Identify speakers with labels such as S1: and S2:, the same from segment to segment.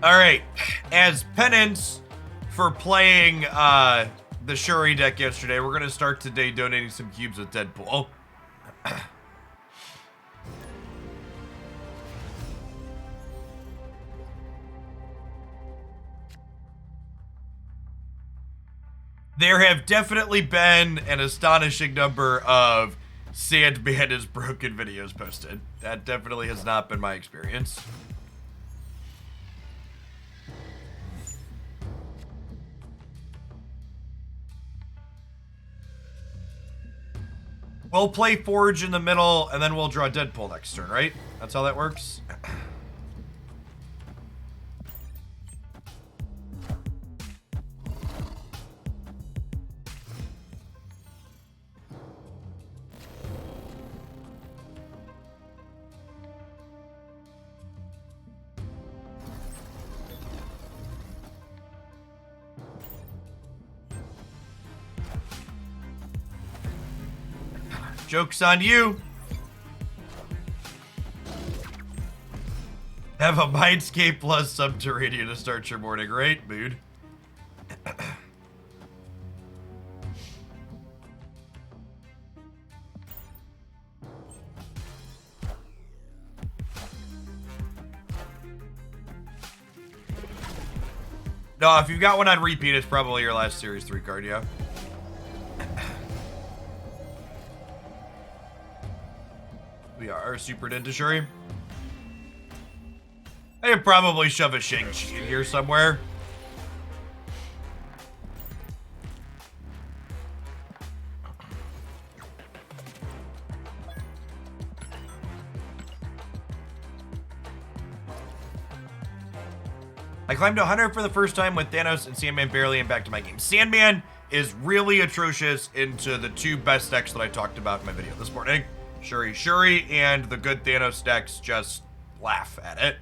S1: Alright, as penance for playing the Shuri deck yesterday, we're going to start today donating some cubes with Deadpool. There have definitely been an astonishing number of Sandman is broken videos posted. That definitely has not been my experience. We'll play Forge in the middle, and then we'll draw Deadpool next turn, right? That's how that works? Joke's on you. Have a Mindscape plus Subterranean to start your morning, right, mood? No, if you've got one on repeat, it's probably your last Series 3 card, yeah. We are super into Shuri. I could probably shove a Shang-Chi in here somewhere. I climbed to 100 for the first time with Thanos and Sandman barely and back to my game. Sandman is really atrocious into the two best decks that I talked about in my video this morning. Shuri, and the good Thanos decks just laugh at it.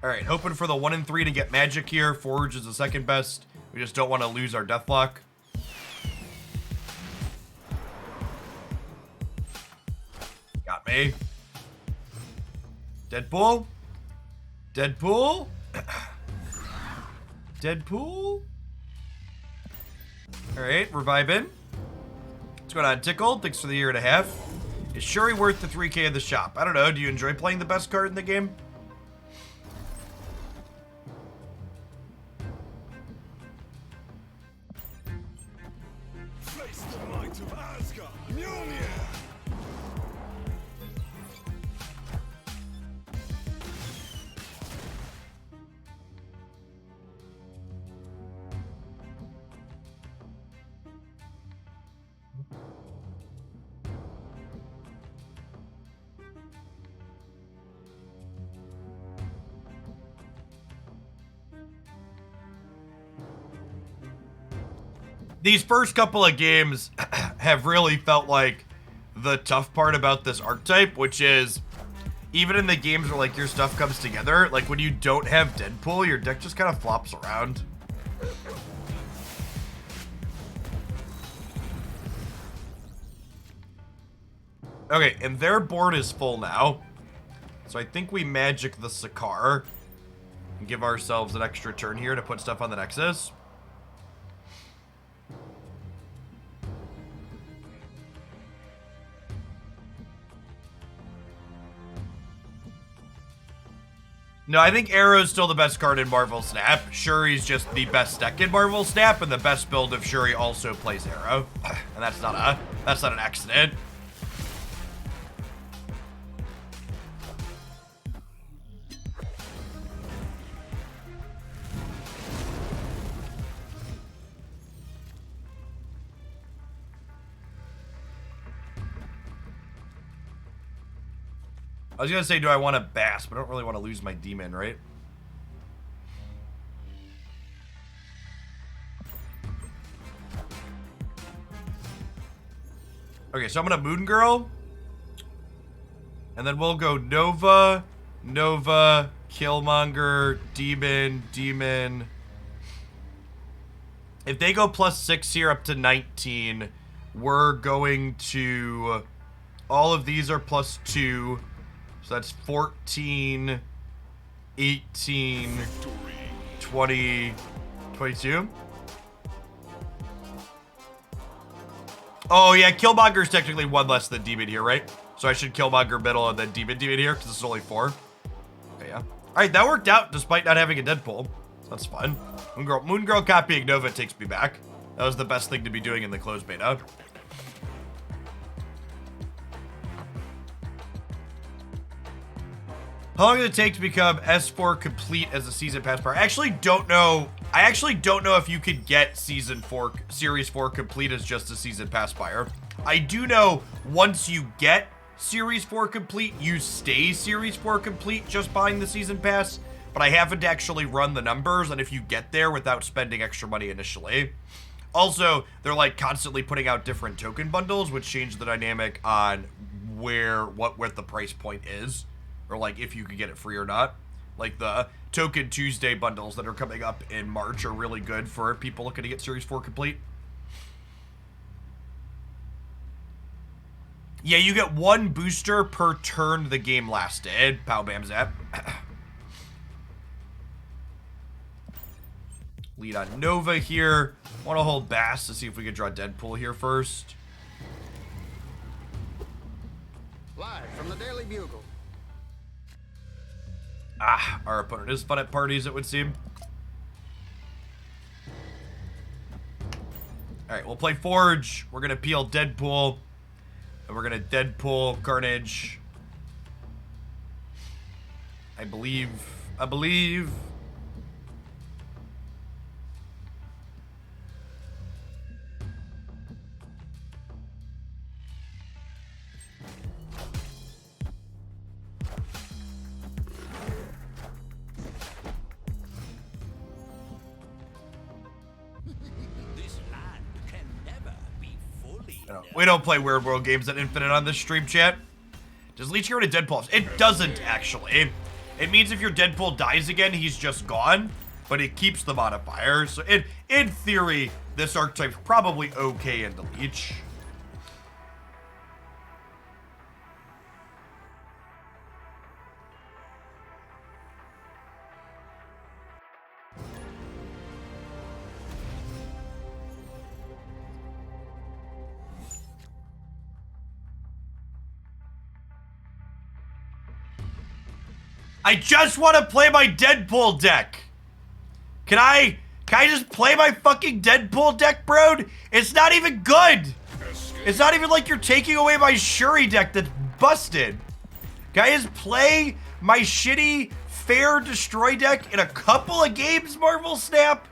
S1: Alright, hoping for the 1 and 3 to get magic here. Forge is the second best. We just don't want to lose our Deathlock. Got me. Deadpool? Deadpool? Deadpool? Alright, we're vibing. What's going on, Tickle? Thanks for the year and a half. Is Shuri worth the 3K of the shop? I don't know. Do you enjoy playing the best card in the game? These first couple of games have really felt like the tough part about this archetype, which is even in the games where like your stuff comes together, like when you don't have Deadpool, your deck just kind of flops around. Okay, and their board is full now. So I think we magic the Sakaar and give ourselves an extra turn here to put stuff on the Nexus. No, I think Arrow's still the best card in Marvel Snap. Shuri's just the best deck in Marvel Snap, and the best build of Shuri also plays Arrow. And that's not an accident. I was gonna say, do I want to Bass, but I don't really want to lose my demon, right? Okay, so I'm gonna Moon Girl. And then we'll go Nova, Killmonger, Demon, If they go +6 here up to 19, we're going to... All of these are +2. So that's 14, 18, 20, 22. Oh, yeah, Killmonger's technically one less than Demon here, right? So I should Killmonger middle and then Demon here, because this is only 4. Okay, yeah. All right, that worked out despite not having a Deadpool. So that's fun. Moon Girl copying Nova takes me back. That was the best thing to be doing in the closed beta. How long does it take to become S4 complete as a season pass bar? I actually don't know if you could get Series 4 complete as just a season pass buyer. I do know once you get Series 4 complete, you stay Series 4 complete just buying the season pass, but I haven't actually run the numbers and if you get there without spending extra money initially. Also, they're like constantly putting out different token bundles, which change the dynamic on what the price point is. Or like if you could get it free or not. Like the Token Tuesday bundles that are coming up in March are really good for people looking to get Series 4 complete. Yeah, you get 1 booster per turn the game lasted. Pow bam zap. Lead on Nova here. Want to hold Bass to see if we can draw Deadpool here first.
S2: Live from the Daily Bugle.
S1: Ah, our opponent is fun at parties, it would seem. Alright, we'll play Forge. We're gonna peel Deadpool. And we're gonna Deadpool Carnage. I believe. We don't play Weird World games at Infinite on this stream, chat. Does Leech get rid of Deadpool? It doesn't, actually. It means if your Deadpool dies again, he's just gone, but it keeps the modifier. So in theory, this archetype's probably okay into Leech. I just want to play my Deadpool deck. Can I just play my fucking Deadpool deck, bro? It's not even good. It's not even like you're taking away my Shuri deck that's busted. Can I just play my shitty Fair Destroy deck in a couple of games, Marvel Snap?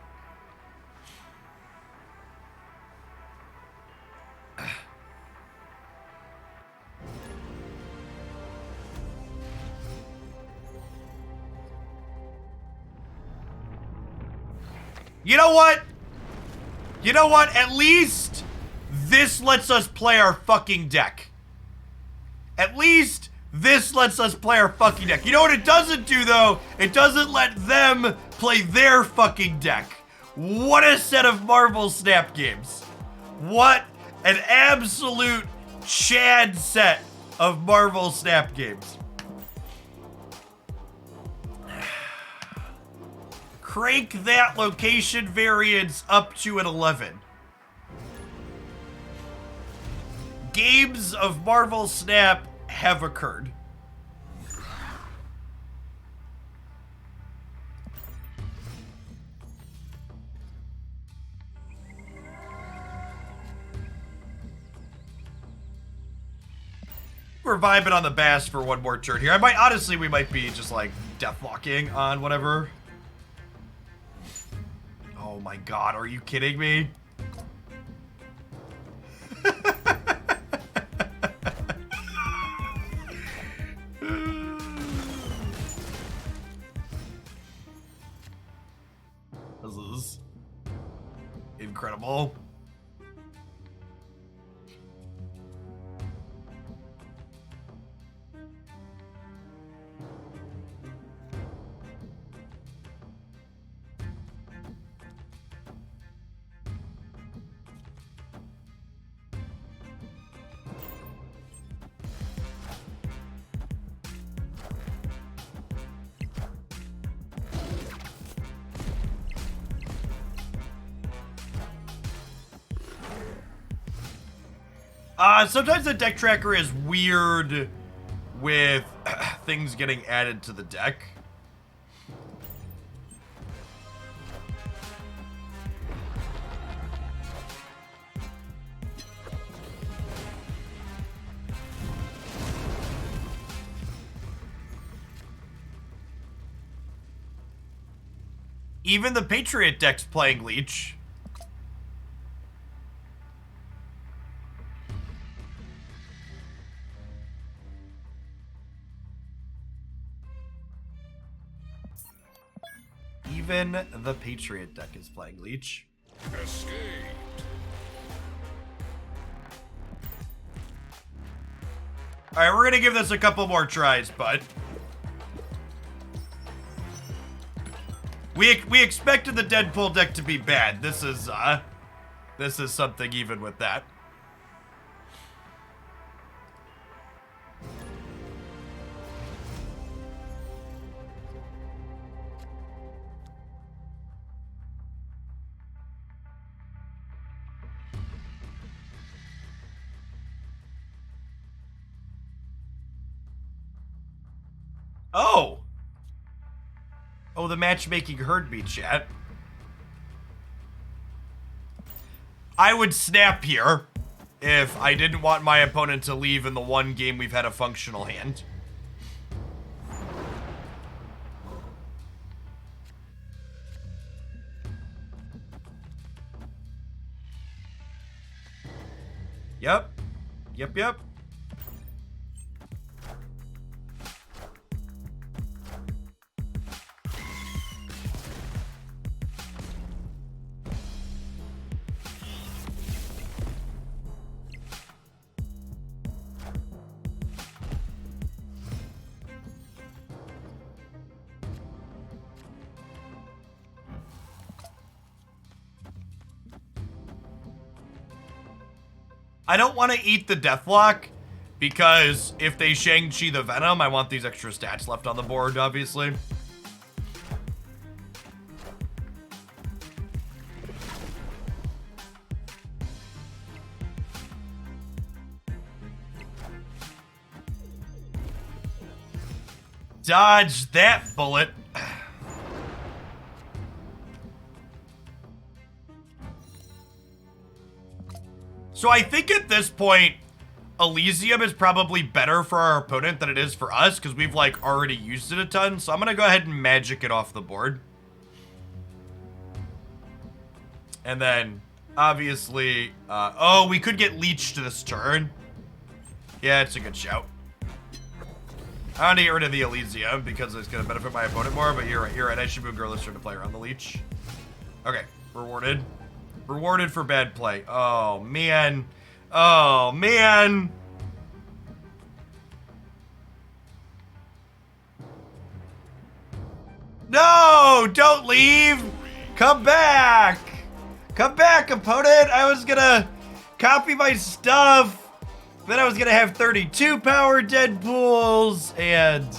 S1: You know what? You know what? At least this lets us play our fucking deck. At least this lets us play our fucking deck. You know what it doesn't do, though? It doesn't let them play their fucking deck. What a set of Marvel Snap games. What an absolute Chad set of Marvel Snap games. Crank that location variance up to an 11. Games of Marvel Snap have occurred. We're vibing on the Bass for one more turn here. Honestly, we might be just like deathlocking on whatever. Oh my god, are you kidding me? This is incredible. Sometimes the deck tracker is weird with things getting added to the deck. Even the Patriot deck's playing Leech. Even the Patriot deck is playing Leech.
S3: Escape.
S1: Alright, we're gonna give this a couple more tries, bud. We expected the Deadpool deck to be bad. This is something even with that. Oh! Oh, the matchmaking heard me, chat. I would snap here if I didn't want my opponent to leave in the one game we've had a functional hand. Yep. Yep. I don't want to eat the Deathlock, because if they Shang-Chi the Venom, I want these extra stats left on the board, obviously. Dodge that bullet. So I think at this point, Elysium is probably better for our opponent than it is for us, because we've, like, already used it a ton. So I'm going to go ahead and magic it off the board. And then, obviously, oh, we could get Leech to this turn. Yeah, it's a good shout. I want to get rid of the Elysium, because it's going to benefit my opponent more, but you're right. I should move Girl Lister to play around the Leech. Okay, rewarded. Rewarded for bad play. Oh, man. Oh, man. No, don't leave. Come back. Come back, opponent. I was gonna copy my stuff. Then I was gonna have 32 power Deadpools, and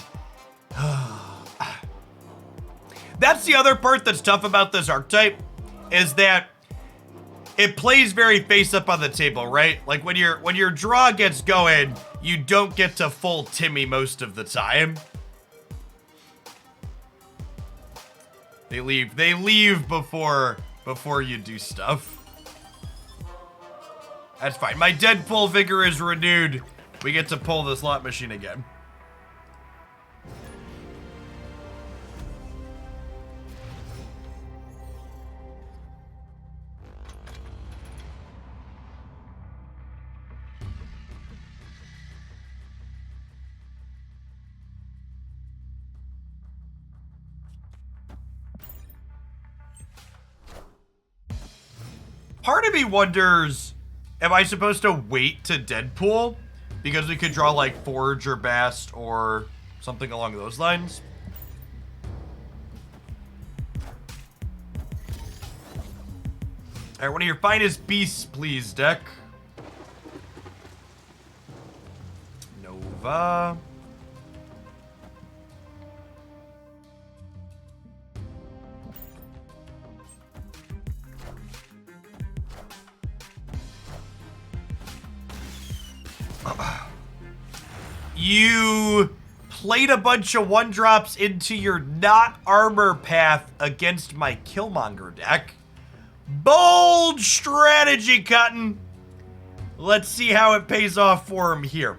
S1: that's the other part that's tough about this archetype, is that it plays very face up on the table, right? Like when your draw gets going, you don't get to full Timmy most of the time. They leave before you do stuff. That's fine. My Deadpool vigor is renewed. We get to pull the slot machine again. Part of me wonders, am I supposed to wait to Deadpool? Because we could draw like Forge or Bast or something along those lines. Alright, one of your finest beasts, please, deck. Nova. You played a bunch of 1-drops into your not armor path against my Killmonger deck. Bold strategy, Cotton. Let's see how it pays off for him here.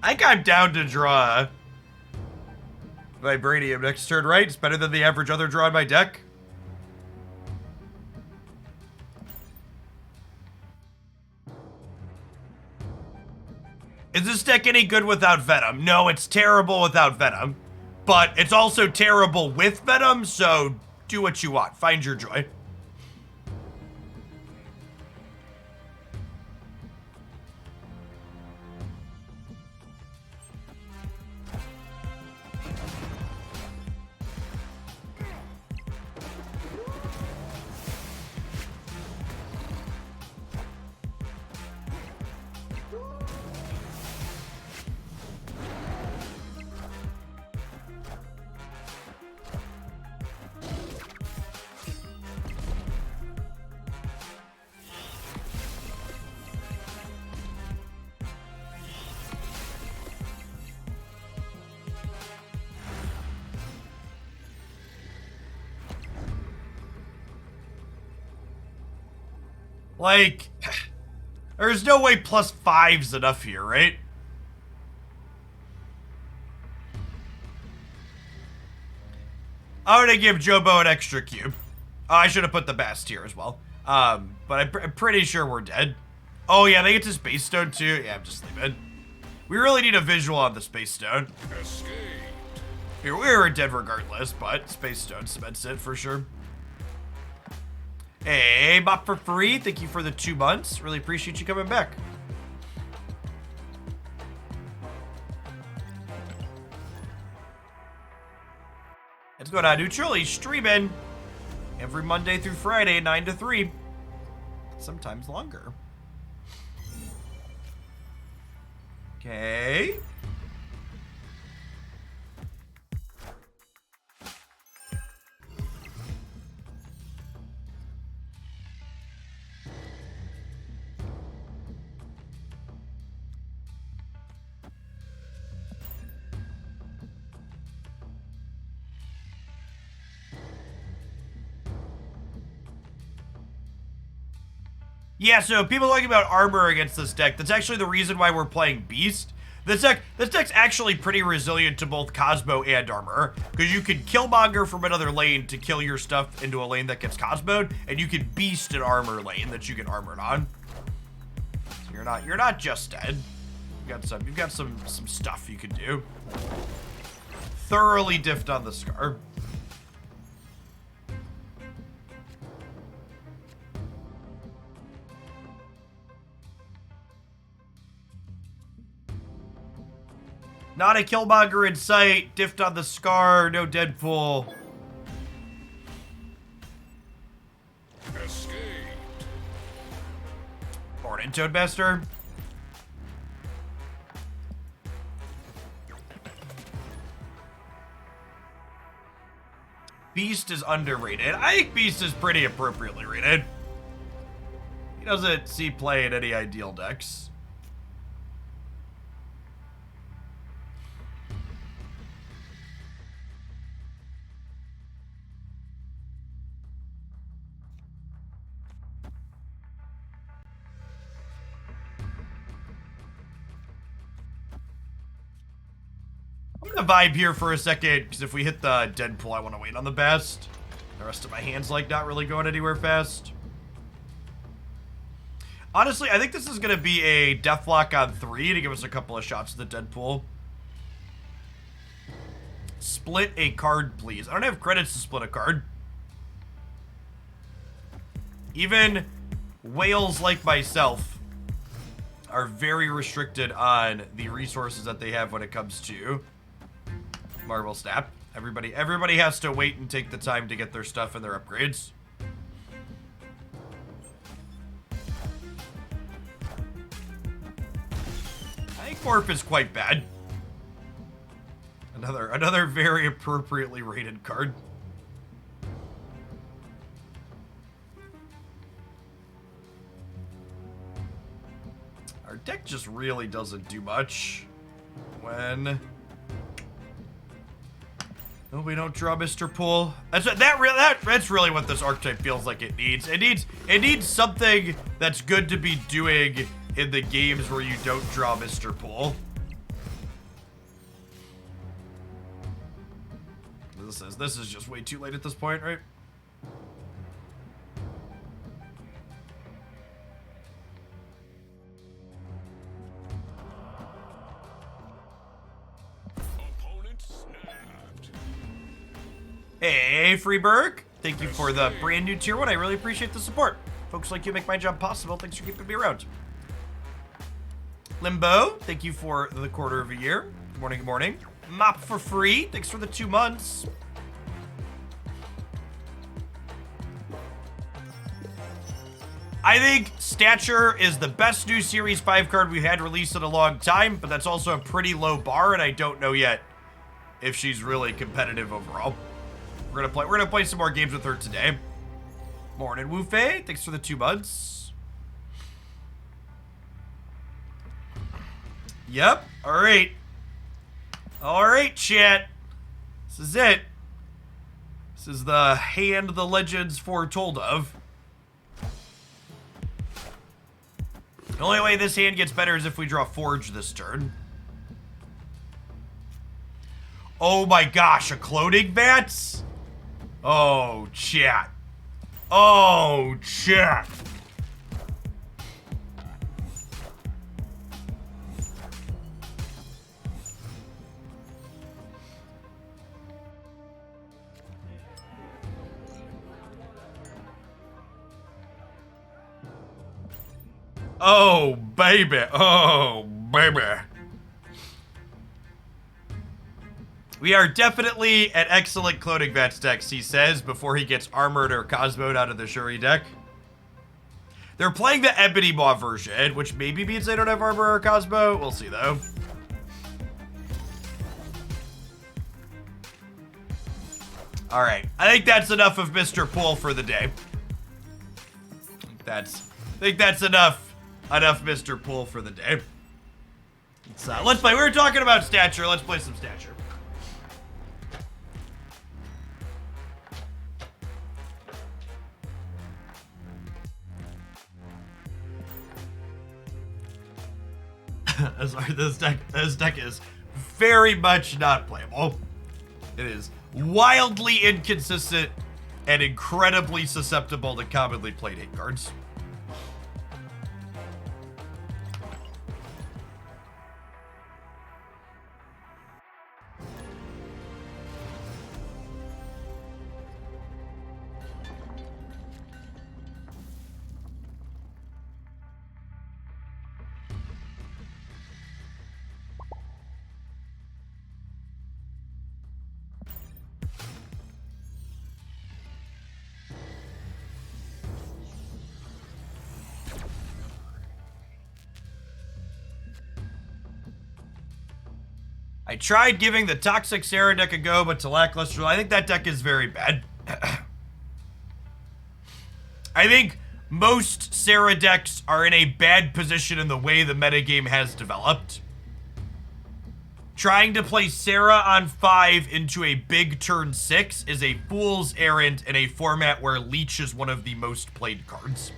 S1: I think I'm down to draw Vibranium next turn, right? It's better than the average other draw in my deck. Is this deck any good without Venom? No, it's terrible without Venom. But it's also terrible with Venom, so do what you want. Find your joy. Like, there's no way +5's enough here, right? I'm gonna give Jobo an extra cube. Oh, I should have put the best here as well. But I'm pretty sure we're dead. Oh yeah, they get to Space Stone too. Yeah, I'm just leaving. We really need a visual on the Space Stone.
S3: Escaped.
S1: We were dead regardless, but Space Stone cements it for sure. Hey, bot for free. Thank you for the 2 months. Really appreciate you coming back. Let's go to Neutral. He's streaming every Monday through Friday, 9 to 3. Sometimes longer. Okay. Yeah, so people talking about armor against this deck, that's actually the reason why we're playing Beast. This deck's actually pretty resilient to both Cosmo and armor, because you can Killmonger from another lane to kill your stuff into a lane that gets Cosmoed, and you can Beast an armor lane that you get armored on. So you're not just dead. You've got some stuff you can do. Thoroughly diffed on the Scar. Not a Killmonger in sight. Diffed on the Scar. No Deadpool.
S3: Escaped.
S1: Morning, Toadmaster. Beast is underrated. I think Beast is pretty appropriately rated. He doesn't see play in any ideal decks. I'm gonna vibe here for a second, because if we hit the Deadpool, I want to wait on the best. The rest of my hand's like not really going anywhere fast. Honestly, I think this is gonna be a Deathlock on 3 to give us a couple of shots at the Deadpool. Split a card, please. I don't have credits to split a card. Even whales like myself are very restricted on the resources that they have when it comes to Marvel Snap. Everybody has to wait and take the time to get their stuff and their upgrades. Pink Morph is quite bad. Another very appropriately rated card. Our deck just really doesn't do much when we don't draw Mr. Pool. That's really what this archetype feels like it needs. It needs something that's good to be doing in the games where you don't draw Mr. Pool. This is just way too late at this point, right? Hey, Freeberg. Thank you for the brand new tier 1. I really appreciate the support. Folks like you make my job possible. Thanks for keeping me around. Limbo, thank you for the quarter of a year. Good morning, good morning. Mop for free. Thanks for the 2 months. I think Stature is the best new Series 5 card we've had released in a long time, but that's also a pretty low bar, and I don't know yet if she's really competitive overall. We're gonna play some more games with her today. Morning, Wufei. Thanks for the 2 months. Yep. All right. All right, chat. This is it. This is the hand the legends foretold of. The only way this hand gets better is if we draw Forge this turn. Oh my gosh, a cloning bats? Oh, chat. Oh, chat. Oh, baby. Oh, baby. We are definitely an excellent cloning vats decks, he says, before he gets Armored or Cosmoed out of the Shuri deck. They're playing the Ebony Maw version, which maybe means they don't have Armor or Cosmo. We'll see, though. All right. I think that's enough of Mr. Pool for the day. I think that's enough Mr. Pool for the day. Let's play. We were talking about Stature. Let's play some Stature. This deck is very much not playable. It is wildly inconsistent and incredibly susceptible to commonly played hate cards. I tried giving the Toxic Sarah deck a go, but to lackluster, I think that deck is very bad. I think most Sarah decks are in a bad position in the way the metagame has developed. Trying to play Sarah on 5 into a big turn 6 is a fool's errand in a format where Leech is one of the most played cards.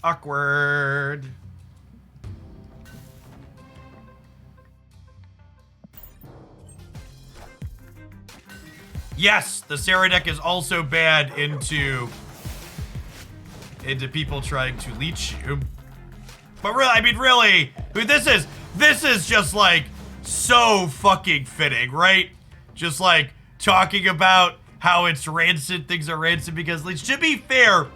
S1: Awkward. Yes, the Sarah deck is also bad into people trying to leech you. But really, I mean, really, this is just like so fucking fitting, right? Just like talking about how it's rancid, things are rancid because leech. To be fair,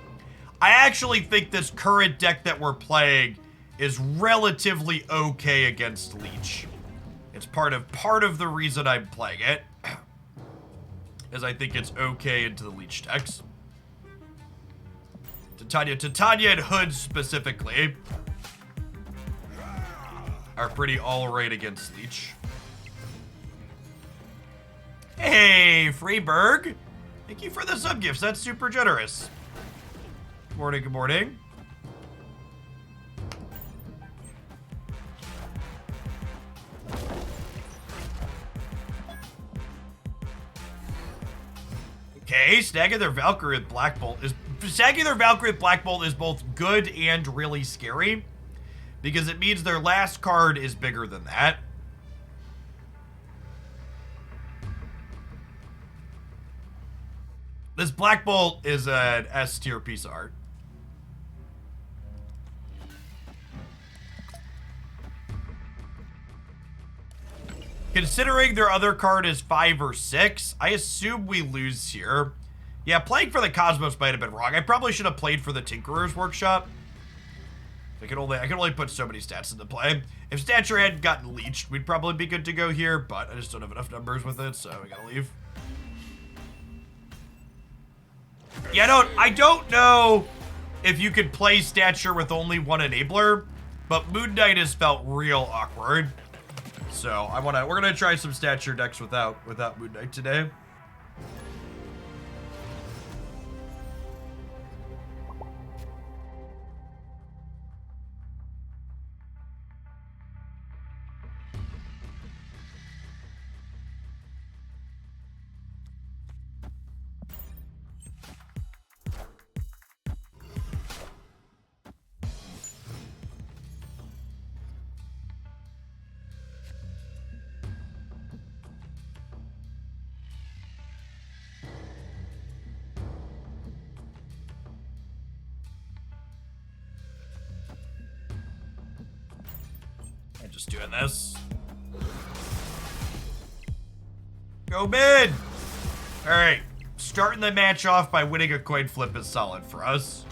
S1: I actually think this current deck that we're playing is relatively okay against Leech. It's part of the reason I'm playing it, is I think it's okay into the Leech decks. Titania and Hood specifically are pretty alright against Leech. Hey, Freeberg! Thank you for the sub gifts. That's super generous. Good morning, good morning. Okay, snagging their Valkyrie with Black Bolt is both good and really scary, because it means their last card is bigger than that. This Black Bolt is an S tier piece of art. Considering their other card is 5 or 6, I assume we lose here. Yeah, playing for the Cosmos might have been wrong. I probably should have played for the Tinkerer's Workshop. I can only put so many stats into play. If Stature hadn't gotten leeched, we'd probably be good to go here, but I just don't have enough numbers with it, so we gotta leave. Yeah, I don't know if you could play Stature with only one enabler, but Moon Knight has felt real awkward. So we're gonna try some Stature decks without Moon Knight today. Just doing this. Go mid! Alright. Starting the match off by winning a coin flip is solid for us.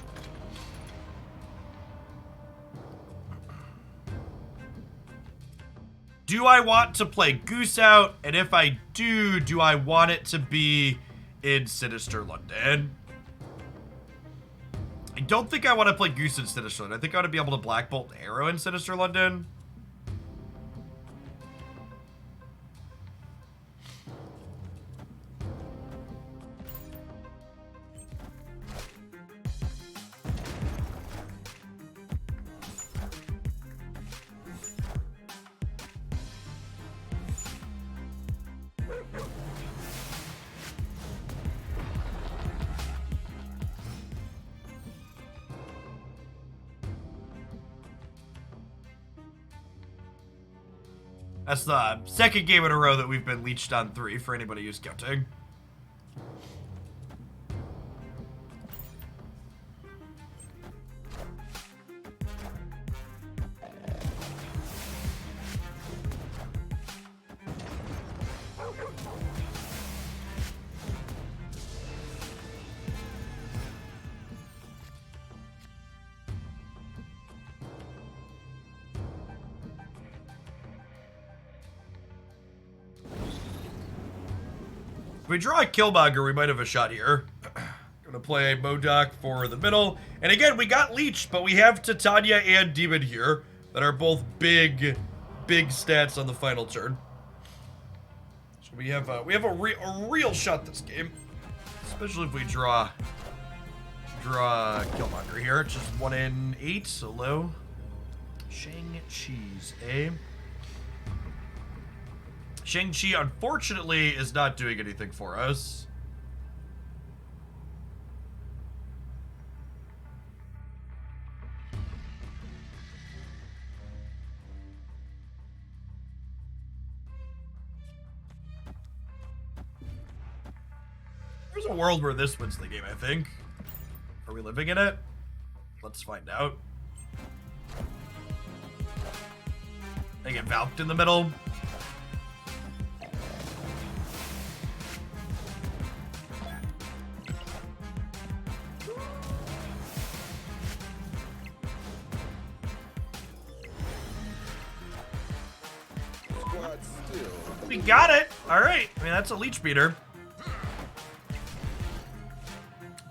S1: Do I want to play Goose out? And if I do I want it to be in Sinister London? I don't think I want to play Goose in Sinister London. I think I want to be able to Black Bolt Arrow in Sinister London. That's the second game in a row that we've been leeched on 3 for anybody who's counting. If we draw a Killmonger, we might have a shot here. Gonna play Modok for the middle. And again, we got Leech, but we have Titania and Demon here that are both big stats on the final turn. So we have a real shot this game. Especially if we draw Killmonger here. It's just 1 in 8, so low. Shang-Chi's, eh? Shang-Chi, unfortunately, is not doing anything for us. There's a world where this wins the game, I think. Are we living in it? Let's find out. I get Valked in the middle. We got it. All right. I mean, that's a Leech beater.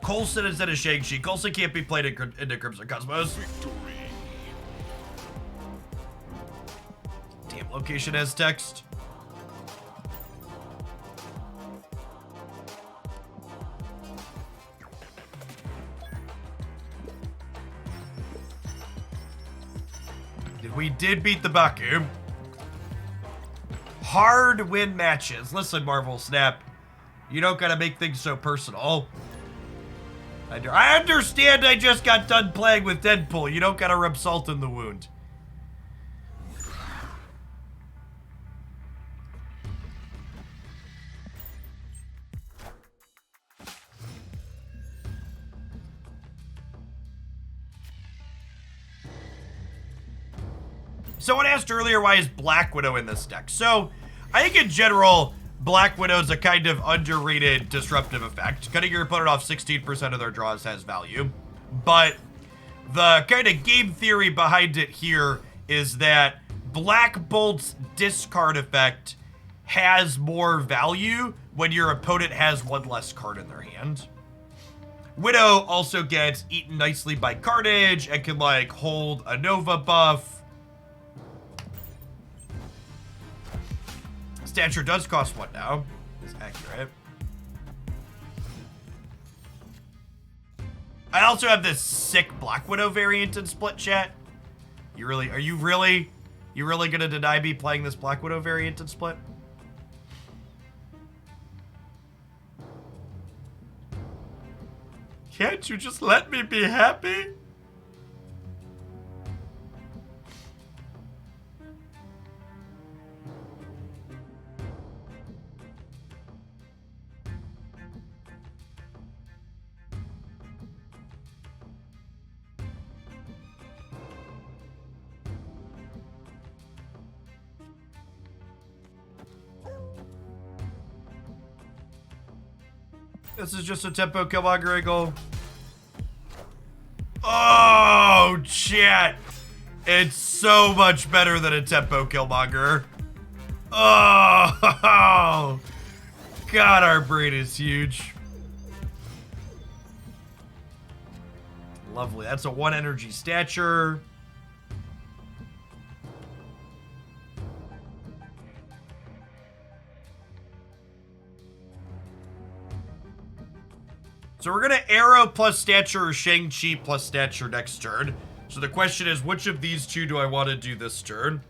S1: Coulson instead of Shang-Chi. Coulson can't be played into Crimson Cosmos. Damn, location has text. We did beat the Baku. Hard win matches. Listen, Marvel Snap. You don't gotta make things so personal. I understand I just got done playing with Deadpool. You don't gotta rub salt in the wound. Someone asked earlier, why is Black Widow in this deck? So, I think in general, Black Widow's a kind of underrated disruptive effect. Cutting your opponent off 16% of their draws has value. But the kind of game theory behind it here is that Black Bolt's discard effect has more value when your opponent has one less card in their hand. Widow also gets eaten nicely by Carnage and can, like, hold a Nova buff. Stature does cost one now. Is accurate. I also have this sick Black Widow variant in Split Chat. Are you really gonna deny me playing this Black Widow variant in Split? Can't you just let me be happy? This is just a tempo Killmonger angle. Oh, chat. It's so much better than a tempo Killmonger. Oh, God, our brain is huge. Lovely. That's a 1 energy stature. So we're gonna Arrow plus Stature or Shang-Chi plus Stature next turn. So the question is, which of these two do I want to do this turn?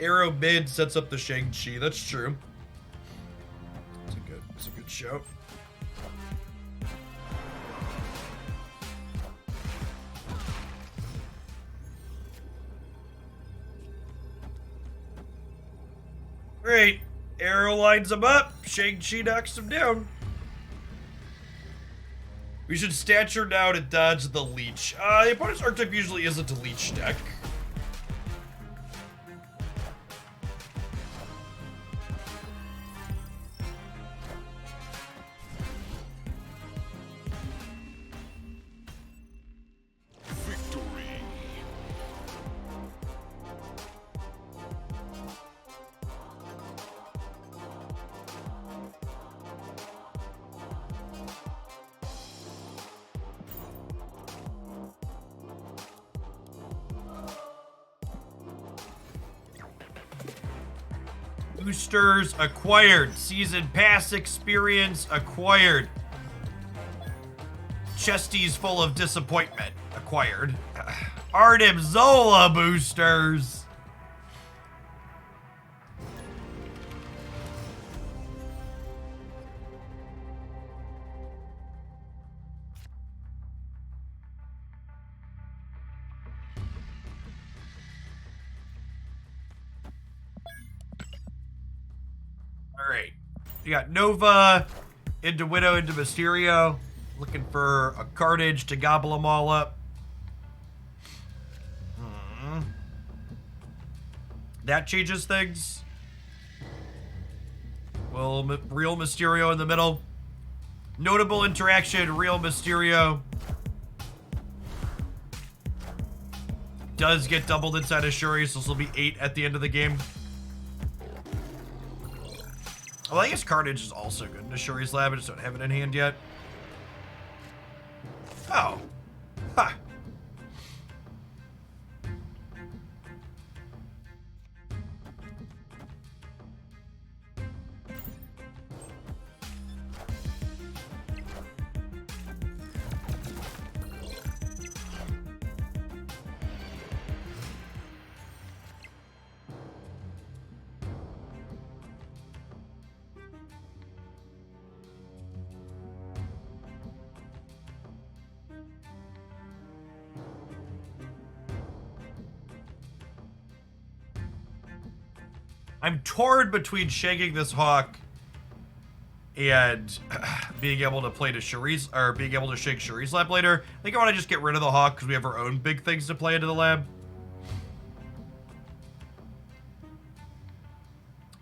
S1: Arrow mid sets up the Shang-Chi. That's true. It's a good show. Great. Arrow lines him up. Shang-Chi knocks him down. We should Stature now to dodge the Leech. The opponent's archetype usually isn't a Leech deck. Boosters acquired. Season pass experience acquired. Chesties full of disappointment acquired. Arnim Zola boosters. Alright. You got Nova into Widow into Mysterio. Looking for a Carnage to gobble them all up. That changes things. Well, real Mysterio in the middle. Notable interaction, real Mysterio. does get doubled inside of Shuri, so this will be 8 at the end of the game. Well, I guess Carnage is also good in Shuri's lab. I just don't have it in hand yet. Oh. Ha. I'm torn between shaking this Hawk and being able to play to Shuri's, or being able to shake Shuri's lab later. I think I want to just get rid of the Hawk because we have our own big things to play into the lab.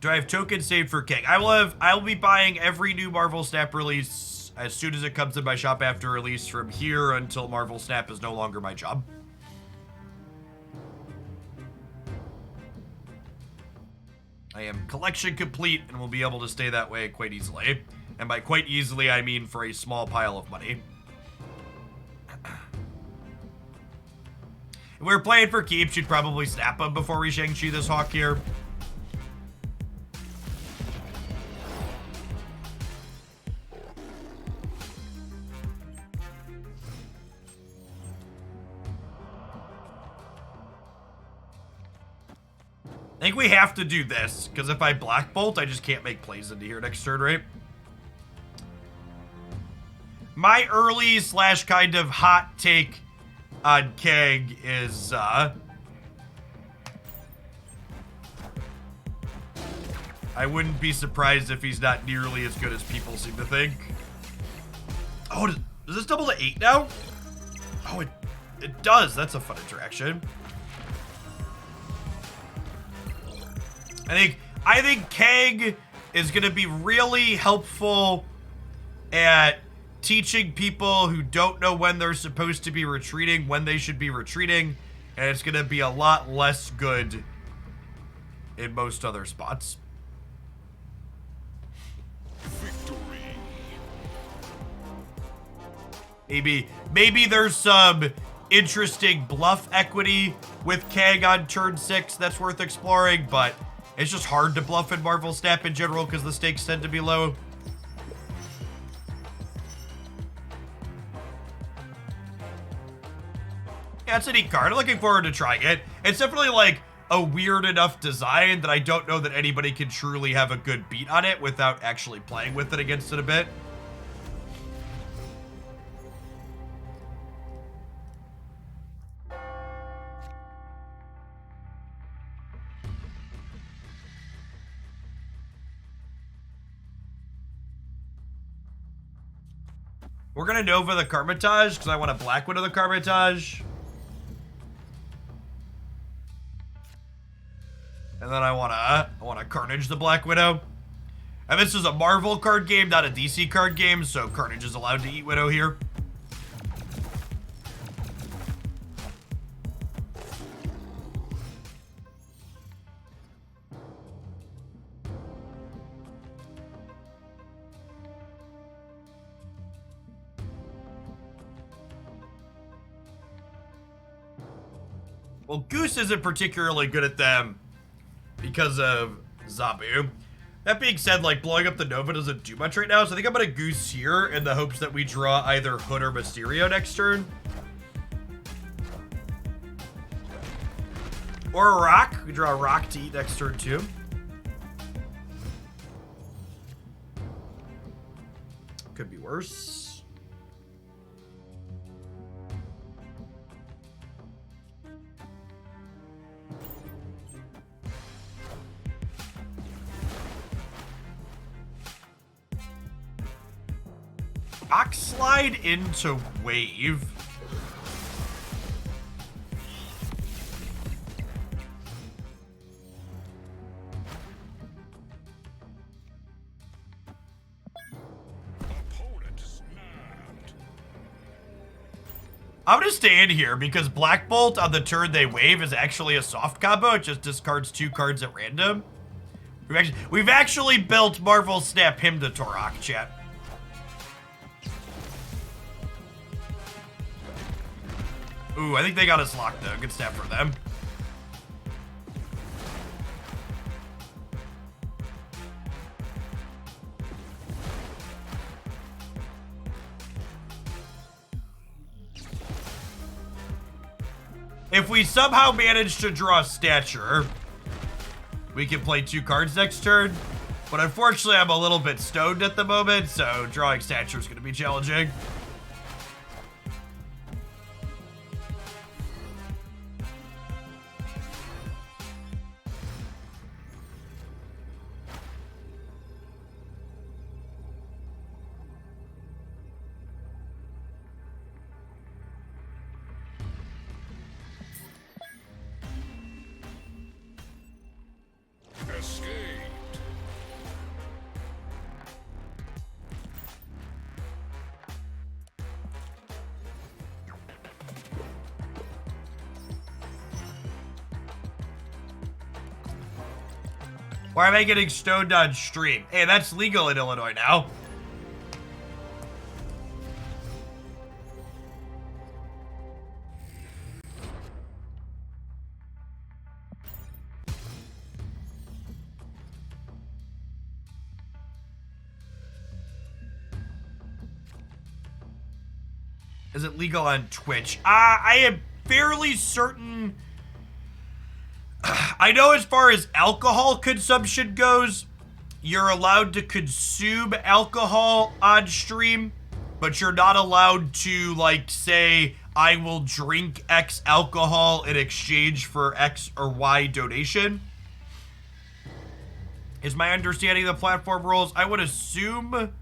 S1: Do I have tokens saved for King? I will be buying every new Marvel Snap release as soon as it comes in my shop after release from here until Marvel Snap is no longer my job. I am collection complete and will be able to stay that way quite easily. And by quite easily, I mean for a small pile of money. If we were playing for keeps, you'd probably snap him before we Shang-Chi this Hawk here. I think we have to do this, because if I Black Bolt, I just can't make plays into here next turn, right? My early / kind of hot take on Kang is, I wouldn't be surprised if he's not nearly as good as people seem to think. Oh, does this double to 8 now? Oh, it does. That's a fun interaction. I think Kang is going to be really helpful at teaching people who don't know when they're supposed to be retreating, when they should be retreating, and it's going to be a lot less good in most other spots.
S3: Victory.
S1: Maybe there's some interesting bluff equity with Kang on turn 6 that's worth exploring, but it's just hard to bluff in Marvel Snap in general because the stakes tend to be low. Yeah, it's a neat card. I'm looking forward to trying it. It's definitely like a weird enough design that I don't know that anybody can truly have a good beat on it without actually playing with it against it a bit. We're gonna Nova the Carmitage because I want to Black Widow the Carmitage. And then I wanna Carnage the Black Widow. And this is a Marvel card game, not a DC card game, so Carnage is allowed to eat Widow here. Well, Goose isn't particularly good at them because of Zabu. That being said, like, blowing up the Nova doesn't do much right now, so I think I'm gonna Goose here in the hopes that we draw either Hood or Mysterio next turn. Or a Rock. We draw a Rock to eat next turn, too. Could be worse. Rock slide into wave.
S3: Opponent snapped.
S1: I'm gonna stay in here because Black Bolt on the turn they wave is actually a soft combo. It just discards 2 cards at random. We've actually built Marvel Snap him to Darkhawk, chat. Ooh, I think they got us locked though. Good snap for them. If we somehow manage to draw Stature, we can play 2 cards next turn. But unfortunately, I'm a little bit stoned at the moment, so drawing Stature is going to be challenging.
S3: Escaped.
S1: Why am I getting stoned on stream? Hey, that's legal in Illinois now. Is it legal on Twitch? I am fairly certain. I know as far as alcohol consumption goes, you're allowed to consume alcohol on stream, but you're not allowed to, like, say, I will drink X alcohol in exchange for X or Y donation. Is my understanding of the platform rules. I would assume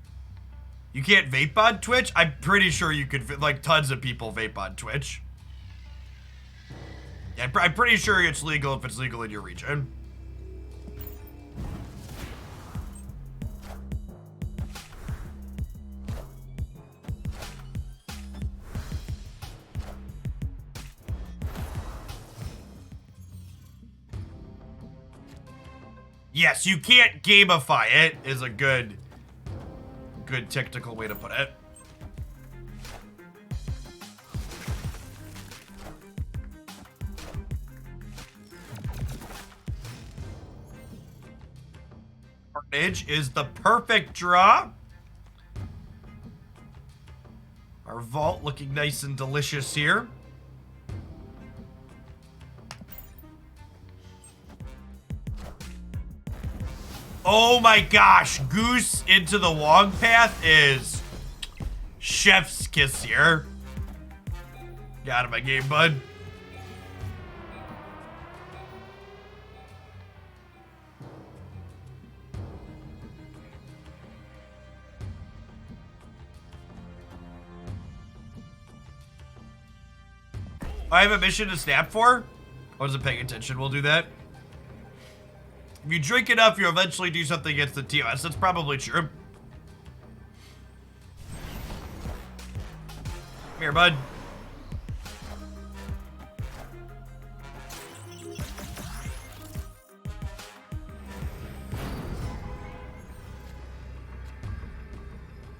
S1: you can't vape on Twitch. I'm pretty sure you could, like, tons of people vape on Twitch. Yeah, I'm pretty sure it's legal if it's legal in your region. Yes, you can't gamify it is a good technical way to put it. Carnage is the perfect draw. Our vault looking nice and delicious here. Oh my gosh, Goose into the Wong path is chef's kiss here. Get out of my game, bud. I have a mission to snap for? I wasn't paying attention. We'll do that. If you drink enough, you'll eventually do something against the TOS. That's probably true. Come here, bud.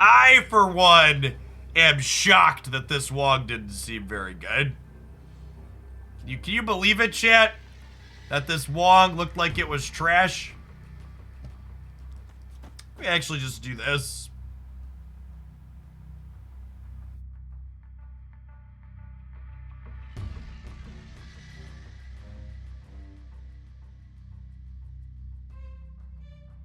S1: I, for one, am shocked that this Wong didn't seem very good. Can you believe it, chat? That this Wong looked like it was trash? Let me actually just do this.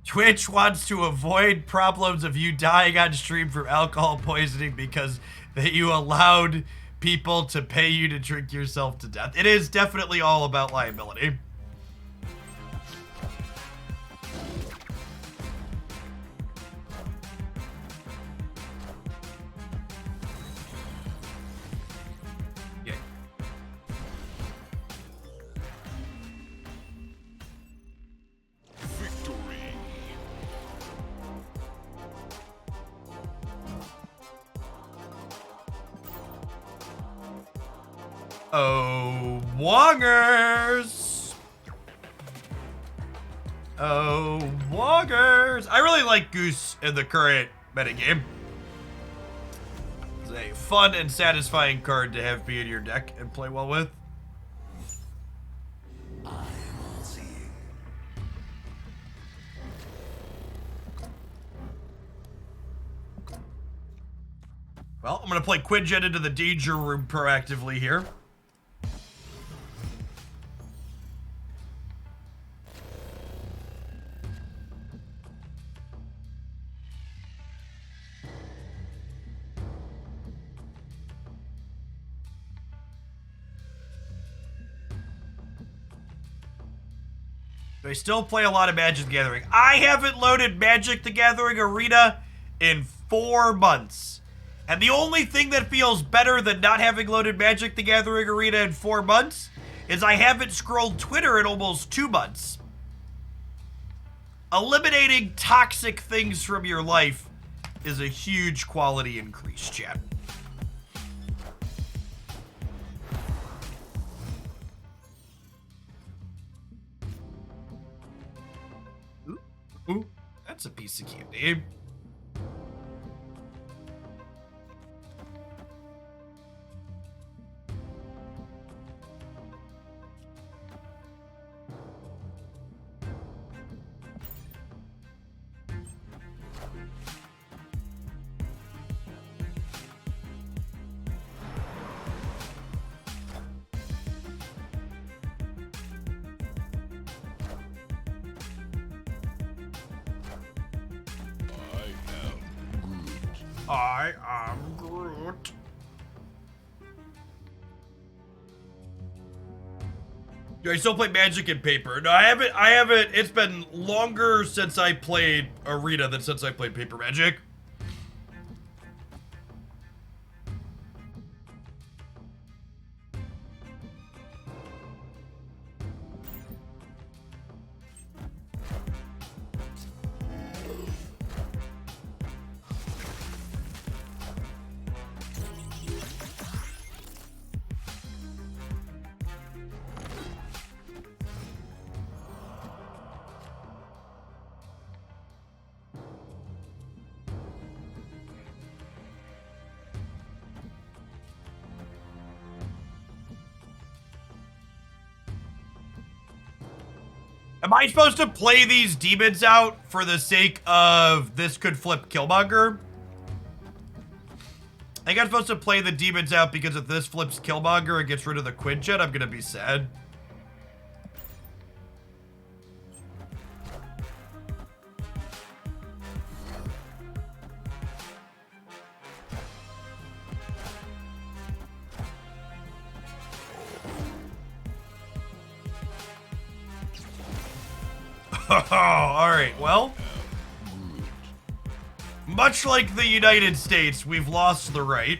S1: Twitch wants to avoid problems of you dying on stream from alcohol poisoning because that you allowed people to pay you to drink yourself to death. It is definitely all about liability. Yeah.
S3: Victory.
S1: Oh, wongers. Oh, wongers. I really like Goose in the current metagame. It's a fun and satisfying card to have be in your deck and play well with. Well, I'm going to play Quinjet into the danger room proactively here. I still play a lot of Magic the Gathering. I haven't loaded Magic the Gathering Arena in 4 months. And the only thing that feels better than not having loaded Magic the Gathering Arena in 4 months is I haven't scrolled Twitter in almost 2 months. Eliminating toxic things from your life is a huge quality increase, chat. Ooh, that's a piece of candy. I am Groot. Do I still play Magic and Paper? No, I haven't. It's been longer since I played Arena than since I played Paper Magic. Am I supposed to play these demons out for the sake of this could flip Killmonger? I think I'm supposed to play the demons out because if this flips Killmonger and gets rid of the Quinjet, I'm gonna be sad. Alright, well. Much like the United States, we've lost the right.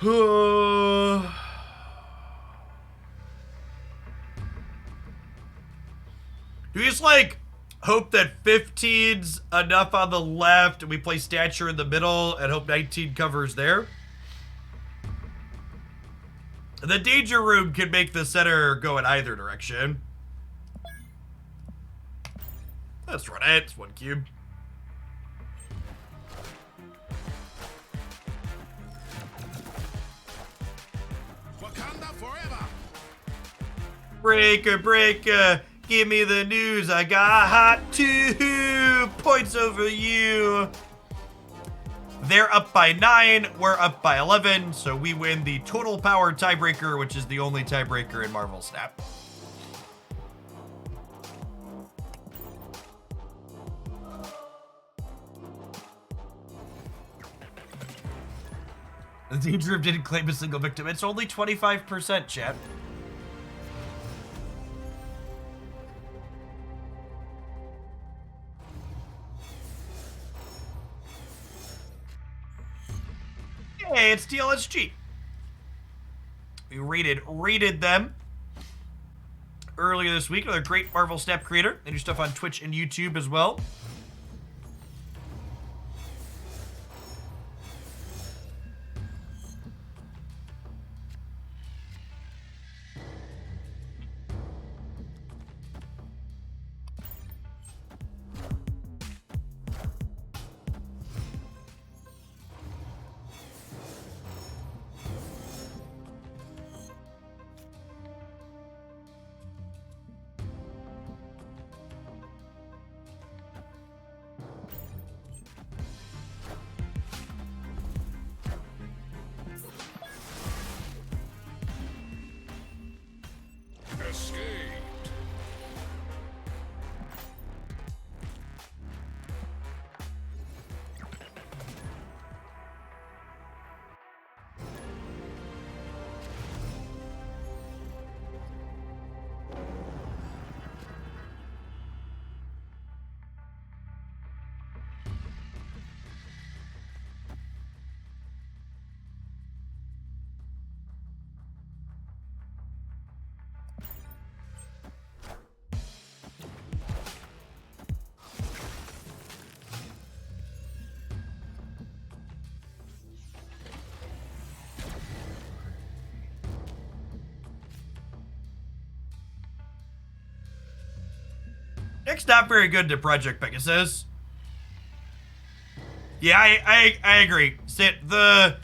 S1: Do we just, like, hope that 15's enough on the left and we play Stature in the middle and hope 19 covers there? The danger room can make the center go in either direction. Let's run it. It's 1 cube.
S3: Wakanda forever.
S1: Breaker, breaker. Give me the news. I got 2 points over you. They're up by 9, we're up by 11, so we win the total power tiebreaker, which is the only tiebreaker in Marvel Snap. The danger room didn't claim a single victim. It's only 25%, chat. Hey, it's TLSG. We rated them earlier this week. Another great Marvel Snap creator. They do stuff on Twitch and YouTube as well.
S3: Escaped.
S1: Nick's not very good to Project Pegasus. Yeah, I agree. The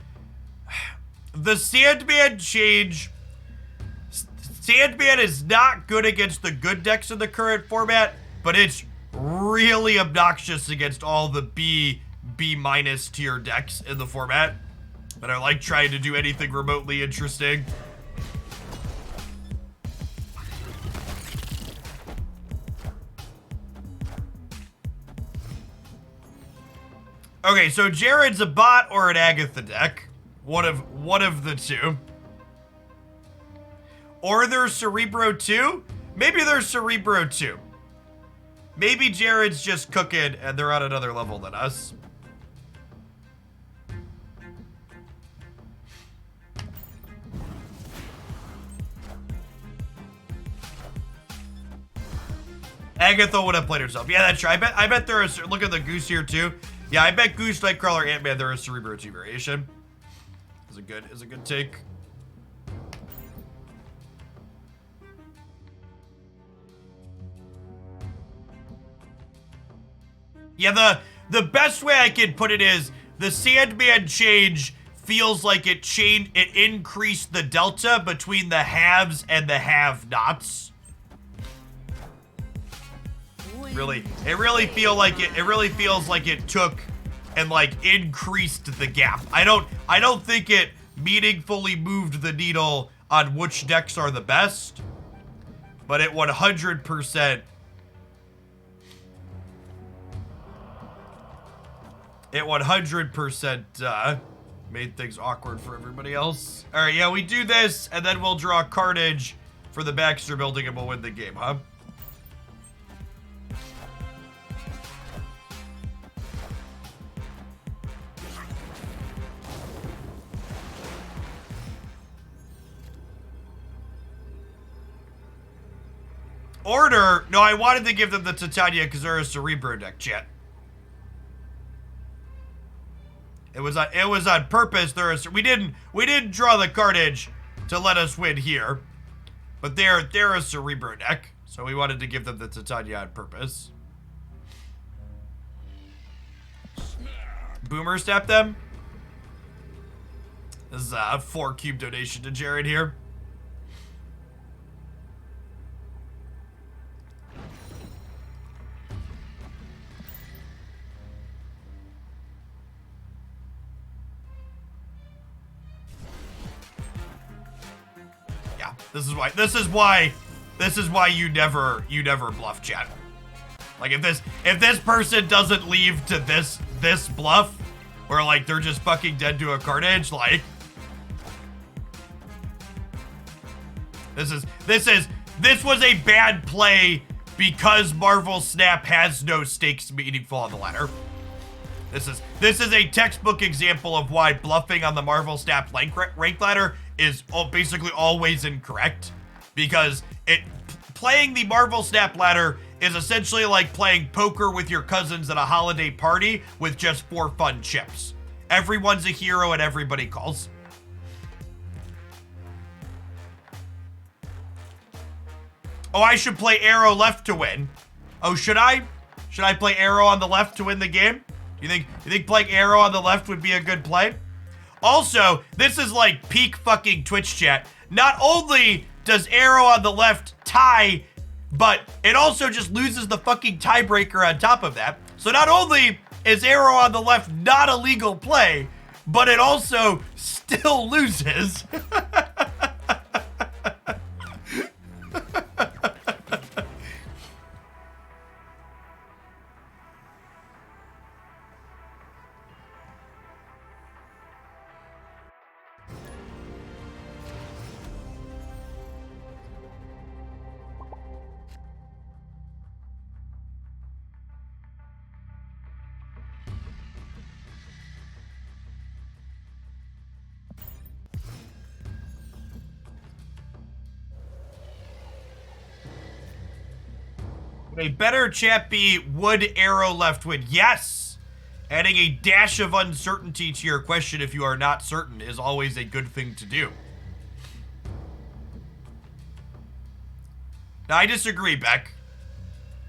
S1: Sandman change. Sandman is not good against the good decks in the current format, but it's really obnoxious against all the B minus tier decks in the format that are like trying to do anything remotely interesting. Okay, so Jared's a bot or an Agatha deck. One of the two. Or there's Cerebro 2? Maybe there's Cerebro 2. Maybe Jared's just cooking and they're on another level than us. Agatha would have played herself. Yeah, that's true. I bet there is. Look at the Goose here too. Yeah, I bet Goose, Nightcrawler, Ant-Man, there is Cerebro 2 variation. Is a good take. Yeah, the best way I can put it is the Sandman change feels like it increased the delta between the haves and the have-nots. It really feels like it took and like increased the gap. I don't think it meaningfully moved the needle on which decks are the best, but it 100% made things awkward for everybody else. All right, yeah, we do this and then we'll draw Carnage for the Baxter building and we'll win the game, huh? Order? No, I wanted to give them the Titania because they're a Cerebro deck, chat. It was on purpose. We didn't draw the Carnage to let us win here, but they're a Cerebro deck, so we wanted to give them the Titania on purpose. Boomer step them. This is a 4 cube donation to Jared here. This is why you never bluff, chat. Like if this person doesn't leave to this bluff, or like they're just fucking dead to a Carnage, like this was a bad play because Marvel Snap has no stakes meaningful on the ladder. This is a textbook example of why bluffing on the Marvel Snap rank ladder is basically always incorrect, because it playing the Marvel Snap Ladder is essentially like playing poker with your cousins at a holiday party with just 4 fun chips. Everyone's a hero and everybody calls. Oh, I should play arrow left to win. Oh, should I? Should I play arrow on the left to win the game? You think playing arrow on the left would be a good play? Also, this is like peak fucking Twitch chat. Not only does arrow on the left tie, but it also just loses the fucking tiebreaker on top of that. So not only is arrow on the left not a legal play, but it also still loses. A better chat be, would arrow left win? Yes! Adding a dash of uncertainty to your question if you are not certain is always a good thing to do. Now, I disagree, Beck.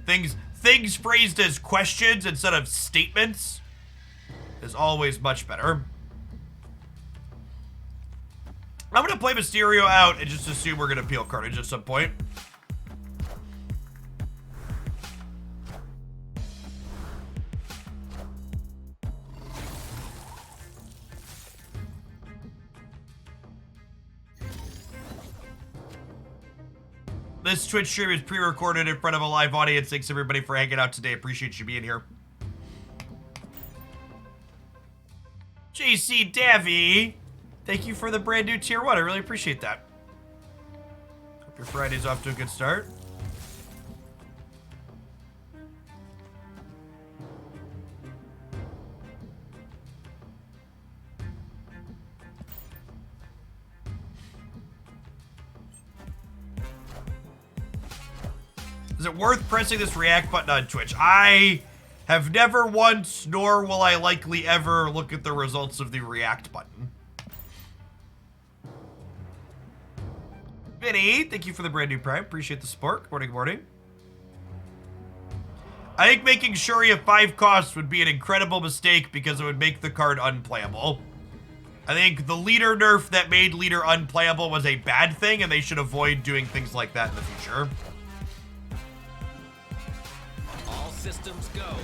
S1: Things phrased as questions instead of statements is always much better. I'm gonna play Mysterio out and just assume we're gonna peel Carnage at some point. This Twitch stream is pre-recorded in front of a live audience. Thanks everybody for hanging out today. Appreciate you being here. JC Davy, thank you for the brand new tier 1. I really appreciate that. Hope your Friday's off to a good start. Is it worth pressing this react button on Twitch? I have never once, nor will I likely ever, look at the results of the react button. Vinny, thank you for the brand new prime. Appreciate the support. Good morning, good morning. I think making Shuri a 5 cost would be an incredible mistake because it would make the card unplayable. I think the leader nerf that made leader unplayable was a bad thing, and they should avoid doing things like that in the future.
S3: Systems go.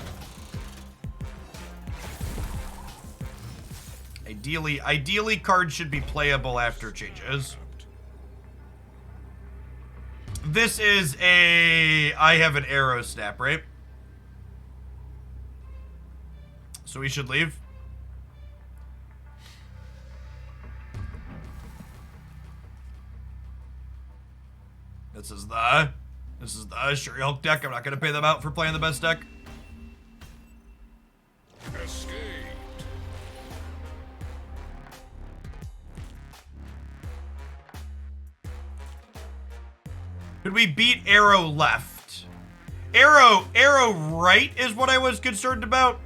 S1: Ideally, cards should be playable after changes. This is a... I have an arrow snap, right? So we should leave. This is the Shuri Hulk deck. I'm not going to pay them out for playing the best deck.
S3: Escaped.
S1: Could we beat arrow left? Arrow right is what I was concerned about.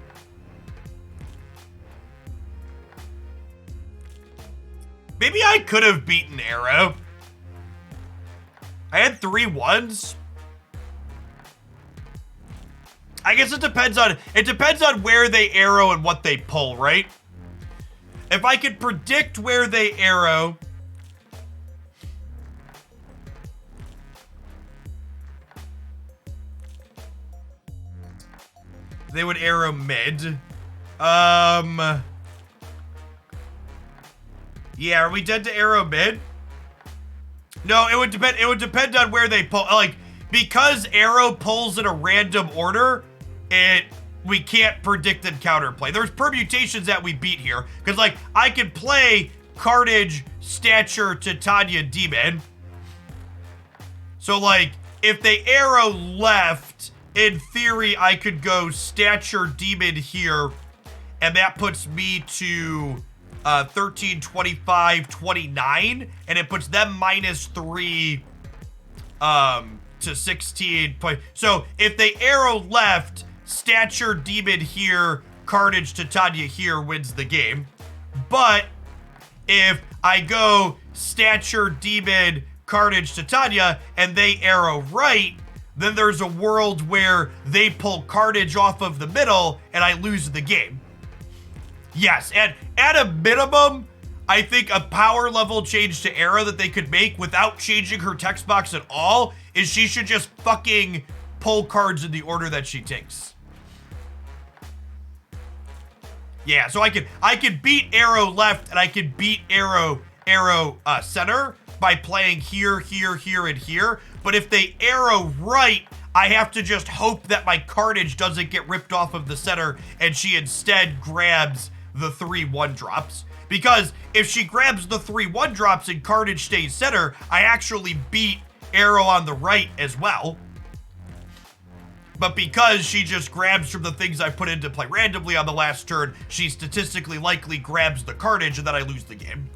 S1: Maybe I could have beaten arrow. I had 3 1s. I guess it depends on where they arrow and what they pull, right? If I could predict where they arrow, they would arrow mid. Yeah, are we dead to arrow mid? No, it would depend on where they pull. Like, because arrow pulls in a random order, we can't predict and counterplay. There's permutations that we beat here. Because, like, I could play Carnage, Stature, Titania, Demon. So, like, if they arrow left, in theory, I could go Stature, Demon here. And that puts me to 13, 25, 29. And it puts them -3 to to 16 point. So if they arrow left, Stature Demon here, Carnage Titania here wins the game. But if I go Stature Demon, Carnage Titania, and they arrow right, then there's a world where they pull Carnage off of the middle and I lose the game. Yes, and at a minimum, I think a power level change to Era that they could make without changing her text box at all is she should just fucking pull cards in the order that she takes. Yeah, so I could beat Arrow left and I could beat Arrow center by playing here, here, here, and here. But if they arrow right, I have to just hope that my Carnage doesn't get ripped off of the center and she instead grabs the 3 1-drops. Because if she grabs the 3 1-drops and Carnage stays center, I actually beat Arrow on the right as well. But because she just grabs from the things I put into play randomly on the last turn, she statistically likely grabs the Carnage and then I lose the game.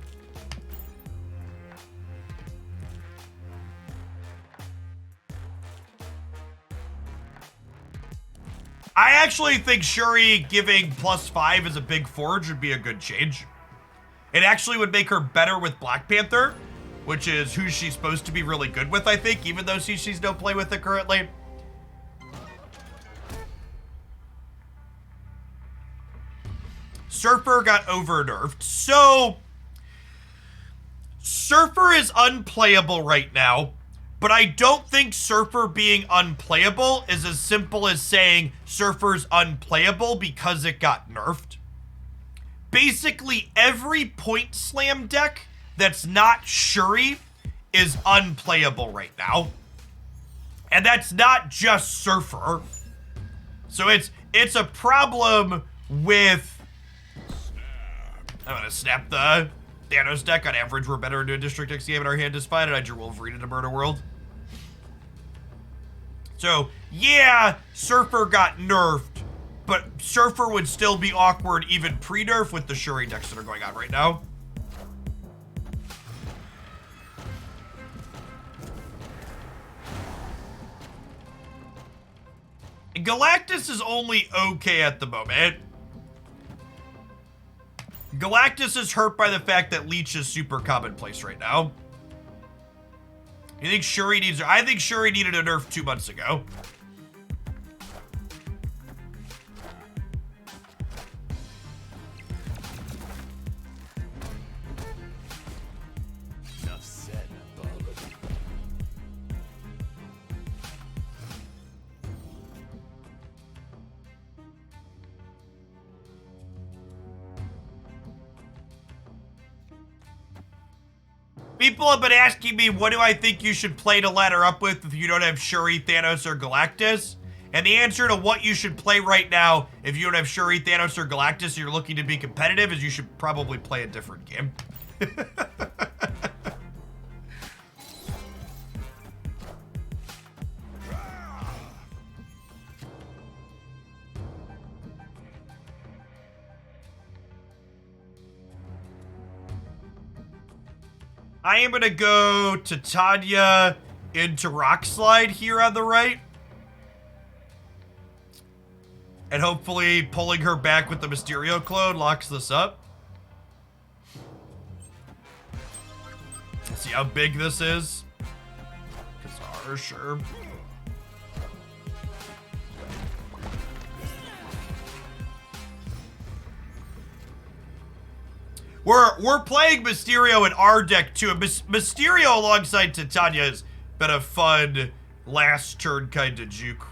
S1: I actually think Shuri giving +5 as a big forge would be a good change. It actually would make her better with Black Panther, which is who she's supposed to be really good with, I think, even though she's no play with it currently. Surfer got over-nerfed. So, Surfer is unplayable right now, but I don't think Surfer being unplayable is as simple as saying Surfer's unplayable because it got nerfed. Basically, every point slam deck that's not Shuri is unplayable right now. And that's not just Surfer. So it's a problem with... I'm gonna snap the Thanos deck. On average, we're better into a District X game in our hand is fine, and I drew Wolverine into Murder World. So, yeah, Surfer got nerfed, but Surfer would still be awkward even pre-nerf with the Shuri decks that are going on right now. Galactus is only okay at the moment. Galactus is hurt by the fact that Leech is super commonplace right now. You think Shuri needs... I think Shuri needed a nerf 2 months ago.
S3: Enough said, bub.
S1: People have been asking me, what do I think you should play to ladder up with if you don't have Shuri, Thanos, or Galactus? And the answer to what you should play right now if you don't have Shuri, Thanos, or Galactus and you're looking to be competitive is you should probably play a different game. I am going to go Titania into Rock Slide here on the right. And hopefully pulling her back with the Mysterio clone locks this up. Let's see how big this is. Kazar, sure. We're playing Mysterio in our deck too. Mysterio alongside Titania has been a fun last turn kind of juke.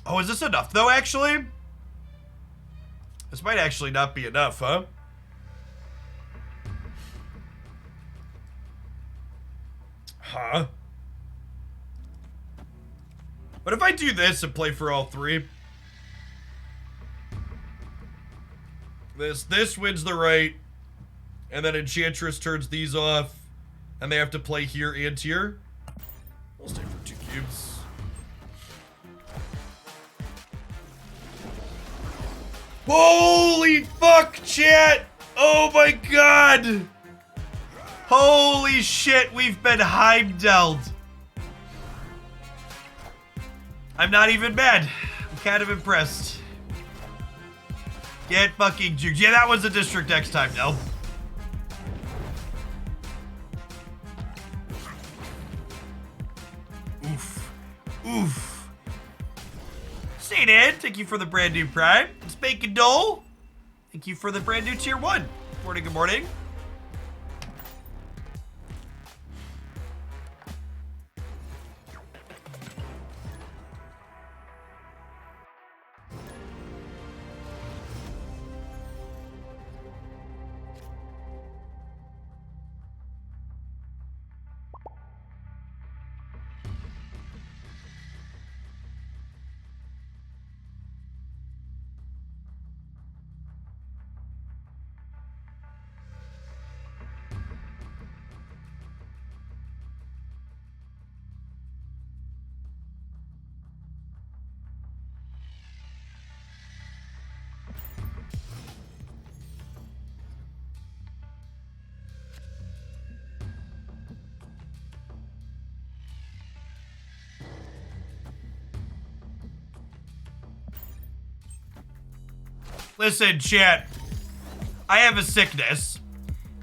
S1: Oh, is this enough though, actually? This might actually not be enough, huh? Huh? What if I do this and play for all 3? This wins the right, and then Enchantress turns these off, and they have to play here and here. We'll stay for 2 cubes. Holy fuck, chat! Oh my god! Holy shit, we've been Heimdalled. I'm not even mad. I'm kind of impressed. Get fucking juked. Yeah, that was a District X time, no. Oof. Oof. St. Anne, thank you for the brand new Prime. Spank and Dole, thank you for the brand new Tier 1. Morning, good morning. Listen, chat, I have a sickness,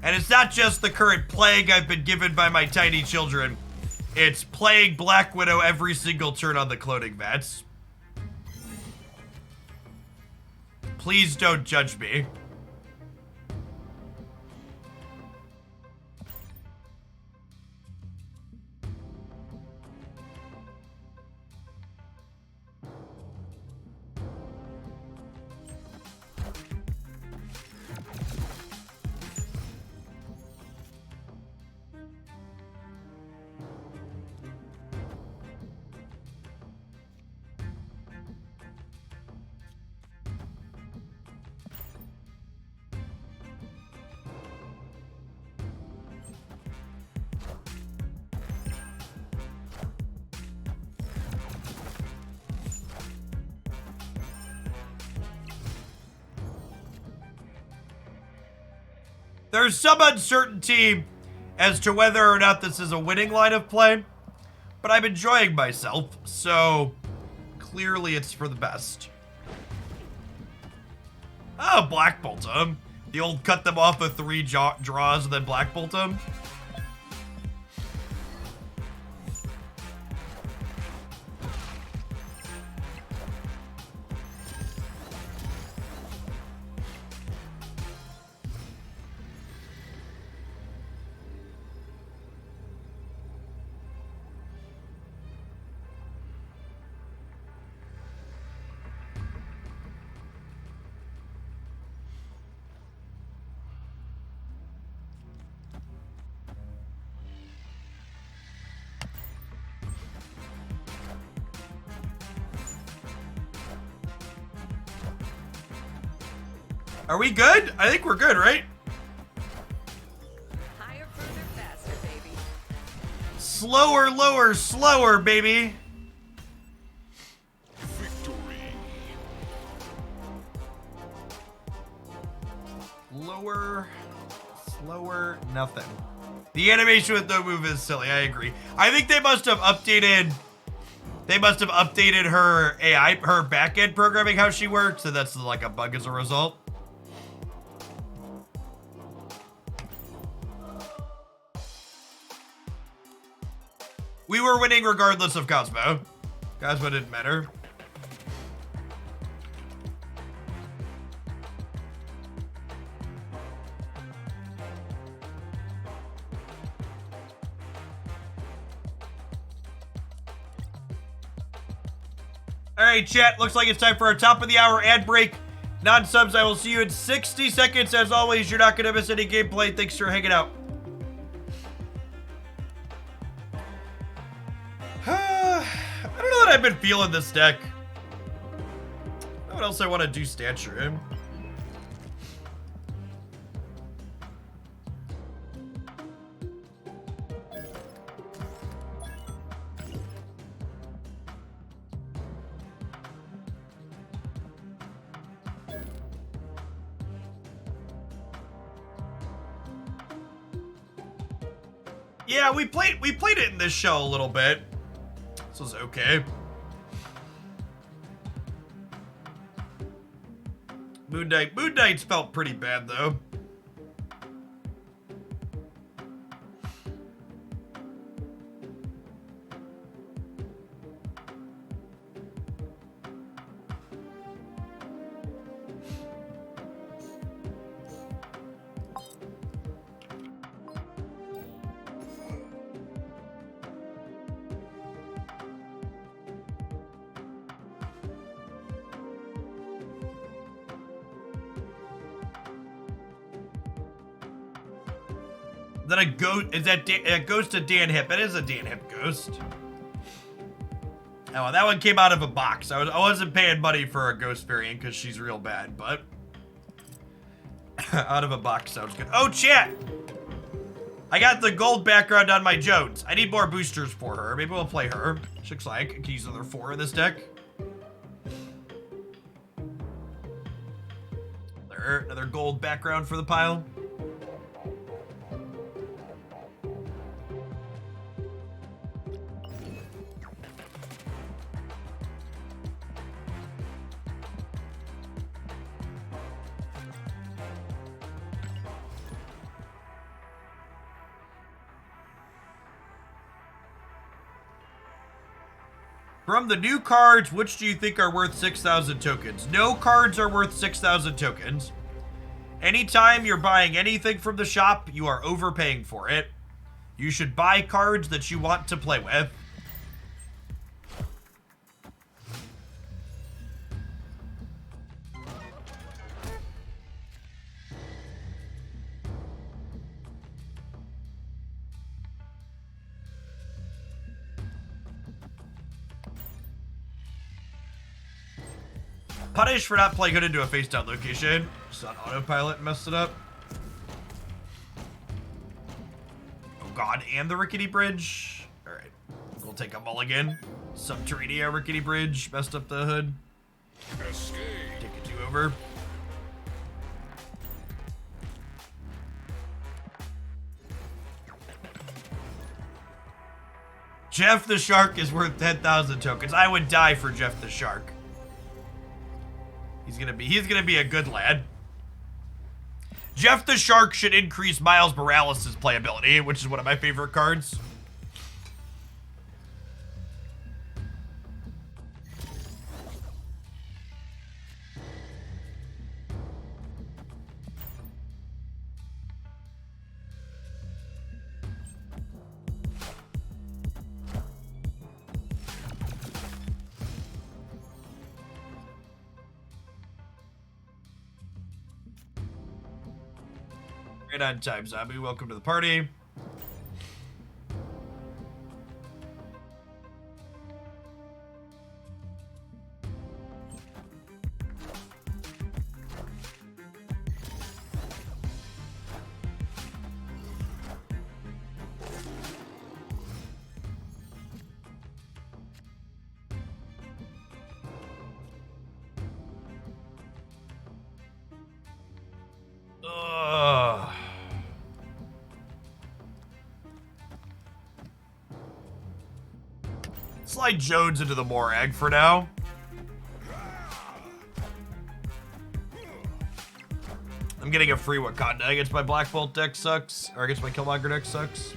S1: and it's not just the current plague I've been given by my tiny children. It's playing Black Widow every single turn on the cloning vats. Please don't judge me. There's some uncertainty as to whether or not this is a winning line of play, but I'm enjoying myself, so clearly it's for the best. Oh, Black Bolt him. The old cut them off with 3 draws and then Black Bolt him. Are we good? I think we're good, right?
S4: Higher, further, faster, baby.
S1: Slower, lower, slower, baby.
S3: Victory.
S1: Lower, slower, nothing. The animation with no move is silly, I agree. I think they must have updated her AI, her backend programming, how she works, so that's like a bug as a result. We were winning regardless of Cosmo. Cosmo didn't matter. All right, chat, looks like it's time for our top of the hour ad break. Non-subs, I will see you in 60 seconds. As always, you're not going to miss any gameplay. Thanks for hanging out. I don't know that I've been feeling this deck. What else I want to do Stature in? Yeah, we played it in this show a little bit. This was okay. Moon Knight's felt pretty bad though. Then a ghost, is that a ghost of Dan Hip? It is a Dan Hip ghost. Oh, that one came out of a box. I wasn't paying money for a ghost variant because she's real bad, but out of a box sounds good. Oh, chat! I got the gold background on my Jones. I need more boosters for her. Maybe we'll play her. She looks like I can use another 4 in this deck. Another gold background for the pile. From the new cards, which do you think are worth 6,000 tokens? No cards are worth 6,000 tokens. Anytime you're buying anything from the shop, you are overpaying for it. You should buy cards that you want to play with. Punish for not playing it into a face-down location. Just on autopilot messed it up. Oh god, and the rickety bridge. Alright, we'll take a mulligan. Subterranea rickety bridge, messed up the hood.
S3: Escape.
S1: Take a 2 over. Jeff the Shark is worth 10,000 tokens. I would die for Jeff the Shark. He's gonna be a good lad. Jeff the Shark should increase Miles Morales' playability, which is one of my favorite cards. Right on time, zombie. Welcome to the party. Ugh. Slide Jones into the Morag for now. I'm getting a free Wakanda against my Black Bolt deck sucks. Or against my Killmonger deck sucks.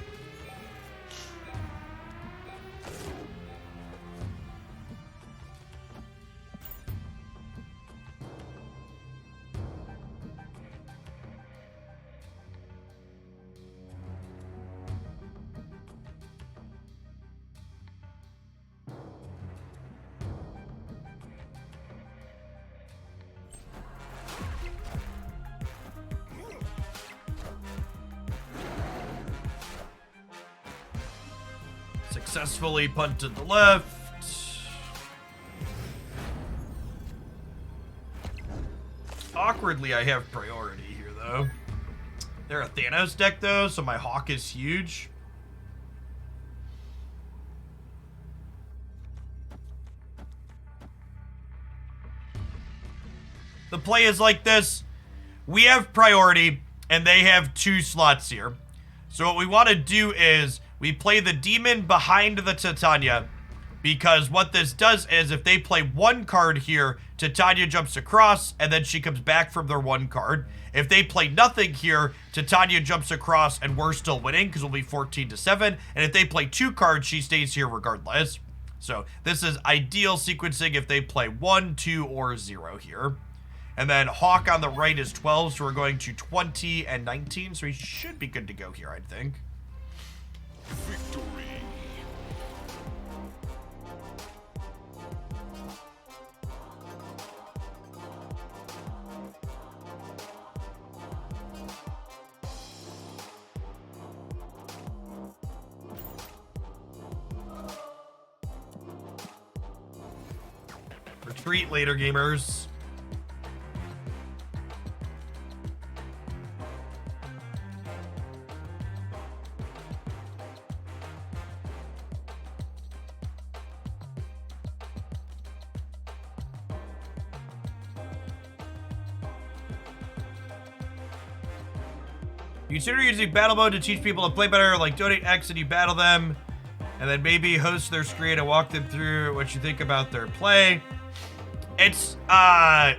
S1: Successfully punted the left. Awkwardly, I have priority here, though. They're a Thanos deck, though, so my Hawk is huge. The play is like this. We have priority, and they have 2 slots here. So what we want to do is we play the demon behind the Titania, because what this does is if they play one card here, Titania jumps across and then she comes back from their one card. If they play nothing here, Titania jumps across and we're still winning because we'll be 14-7. And if they play 2 cards, she stays here regardless. So this is ideal sequencing if they play 1, 2, or 0 here. And then Hawk on the right is 12, so we're going to 20 and 19. So he should be good to go here, I think.
S3: Victory.
S1: Retreat later, gamers. Consider using battle mode to teach people to play better, like donate X and you battle them, and then maybe host their screen and walk them through what you think about their play. It's not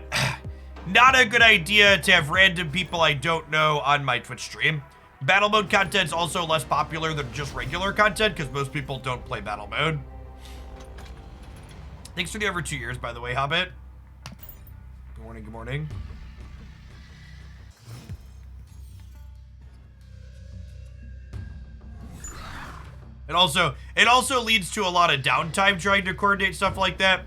S1: a good idea to have random people I don't know on my Twitch stream. Battle mode content's also less popular than just regular content because most people don't play battle mode. Thanks for the over 2 years, by the way, Hobbit. Good morning, good morning. It also leads to a lot of downtime trying to coordinate stuff like that.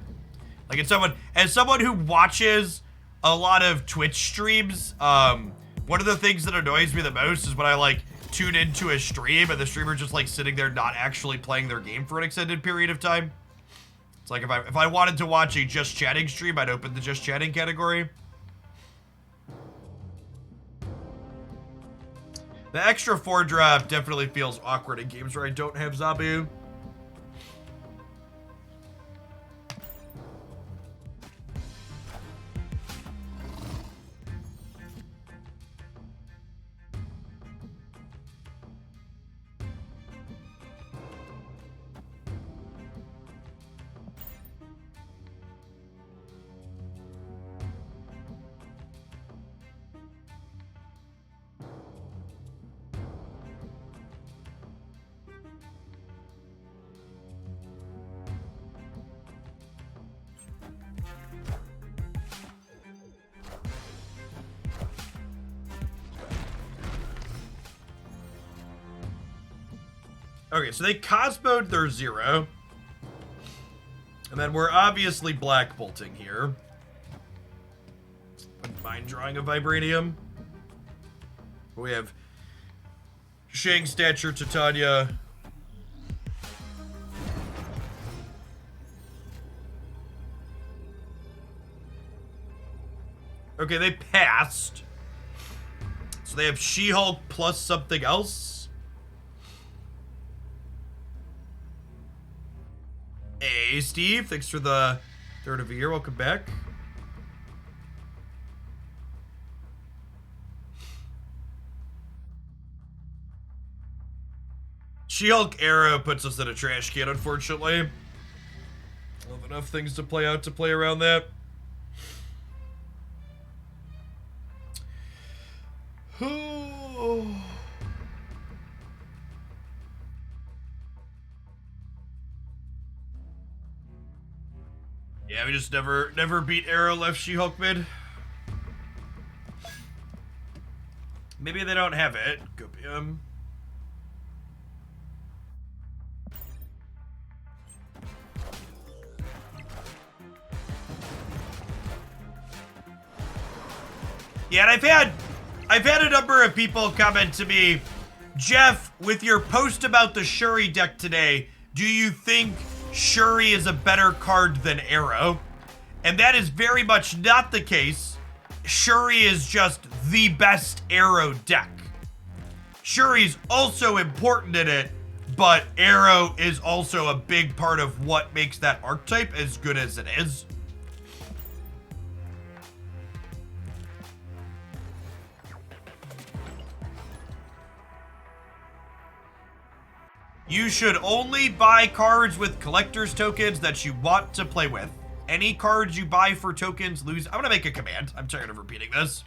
S1: Like as someone who watches a lot of Twitch streams, one of the things that annoys me the most is when I like tune into a stream and the streamer just like sitting there not actually playing their game for an extended period of time. It's like if I wanted to watch a just chatting stream, I'd open the just chatting category. The extra 4 drop definitely feels awkward in games where I don't have Zabu. Okay, so they Cosmoed their 0. And then we're obviously Black Bolting here. Mind drawing a Vibranium. We have Shang, Stature, Titania. Okay, they passed. So they have She-Hulk plus something else. Hey, Steve. Thanks for the 3rd of the year. Welcome back. She-Hulk Arrow puts us in a trash can, unfortunately. We'll have enough things to play out to play around that. Yeah, we just never beat Arrow left She-Hulk mid. Maybe they don't have it. Copium. Yeah, and I've had a number of people comment to me, Jeff, with your post about the Shuri deck today, do you think Shuri is a better card than Arrow? And that is very much not the case. Shuri is just the best Arrow deck. Shuri's also important in it, but Arrow is also a big part of what makes that archetype as good as it is. You should only buy cards with collector's tokens that you want to play with. Any cards you buy for tokens lose. I'm gonna make a command. I'm tired of repeating this.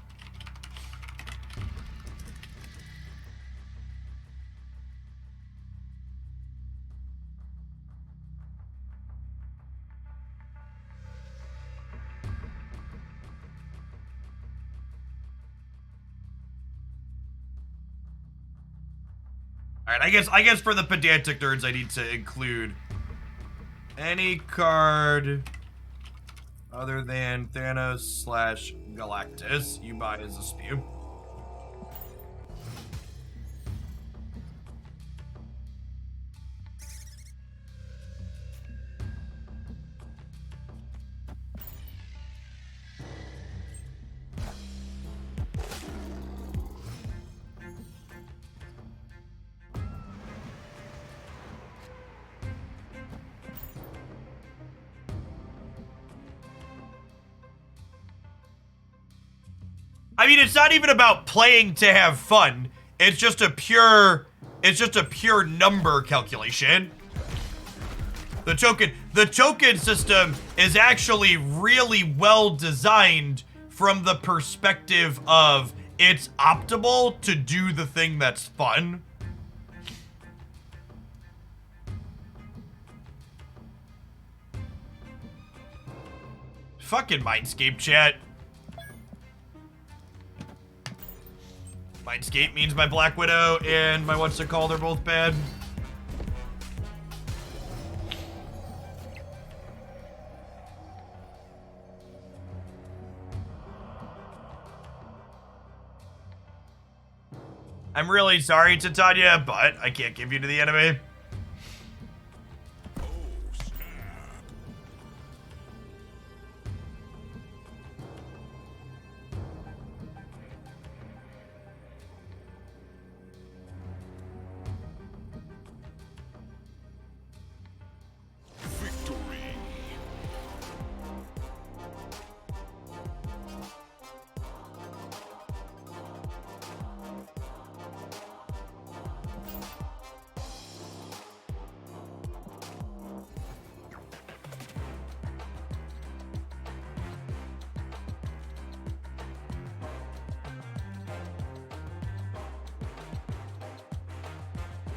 S1: All right, I guess for the pedantic nerds, I need to include any card other than Thanos / Galactus you buy as a spew. I mean, it's not even about playing to have fun. It's just a pure number calculation. The token system is actually really well designed from the perspective of it's optimal to do the thing that's fun. Fucking Mindscape chat. Mindscape means my Black Widow and my what's it called are both bad. I'm really sorry, Titania, but I can't give you to the enemy.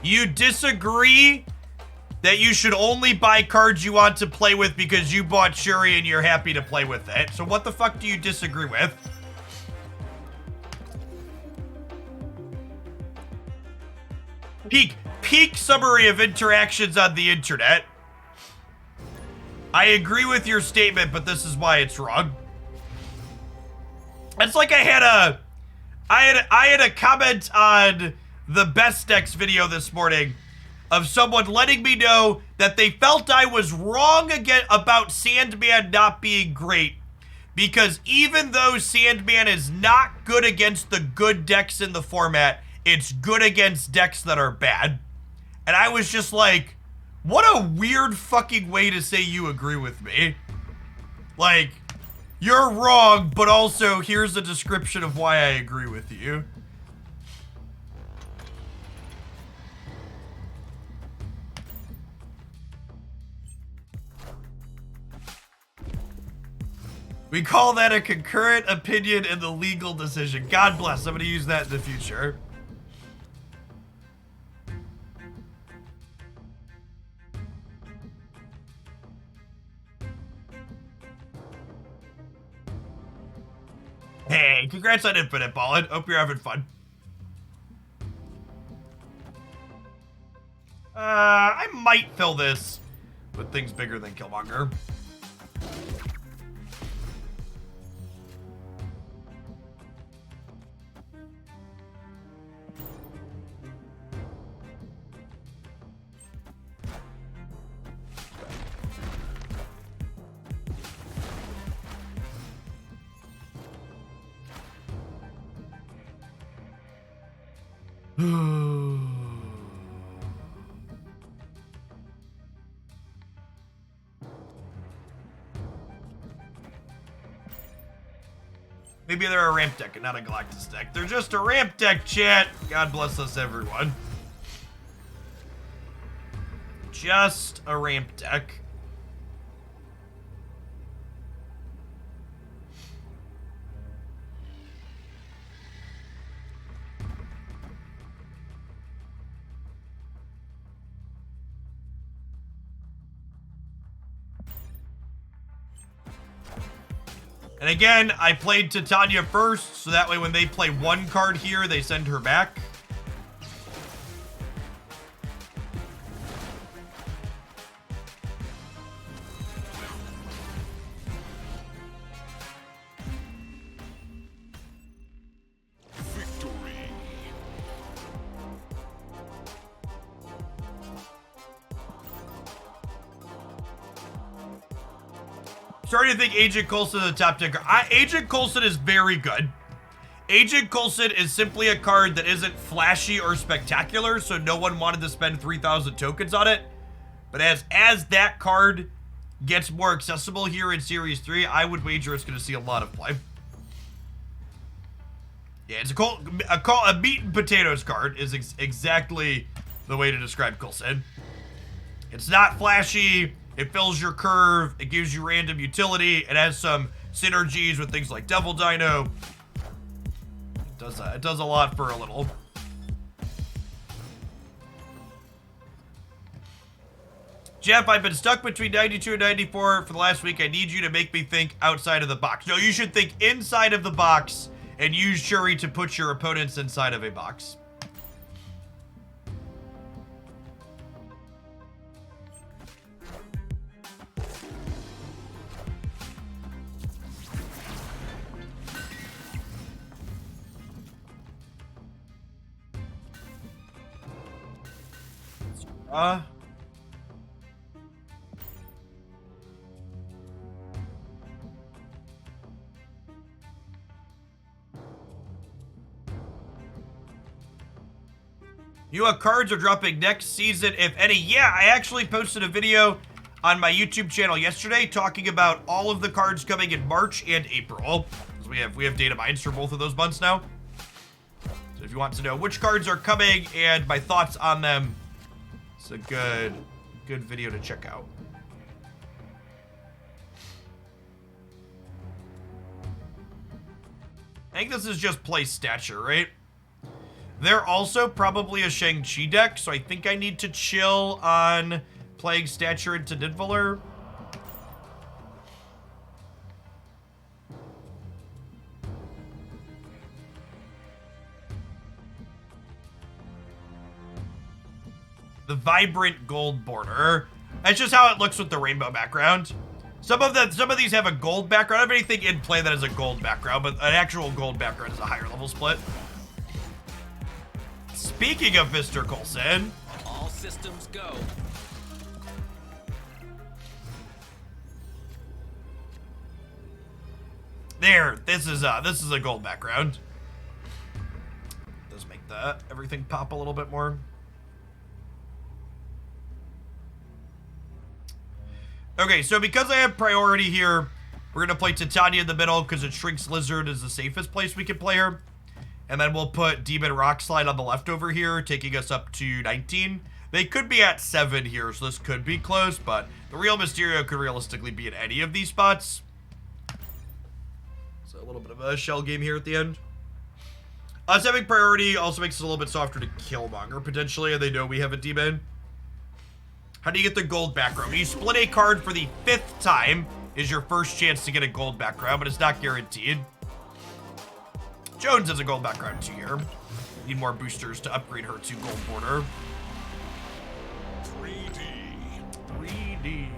S1: You disagree that you should only buy cards you want to play with because you bought Shuri and you're happy to play with it. So what the fuck do you disagree with? Peak summary of interactions on the internet. I agree with your statement, but this is why it's wrong. It's like I had a comment on the best decks video this morning of someone letting me know that they felt I was wrong again about Sandman not being great because even though Sandman is not good against the good decks in the format, it's good against decks that are bad. And I was just like, what a weird fucking way to say you agree with me. Like, you're wrong, but also here's a description of why I agree with you. We call that a concurrent opinion in the legal decision. God bless. I'm going to use that in the future. Hey, congrats on Infinite Ballin'. Hope you're having fun. I might fill this with things bigger than Killmonger. Maybe they're a ramp deck and not a Galactus deck. They're just a ramp deck, chat. God bless us, everyone. just a ramp deck. And again, I played Titania first, so that way when they play one card here, they send her back.
S3: Victory.
S1: Starting to think Agent Coulson is the top ticker. Agent Coulson is very good. Agent Coulson is simply a card that isn't flashy or spectacular, so no one wanted to spend 3,000 tokens on it. But as that card gets more accessible here in Series 3, I would wager it's going to see a lot of play. Yeah, it's a meat and potatoes card is exactly the way to describe Coulson. It's not flashy. It fills your curve. It gives you random utility. It has some synergies with things like Devil Dino. It does a lot for a little. Jeff, I've been stuck between 92 and 94 for the last week. I need you to make me think outside of the box. No, you should think inside of the box and use Shuri to put your opponents inside of a box. New cards are dropping next season, if any. Yeah, I actually posted a video on my YouTube channel yesterday talking about all of the cards coming in March and April. Because we have data mines for both of those months now. So if you want to know which cards are coming and my thoughts on them, it's a good video to check out. I think this is just play Stature, right? They're also probably a Shang-Chi deck, so I think I need to chill on playing Stature into Nidavellir. The vibrant gold border. That's just how it looks with the rainbow background. Some of these have a gold background. I don't have anything in play that has a gold background, but an actual gold background is a higher level split. Speaking of Mr. Coulson,
S5: all systems go.
S1: There, this is a gold background. Does make everything pop a little bit more. Okay, so because I have priority here, we're gonna play Titania in the middle because it shrinks Lizard is the safest place we can play her. And then we'll put Demon Rockslide on the left over here, taking us up to 19. They could be at 7 here, so this could be close, but the real Mysterio could realistically be in any of these spots. So a little bit of a shell game here at the end. Us having priority also makes it a little bit softer to Killmonger, potentially, and they know we have a demon. How do you get the gold background? When you split a card for the 5th time is your first chance to get a gold background, but it's not guaranteed. Jones has a gold background too here. Need more boosters to upgrade her to gold border. 3D.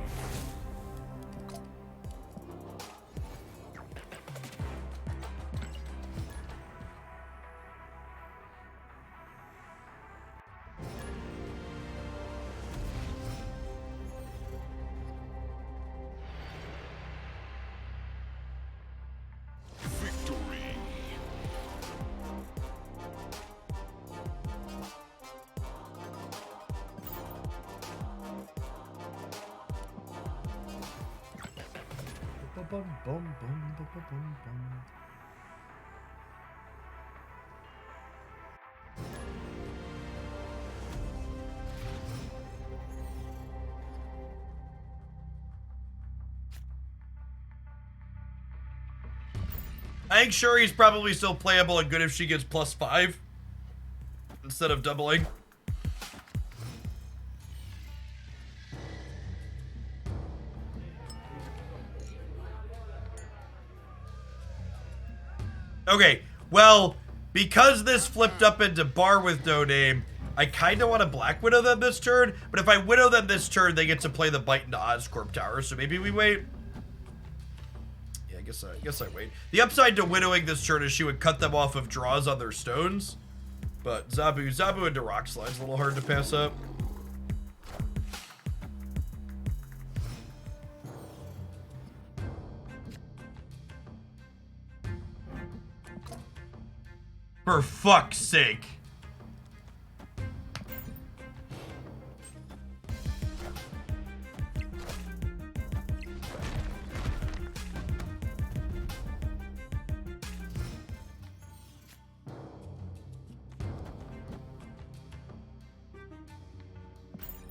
S1: I think Shuri's probably still playable and good if she gets +5 instead of doubling. Okay, well, because this flipped up into bar with no name, I kind of want to Black Widow them this turn, but if I Widow them this turn, they get to play the bite into Oscorp Tower, so maybe we wait. Yeah, I guess I wait. The upside to widowing this turn is she would cut them off of draws on their stones, but Zabu into Rock Slide's a little hard to pass up. For fuck's sake.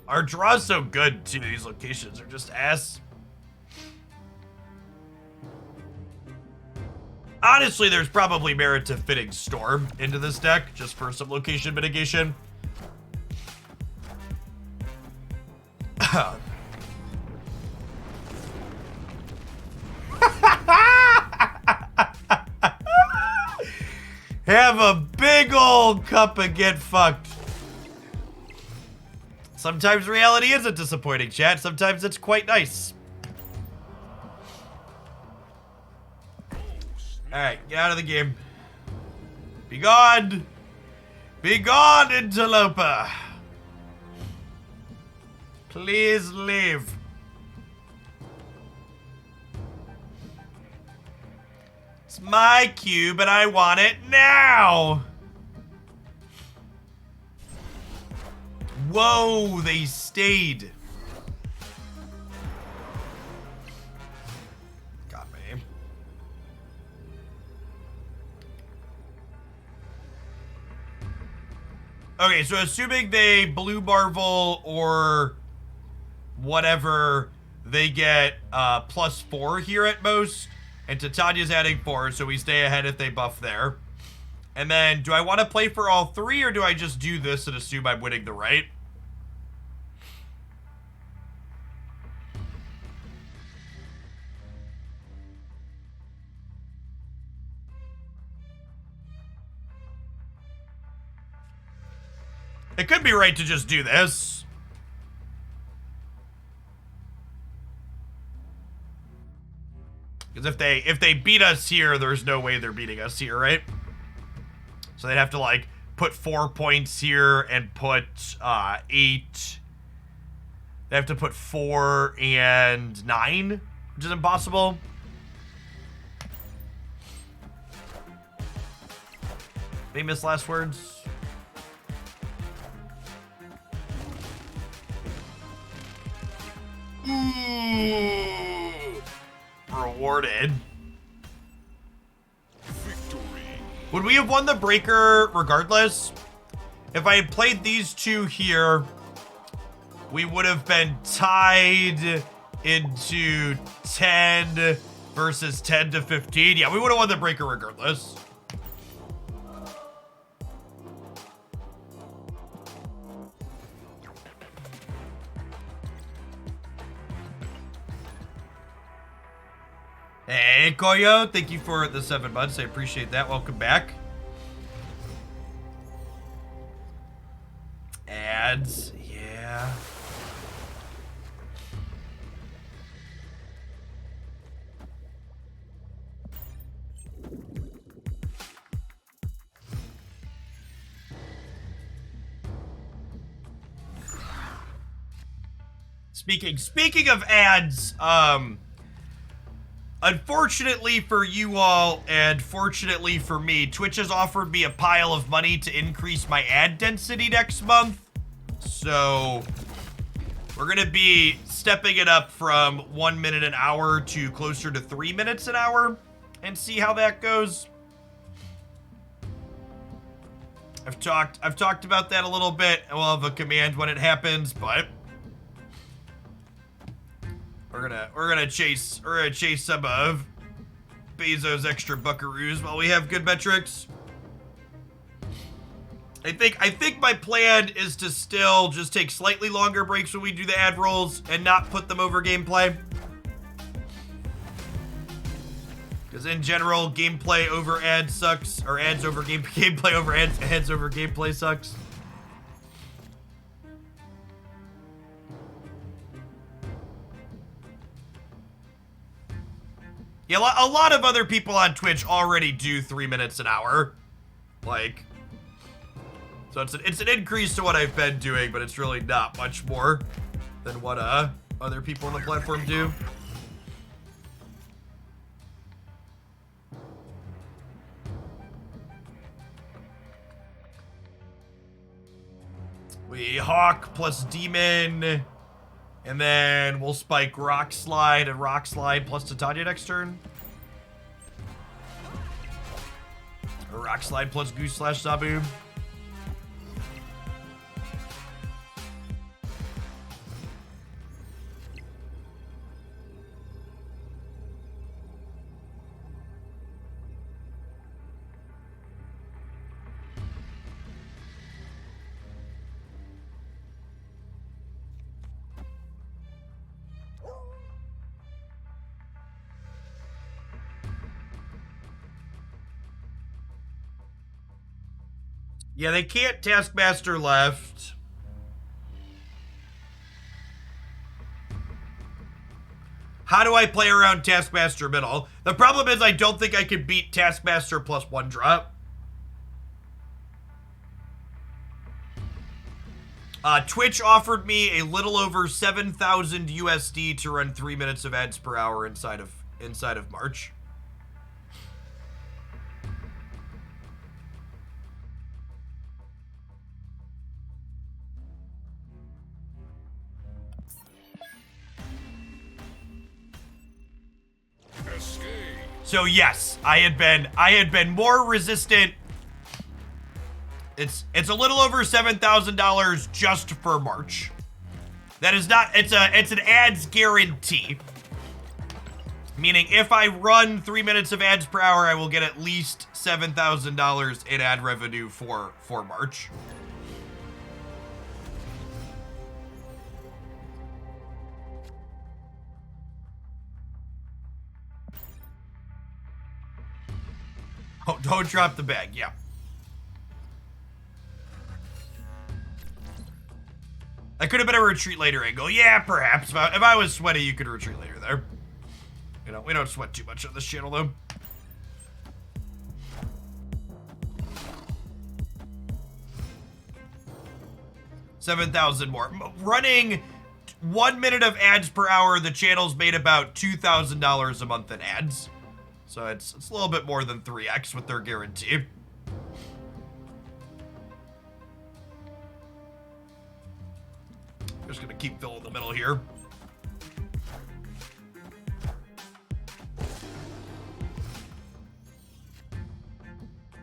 S1: Our draw's so good too. These locations are just ass. Honestly, there's probably merit to fitting Storm into this deck just for some location mitigation. Have a big old cup and get fucked. Sometimes reality isn't disappointing, chat. Sometimes it's quite nice. Alright, get out of the game. Be gone! Be gone, interloper! Please leave. It's my cube and I want it now! Whoa, they stayed. Got me. Okay, so assuming they blue Marvel or whatever, they get +4 here at most. And Titania's adding 4, so we stay ahead if they buff there. And then, do I want to play for all 3, or do I just do this and assume I'm winning the right? It could be right to just do this. Because if they beat us here, there's no way they're beating us here, right? So they'd have to, like, put 4 points here and put 8. They have to put 4 and 9, which is impossible. Famous last words. Ooh. Rewarded.
S3: Victory.
S1: Would we have won the breaker regardless? If I had played these two here, we would have been tied into 10 versus 10 to 15. Yeah, we would have won the breaker regardless. Hey, Koyo, thank you for the 7 months. I appreciate that. Welcome back. Ads, yeah. Speaking of ads, unfortunately for you all, and fortunately for me, Twitch has offered me a pile of money to increase my ad density next month. So, we're gonna be stepping it up from 1 minute an hour to closer to 3 minutes an hour, and see how that goes. I've talked about that a little bit, and we'll have a command when it happens, but we're gonna chase some of Bezos extra buckaroos while we have good metrics. I think my plan is to still just take slightly longer breaks when we do the ad rolls and not put them over gameplay. Because in general, gameplay over ads sucks, or ads over gameplay over ads over gameplay sucks. Yeah, a lot of other people on Twitch already do 3 minutes an hour. Like, so it's an increase to what I've been doing, but it's really not much more than what other people on the platform do. We Hawk plus Demon, and then we'll spike Rock Slide and Rock Slide plus Titania next turn. Or Rock Slide plus Goose slash Zabu. Yeah, they can't Taskmaster left. How do I play around Taskmaster middle? The problem is I don't think I can beat Taskmaster plus 1 drop. Twitch offered me a little over 7,000 USD to run 3 minutes of ads per hour inside of March. So yes, I had been more resistant. It's a little over $7,000 just for March. That is not, it's an ads guarantee. Meaning if I run 3 minutes of ads per hour, I will get at least $7,000 in ad revenue for March. Oh, don't drop the bag, yeah. That could have been a retreat later angle. Yeah, perhaps. If I was sweaty, you could retreat later there. You know, we don't sweat too much on this channel, though. $7,000 more. Running 1 minute of ads per hour, the channel's made about $2,000 a month in ads. So it's a little bit more than 3x with their guarantee. Just gonna keep filling the middle here.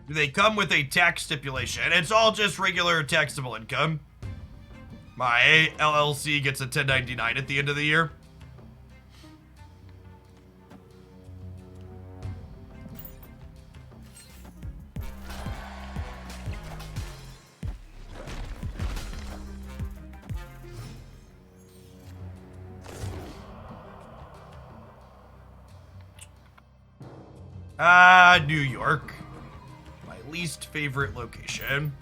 S1: They come with a tax stipulation. It's all just regular taxable income. My LLC gets a 1099 at the end of the year. New York. My least favorite location.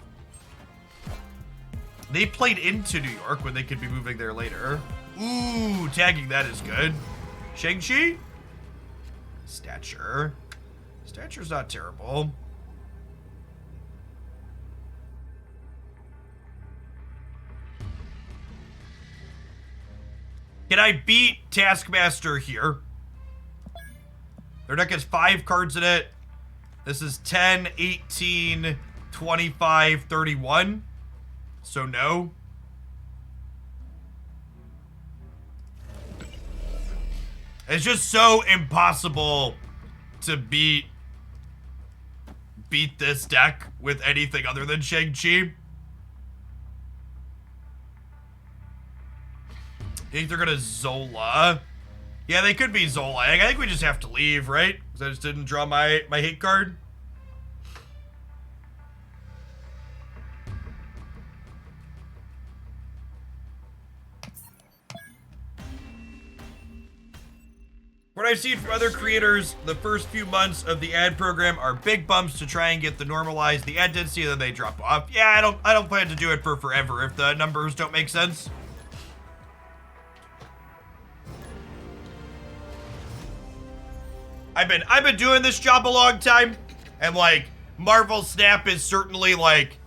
S1: They played into New York when they could be moving there later. Ooh, tagging that is good. Shang-Chi? Stature. Stature's not terrible. Can I beat Taskmaster here? Their deck has 5 cards in it. This is 10, 18, 25, 31. So no. It's just so impossible to beat this deck with anything other than Shang-Chi. You think they're gonna Zola? Yeah, they could be Zola. I think we just have to leave, right? Because I just didn't draw my hate card. What I've seen from other creators, the first few months of the ad program are big bumps to try and get the normalize the ad density, and then they drop off. Yeah, I don't plan to do it for forever if the numbers don't make sense. I've been doing this job a long time, and like Marvel Snap is certainly like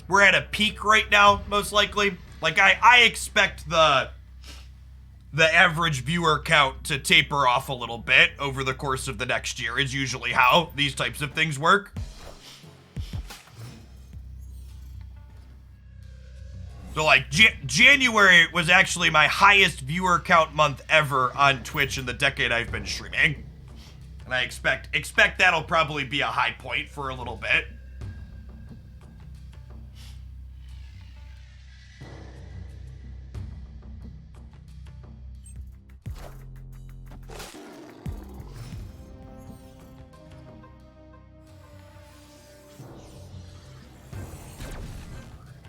S1: we're at a peak right now, most likely. Like I expect the average viewer count to taper off a little bit over the course of the next year is usually how these types of things work. So like January was actually my highest viewer count month ever on Twitch in the decade I've been streaming. And I expect that'll probably be a high point for a little bit.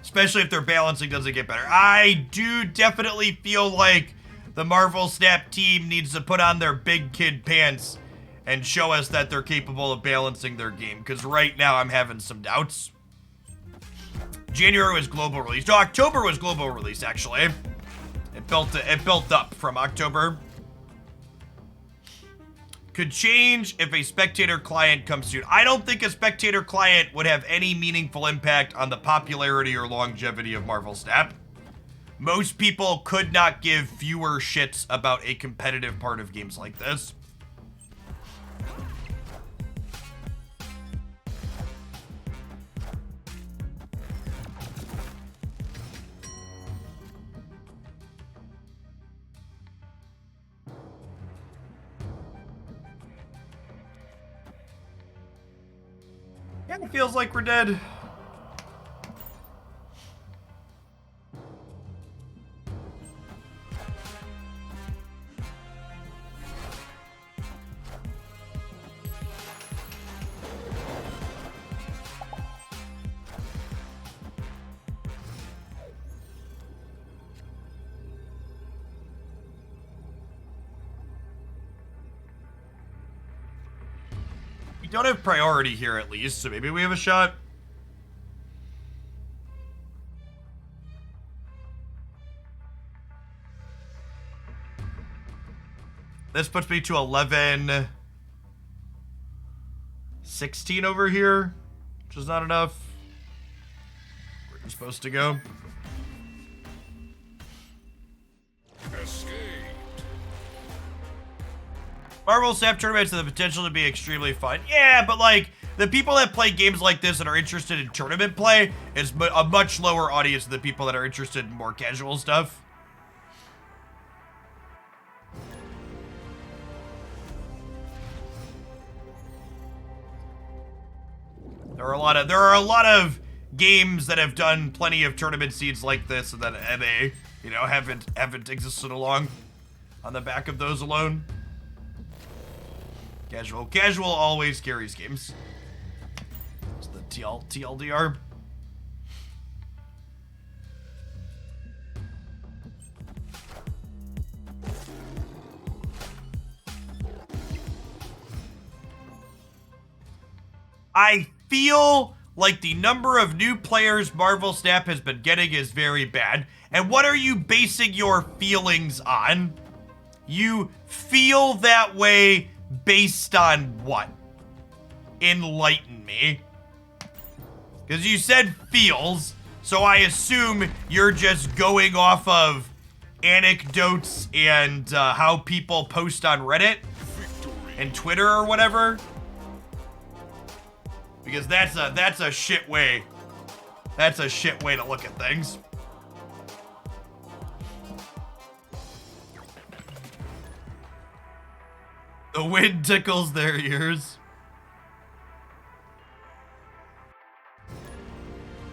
S1: Especially if their balancing doesn't get better. I do definitely feel like the Marvel Snap team needs to put on their big kid pants and show us that they're capable of balancing their game, because right now I'm having some doubts. January was global release. No, October was global release, actually. It built up from October. Could change if a spectator client comes soon. I don't think a spectator client would have any meaningful impact on the popularity or longevity of Marvel Snap. Most people could not give fewer shits about a competitive part of games like this. Yeah, it feels like we're dead. Don't have priority here at least, so maybe we have a shot. This puts me to 11, 16 over here, which is not enough. Where you're supposed to go.
S3: Escaped.
S1: Marvel Snap tournaments have the potential to be extremely fun. Yeah, but like, the people that play games like this and are interested in tournament play is a much lower audience than the people that are interested in more casual stuff. There are a lot of games that have done plenty of tournament seeds like this, and that they, you know, haven't existed along on the back of those alone. Casual always carries games. It's the TLDR. I feel like the number of new players Marvel Snap has been getting is very bad. And what are you basing your feelings on? You feel that way based on what? Enlighten me. Because you said feels, so I assume you're just going off of anecdotes and how people post on Reddit and Twitter or whatever. Because that's a shit way. That's a shit way to look at things. The wind tickles their ears.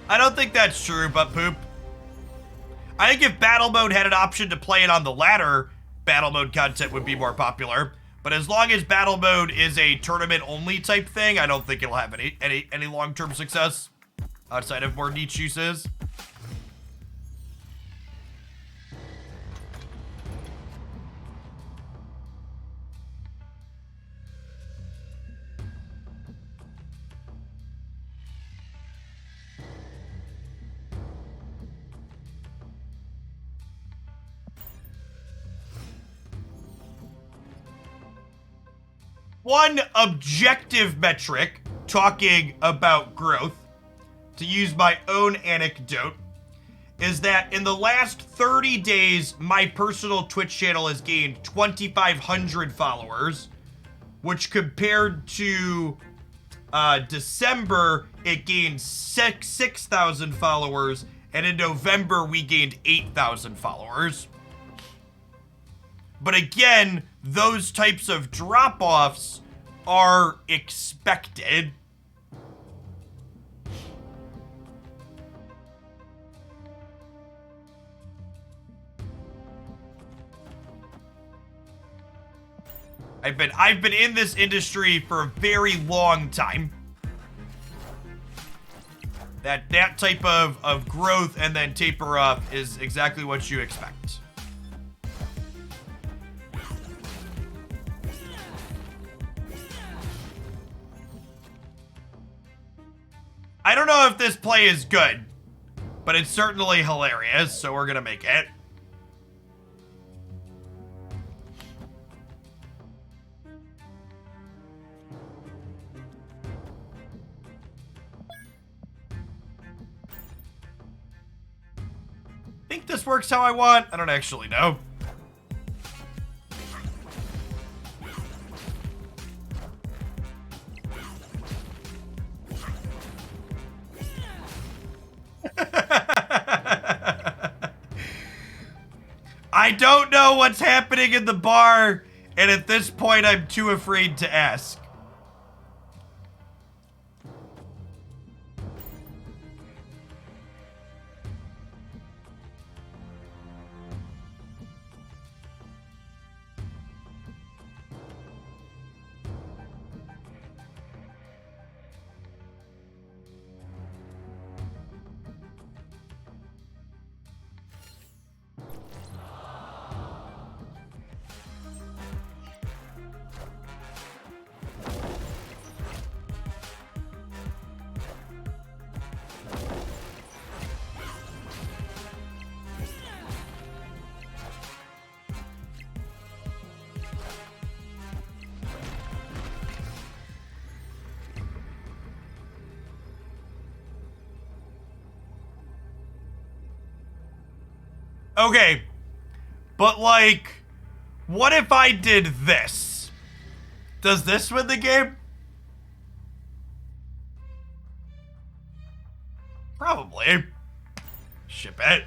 S1: I don't think that's true, but poop. I think if battle mode had an option to play it on the ladder, battle mode content would be more popular. But as long as battle mode is a tournament only type thing, I don't think it'll have any long-term success outside of more niche uses. One objective metric, talking about growth, to use my own anecdote, is that in the last 30 days, my personal Twitch channel has gained 2,500 followers, which compared to December, it gained 6,000 followers, and in November, we gained 8,000 followers. But again, those types of drop-offs are expected. I've been in this industry for a very long time. That type of growth and then taper off is exactly what you expect. I don't know if this play is good, but it's certainly hilarious, so we're gonna make it. Think this works how I want? I don't actually know. I don't know what's happening in the bar, and at this point I'm too afraid to ask. Okay, but like, what if I did this? Does this win the game? Probably. Ship it.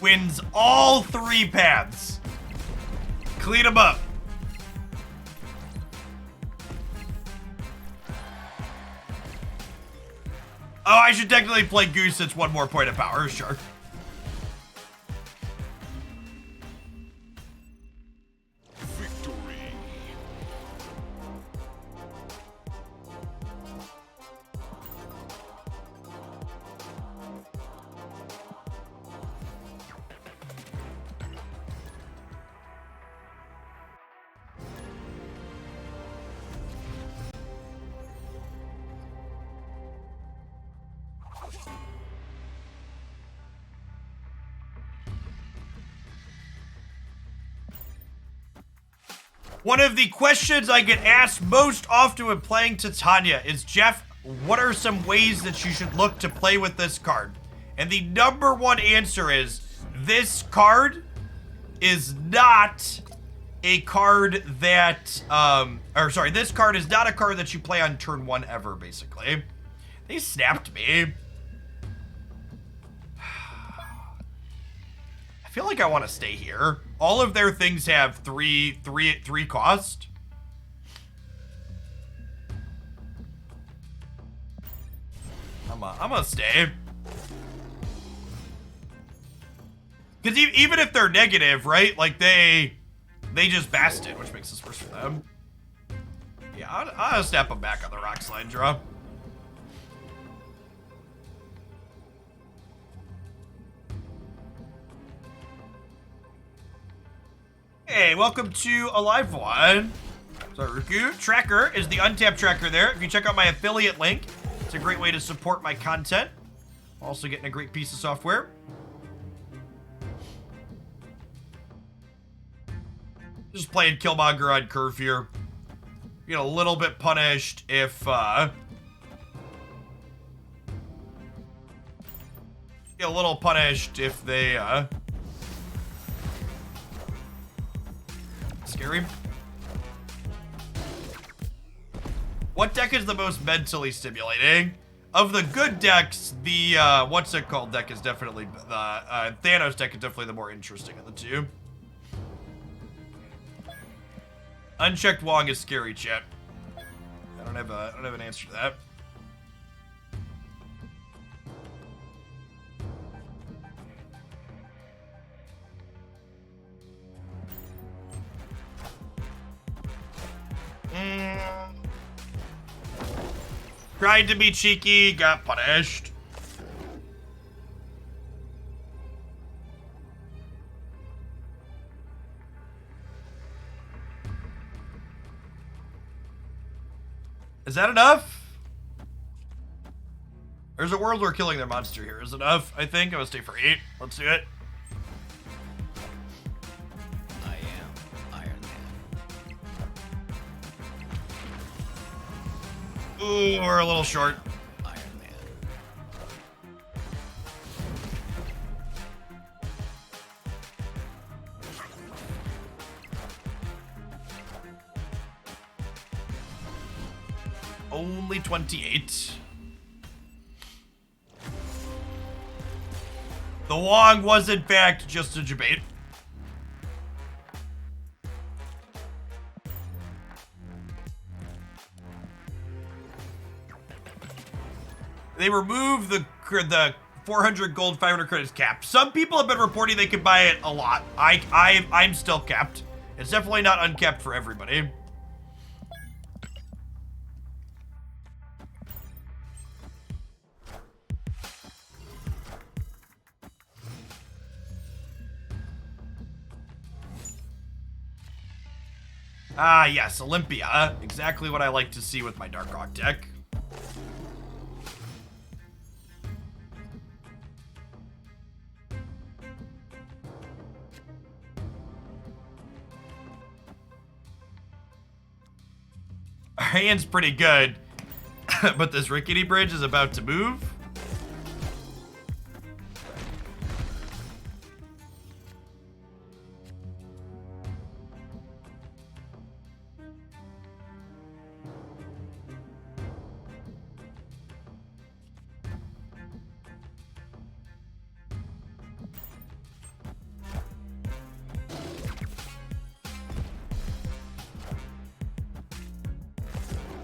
S1: Wins all three paths. Clean them up. Oh, I should technically play Goose. It's one more point of power, sure.
S3: Victory.
S1: One of the questions I get asked most often when playing Titania is, Jeff, what are some ways that you should look to play with this card? And the number one answer is, this card is not a card that, this card is not a card that you play on turn one ever, basically. They snapped me. I feel like I want to stay here. All of their things have three cost. I'm gonna stay. Because even if they're negative, right? Like they just basted, which makes this worse for them. Yeah, I'll snap them back on the rock slide draw. Hey, welcome to a live one. So Ruku, tracker is the untapped tracker there. If you check out my affiliate link, it's a great way to support my content. Also getting a great piece of software. Just playing Killmonger on curve here. Get a little bit punished if, get a little punished if they, scary. What deck is the most mentally stimulating? Of the good decks, the, what's it called deck is definitely, the, Thanos deck is definitely the more interesting of the two. Unchecked Wong is scary, chat. I don't have an answer to that. Tried to be cheeky, got punished. Is that enough? There's a world where killing their monster here is enough, I think. I'm gonna stay for 8. Let's do it.
S2: I am Iron Man.
S1: Ooh, we're a little short.
S2: Iron Man.
S1: Only 28. The Wong was in fact just a debate. They removed the 400 gold, 500 credits cap. Some people have been reporting they can buy it a lot. I'm still capped. It's definitely not uncapped for everybody. Ah, yes, Olympia. Exactly what I like to see with my Darkhawk deck. Our hand's pretty good, but this rickety bridge is about to move.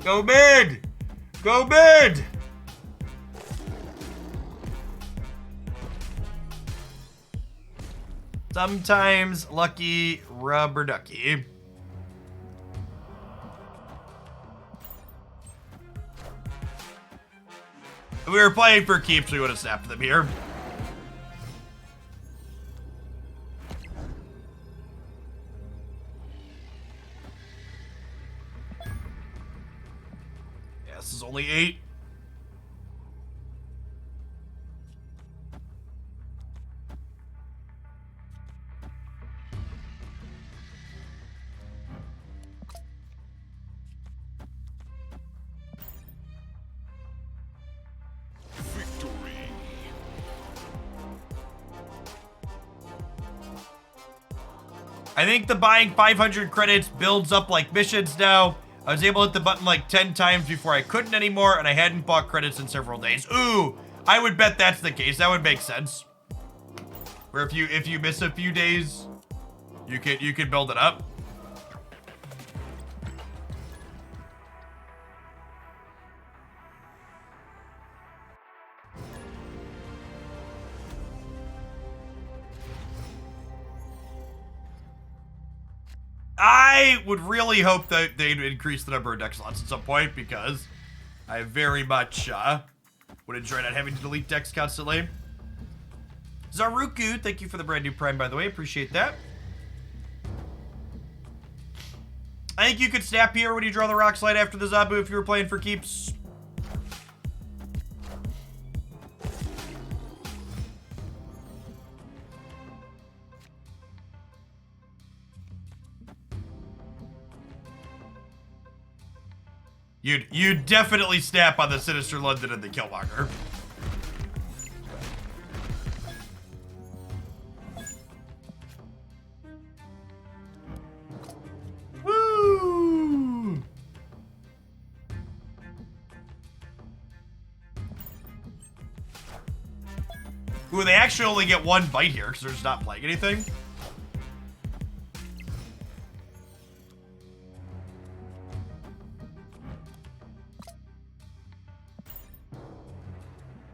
S1: Go mid! Go mid! Sometimes lucky, rubber ducky. We were playing for keeps, we would have snapped them here. Yeah, this is only 8.
S3: Victory.
S1: I think the buying 500 credits builds up like missions now. I was able to hit the button like 10 times before I couldn't anymore, and I hadn't bought credits in several days. Ooh, I would bet that's the case. That would make sense. Where if you miss a few days, you could build it up. I would really hope that they'd increase the number of deck slots at some point, because I very much would enjoy not having to delete decks constantly. Zaruku, thank you for the brand new Prime, by the way. Appreciate that. I think you could snap here when you draw the Rock Slide after the Zabu if you were playing for keeps. You'd definitely snap on the Sinister London and the Killmonger. Woo! Ooh, they actually only get one bite here because they're just not playing anything.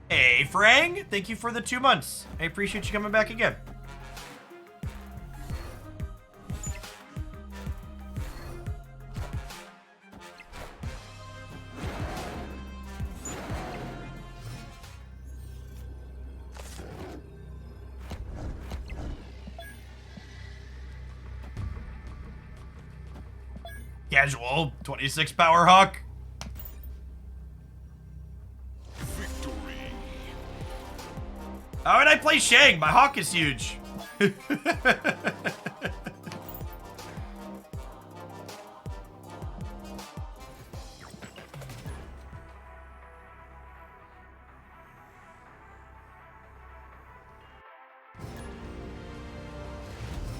S1: Hey, Frang, thank you for the 2 months. I appreciate you coming back again. Casual, 26 Power Hawk.
S3: Victory.
S1: How would I play Shang? My Hawk is huge.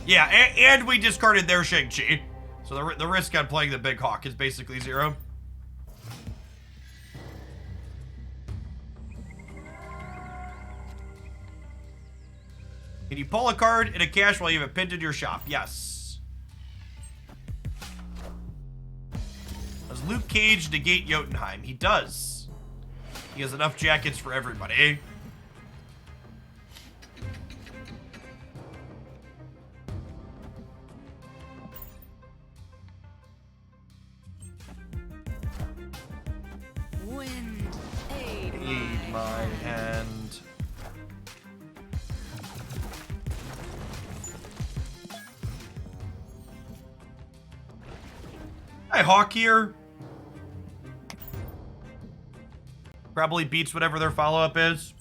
S1: Yeah, and we discarded their Shang-Chi. So the risk on playing the big Hawk is basically 0. Can you pull a card in a cache while you have it pinned in your shop? Yes. Does Luke Cage negate Jotunheim? He does. He has enough jackets for everybody.
S4: Wind, aid
S1: Aid my hand. Hi, Hawk here. Probably beats whatever their follow-up is.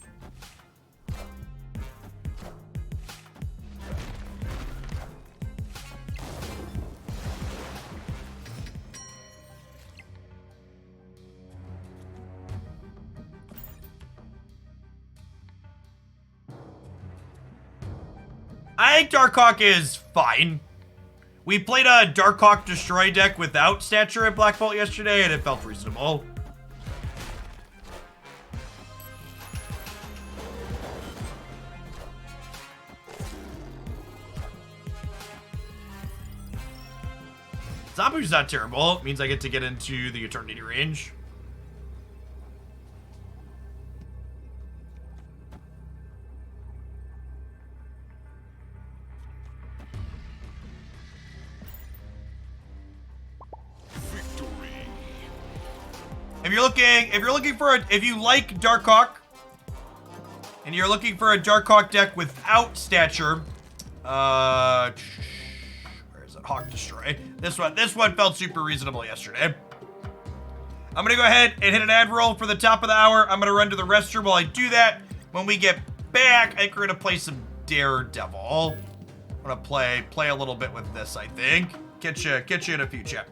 S1: I think Darkhawk is fine. We played a Darkhawk Destroy deck without Stature and Black Bolt yesterday, and it felt reasonable. Zabu's not terrible. It means I get to get into the Eternity range.
S3: Victory.
S1: If you like Darkhawk, and you're looking for a Darkhawk deck without Stature, where is it? Hawk Destroy. This one felt super reasonable yesterday. I'm gonna go ahead and hit an ad roll for the top of the hour. I'm gonna run to the restroom. While I do that, when we get back, I think we're gonna play some Daredevil. I'm gonna play a little bit with this, I think. Get you in a few, chat.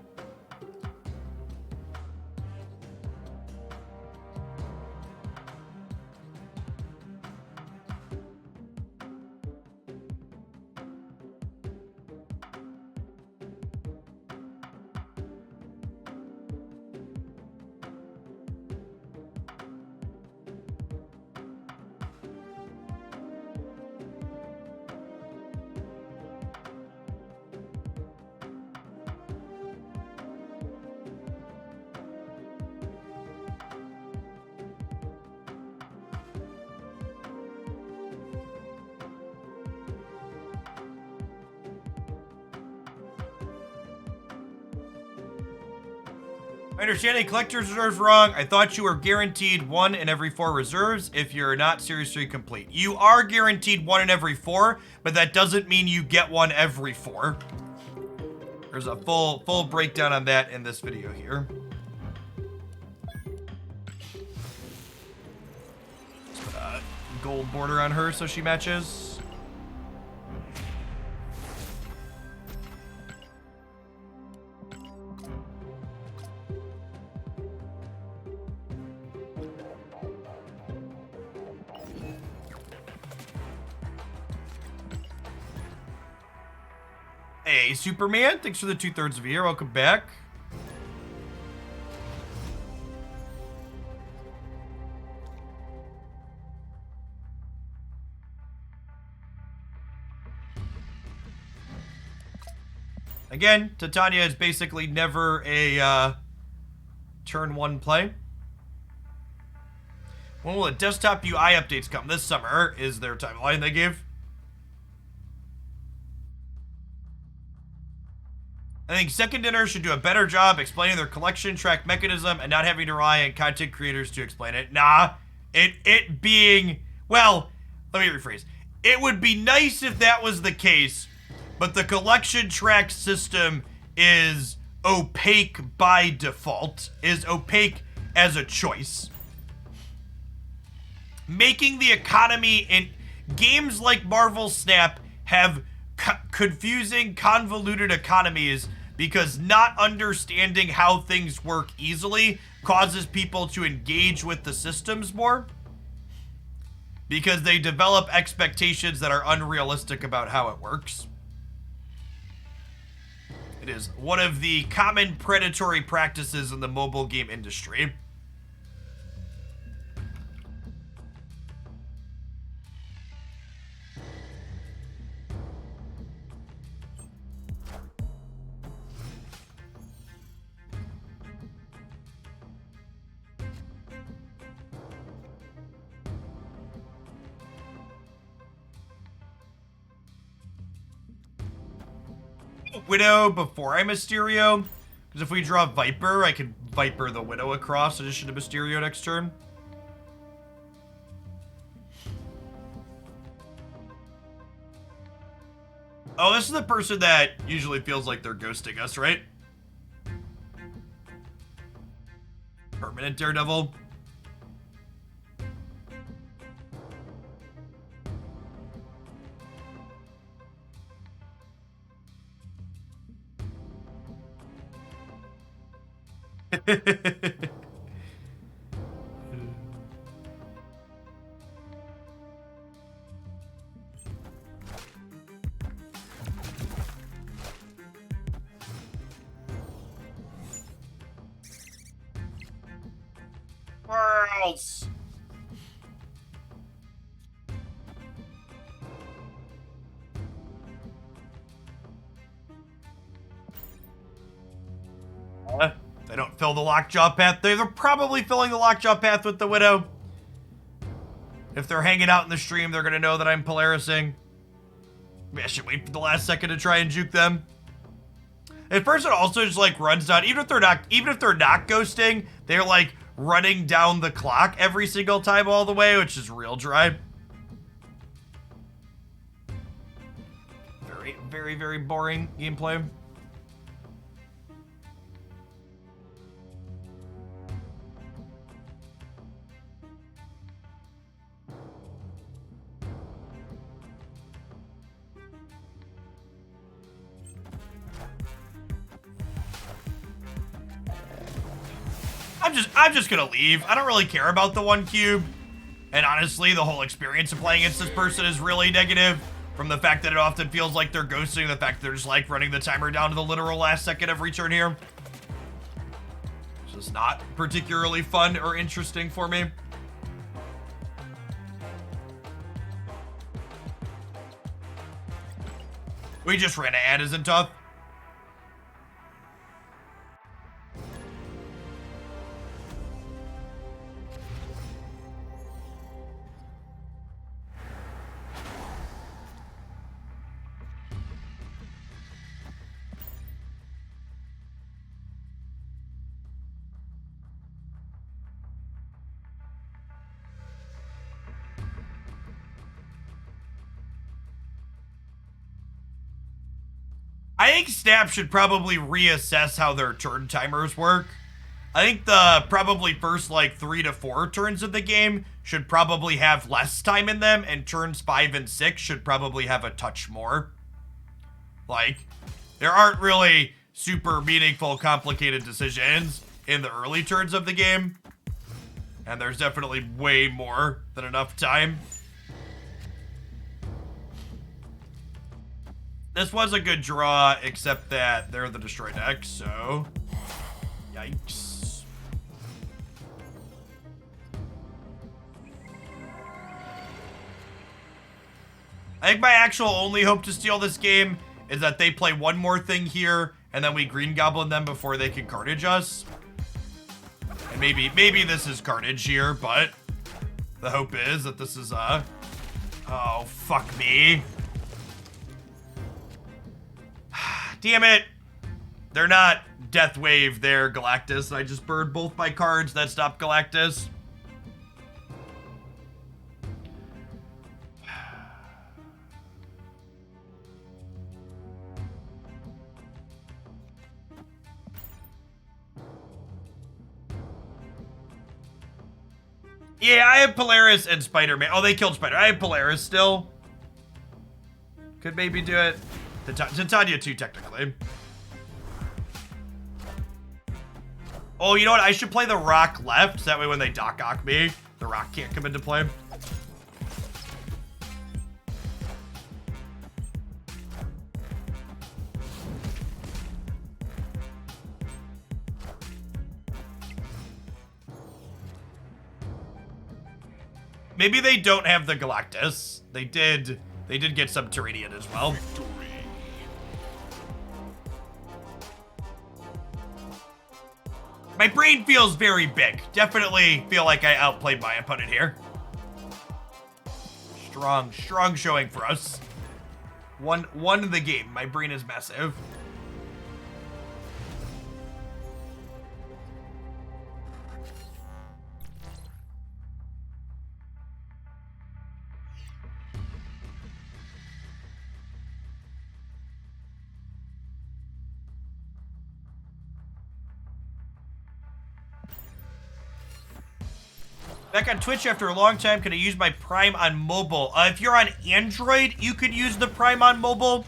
S1: My understanding collector's reserves wrong. I thought you were guaranteed 1 in every 4 reserves if you're not seriously complete. You are guaranteed 1 in every 4, but that doesn't mean you get 1 every 4. There's a full breakdown on that in this video here. Gold border on her so she matches. Hey, Superman, thanks for the 2/3 of a year. Welcome back. Again, Titania is basically never a turn 1 play. When will the desktop UI updates come? This summer is their timeline they gave. I think Second Dinner should do a better job explaining their collection track mechanism and not having to rely on content creators to explain it. Nah, it being, well, let me rephrase. It would be nice if that was the case, but the collection track system is opaque by default, is opaque as a choice. Making the economy in games like Marvel Snap have confusing, convoluted economies because not understanding how things work easily causes people to engage with the systems more because they develop expectations that are unrealistic about how it works. It is one of the common predatory practices in the mobile game industry. Widow before I Mysterio, because if we draw Viper, I can Viper the Widow across in addition to Mysterio next turn. Oh, this is the person that usually feels like they're ghosting us, right? Permanent Daredevil. Worlds. They don't fill the lockjaw path. They're probably filling the lockjaw path with the Widow. If they're hanging out in the stream, they're gonna know that I'm Polarising. Maybe I should wait for the last second to try and juke them. At first, it also just like runs down. Even if they're not ghosting, they're like running down the clock every single time all the way, which is real dry. Very, very, very boring gameplay. I'm just gonna leave. I don't really care about the 1 cube. And honestly, the whole experience of playing against this person is really negative. From the fact that it often feels like they're ghosting, the fact that they're just like running the timer down to the literal last second every turn here. It's just not particularly fun or interesting for me. We just ran an ad, isn't tough. think Snap should probably reassess how their turn timers work. I think the probably first like 3 to 4 turns of the game should probably have less time in them, and turns 5 and 6 should probably have a touch more. Like, there aren't really super meaningful, complicated decisions in the early turns of the game. And there's definitely way more than enough time. This was a good draw, except that they're the destroy deck, so... Yikes. I think my actual only hope to steal this game is that they play one more thing here, and then we Green Goblin them before they can Carnage us. And maybe this is Carnage here, but the hope is that this is, oh, fuck me. Damn it. They're not Death Wave, they're Galactus. I just burned both my cards that stop Galactus. Yeah, I have Polaris and Spider-Man. Oh, they killed Spider. I have Polaris still. Could maybe do it. Titania too, technically. Oh, you know what? I should play the Rock left, so that way when they Darkhawk me, the Rock can't come into play. Maybe they don't have the Galactus. They did get Subterranean as well.
S3: Victory.
S1: My brain feels very big. Definitely feel like I outplayed my opponent here. Strong showing for us. Won the game. My brain is massive. Back on Twitch after a long time, can I use my Prime on mobile? If you're on Android, you could use the Prime on mobile.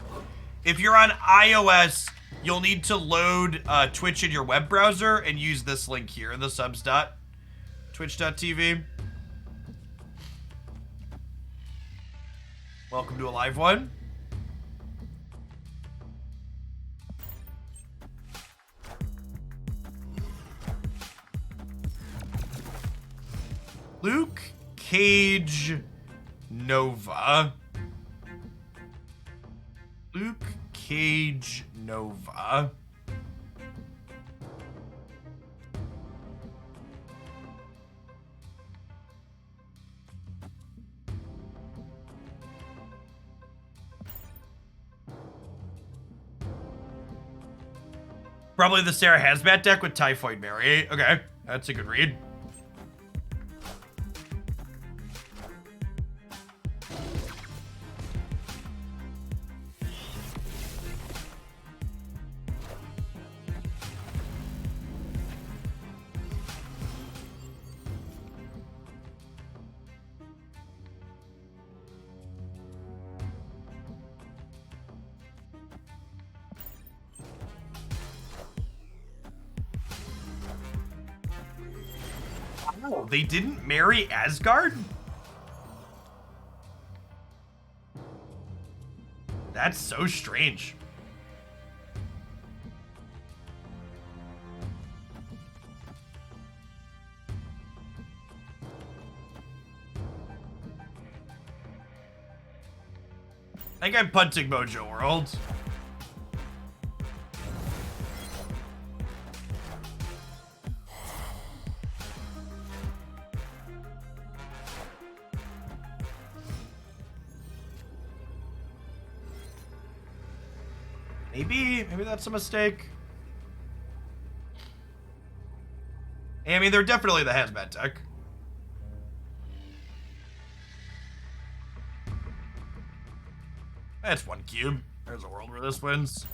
S1: If you're on iOS, you'll need to load Twitch in your web browser and use this link here, the subs.twitch.tv. Welcome to a live one. Luke Cage Nova. Luke Cage Nova. Probably the Sarah Hazmat deck with Typhoid Mary. Okay, that's a good read. Oh, they didn't marry Asgard? That's so strange. I think I'm punting Mojo World. Maybe that's a mistake. I mean, they're definitely the Hazmat deck. That's one cube. There's a world where this wins.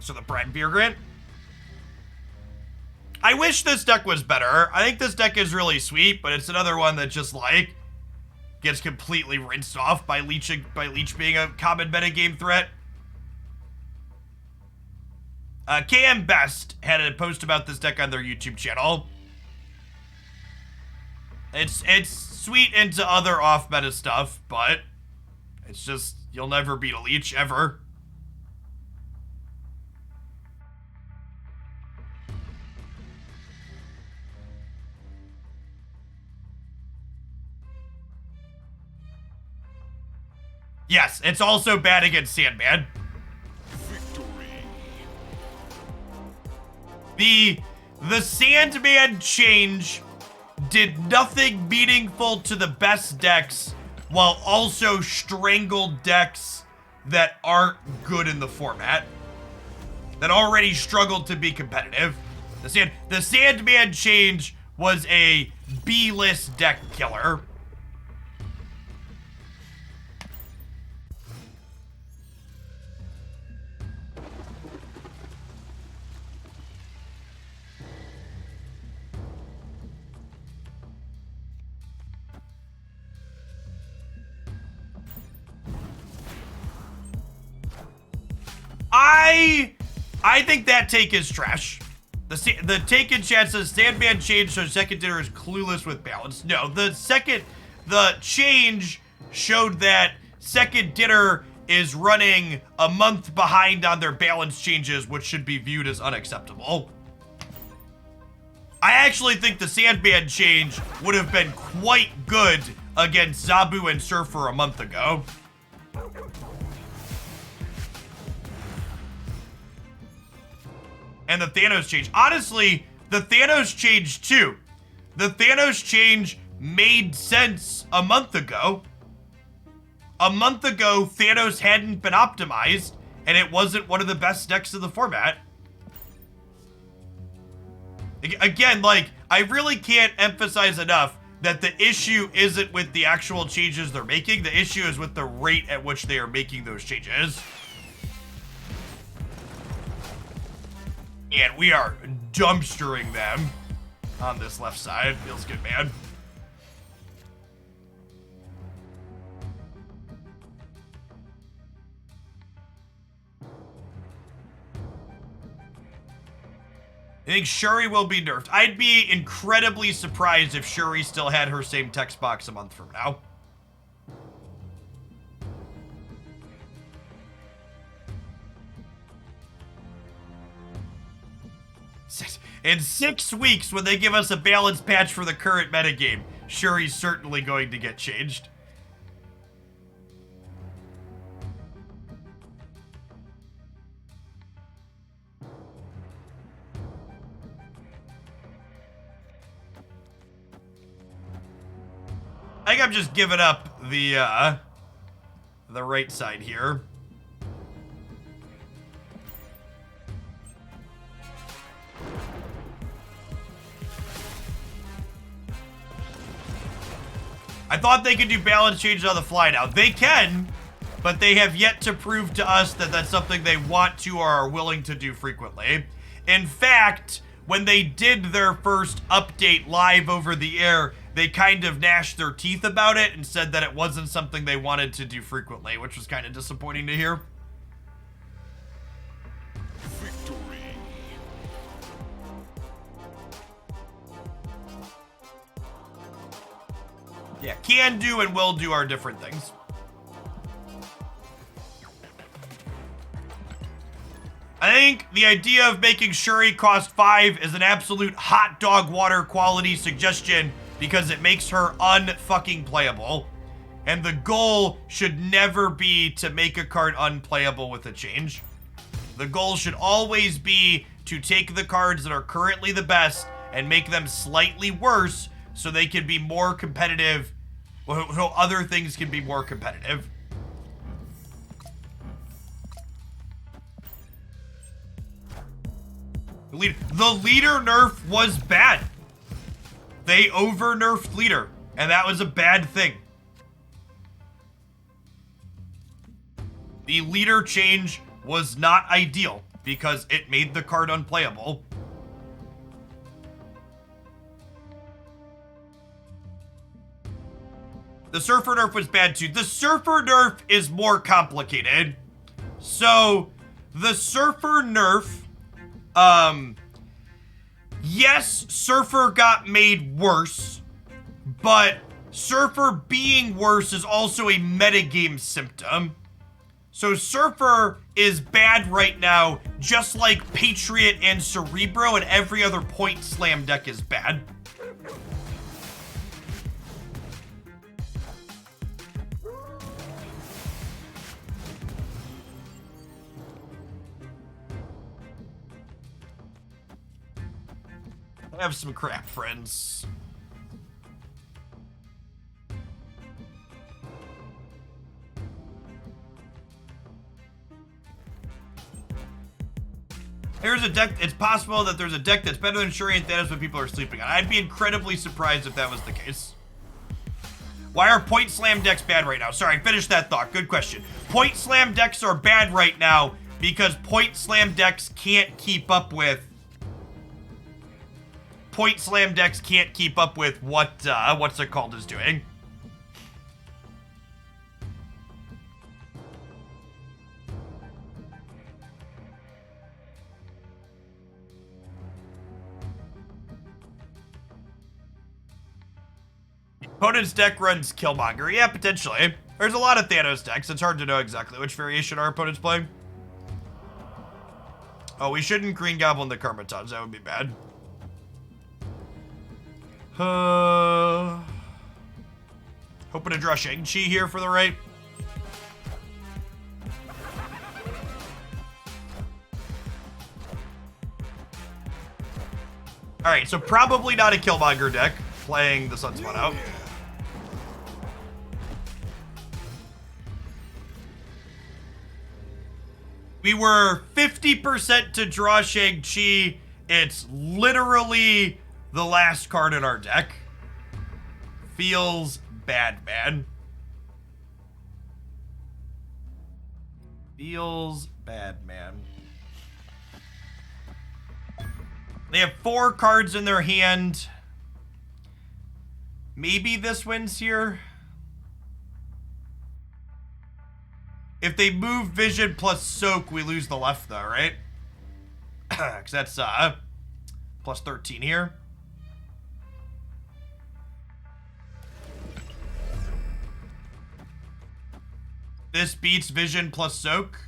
S1: Thanks for the Prime Beer Grant. I wish this deck was better. I think this deck is really sweet, but it's another one that just, like, gets completely rinsed off by Leech being a common metagame threat. KM Best had a post about this deck on their YouTube channel. It's sweet into other off-meta stuff, but it's just, you'll never beat a Leech, ever. Yes, it's also bad against Sandman.
S3: Victory.
S1: The Sandman change did nothing meaningful to the best decks, while also strangled decks that aren't good in the format, that already struggled to be competitive. The Sandman change was a B-list deck killer. I think that take is trash. The take in chat says Sandman change so second dinner is clueless with balance. No, the change showed that second dinner is running a month behind on their balance changes, which should be viewed as unacceptable. I actually think the Sandman change would have been quite good against Zabu and Surfer a month ago. And the Thanos change. Honestly, the Thanos change too. The Thanos change made sense a month ago. A month ago, Thanos hadn't been optimized, and it wasn't one of the best decks of the format. Again, like, I really can't emphasize enough that the issue isn't with the actual changes they're making. The issue is with the rate at which they are making those changes. And we are dumpstering them on this left side. Feels good, man. I think Shuri will be nerfed. I'd be incredibly surprised if Shuri still had her same text box a month from now. In 6 weeks, when they give us a balance patch for the current metagame, Shuri's certainly going to get changed. I think I'm just giving up the right side here. I thought they could do balance changes on the fly now. They can, but they have yet to prove to us that that's something they want to or are willing to do frequently. In fact, when they did their first update live over the air, they kind of gnashed their teeth about it and said that it wasn't something they wanted to do frequently, which was kind of disappointing to hear.
S3: Victory.
S1: Yeah, can do and will do are different things. I think the idea of making Shuri cost 5 is an absolute hot dog water quality suggestion because it makes her unfucking playable. And the goal should never be to make a card unplayable with a change. The goal should always be to take the cards that are currently the best and make them slightly worse so they can be more competitive, so other things can be more competitive. The leader nerf was bad. They over-nerfed leader, and that was a bad thing. The leader change was not ideal. because it made the card unplayable. The Surfer nerf was bad too. The Surfer nerf is more complicated. So, the Surfer nerf, yes, Surfer got made worse, but Surfer being worse is also a metagame symptom. So Surfer is bad right now, just like Patriot and Cerebro, and every other point slam deck is bad. I have some crap, friends. There's a deck, it's possible that there's a deck that's better than Shuri and Thanos, but people are sleeping on. I'd be incredibly surprised if that was the case. Why are point slam decks bad right now? Sorry, finish that thought. Good question. Point slam decks are bad right now because point slam decks can't keep up with what what's it called is doing. Opponent's deck runs Killmonger. Yeah, potentially. There's a lot of Thanos decks. It's hard to know exactly which variation our opponent's playing. Oh, we shouldn't Green Goblin the Karmatons. That would be bad. Hoping to draw Shang-Chi here for the right. Alright, so probably not a Killmonger deck playing the Sunspot out. We were 50% to draw Shang-Chi. It's literally the last card in our deck. Feels bad, man. Feels bad, man. They have 4 cards in their hand. Maybe this wins here. If they move Vision plus Soak, we lose the left though, right? Because that's plus 13 here. This beats Vision plus Soak.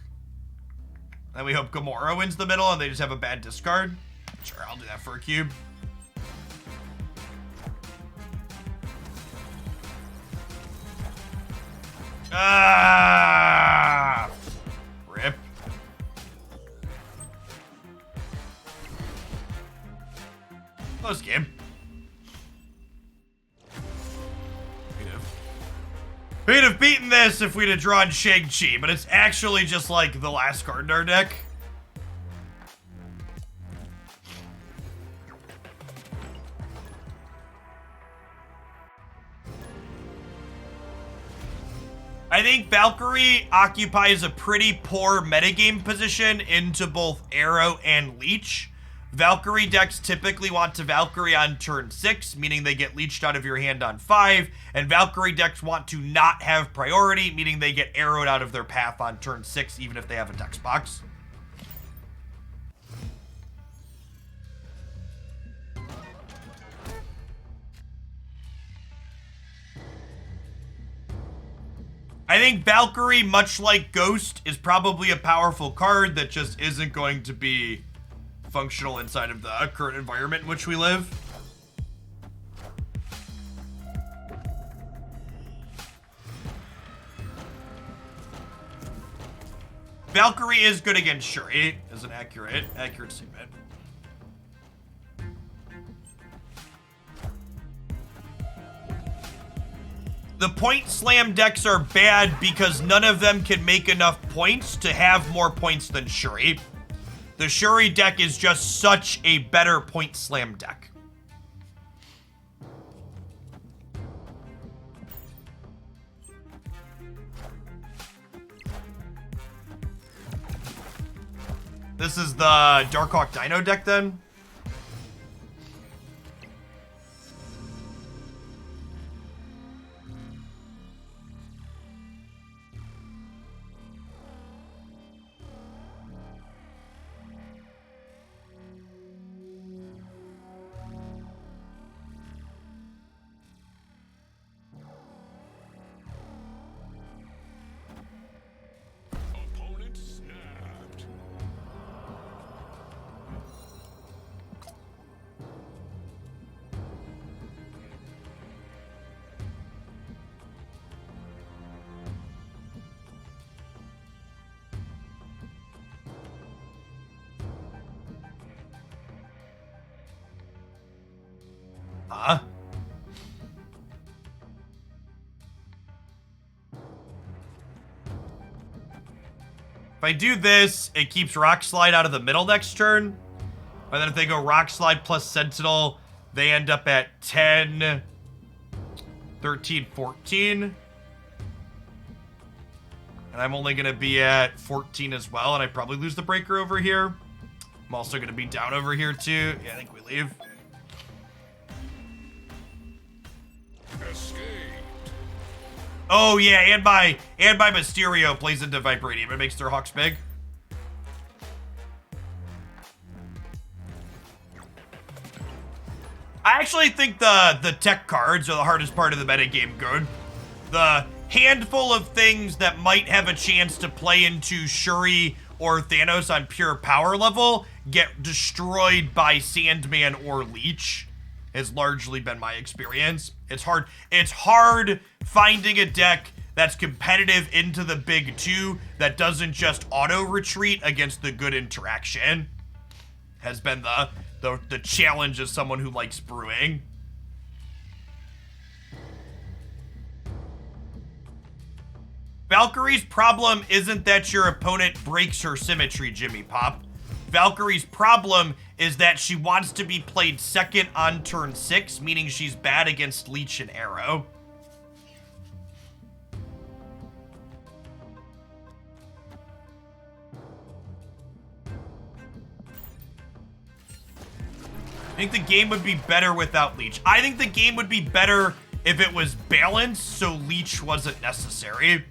S1: Then we hope Gamora wins the middle and they just have a bad discard. Sure, I'll do that for a cube. Ah! Rip. Close game. We'd have beaten this if we'd have drawn Shang-Chi, but it's actually just like the last card in our deck. I think Valkyrie occupies a pretty poor metagame position into both Arrow and Leech. Valkyrie decks typically want to Valkyrie on turn 6, meaning they get leeched out of your hand on 5, and Valkyrie decks want to not have priority, meaning they get arrowed out of their path on turn 6, even if they have a dex box. I think Valkyrie, much like Ghost, is probably a powerful card that just isn't going to be functional inside of the current environment in which we live. Valkyrie is good against Shuri, is an accurate statement. The point slam decks are bad because none of them can make enough points to have more points than Shuri. The Shuri deck is just such a better point slam deck. This is the Darkhawk Dino deck then?
S3: Opponent snapped.
S1: Huh? If I do this, it keeps Rock Slide out of the middle next turn. And then if they go Rock Slide plus Sentinel, they end up at 10, 13, 14. And I'm only going to be at 14 as well, and I probably lose the breaker over here. I'm also going to be down over here too. Yeah, I think we leave.
S3: Escaped.
S1: Oh yeah, and my Mysterio plays into Vibranium. It makes their Hawks big. I actually think the tech cards are the hardest part of the metagame, good. The handful of things that might have a chance to play into Shuri or Thanos on pure power level get destroyed by Sandman or Leech. Has largely been my experience. It's hard finding a deck that's competitive into the big two that doesn't just auto retreat against the good interaction. Has been the challenge as someone who likes brewing. Valkyrie's problem isn't that your opponent breaks her symmetry, Jimmy Pop. Valkyrie's problem is that she wants to be played second on turn 6, meaning she's bad against Leech and Arrow. I think the game would be better without Leech. I think the game would be better if it was balanced, so Leech wasn't necessary.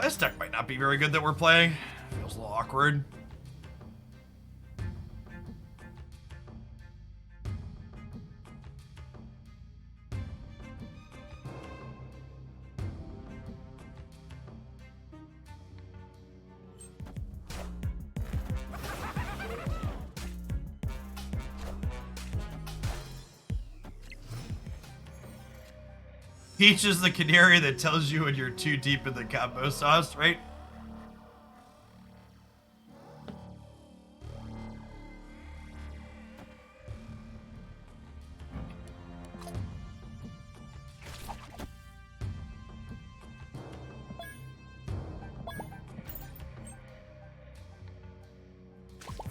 S1: This deck might not be very good that we're playing. Feels a little awkward. Peach is the canary that tells you when you're too deep in the combo sauce, right?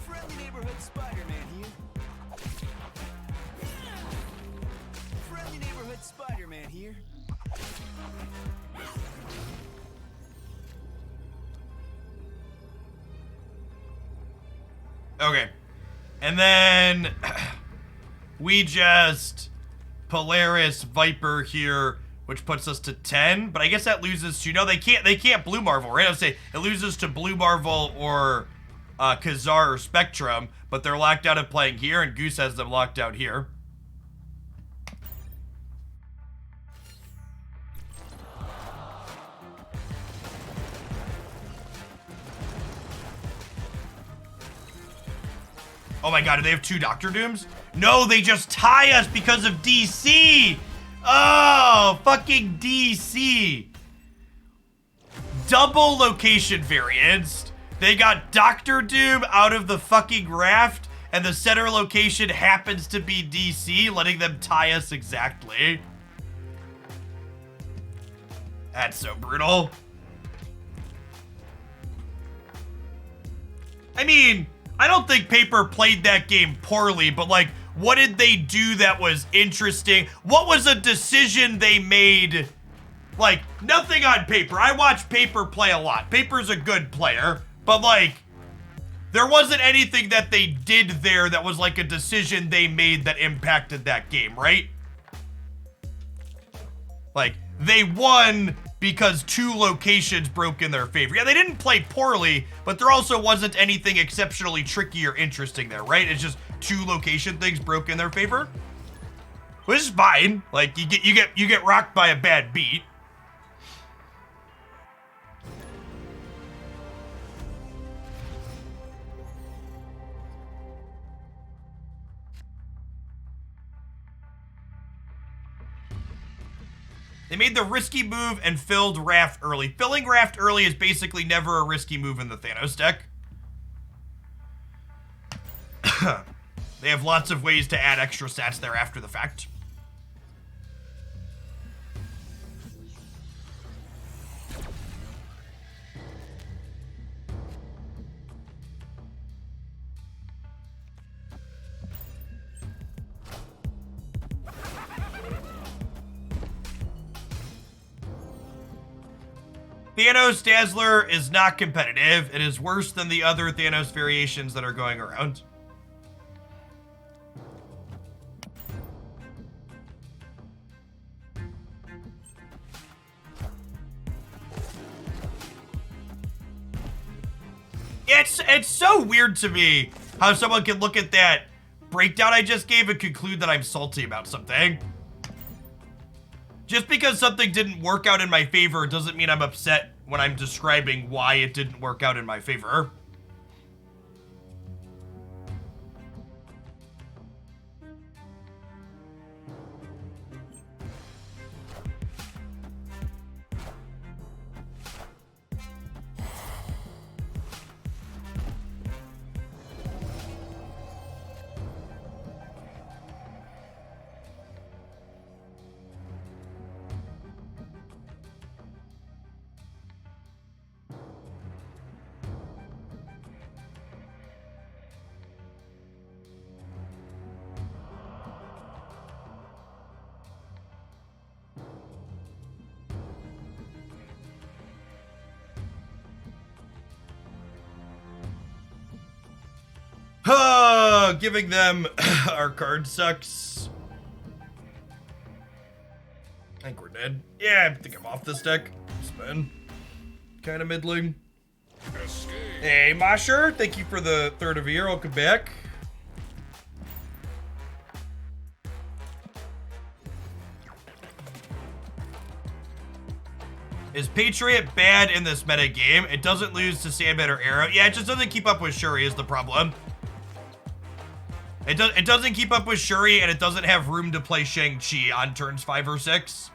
S5: Friendly neighborhood Spider-Man here. Friendly neighborhood Spider-Man here.
S1: Okay. And then we just Polaris Viper here, which puts us to 10, but I guess that loses to, no, they can't Blue Marvel, right? I would say it loses to Blue Marvel or Khazar or Spectrum, but they're locked out of playing here, and Goose has them locked out here. Oh my god, do they have 2 Doctor Dooms? No, they just tie us because of DC! Oh, fucking DC! Double location variance. They got Doctor Doom out of the fucking raft, and the center location happens to be DC, letting them tie us exactly. That's so brutal. I mean, I don't think Paper played that game poorly, but like, what did they do that was interesting? What was a decision they made? Like, nothing on Paper. I watch Paper play a lot. Paper's a good player, but like, there wasn't anything that they did there that was like a decision they made that impacted that game, right? Like, they won because 2 locations broke in their favor. Yeah, they didn't play poorly, but there also wasn't anything exceptionally tricky or interesting there, right? It's just 2 location things broke in their favor, which is fine. Like, you get rocked by a bad beat. They made the risky move and filled Raft early. Filling Raft early is basically never a risky move in the Thanos deck. They have lots of ways to add extra stats there after the fact. Thanos Dazzler is not competitive. It is worse than the other Thanos variations that are going around. It's so weird to me how someone can look at that breakdown I just gave and conclude that I'm salty about something. Just because something didn't work out in my favor doesn't mean I'm upset when I'm describing why it didn't work out in my favor. Giving them our card sucks. I think we're dead. Yeah, I think I'm off this deck. It's been kind of middling.
S3: Escape.
S1: Hey, Masher, thank you for the 3rd of the year. Welcome back. Is Patriot bad in this meta game? It doesn't lose to Sandman or Arrow. Yeah, it just doesn't keep up with Shuri is the problem. It doesn't keep up with Shuri, and it doesn't have room to play Shang-Chi on turns 5 or 6.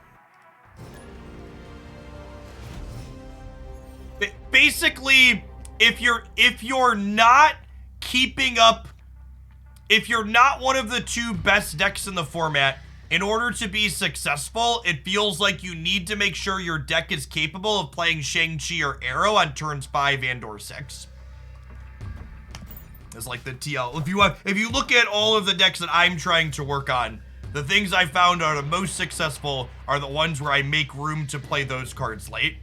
S1: Basically, if you're not keeping up, if you're not one of the 2 best decks in the format, in order to be successful, it feels like you need to make sure your deck is capable of playing Shang-Chi or Arrow on turns 5 and or 6. It's like the TL. If you look at all of the decks that I'm trying to work on, the things I found are the most successful are the ones where I make room to play those cards late.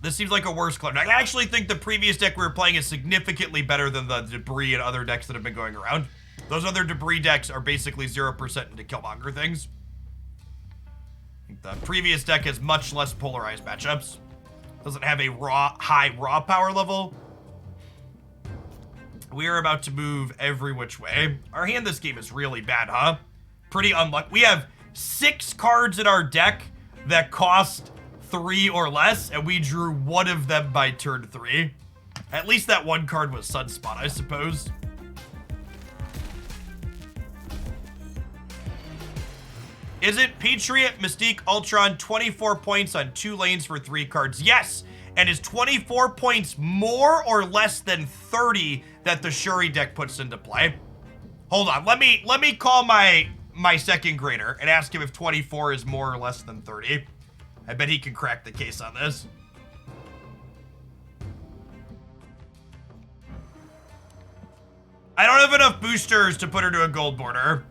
S1: This seems like a worse club. I actually think the previous deck we were playing is significantly better than the Debris and other decks that have been going around. Those other Debris decks are basically 0% into Killmonger things. The previous deck has much less polarized matchups. Doesn't have a high raw power level. We are about to move every which way. Our hand this game is really bad, huh? Pretty unlucky. We have 6 cards in our deck that cost 3 or less, and we drew 1 of them by turn 3. At least that 1 card was Sunspot, I suppose. Isn't Patriot, Mystique, Ultron 24 points on 2 lanes for 3 cards? Yes, and is 24 points more or less than 30 that the Shuri deck puts into play? Hold on, let me call my second grader and ask him if 24 is more or less than 30. I bet he can crack the case on this. I don't have enough boosters to put her to a gold border.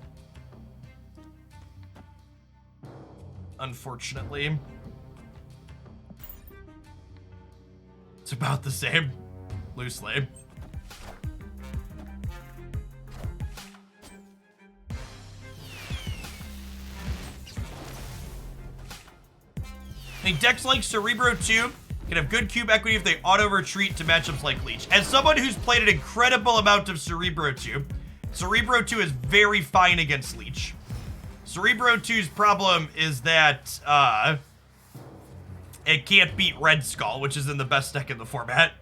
S1: Unfortunately. It's about the same, loosely. I think decks like Cerebro 2 can have good cube equity if they auto-retreat to matchups like Leech. As someone who's played an incredible amount of Cerebro 2, Cerebro 2 is very fine against Leech. Cerebro 2's problem is that it can't beat Red Skull, which is in the best deck in the format.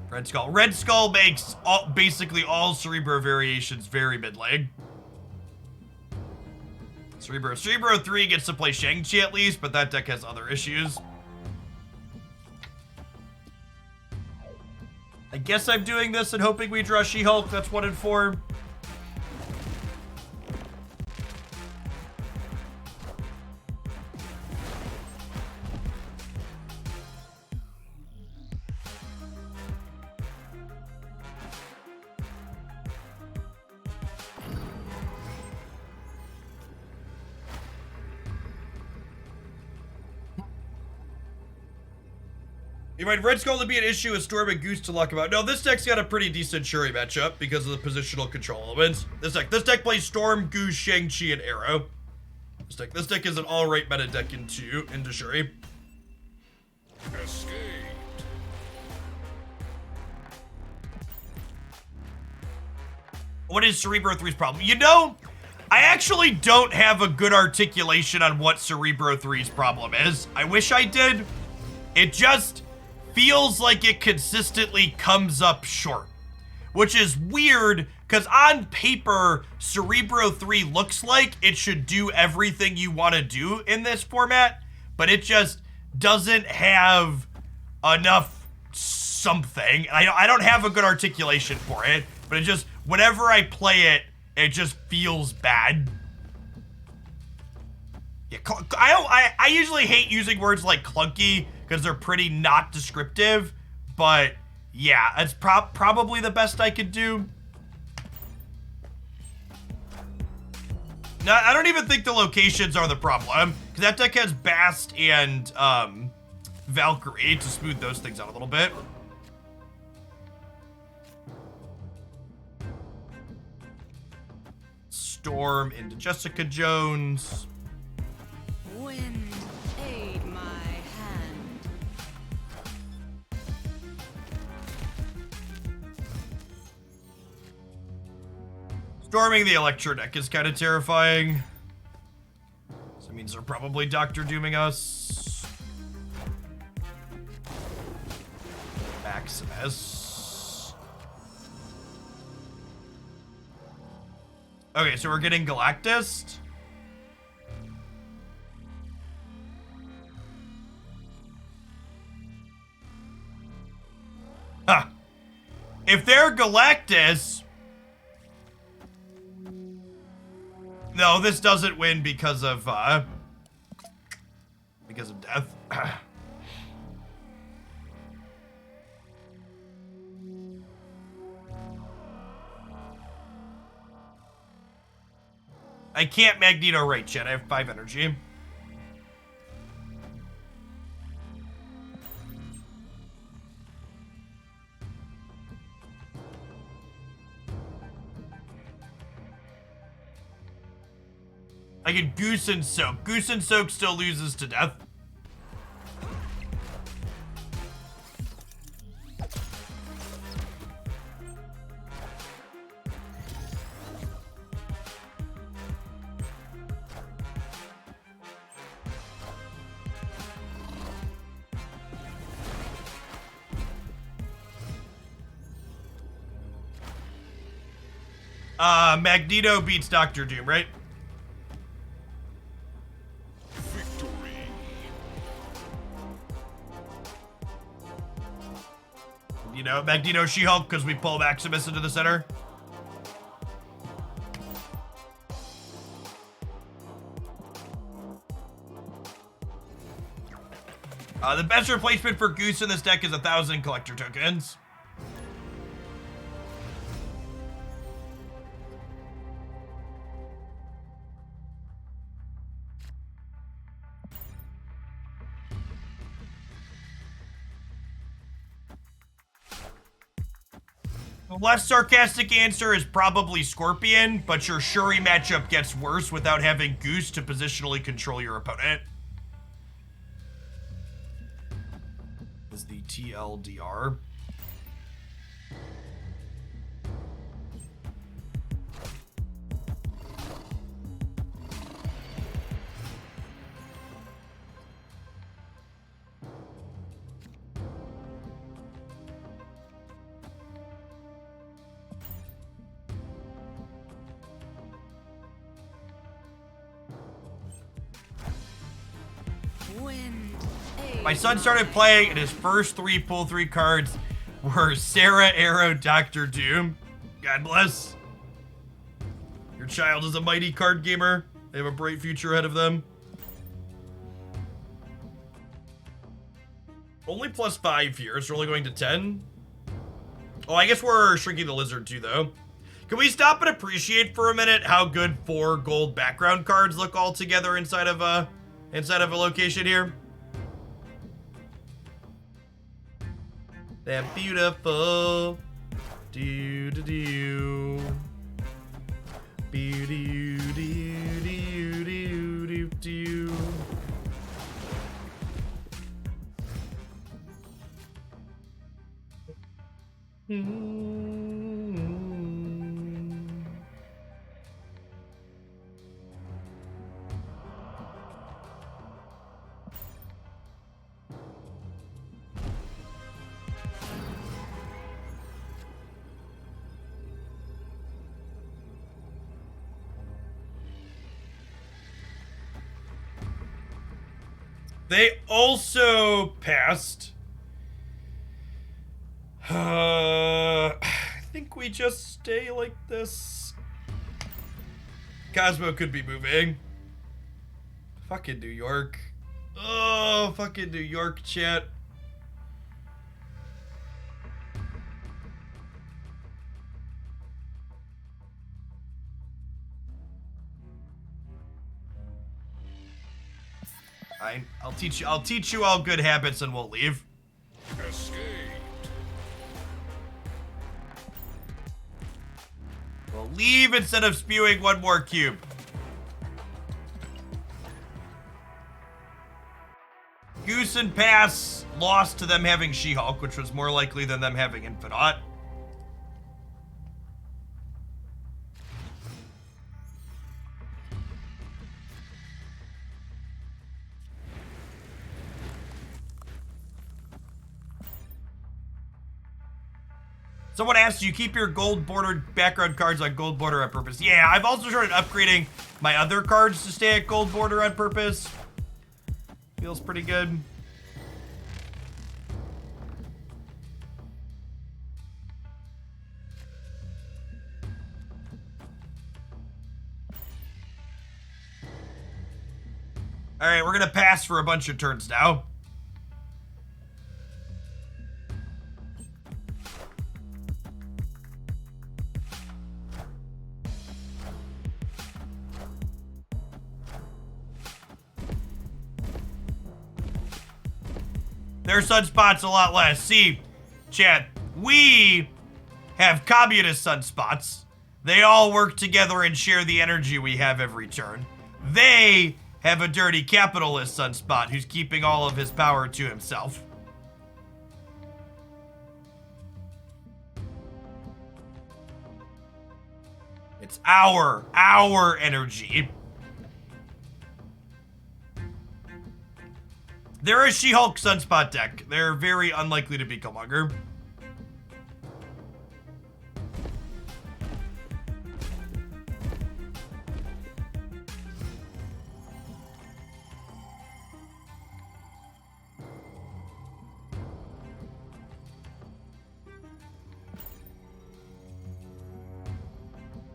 S1: Red Skull. Red Skull makes basically all Cerebro variations very mid-lane. Cerebro 3 gets to play Shang-Chi at least, but that deck has other issues. I guess I'm doing this and hoping we draw She-Hulk. That's 1 and 4. You might Red Skull to be an issue with Storm and Goose to luck about. No, this deck's got a pretty decent Shuri matchup because of the positional control elements. This deck plays Storm, Goose, Shang-Chi, and Arrow. This deck is an alright meta deck into Shuri.
S3: Escaped.
S1: What is Cerebro 3's problem? You know, I actually don't have a good articulation on what Cerebro 3's problem is. I wish I did. It just feels like it consistently comes up short, which is weird because on paper, Cerebro 3 looks like it should do everything you want to do in this format, but it just doesn't have enough something. I don't have a good articulation for it, but it just, whenever I play it, it just feels bad. Yeah, I usually hate using words like clunky because they're pretty not descriptive, but yeah, it's probably the best I could do. No, I don't even think the locations are the problem, because that deck has Bast and Valkyrie to smooth those things out a little bit. Storm into Jessica Jones.
S4: Wind, aid my hand.
S1: Storming the Electro deck is kind of terrifying. So it means they're probably Doctor Dooming us. Maximus. Okay, so we're getting Galactus. Huh. If they're Galactus... No, this doesn't win because of death. I can't Magneto right yet. I have 5 energy. I get Goose and Soak. Goose and Soak still loses to death. Magneto beats Doctor Doom, right?
S3: Victory.
S1: You know, Magneto She-Hulk because we pull Maximus into the center. The best replacement for Goose in this deck is 1,000 collector tokens. The less sarcastic answer is probably Scorpion, but your Shuri matchup gets worse without having Goose to positionally control your opponent. Is the TLDR.
S4: Wind, aid
S1: My son started playing, and his first 3 pull 3 cards were Sarah, Arrow, Doctor Doom. God bless. Your child is a mighty card gamer. They have a bright future ahead of them. Only +5 here, so we're only going to 10. Oh, I guess we're shrinking the lizard too, though. Can we stop and appreciate for a minute how good 4 gold background cards look all together inside of a location here? They're beautiful. Do do do. Do do do do do do. They also passed. I think we just stay like this. Cosmo could be moving. Fucking New York. Oh, fucking New York, chat. I'll teach you all good habits and we'll leave.
S3: Escaped.
S1: We'll leave instead of spewing one more cube. Goose and Pass lost to them having She-Hulk, which was more likely than them having Infinite. Someone asked, do you keep your gold bordered background cards on gold border on purpose? Yeah, I've also started upgrading my other cards to stay at gold border on purpose. Feels pretty good. All right, we're gonna pass for a bunch of turns now. Their sunspots a lot less. See, chat, we have communist sunspots. They all work together and share the energy we have every turn. They have a dirty capitalist sunspot who's keeping all of his power to himself. It's our energy. They're a She-Hulk Sunspot deck. They're very unlikely to be Killmonger.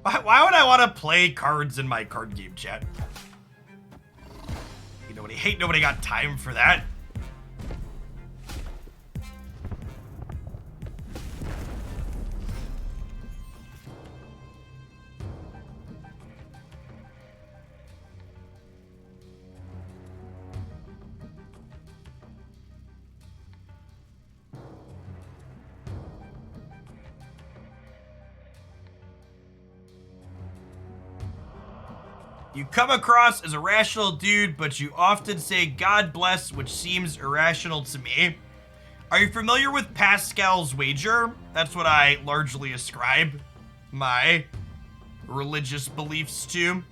S1: Why would I want to play cards in my card game, chat? Nobody got time for that. You come across as a rational dude, but you often say God bless, which seems irrational to me. Are you familiar with Pascal's wager? That's what I largely ascribe my religious beliefs to.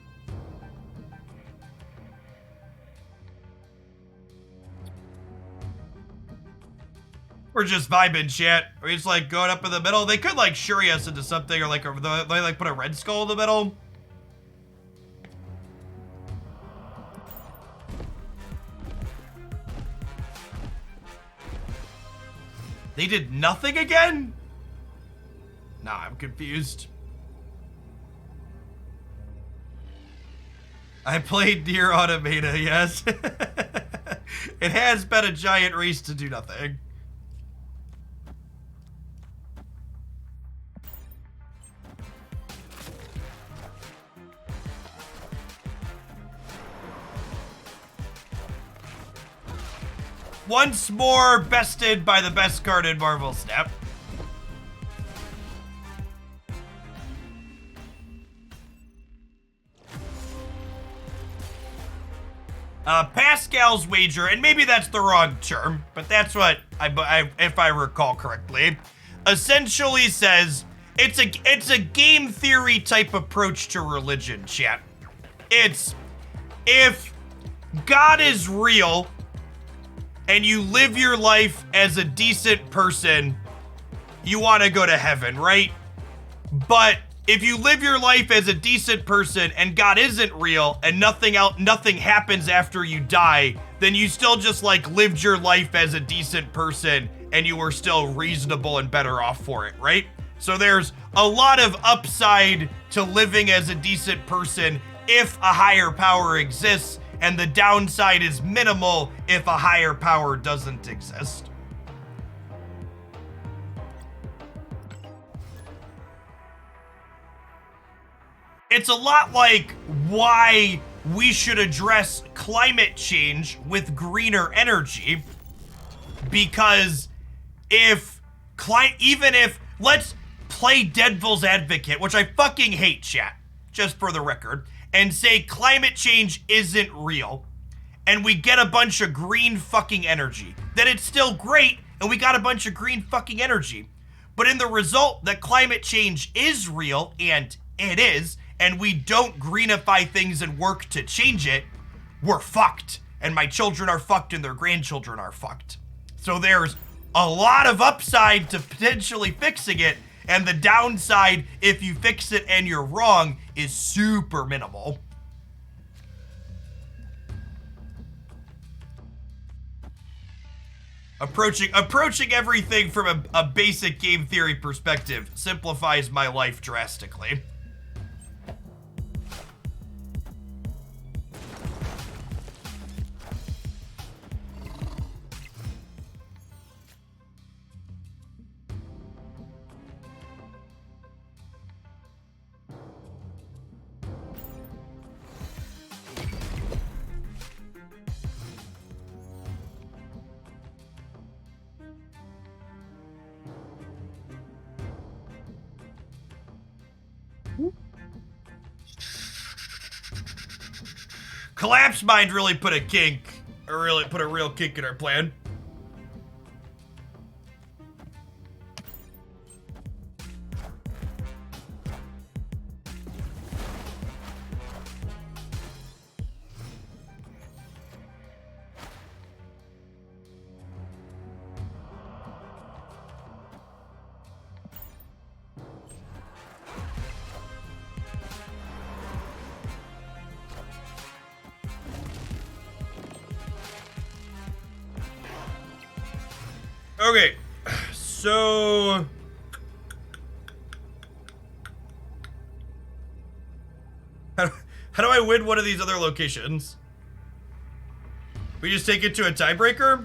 S1: We're just vibing, chat. We're just like going up in the middle. They could like shuri us into something, or like they like put a red skull in the middle. They did nothing again? Nah, I'm confused. I played Nier Automata, yes. It has been a giant race to do nothing. Once more bested by the best card in Marvel Snap. Pascal's wager, and maybe that's the wrong term, but that's what I if I recall correctly, essentially says it's a game theory type approach to religion, chat. It's if God is real and you live your life as a decent person, you want to go to heaven, right? But if you live your life as a decent person and God isn't real and nothing happens after you die, then you still just like lived your life as a decent person and you were still reasonable and better off for it, right? So there's a lot of upside to living as a decent person if a higher power exists, and the downside is minimal if a higher power doesn't exist. It's a lot like why we should address climate change with greener energy, because even if, let's play devil's advocate, which I fucking hate, chat, just for the record, and say climate change isn't real, and we get a bunch of green fucking energy, then it's still great, and we got a bunch of green fucking energy. But in the result that climate change is real, and it is, and we don't greenify things and work to change it, we're fucked. And my children are fucked and their grandchildren are fucked. So there's a lot of upside to potentially fixing it, and the downside, if you fix it and you're wrong, is super minimal. Approaching everything from a basic game theory perspective simplifies my life drastically. Collapse Mind really put a real kink in our plan. Okay, so how do I win one of these other locations? We just take it to a tiebreaker?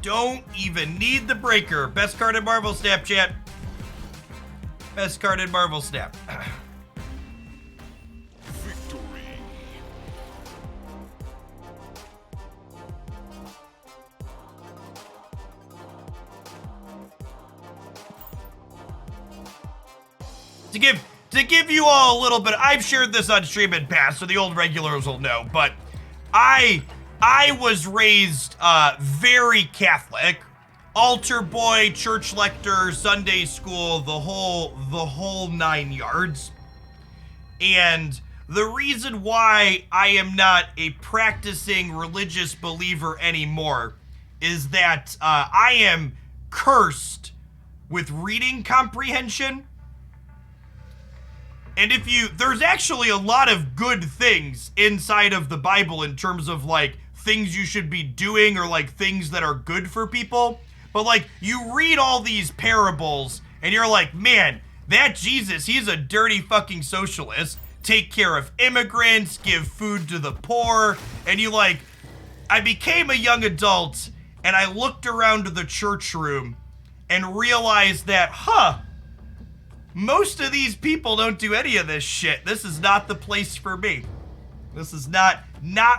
S1: Don't even need the breaker. Best card in Marvel, Snapchat. Best card in Marvel Snap.
S3: Victory.
S1: To give you all a little bit, I've shared this on stream in past, so the old regulars will know, but I was raised very Catholic. Altar boy, church lector, Sunday school, the whole 9 yards. And the reason why I am not a practicing religious believer anymore is that I am cursed with reading comprehension. And there's actually a lot of good things inside of the Bible in terms of like things you should be doing or like things that are good for people. But like you read all these parables and you're like, man, that Jesus, he's a dirty fucking socialist. Take care of immigrants, give food to the poor. And I became a young adult and I looked around the church room and realized that, most of these people don't do any of this shit. This is not the place for me. This is not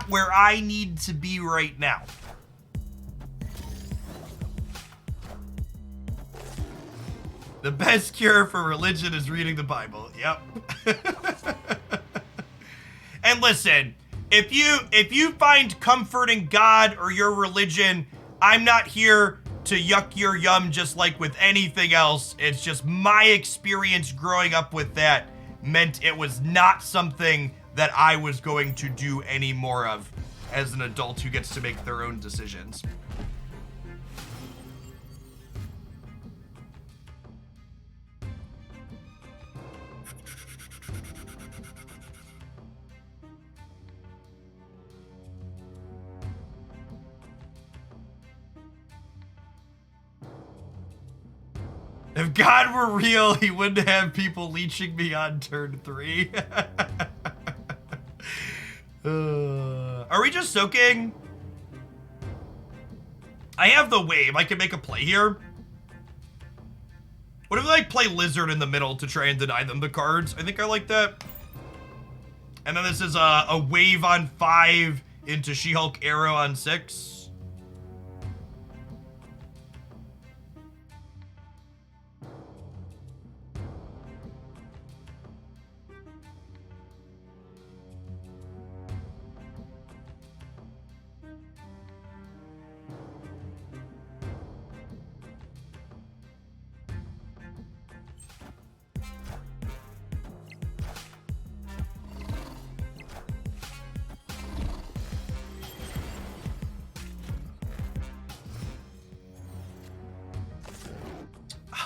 S1: where I need to be right now. The best cure for religion is reading the Bible. Yep. And listen, if you find comfort in God or your religion, I'm not here to yuck your yum just like with anything else. It's just my experience growing up with that meant it was not something that I was going to do any more of as an adult who gets to make their own decisions. If God were real, he wouldn't have people leeching me on turn 3. Are we just soaking? I have the wave. I can make a play here. What if I play Lizard in the middle to try and deny them the cards? I think I like that. And then this is a wave on 5 into She-Hulk Arrow on 6.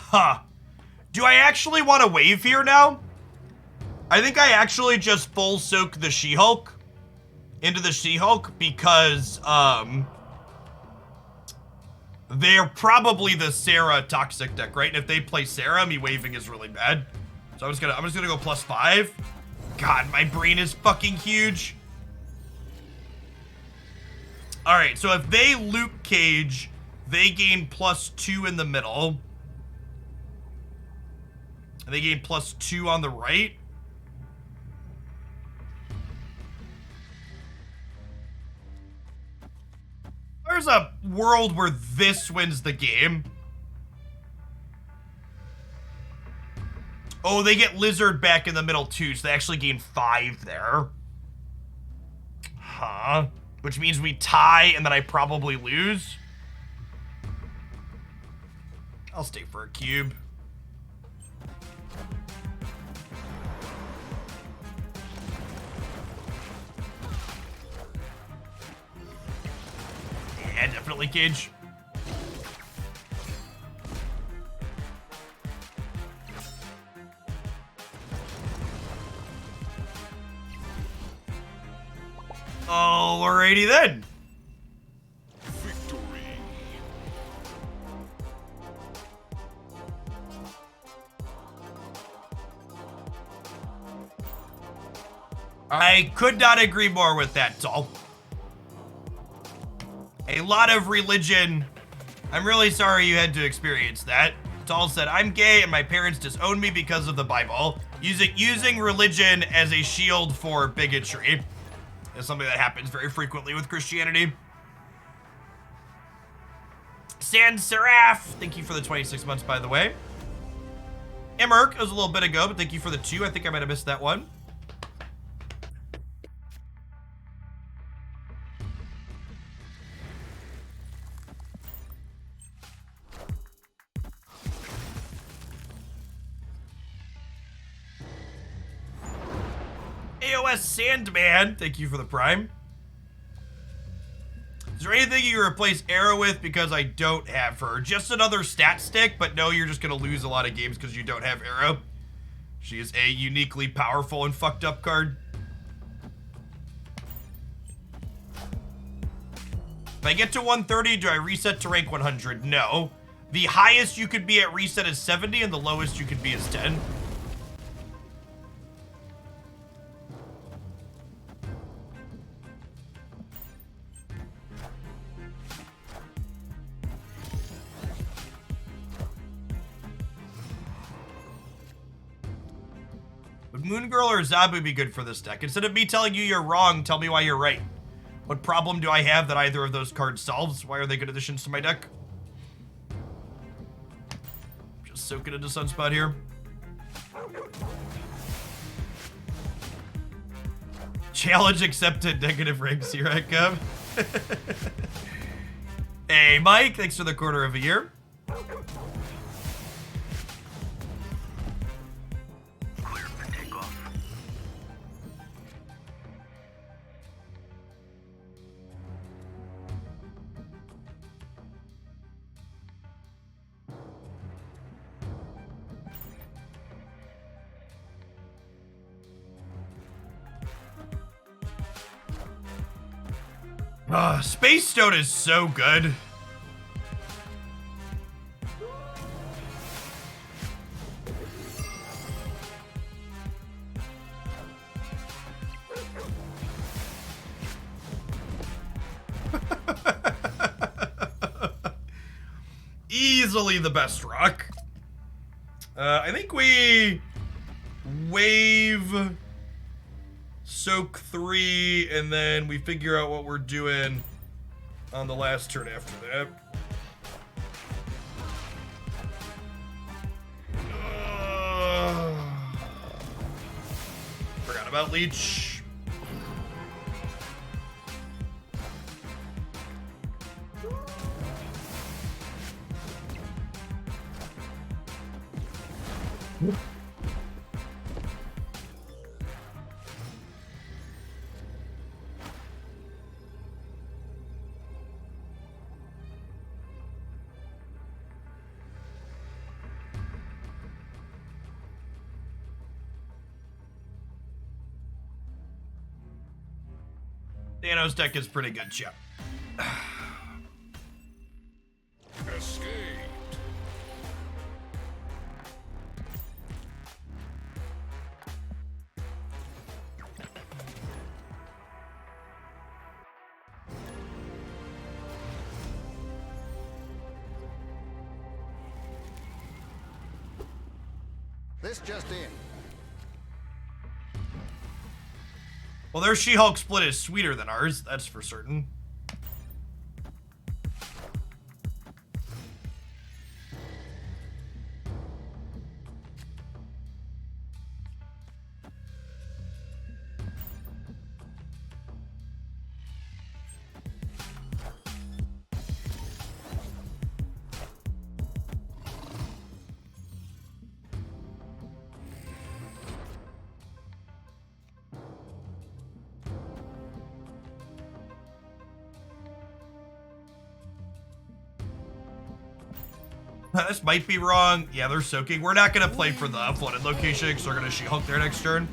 S1: Huh. Do I actually want to wave here now? I think I actually just full soak the She-Hulk into the She-Hulk because, they're probably the Sarah toxic deck, right? And if they play Sarah, me waving is really bad. So I'm just gonna go +5. God, my brain is fucking huge. All right, so if they Luke Cage, they gain +2 in the middle. And they gain +2 on the right. There's a world where this wins the game. Oh, they get Lizard back in the middle too, so they actually gain 5 there. Huh. Which means we tie and then I probably lose. I'll stay for a cube. Yeah, definitely Cage. Alrighty then.
S3: Victory.
S1: I could not agree more with that, Tol. A lot of religion. I'm really sorry you had to experience that. Tall said, I'm gay and my parents disowned me because of the Bible. Using religion as a shield for bigotry is something that happens very frequently with Christianity. Sans Seraph, thank you for the 26 months, by the way. Emmerk, it was a little bit ago, but thank you for the 2. I think I might have missed that one. AOS Sandman, thank you for the Prime. Is there anything you replace Arrow with? Because I don't have her. Just another stat stick, but no, you're just gonna lose a lot of games because you don't have Arrow. She is a uniquely powerful and fucked up card. If I get to 130, do I reset to rank 100? No. The highest you could be at reset is 70, and the lowest you could be is 10. Would Moon Girl or Zabu be good for this deck? Instead of me telling you you're wrong, tell me why you're right. What problem do I have that either of those cards solves? Why are they good additions to my deck? Just soak it into Sunspot here. Challenge accepted, negative ranks here I come. Hey Mike, thanks for the quarter of a year. Space Stone is so good. Easily the best rock. I think we wave soak 3 and then we figure out what we're doing on the last turn after that. Forgot about Leech. Thanos deck is pretty good, Chip.
S3: Escaped.
S6: This just in.
S1: Well, their She-Hulk split is sweeter than ours, that's for certain. This might be wrong. Yeah, they're soaking. We're not going to play for the flooded location because they're going to She-Hulk there next turn.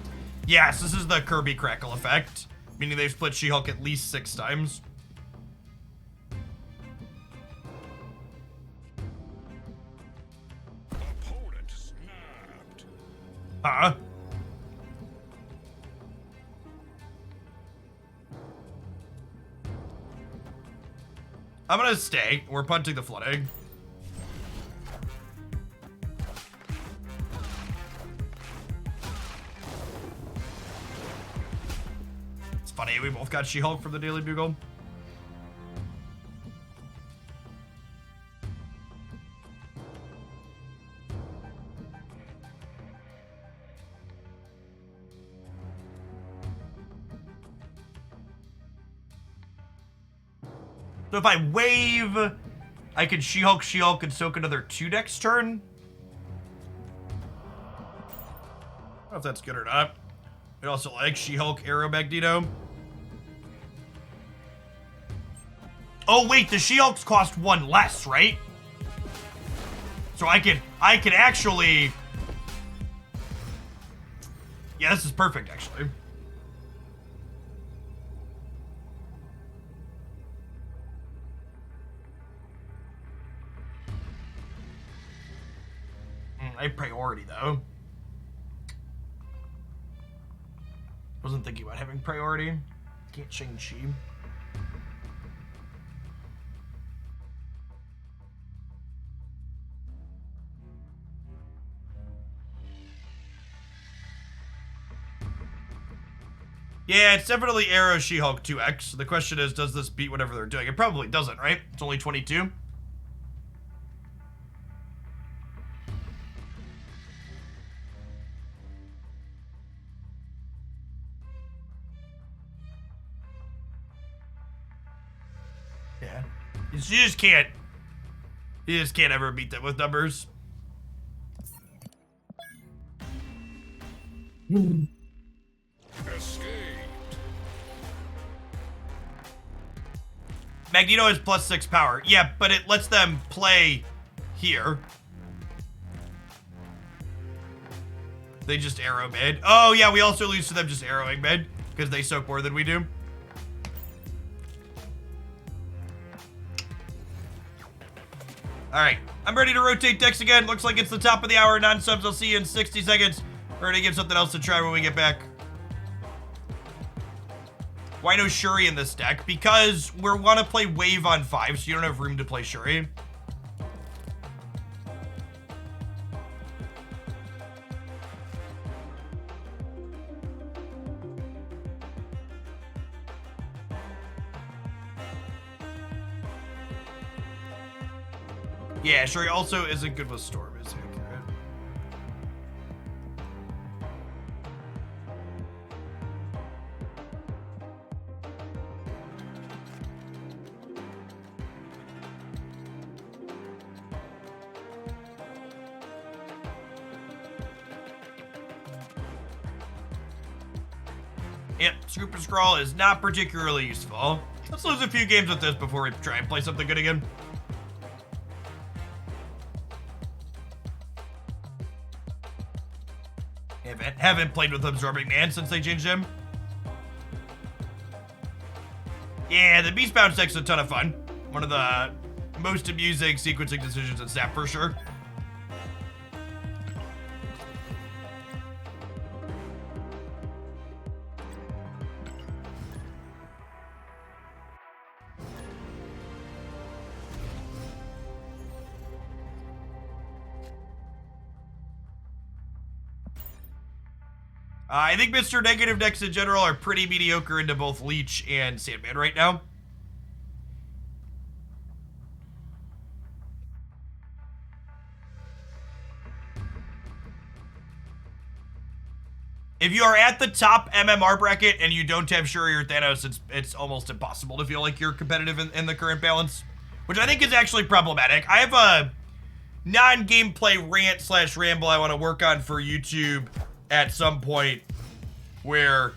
S1: Yes, this is the Kirby Crackle effect, meaning they've split She-Hulk at least 6 times.
S3: Opponent snapped.
S1: Huh? I'm going to stay. We're punting the flooding. we both got She-Hulk from the Daily Bugle. So if I wave, I can She-Hulk, and soak another 2 next turn. I don't know if that's good or not. It also like She-Hulk, Arrow, Magneto. Oh wait, the She-Hulks cost 1 less, right? So I can actually. Yeah, this is perfect actually. I have priority though. Wasn't thinking about having priority. Can't change Chi. Yeah, it's definitely Arrow, She-Hulk 2X. The question is, does this beat whatever they're doing? It probably doesn't, right? It's only 22. Yeah. You just can't. You just can't ever beat them with numbers.
S3: Escaped.
S1: Magneto has +6 power. Yeah, but it lets them play here. They just arrow mid. Oh, yeah, we also lose to them just arrowing mid because they soak more than we do. All right, I'm ready to rotate decks again. Looks like it's the top of the hour. Non-subs, I'll see you in 60 seconds. We're gonna give something else to try when we get back. Why no Shuri in this deck? Because we want to play Wave on 5, so you don't have room to play Shuri. Yeah, Shuri also isn't good with Storm, is accurate. Yep, Scoop and Scrawl is not particularly useful. Let's lose a few games with this before we try and play something good again. Haven't played with Absorbing Man since they changed him. Yeah, the Beastbound deck's a ton of fun. One of the most amusing sequencing decisions in Snap for sure. I think Mr. Negative decks in general are pretty mediocre into both Leech and Sandman right now. If you are at the top MMR bracket and you don't have Shuri or Thanos, it's almost impossible to feel like you're competitive in the current balance, which I think is actually problematic. I have a non-gameplay rant/ramble I want to work on for YouTube at some point, where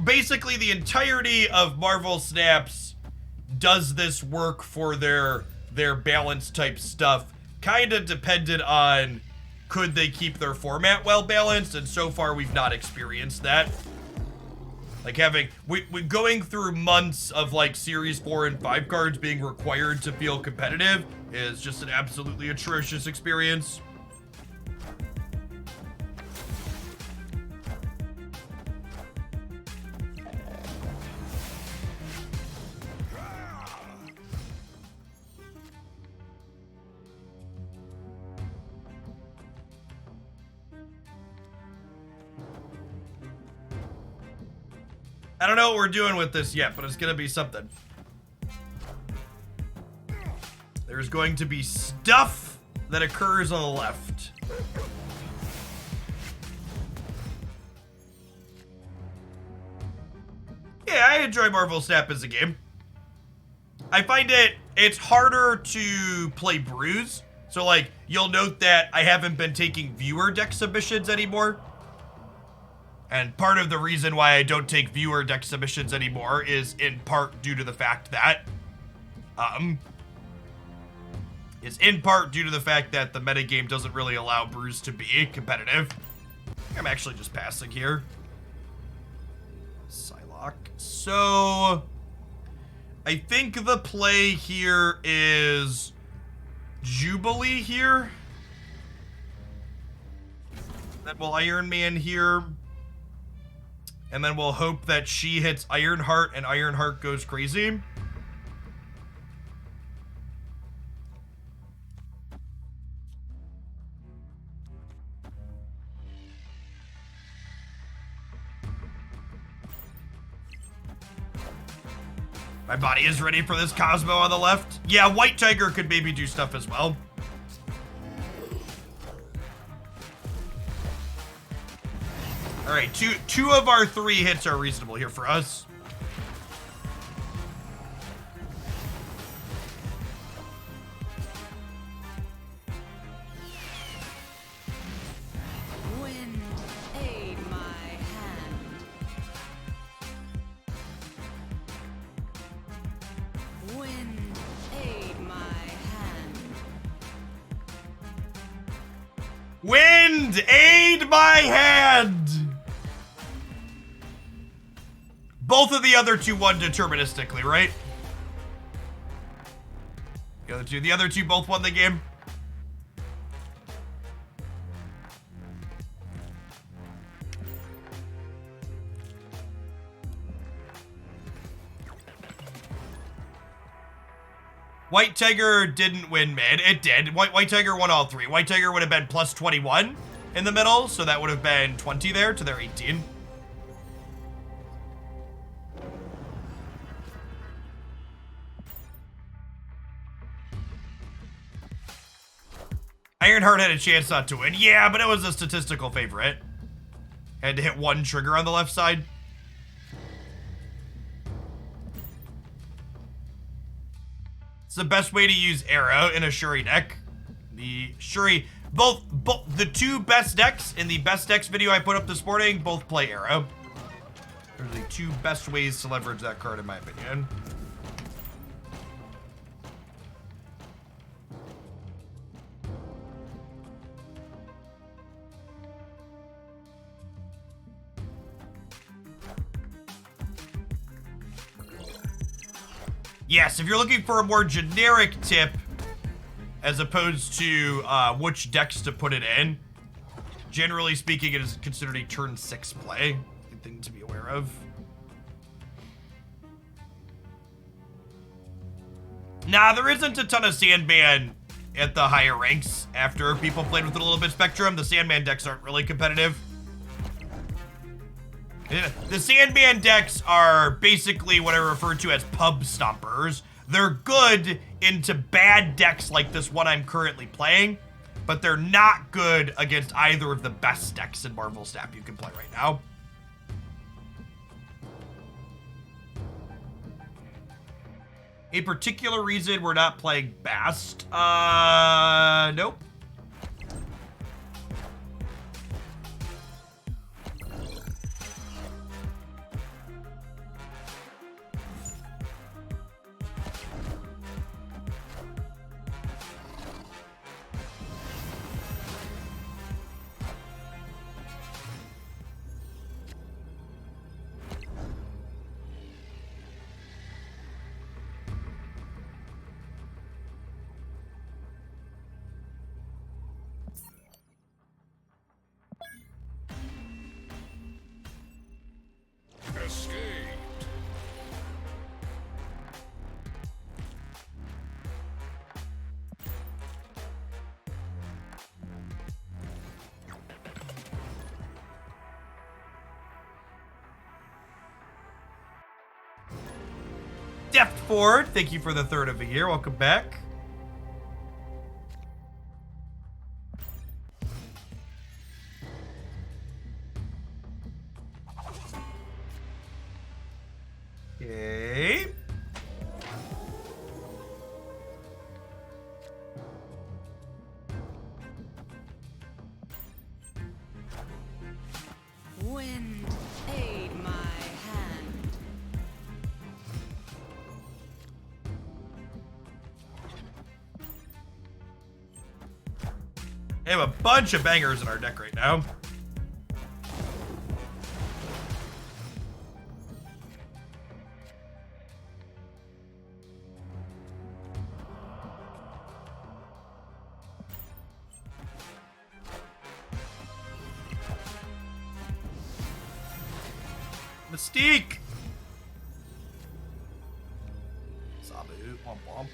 S1: basically the entirety of Marvel Snaps does this work for their balance type stuff, kind of dependent on could they keep their format well balanced, and so far we've not experienced that. Like we going through months of like Series 4 and 5 cards being required to feel competitive is just an absolutely atrocious experience. I don't know what we're doing with this yet, but it's gonna be something. There's going to be stuff that occurs on the left. Yeah, I enjoy Marvel Snap as a game. I find it's harder to play Bruise. So, like, you'll note that I haven't been taking viewer deck submissions anymore. And part of the reason why I don't take viewer deck submissions anymore is in part due to the fact that, the metagame doesn't really allow Bruise to be competitive. I'm actually just passing here. Psylocke. So, I think the play here is Jubilee here. Then we'll Iron Man here. And then we'll hope that she hits Ironheart and Ironheart goes crazy. My body is ready for this Cosmo on the left. Yeah, White Tiger could maybe do stuff as well. All right, two of our 3 hits are reasonable here for us.
S4: Wind, aid my hand. Wind, aid my hand.
S1: Wind, aid my hand! Both of the other 2 won deterministically, right? The other two both won the game. White Tiger didn't win mid. It did. White Tiger won all 3. White Tiger would have been plus 21 in the middle, so that would have been 20 there to their 18. Ironheart had a chance not to win. Yeah, but it was a statistical favorite. Had to hit 1 trigger on the left side. It's the best way to use Arrow in a Shuri deck. The Shuri, both the 2 best decks in the best decks video I put up this morning, both play Arrow. They're the 2 best ways to leverage that card in my opinion. Yes, if you're looking for a more generic tip, as opposed to which decks to put it in, generally speaking, it is considered a turn 6 play. Good thing to be aware of. Nah, there isn't a ton of Sandman at the higher ranks after people played with it a little bit Spectrum. The Sandman decks aren't really competitive. The Sandman decks are basically what I refer to as pub stompers. They're good into bad decks like this one I'm currently playing, but they're not good against either of the best decks in Marvel Snap you can play right now. A particular reason we're not playing Bast? Nope. Deft Ford, thank you for the third of the year. Welcome back. Okay.
S4: Wind, aid my hand.
S1: We have a bunch of bangers in our deck right now. Mystique! Sabu, womp womp.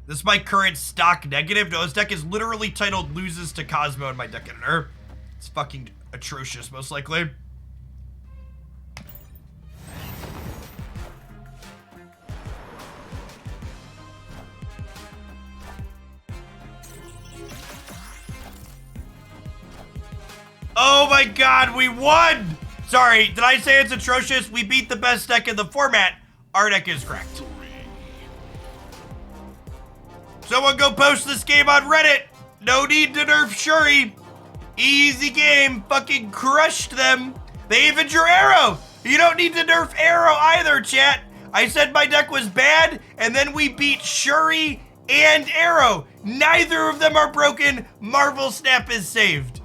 S1: This is my current stock negative. No, this deck is literally titled Loses to Cosmo in my deck editor. It's fucking atrocious, most likely. Oh my god, we won! Sorry, did I say it's atrocious? We beat the best deck in the format. Our deck is correct. Someone go post this game on Reddit. No need to nerf Shuri. Easy game. Fucking crushed them. They even drew Arrow. You don't need to nerf Arrow either, chat. I said my deck was bad, and then we beat Shuri and Arrow. Neither of them are broken. Marvel Snap is saved.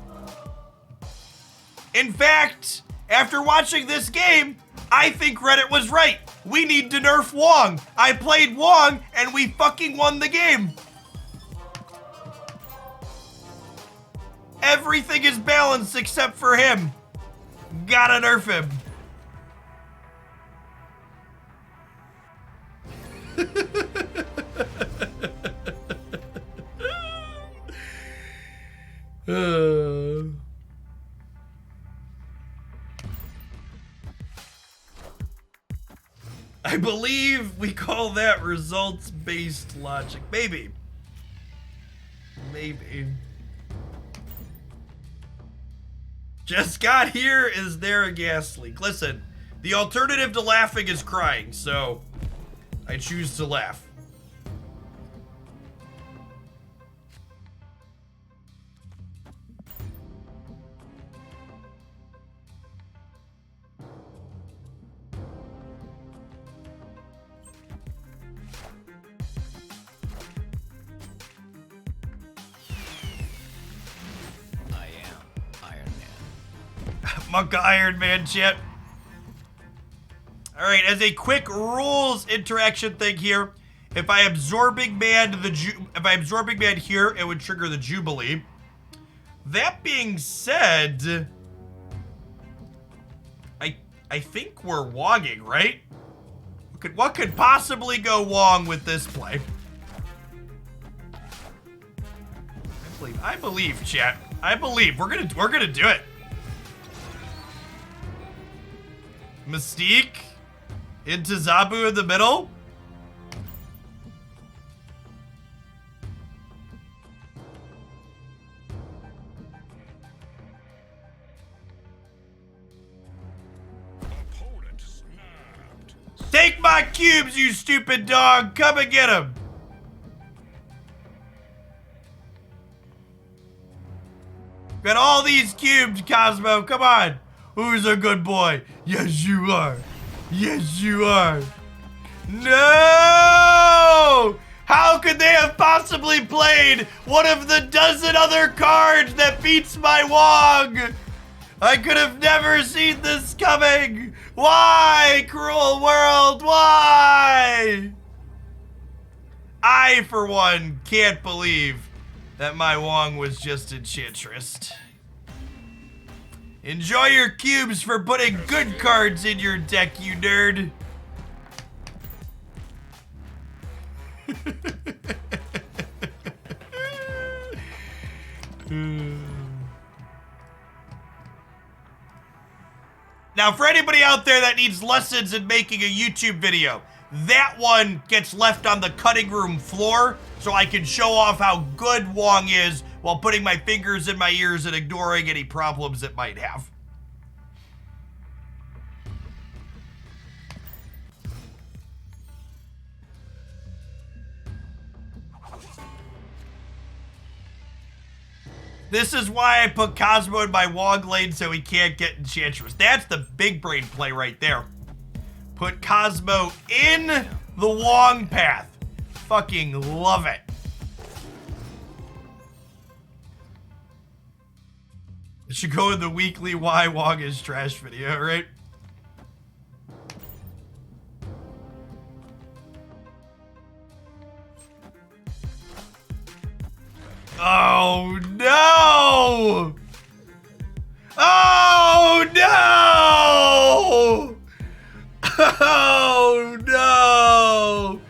S1: In fact, after watching this game, I think Reddit was right. We need to nerf Wong. I played Wong, and we fucking won the game. Everything is balanced except for him. Gotta nerf him. I believe we call that results-based logic. Maybe. Maybe. Just got here. Is there a gas leak? Listen, the alternative to laughing is crying, so I choose to laugh. Monka Iron Man shit. All right, as a quick rules interaction thing here, if I absorbing man here, it would trigger the Jubilee. That being said, I think we're wonging, right? What could possibly go wrong with this play? I believe, chat. I believe we're gonna do it. Mystique into Zabu in the middle.
S3: Opponent snapped.
S1: Take my cubes, you stupid dog. Come and get them. Got all these cubes, Cosmo. Come on. Who's a good boy? Yes, you are. Yes, you are. No! How could they have possibly played one of the dozen other cards that beats my Wong? I could have never seen this coming. Why, cruel world? Why? I, for one, can't believe that my Wong was just Enchantress. Enjoy your cubes for putting good cards in your deck, you nerd. Now, for anybody out there that needs lessons in making a YouTube video, that one gets left on the cutting room floor so I can show off how good Wong is while putting my fingers in my ears and ignoring any problems it might have. This is why I put Cosmo in my Wong lane so he can't get Enchantress. That's the big brain play right there. Put Cosmo in the Wong path. Fucking love it. It should go in the weekly why Wong is trash video, right? Oh no! Oh no! Oh no!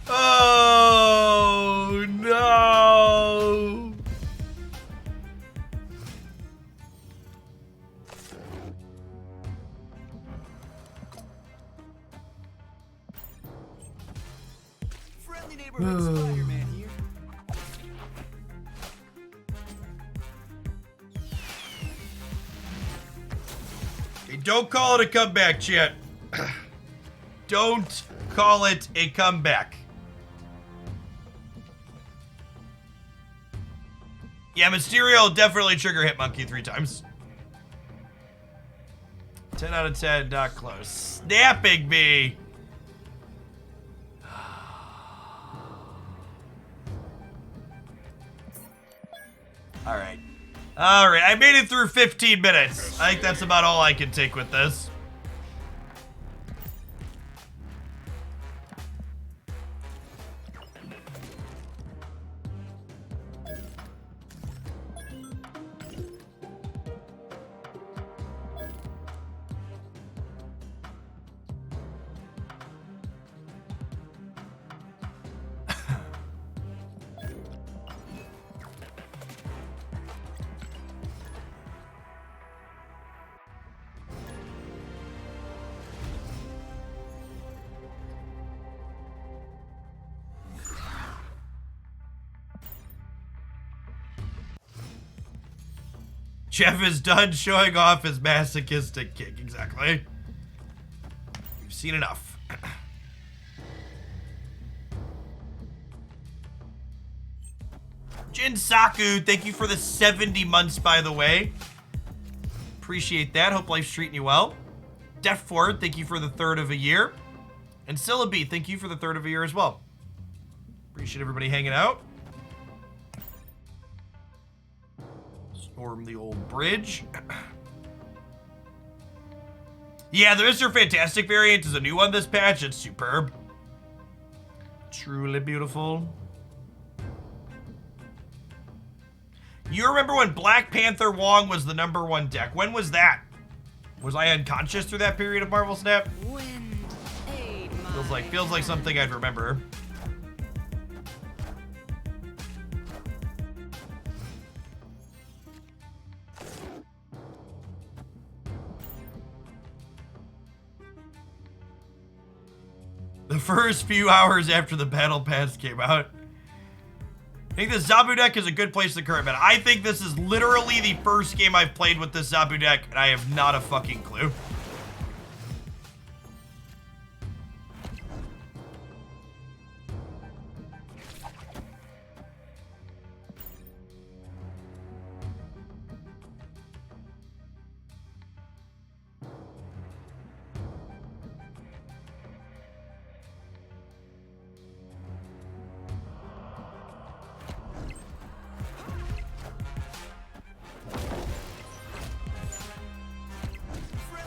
S1: Oh no!
S5: Friendly neighborhood Spider-Man here.
S1: Hey, don't call it a comeback, chat. Don't call it a comeback. Yeah, Mysterio will definitely trigger Hitmonkey 3 times. 10 out of 10, not close. Snapping me. Alright. Alright, I made it through 15 minutes. I think that's about all I can take with this. Jeff is done showing off his masochistic kick. Exactly. We've seen enough. Jin Saku, thank you for the 70 months, by the way. Appreciate that. Hope life's treating you well. Def Ford, thank you for the 3rd of a year. And Syllabi, thank you for the 3rd of a year as well. Appreciate everybody hanging out. Storm the old bridge. Yeah, the Mr. Fantastic variant is a new one this patch. It's superb. Truly beautiful. You remember when Black Panther Wong was the #1 deck? When was that? Was I unconscious through that period of Marvel Snap?
S4: Wind, aid
S1: Feels like something I'd remember. The first few hours after the Battle Pass came out. I think the Zabu deck is a good place to current meta. I think this is literally the first game I've played with this Zabu deck, and I have not a fucking clue.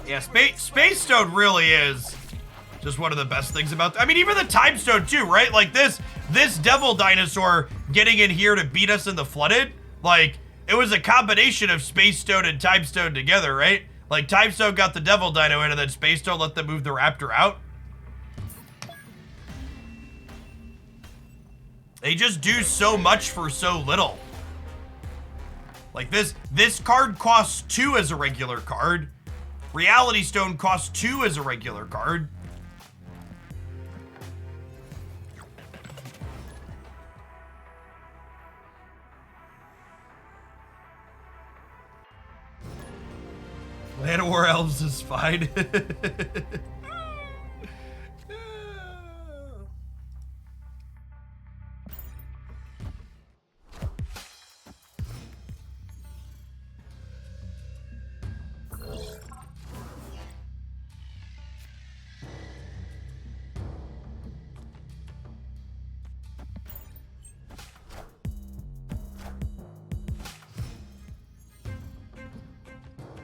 S1: Yeah, Space Stone really is just one of the best things about. I mean, even the Time Stone too, right? Like this Devil Dinosaur getting in here to beat us in the Flooded. Like it was a combination of Space Stone and Time Stone together, right? Like Time Stone got the Devil Dino in, and then Space Stone let them move the Raptor out. They just do so much for so little. Like this card costs 2 as a regular card. Reality Stone costs 2 as a regular card. Land of War Elves is fine.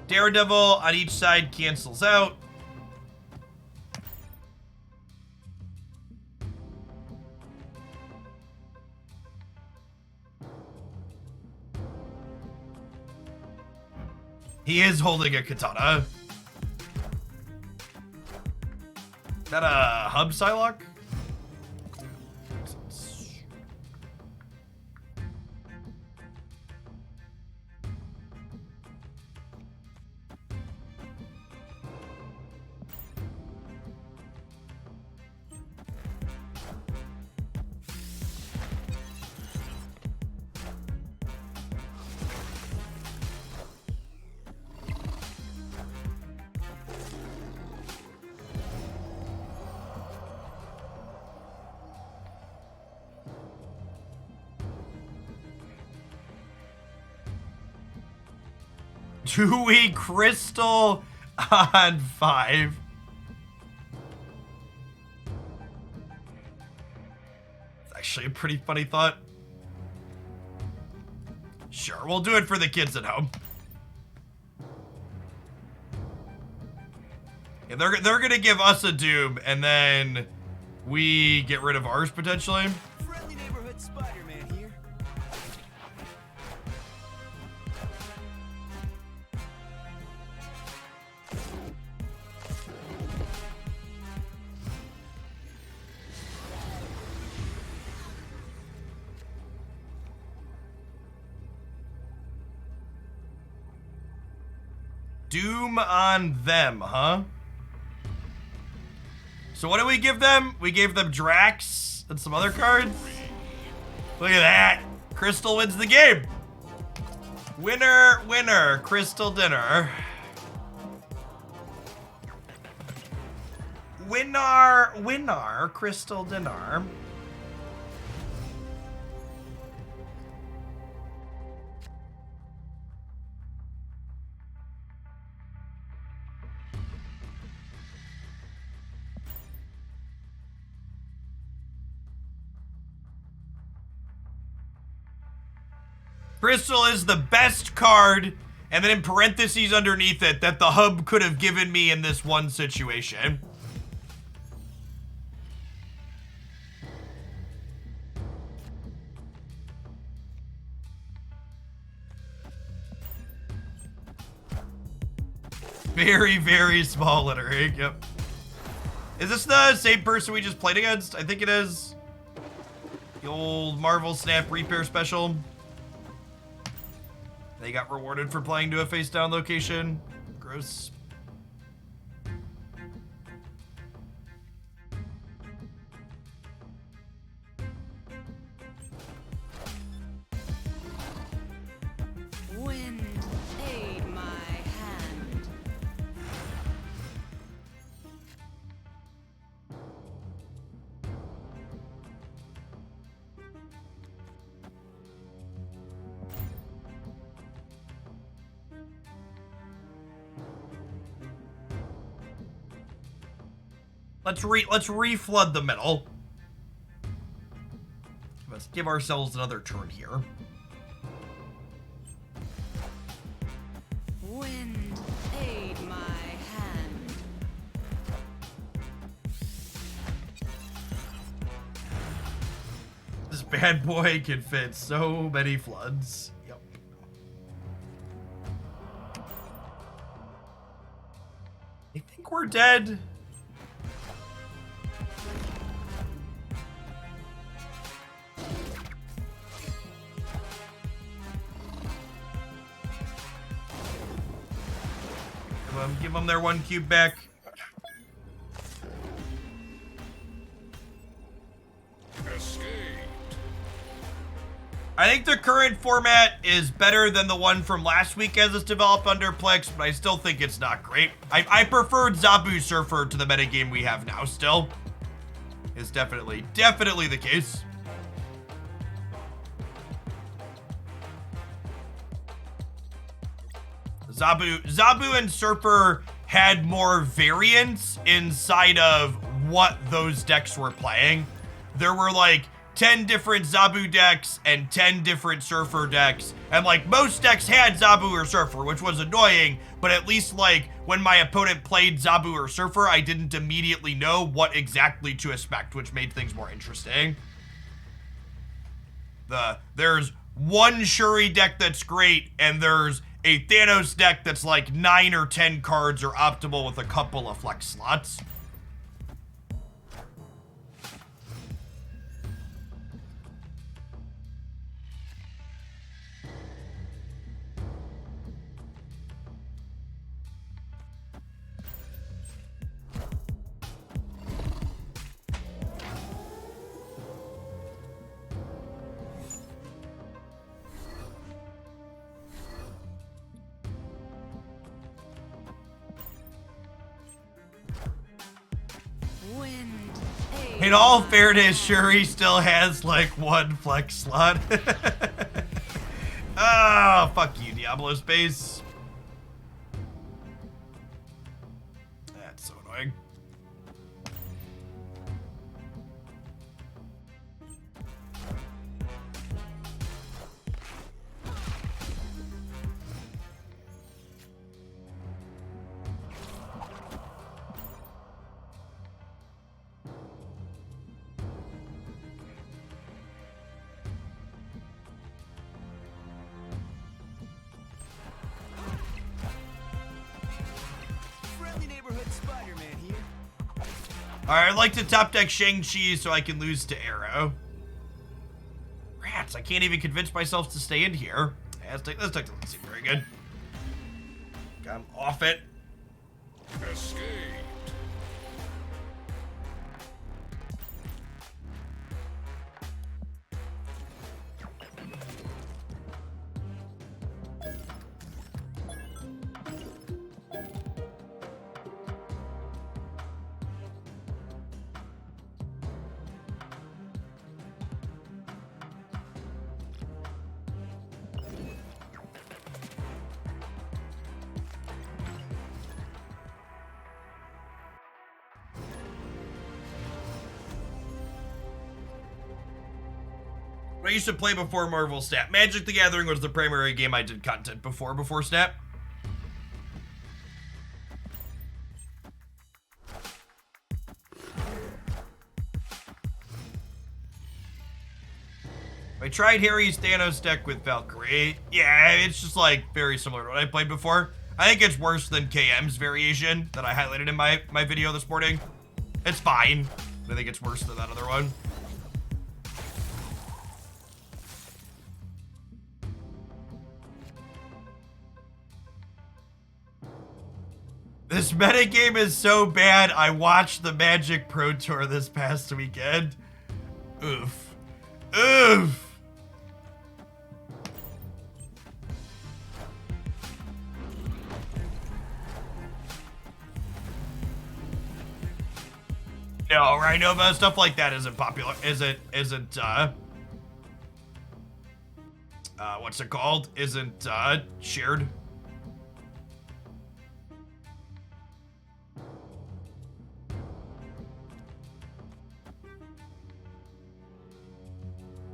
S1: Daredevil on each side cancels out. He is holding a katana. Is that a hub Psylocke? Chewy Crystal on 5. It's actually a pretty funny thought. Sure, we'll do it for the kids at home. Yeah, they're gonna give us a Doom, and then we get rid of ours potentially.
S5: Friendly neighborhood Spider-Man here.
S1: Doom on them, huh? So what do we give them? We gave them Drax and some other cards. Look at that. Crystal wins the game. Winner, winner, Crystal dinner. Winner, winner, Crystal dinner. Crystal is the best card, and then in parentheses underneath it, that the hub could have given me in this one situation. Very, very small lettering, yep. Is this the same person we just played against? I think it is. The old Marvel Snap Repair special. They got rewarded for playing to a face-down location. Gross.
S4: Wind, aid my hand.
S1: Let's reflood the middle. Let's give ourselves another turn here.
S4: Wind, aid my hand.
S1: This bad boy can fit so many floods. Yep. I think we're dead. Give them their 1 cube back.
S3: Escaped.
S1: I think the current format is better than the one from last week as it's developed under Plex, but I still think it's not great. I preferred Zabu Surfer to the metagame we have now still. Is definitely the case. Zabu and Surfer had more variance inside of what those decks were playing. There were like 10 different Zabu decks and 10 different Surfer decks. And like most decks had Zabu or Surfer, which was annoying, but at least like when my opponent played Zabu or Surfer, I didn't immediately know what exactly to expect, which made things more interesting. There's one Shuri deck that's great, and there's a Thanos deck that's like 9 or 10 cards are optimal with a couple of flex slots. In all fairness, Shuri still has like 1 flex slot. Ah, fuck you, Diablo Space. That's so annoying. Alright, I'd like to top deck Shang-Chi so I can lose to Arrow. Rats, I can't even convince myself to stay in here. Yeah, this deck doesn't seem very good. I'm off it.
S3: Escaped.
S1: I used to play before Marvel Snap. Magic the Gathering was the primary game I did content before Snap. I tried Harry's Thanos deck with Valkyrie. Yeah, it's just like very similar to what I played before. I think it's worse than KM's variation that I highlighted in my video this morning. It's fine, but I think it's worse than that other one. This metagame is so bad, I watched the Magic Pro Tour this past weekend. Oof. Oof. No, Rhino, but stuff like that isn't popular. What's it called? Isn't shared.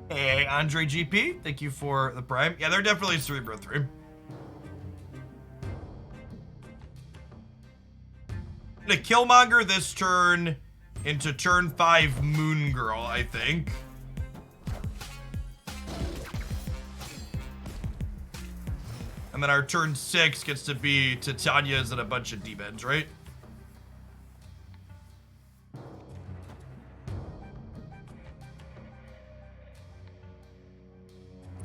S1: Hey, Andre GP, thank you for the prime. Yeah, they're definitely Cerebro 3. I'm gonna Killmonger this turn into turn 5 Moon Girl, I think. And then our turn 6 gets to be Titania's and a bunch of demons, right?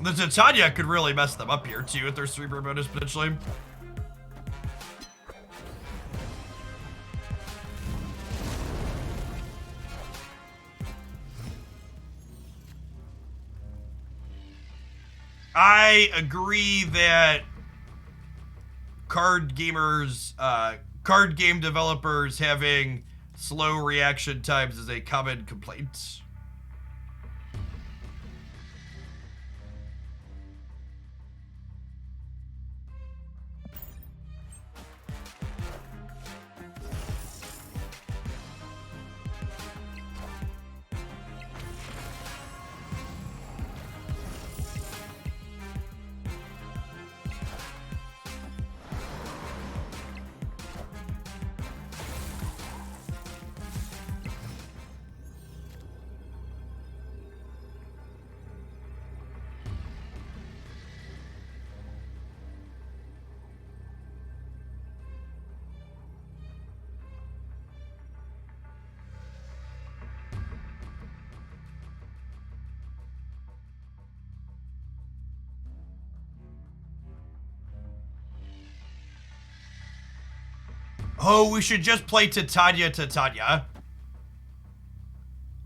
S1: The Titania could really mess them up here too with their Cerebro bonus potentially. I agree that card gamers, card game developers having slow reaction times is a common complaint. Oh, we should just play Titania.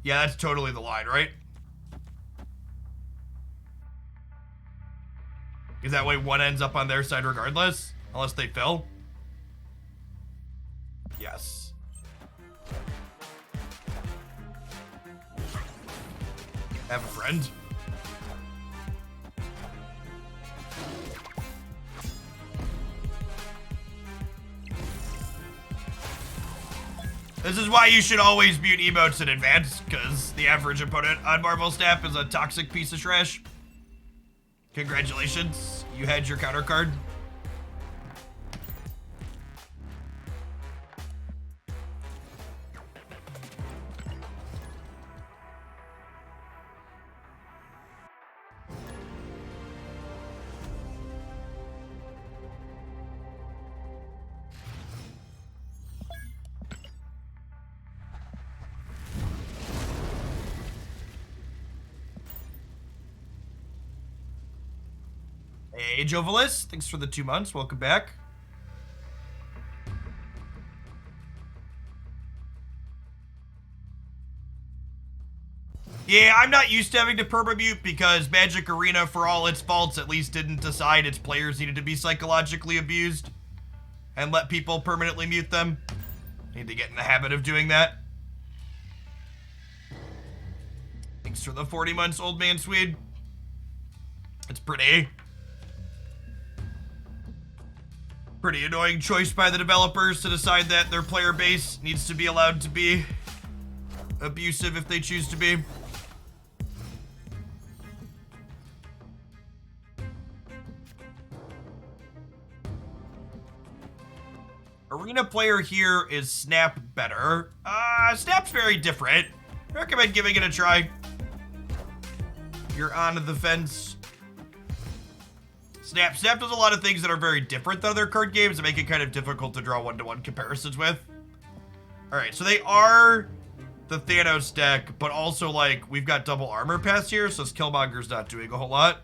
S1: Yeah, that's totally the line, right? Because that way one ends up on their side regardless, unless they fill. Yes. Have a friend. This is why you should always mute emotes in advance, because the average opponent on Marvel Snap is a toxic piece of trash. Congratulations, you had your counter card. Hey, Jovalis, thanks for the 2 months. Welcome back. Yeah, I'm not used to having to perma-mute because Magic Arena, for all its faults, at least didn't decide its players needed to be psychologically abused and let people permanently mute them. Need to get in the habit of doing that. Thanks for the 40 months, old man Swede. It's pretty annoying choice by the developers to decide that their player base needs to be allowed to be abusive if they choose to be. Arena player here is Snap better. Snap's very different. Recommend giving it a try. You're on the fence. Snap does a lot of things that are very different than other card games that make it kind of difficult to draw one-to-one comparisons with. Alright, so they are the Thanos deck, but also, like, we've got double armor pass here, so Killmonger's not doing a whole lot.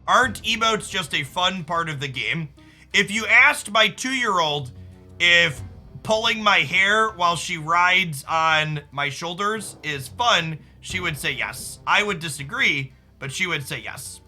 S1: Aren't emotes just a fun part of the game? If you asked my 2-year-old if pulling my hair while she rides on my shoulders is fun, she would say yes. I would disagree, but she would say yes.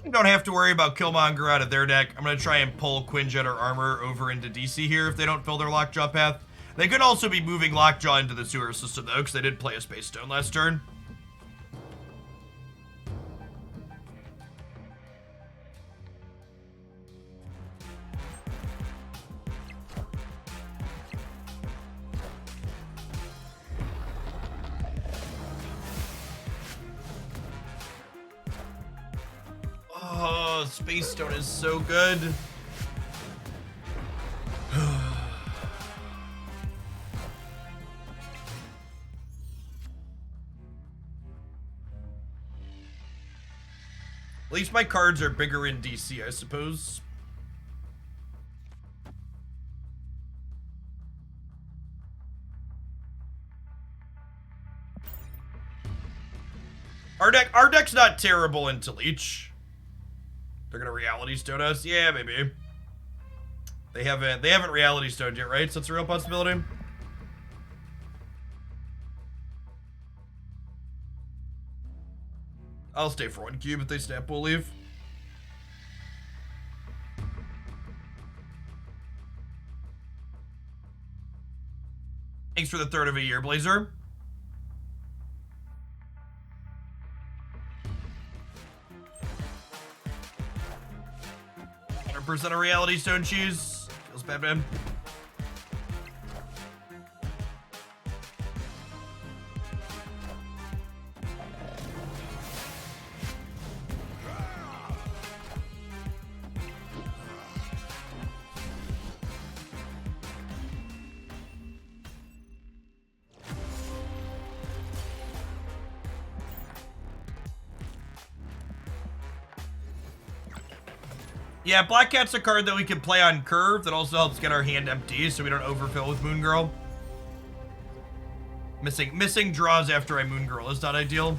S1: Don't have to worry about Killmonger out of their deck. I'm going to try and pull Quinjet or Armor over into DC here if they don't fill their Lockjaw path. They could also be moving Lockjaw into the sewer system, though, because they did play a Space Stone last turn. Oh, Space Stone is so good. At least my cards are bigger in DC, I suppose. Our deck's not terrible into Leech. They're gonna Reality Stone us? Yeah, maybe. They haven't Reality Stoned yet, right? So it's a real possibility. I'll stay for 1 cube if they snap, we'll leave. Thanks for the third of a year, Blazer. 100% of Reality Stone cheese. Feels bad, man. Yeah, Black Cat's a card that we can play on curve that also helps get our hand empty so we don't overfill with Moon Girl. Missing draws after I Moon Girl is not ideal.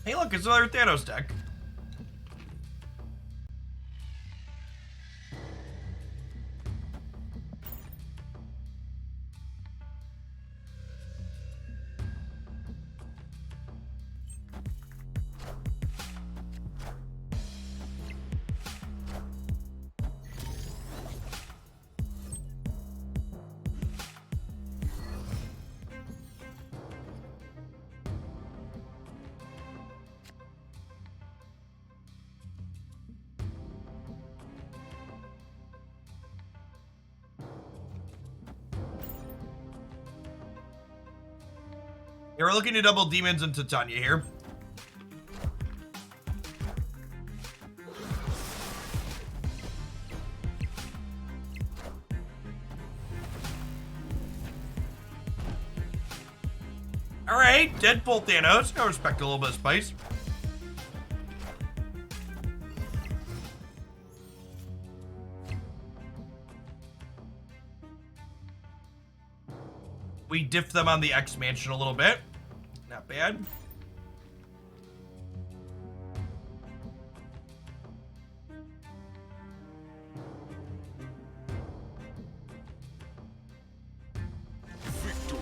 S1: Hey, look, it's another Thanos deck. Yeah, we're looking to double Demons and Titania here. Alright, Deadpool Thanos. I respect a little bit of spice. We diff them on the X Mansion a little bit. Not bad.
S3: Victory.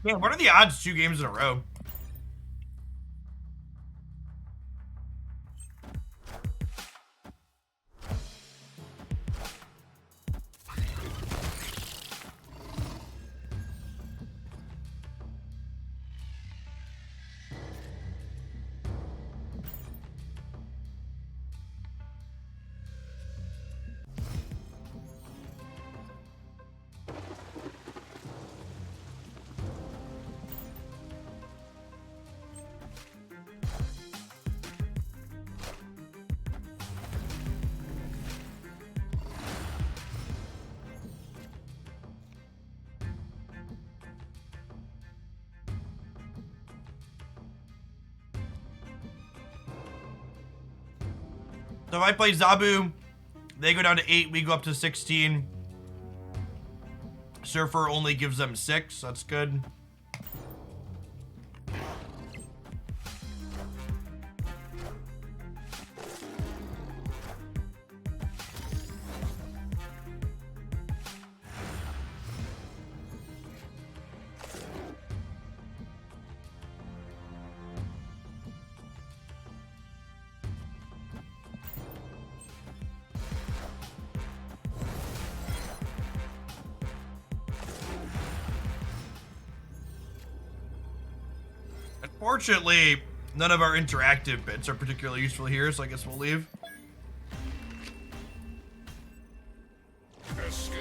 S1: Man, what are the odds 2 games in a row? So if I play Zabu, they go down to 8, we go up to 16. Surfer only gives them 6, that's good. Fortunately, none of our interactive bits are particularly useful here, so I guess we'll leave.
S3: Escape.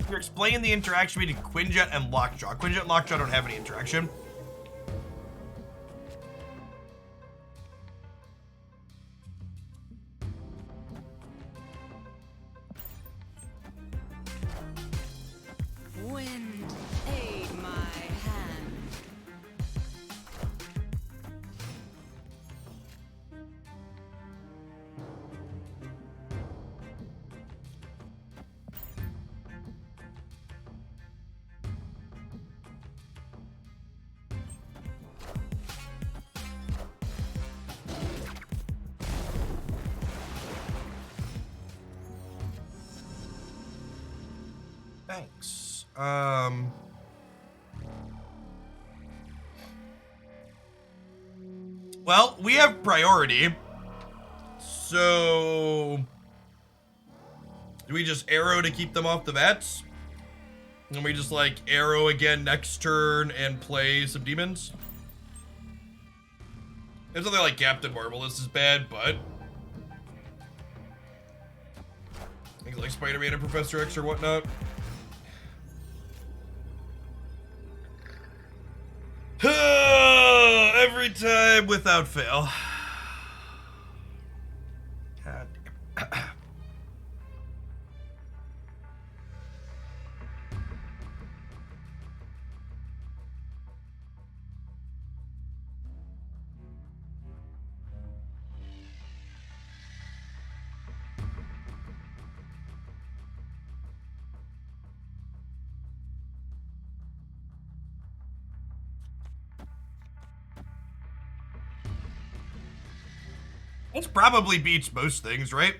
S1: You're explaining the interaction between Quinjet and Lockjaw. Quinjet and Lockjaw don't have any interaction.
S4: Wind, aid my hand.
S1: Thanks. Well, we have priority. So do we just arrow to keep them off the vets? And we just like arrow again next turn and play some demons? There's something like Captain Marvel. This is bad, but things like Spider-Man and Professor X or whatnot. Every time without fail. God damn. This probably beats most things, right?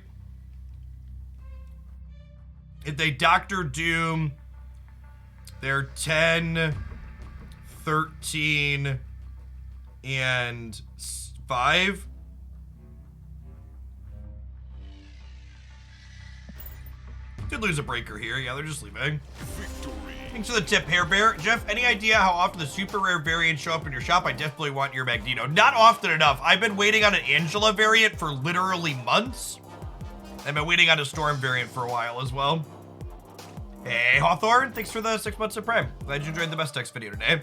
S1: If they Doctor Doom, they're 10, 13, and 5. Could lose a breaker here. Yeah, they're just leaving.
S3: Victory.
S1: Thanks for the tip, Hair Bear. Jeff, any idea how often the super rare variants show up in your shop? I definitely want your Magneto. Not often enough. I've been waiting on an Angela variant for literally months. I've been waiting on a Storm variant for a while as well. Hey, Hawthorne. Thanks for the 6 months of Prime. Glad you enjoyed the Best X video today.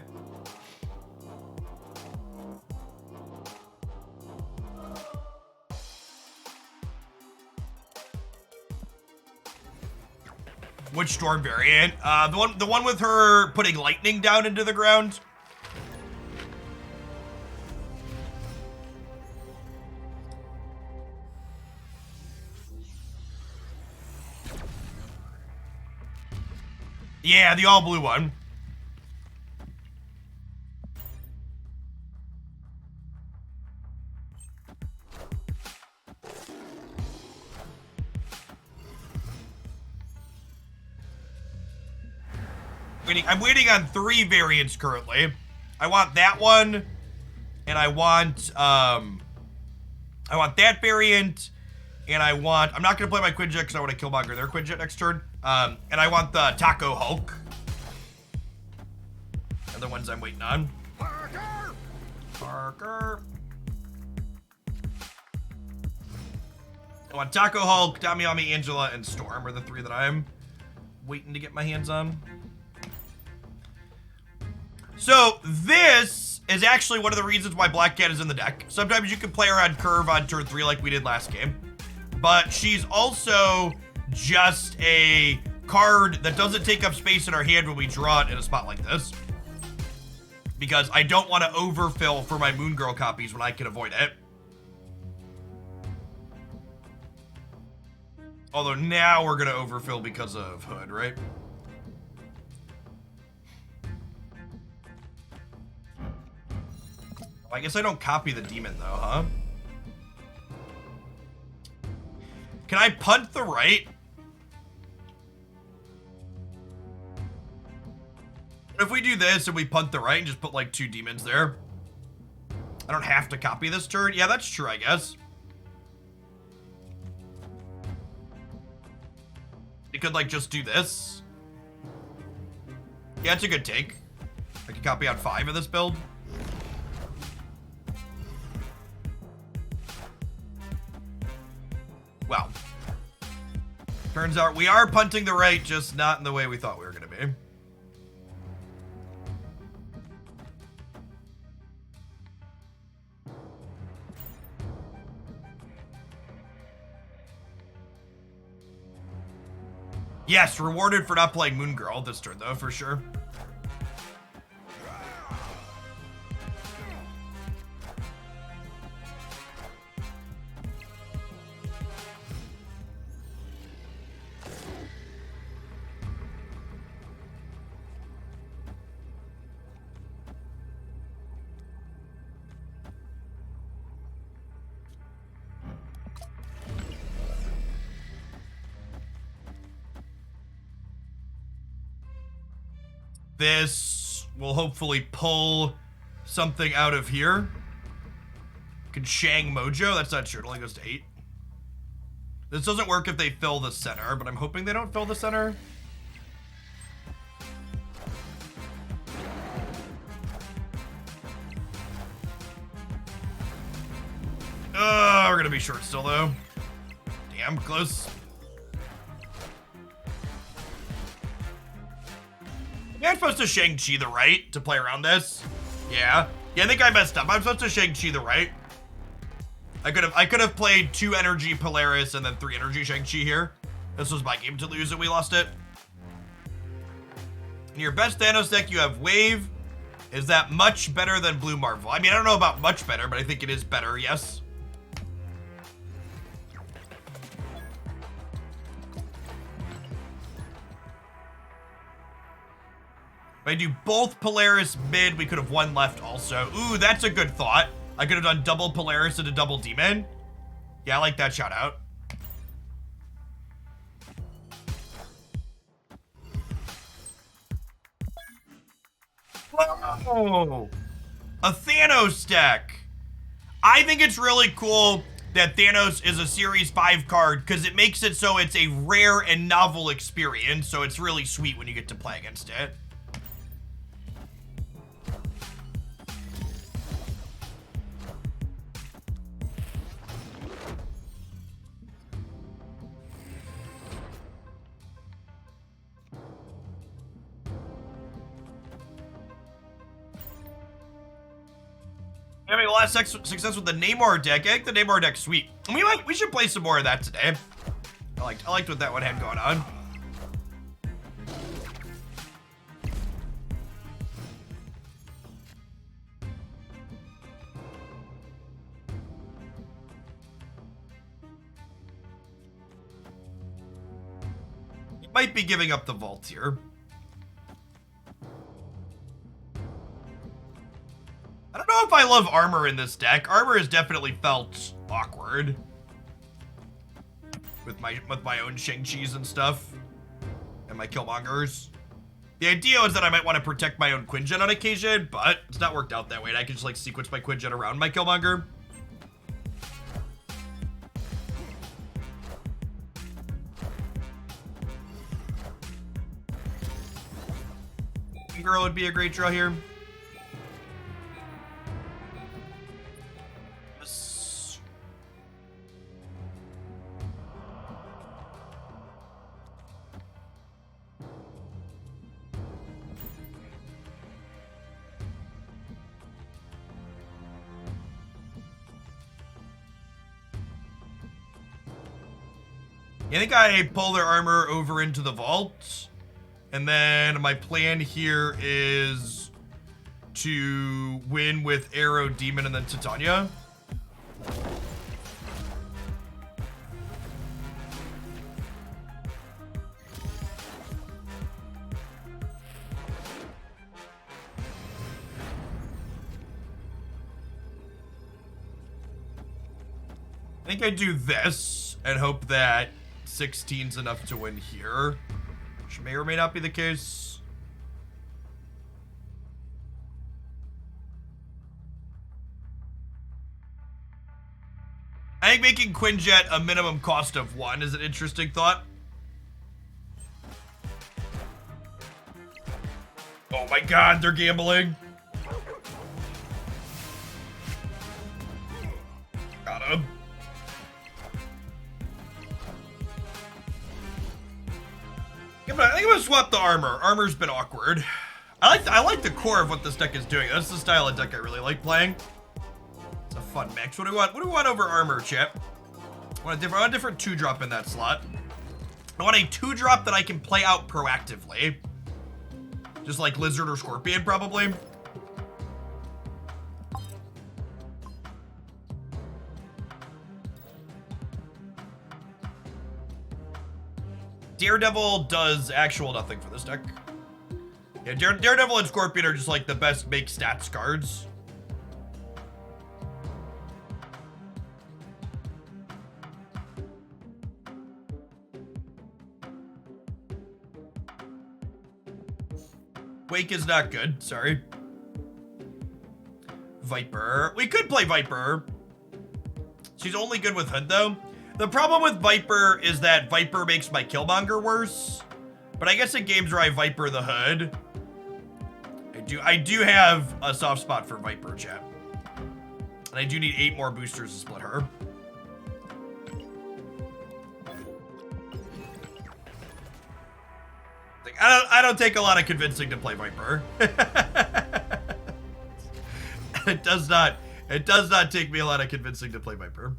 S1: Which Storm variant? The one with her putting lightning down into the ground. Yeah, the all blue one. I'm waiting on 3 variants currently. I want that one, and I want that variant, and I'm not gonna play my Quinjet because I want to Killmonger their Quinjet next turn. And I want the Taco Hulk. And the ones I'm waiting on. Parker. I want Taco Hulk, Damiami, Angela, and Storm are the 3 that I'm waiting to get my hands on. So this is actually one of the reasons why Black Cat is in the deck. Sometimes you can play her on curve on turn 3 like we did last game. But she's also just a card that doesn't take up space in our hand when we draw it in a spot like this. Because I don't want to overfill for my Moon Girl copies when I can avoid it. Although now we're gonna overfill because of Hood, right? I guess I don't copy the demon though, huh? Can I punt the right? If we do this and we punt the right and just put like 2 demons there, I don't have to copy this turn. Yeah, that's true, I guess. You could like just do this. Yeah, it's a good take. I can copy out 5 of this build. Well, turns out we are punting the right, just not in the way we thought we were gonna be. Yes, rewarded for not playing Moon Girl this turn, though, for sure. This will hopefully pull something out of here. Can Shang Mojo? That's not true. It only goes to 8. This doesn't work if they fill the center, but I'm hoping they don't fill the center. We're gonna be short still, though. Damn, close. Yeah, I'm supposed to Shang-Chi the right to play around this. Yeah. Yeah, I think I messed up. I'm supposed to Shang-Chi the right. I could have played 2 energy Polaris and then 3 energy Shang-Chi here. This was my game to lose and we lost it. In your best Thanos deck, you have Wave. Is that much better than Blue Marvel? I mean, I don't know about much better, but I think it is better, yes. If I do both Polaris mid, we could have 1 left also. Ooh, that's a good thought. I could have done double Polaris and a double Demon. Yeah, I like that shout out. Whoa! A Thanos deck. I think it's really cool that Thanos is a Series 5 card because it makes it so it's a rare and novel experience, so it's really sweet when you get to play against it. Having a lot of success with the Namor deck. I think the Namor deck's sweet. And we should play some more of that today. I liked what that one had going on. He might be giving up the vault here. I don't know if I love armor in this deck. Armor has definitely felt awkward with my own Shang-Chis and stuff and my Killmongers. The idea is that I might want to protect my own Quinjet on occasion, but it's not worked out that way. And I can just like sequence my Quinjet around my Killmonger. Girl would be a great draw here. I think I pull their armor over into the vault, and then my plan here is to win with Arrow, Demon, and then Titania. I think I do this and hope that 16's enough to win here, which may or may not be the case. I think making Quinjet a minimum cost of 1 is an interesting thought. Oh my god, they're gambling. Got him. I think I'm gonna swap the armor. Armor's been awkward. I like the core of what this deck is doing. That's the style of deck I really like playing. It's a fun mix. What do we want? What do we want over armor, chat? I want a different 2-drop in that slot. I want a 2-drop that I can play out proactively. Just like Lizard or Scorpion, probably. Daredevil does actual nothing for this deck. Yeah, Daredevil and Scorpion are just like the best make stats cards. Wake is not good, sorry. Viper. We could play Viper. She's only good with Hood, though. The problem with Viper is that Viper makes my Killmonger worse. But I guess in games where I Viper the Hood, I do have a soft spot for Viper, chat. And I do need 8 more boosters to split her. I don't take a lot of convincing to play Viper. It does not take me a lot of convincing to play Viper.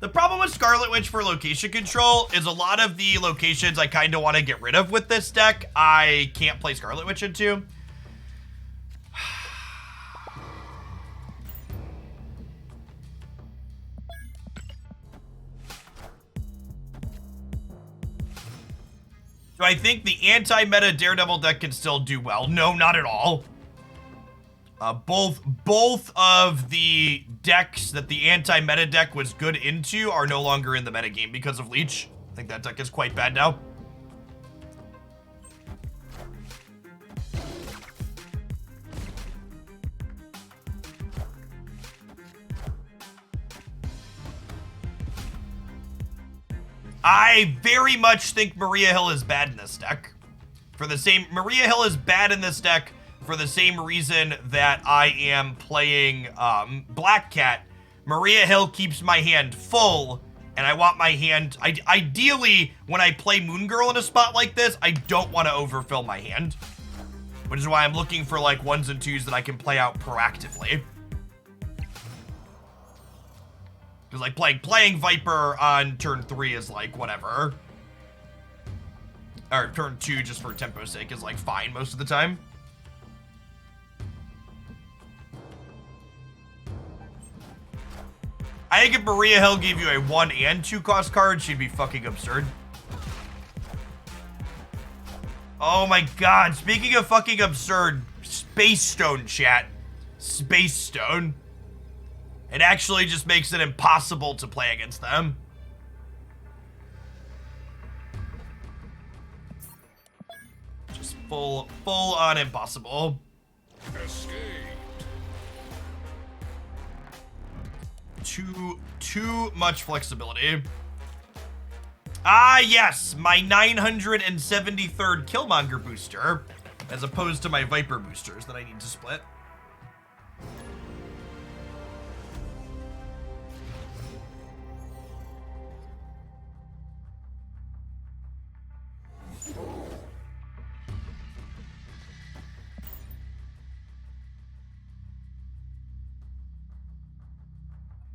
S1: The problem with Scarlet Witch for location control is a lot of the locations I kind of want to get rid of with this deck, I can't play Scarlet Witch into. Do I think the anti-meta Daredevil deck can still do well? No, not at all. Both of the decks that the anti-meta deck was good into are no longer in the meta game because of Leech. I think that deck is quite bad now. I very much think Maria Hill is bad in this deck. Maria Hill is bad in this deck for the same reason that I am playing Black Cat. Maria Hill keeps my hand full, and I want my hand... ideally, when I play Moon Girl in a spot like this, I don't want to overfill my hand. Which is why I'm looking for like 1s and 2s that I can play out proactively. Because like playing Viper on turn 3 is like whatever. Or turn 2 just for tempo's sake is like fine most of the time. I think if Maria Hill gave you a 1 and 2 cost card, she'd be fucking absurd. Oh my god, speaking of fucking absurd, Space Stone, chat. Space Stone. It actually just makes it impossible to play against them. Just full on impossible.
S3: Escape.
S1: Too much flexibility. Ah, yes, my 973rd Killmonger booster, as opposed to my Viper boosters that I need to split.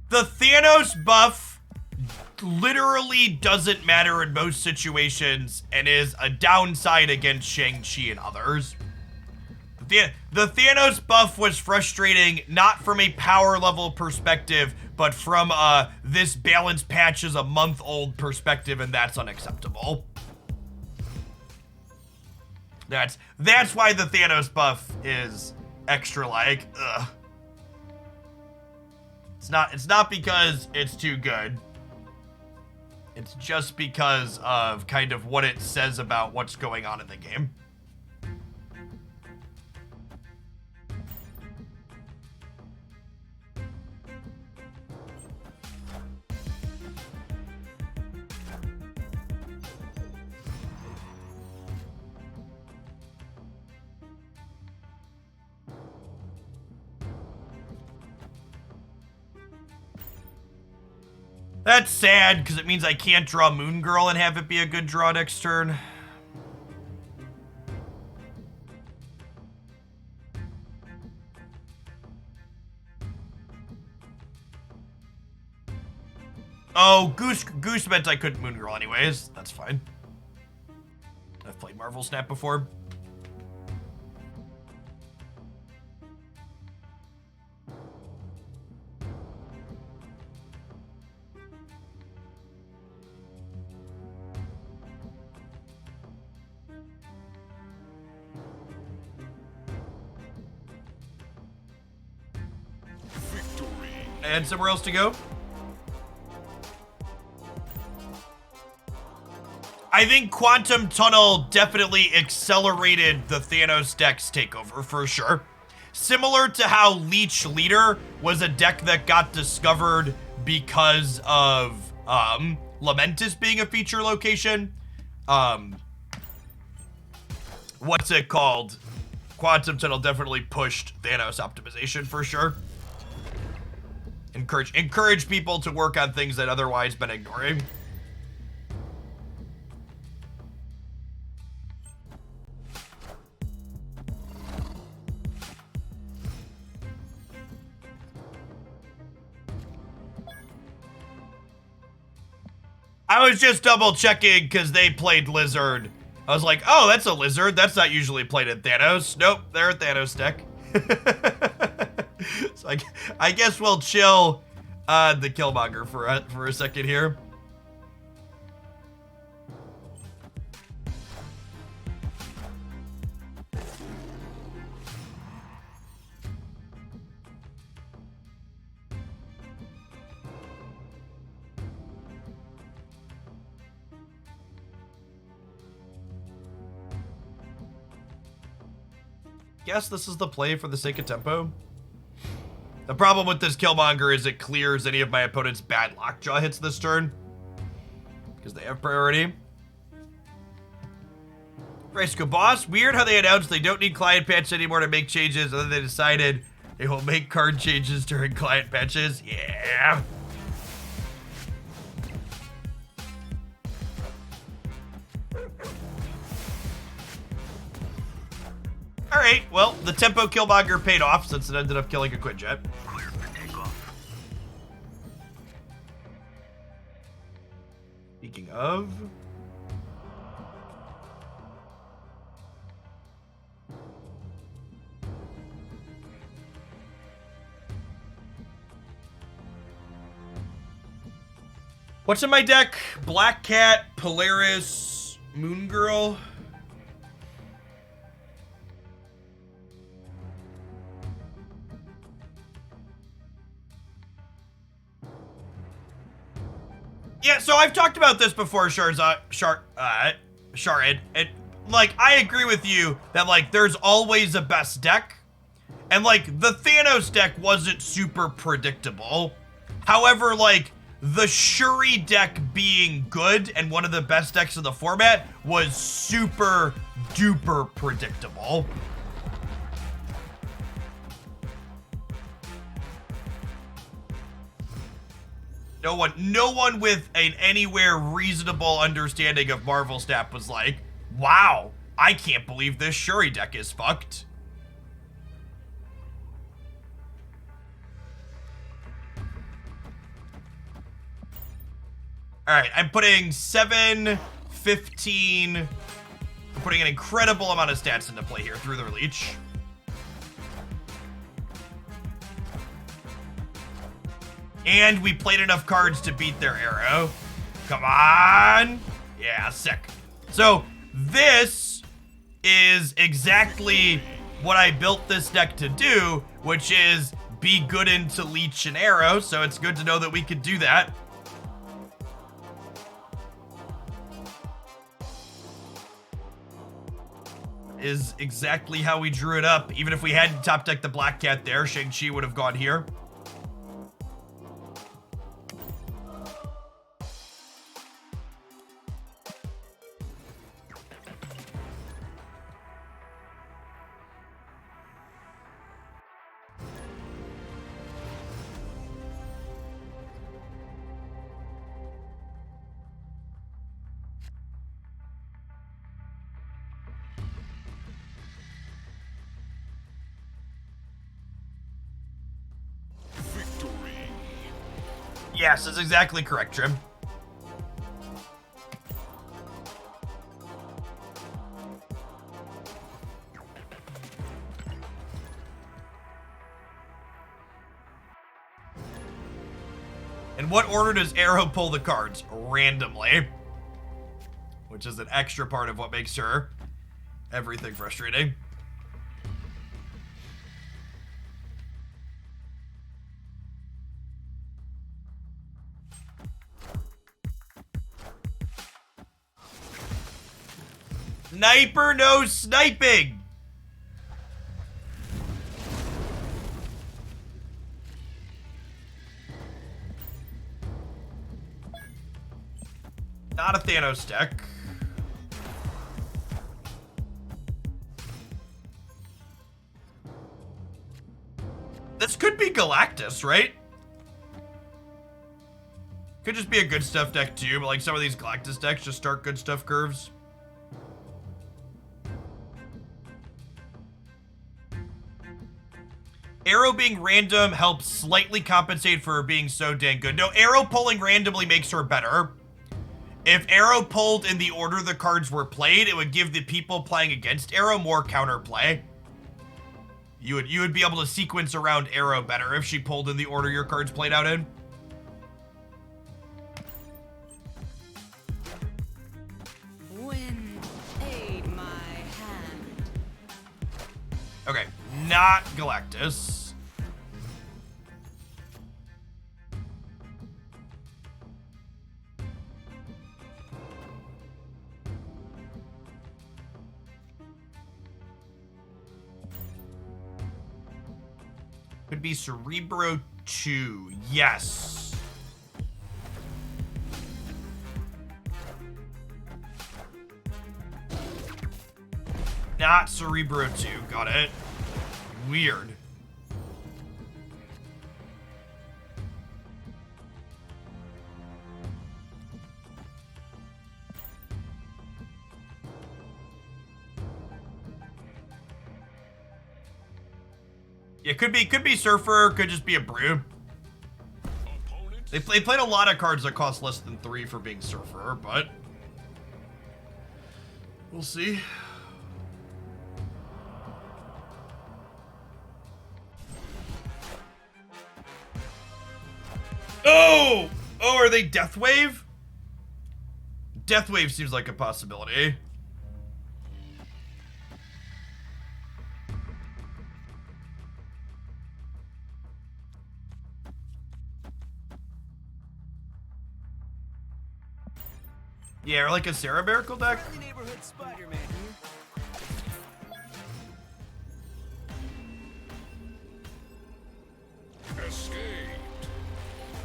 S1: The Thanos buff literally doesn't matter in most situations and is a downside against Shang-Chi and others. The Thanos buff was frustrating not from a power level perspective, but from this balance patch is a month-old perspective, and that's unacceptable. That's why the Thanos buff is extra like, ugh. It's not because it's too good. It's just because of kind of what it says about what's going on in the game. That's sad, because it means I can't draw Moon Girl and have it be a good draw next turn. Oh, Goose meant I couldn't Moon Girl anyways. That's fine. I've played Marvel Snap before. And somewhere else to go? I think Quantum Tunnel definitely accelerated the Thanos deck's takeover for sure. Similar to how Leech Leader was a deck that got discovered because of Lamentis being a feature location. What's it called? Quantum Tunnel definitely pushed Thanos optimization for sure. Encourage people to work on things that otherwise been ignoring. I was just double checking because they played Lizard. I was like, oh, that's a Lizard. That's not usually played in Thanos. Nope, they're a Thanos deck. So I guess we'll chill the Killmonger for a second here. Guess this is the play for the sake of tempo. The problem with this Killmonger is it clears any of my opponent's bad lockjaw hits this turn, because they have priority. Fresco Boss, weird how they announced they don't need client patch anymore to make changes, and then they decided they will make card changes during client patches. Yeah. Alright, well, the tempo Killmonger paid off since it ended up killing a Quinjet.
S7: Clear for takeoff.
S1: Speaking of... What's in my deck? Black Cat, Polaris, Moon Girl. Yeah, so I've talked about this before, Sharid, and like I agree with you that like there's always a best deck, and like the Thanos deck wasn't super predictable. However, like the Shuri deck being good and one of the best decks in the format was super duper predictable. No one with an anywhere reasonable understanding of Marvel Snap was like, wow, I can't believe this Shuri deck is fucked. All right, I'm putting 7, 15. I'm putting an incredible amount of stats into play here through the Leech. And we played enough cards to beat their arrow. Come on. Yeah, sick. So this is exactly what I built this deck to do, which is be good into Leech and Arrow, so it's good to know that we could do that. Is exactly how we drew it up. Even if we hadn't top decked the Black Cat there, Shang-Chi would have gone here.
S3: Victory.
S1: Yes, that's exactly correct, Trim. In what order does Arrow pull the cards? Randomly. Which is an extra part of what makes her everything frustrating. Sniper, no sniping! Not a Thanos deck. This could be Galactus, right? Could just be a good stuff deck too, but like some of these Galactus decks just start good stuff curves. Arrow being random helps slightly compensate for her being so dang good. No, Arrow pulling randomly makes her better. If Arrow pulled in the order the cards were played, it would give the people playing against Arrow more counterplay. You would be able to sequence around Arrow better if she pulled in the order your cards played out in.
S4: Wind, aid my hand.
S1: Okay, not Galactus. Could be Cerebro 2. Yes. Not Cerebro 2. Got it. Weird. Yeah, could be Surfer, could just be a Brew.
S3: Opponent.
S1: They played a lot of cards that cost less than 3 for being Surfer, but we'll see. Oh! Oh, are they Deathwave? Deathwave seems like a possibility. Yeah, or like a Sarah Miracle deck.
S5: Friendly neighborhood Spider-Man here.
S3: Escaped.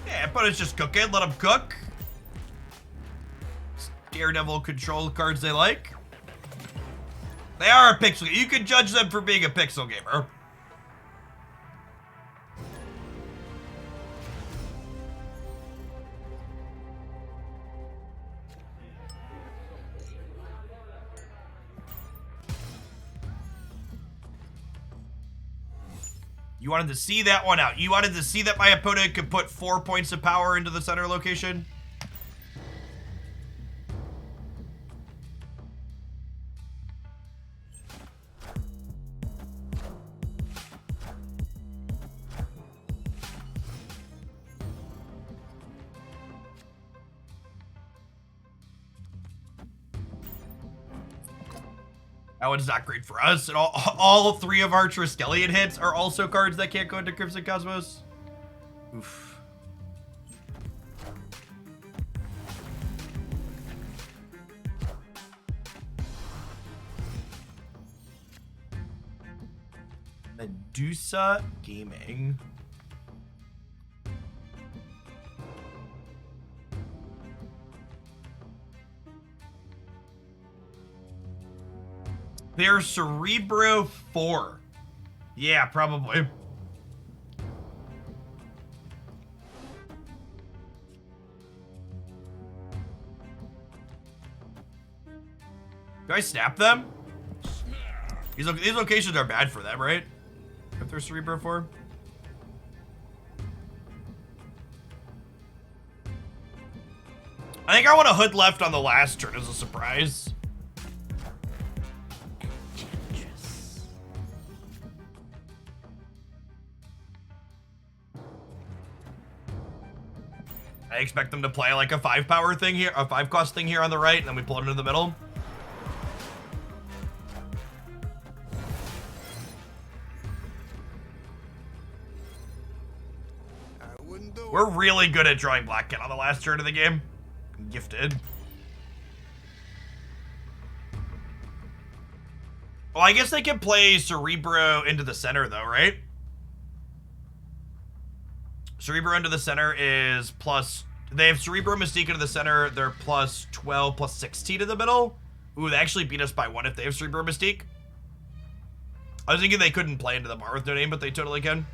S1: Yeah, but it's just cooking. Let them cook. Daredevil control cards they like. They are a pixel. You can judge them for being a pixel gamer. You wanted to see that one out. You wanted to see that my opponent could put 4 points of power into the center location? That one's not great for us. And all three of our Triskelion hits are also cards that can't go into Crimson Cosmos. Oof. Medusa Gaming. They're Cerebro 4. Yeah, probably. Do I snap them? These locations are bad for them, right? If they're Cerebro 4. I think I want a Hood left on the last turn as a surprise. I expect them to play like a 5-power thing here, a 5-cost thing here on the right, and then we pull it into the middle. We're really good at drawing Black Cat on the last turn of the game. Gifted. Well, I guess they can play Cerebro into the center though, right? Cerebro into the center is plus... They have Cerebro Mystique into the center. They're plus 12, plus 16 in the middle. Ooh, they actually beat us by 1 if they have Cerebro Mystique. I was thinking they couldn't play into the bar with no name, but they totally can.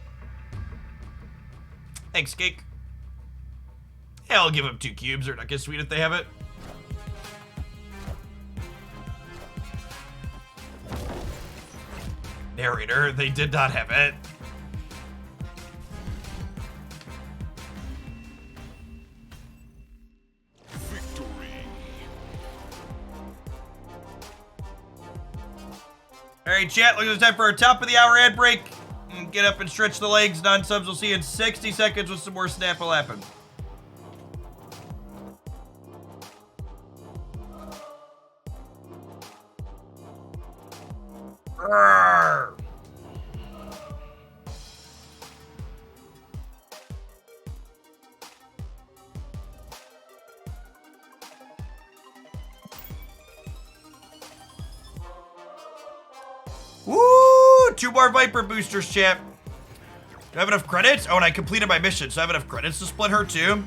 S1: Thanks, Cake. Yeah, I'll give them 2 cubes. They're not get sweet if they have it. Narrator, they did not have it. All right, chat, looks like it's time for our top of the hour ad break. Get up and stretch the legs. Non-subs, we'll see you in 60 seconds with some more Snapple happen. Roar. Woo! 2 more Viper boosters, chat. Do I have enough credits? Oh, and I completed my mission, so I have enough credits to split her too.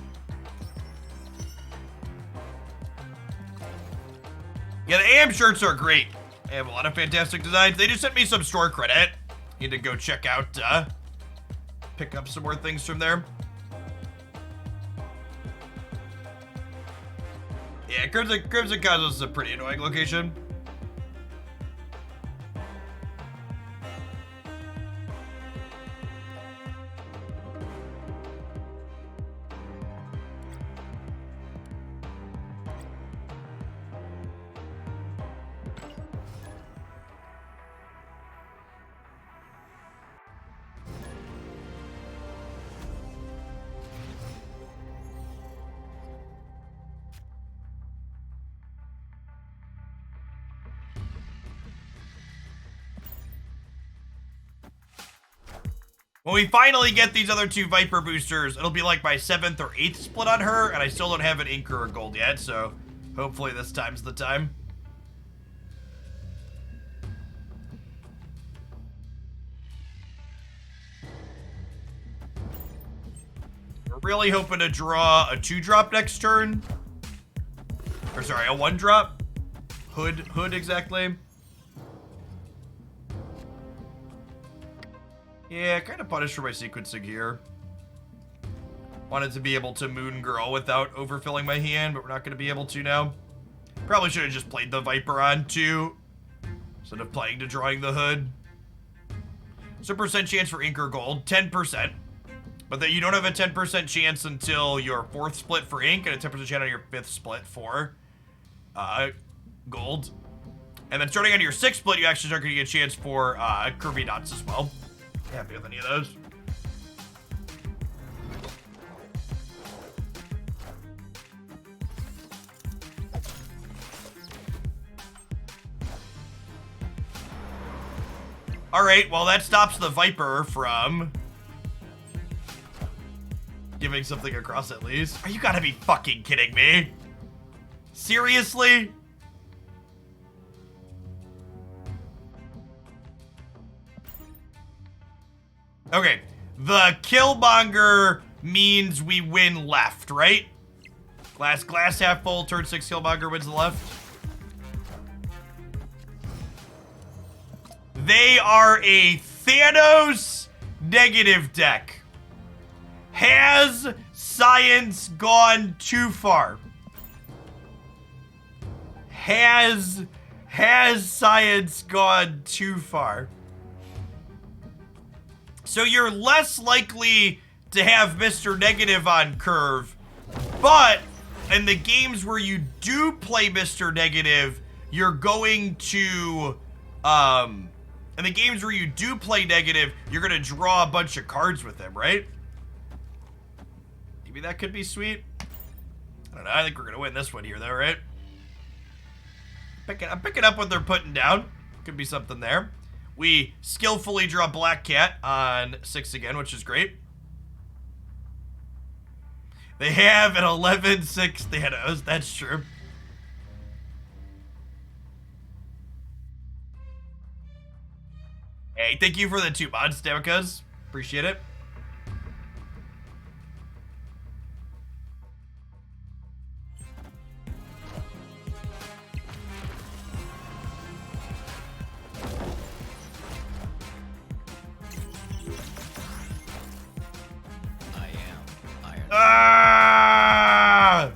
S1: Yeah, the AM shirts are great. They have a lot of fantastic designs. They just sent me some store credit. Need to go check out, pick up some more things from there. Yeah, Crimson Cosmos is a pretty annoying location. When we finally get these other 2 Viper boosters, it'll be like my 7th or 8th split on her, and I still don't have an ink or a gold yet, so hopefully this time's the time. We're really hoping to draw a 2-drop next turn. Or sorry, a 1-drop. Hood exactly. Yeah, kind of punished for my sequencing here. Wanted to be able to Moon Girl without overfilling my hand, but we're not going to be able to now. Probably should have just played the Viper on 2 instead of playing to drawing the Hood. So percent chance for ink or gold, 10%. But that you don't have a 10% chance until your 4th split for ink and a 10% chance on your 5th split for gold. And then starting on your 6th split, you actually start getting a chance for curvy dots as well. Happy with any of those. All right, well, that stops the Viper from giving something across at least. Are you gotta be fucking kidding me? Seriously? Okay, the Killmonger means we win left, right? Glass half full, turn 6 Killmonger wins the left. They are a Thanos negative deck. Has science gone too far? Has science gone too far? So you're less likely to have Mr. Negative on curve, but in the games where you do play Mr. Negative, you're going to, in the games where you do play Negative, you're gonna draw a bunch of cards with him, right? Maybe that could be sweet. I don't know, I think we're gonna win this one here though, right? I'm picking up what they're putting down. Could be something there. We skillfully draw Black Cat on 6 again, which is great. They have an 11-6 Thanos, that's true. Hey, thank you for the 2 mods, Demikas. Appreciate it.
S2: I am Iron Man.
S1: Ah!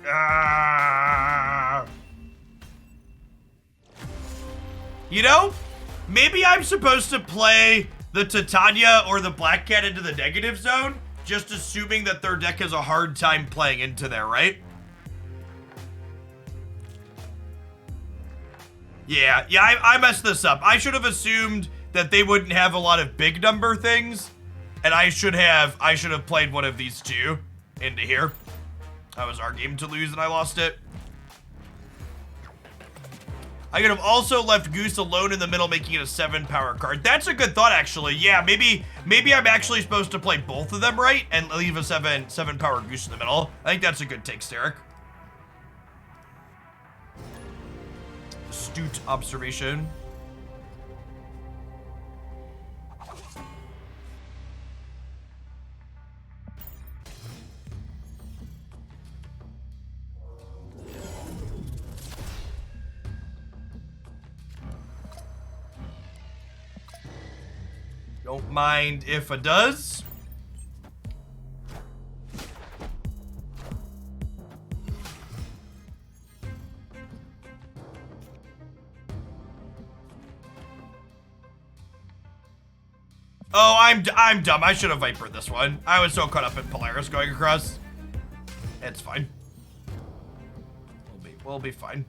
S1: Ah! You know, maybe I'm supposed to play the Titania or the Black Cat into the negative zone, just assuming that their deck has a hard time playing into there, right? Yeah, I messed this up. I should have assumed that they wouldn't have a lot of big number things, and I should have played one of these two into here. That was our game to lose and I lost it. I could have also left Goose alone in the middle, making it a 7 power card. That's a good thought, actually. Yeah, maybe I'm actually supposed to play both of them right and leave a 7 power Goose in the middle. I think that's a good take, Steric. Astute observation. Don't mind if it does. Oh, I'm dumb. I should have Vipered this one. I was so caught up in Polaris going across. It's fine. We'll be fine.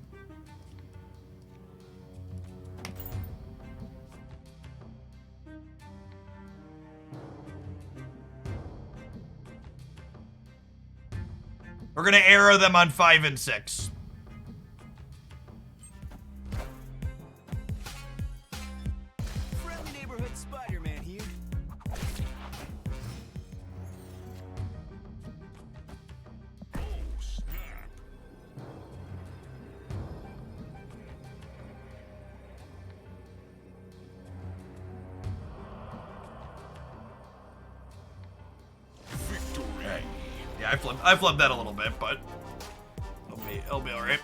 S1: We're gonna arrow them on 5 and 6.
S5: Friendly neighborhood Spider-Man here.
S3: Oh, snap. Victory.
S1: Yeah, I flipped that a little bit, but it'll be all right.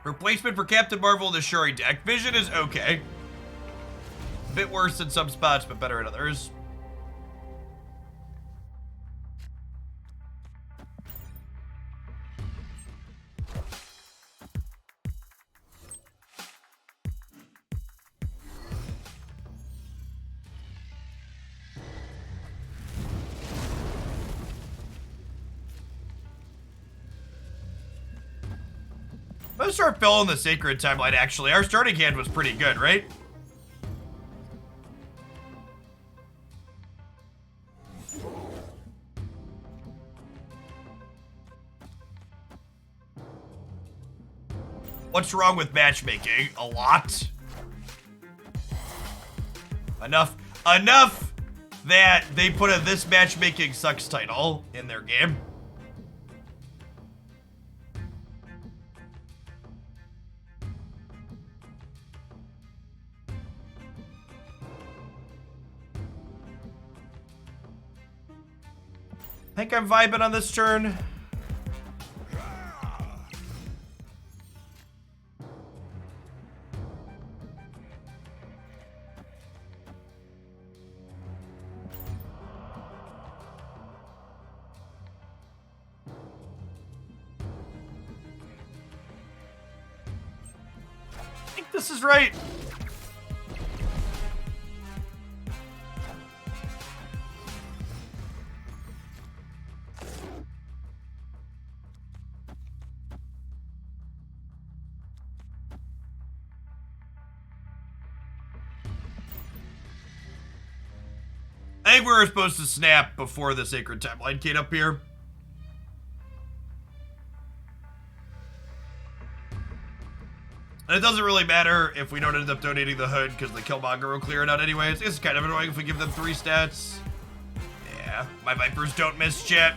S1: Replacement for Captain Marvel in the Shuri deck. Vision is okay. A bit worse in some spots, but better in others. Let's start filling the Sacred Timeline, actually. Our starting hand was pretty good, right? What's wrong with matchmaking? A lot. Enough that they put a "This Matchmaking Sucks" title in their game. I think I'm vibing on this turn. I think this is right. I think we were supposed to snap before the Sacred Timeline came up here. And it doesn't really matter if we don't end up donating the hood because the Killmonger will clear it out anyways. It's kind of annoying if we give them 3 stats. Yeah, my Vipers don't miss chat.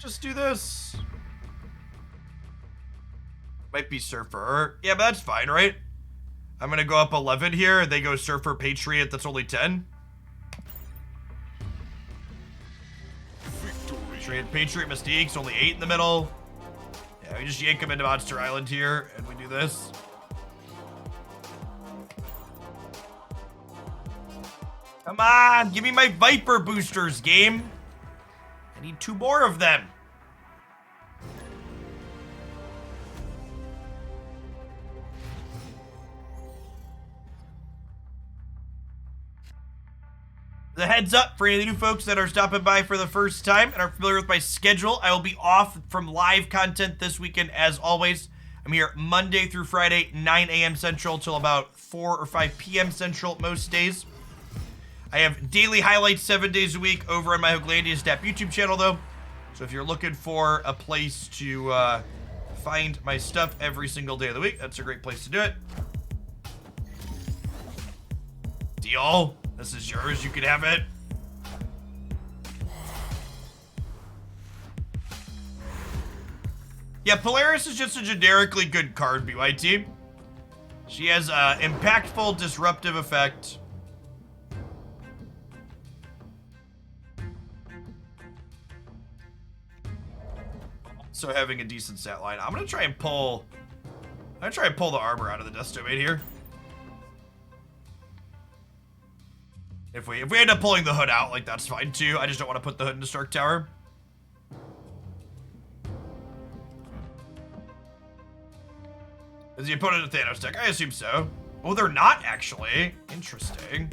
S1: Just do this. Might be Surfer. Yeah, but that's fine, right? I'm gonna go up 11 here, and they go Surfer Patriot, that's only 10. Patriot Mystique's only 8 in the middle. Yeah, we just yank them into Monster Island here, and we do this. Come on, give me my Viper boosters, game. I need 2 more of them. The heads up for any of the new folks that are stopping by for the first time and are familiar with my schedule. I will be off from live content this weekend as always. I'm here Monday through Friday, 9 a.m. Central till about 4 or 5 p.m. Central most days. I have daily highlights 7 days a week over on my Hoaglandia Snap YouTube channel though. So if you're looking for a place to find my stuff every single day of the week, that's a great place to do it. Deal. This is yours. You can have it. Yeah, Polaris is just a generically good card, BYT. She has an impactful, disruptive effect. So having a decent stat line. I'm gonna try and pull the armor out of the Death Domain here. If we end up pulling the hood out, like, that's fine too. I just don't want to put the hood into Stark Tower. Is the opponent a Thanos deck? I assume so. Oh, they're not actually. Interesting.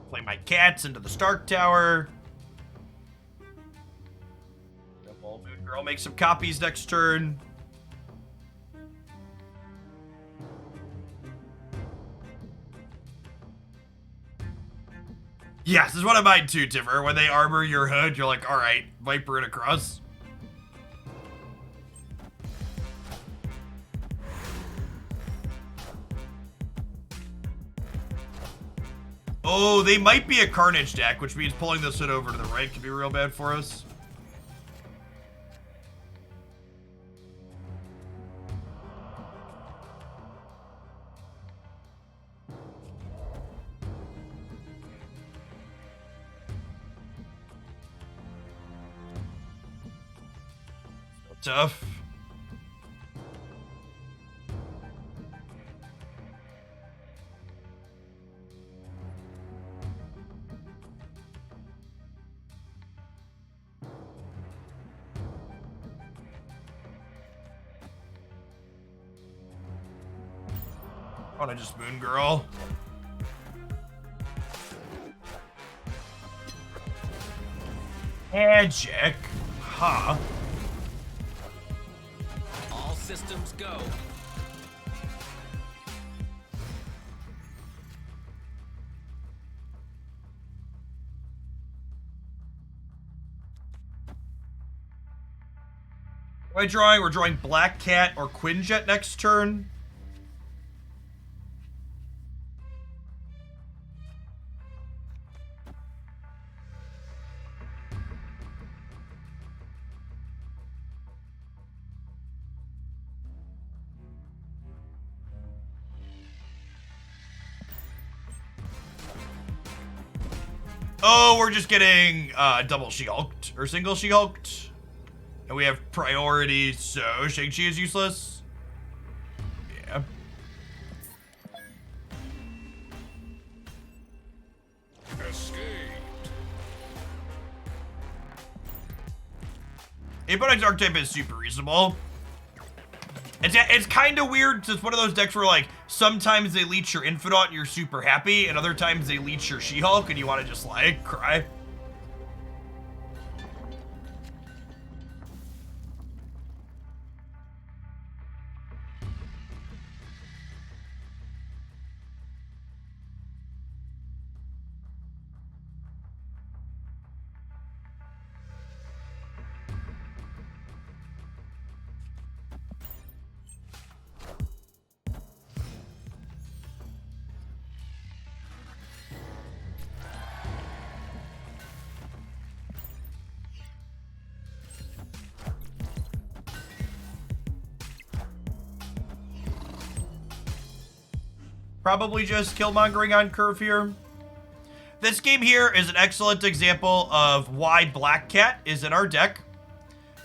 S1: Play my cats into the Stark Tower. Double Moon Girl makes some copies next turn. Yes, this is one of mine too, Timber. When they armor your hood, you're like, alright, Viper it across. Oh, they might be a Carnage deck, which means pulling this hood over to the right could be real bad for us. Tough. I wanna just Moon Girl. Magic. Huh.
S2: All systems go.
S1: What am I drawing? We're drawing Black Cat or Quinjet next turn. Oh, we're just getting double She-Hulked or single She-Hulked. And we have priority, so Shang-Chi is useless. Yeah.
S3: Escaped.
S1: Apex archetype is super reasonable. It's kind of weird. It's one of those decks where like sometimes they leech your Infidant and you're super happy, and other times they leech your She-Hulk and you want to just like cry. Probably just killmongering on curve here. This game here is an excellent example of why Black Cat is in our deck.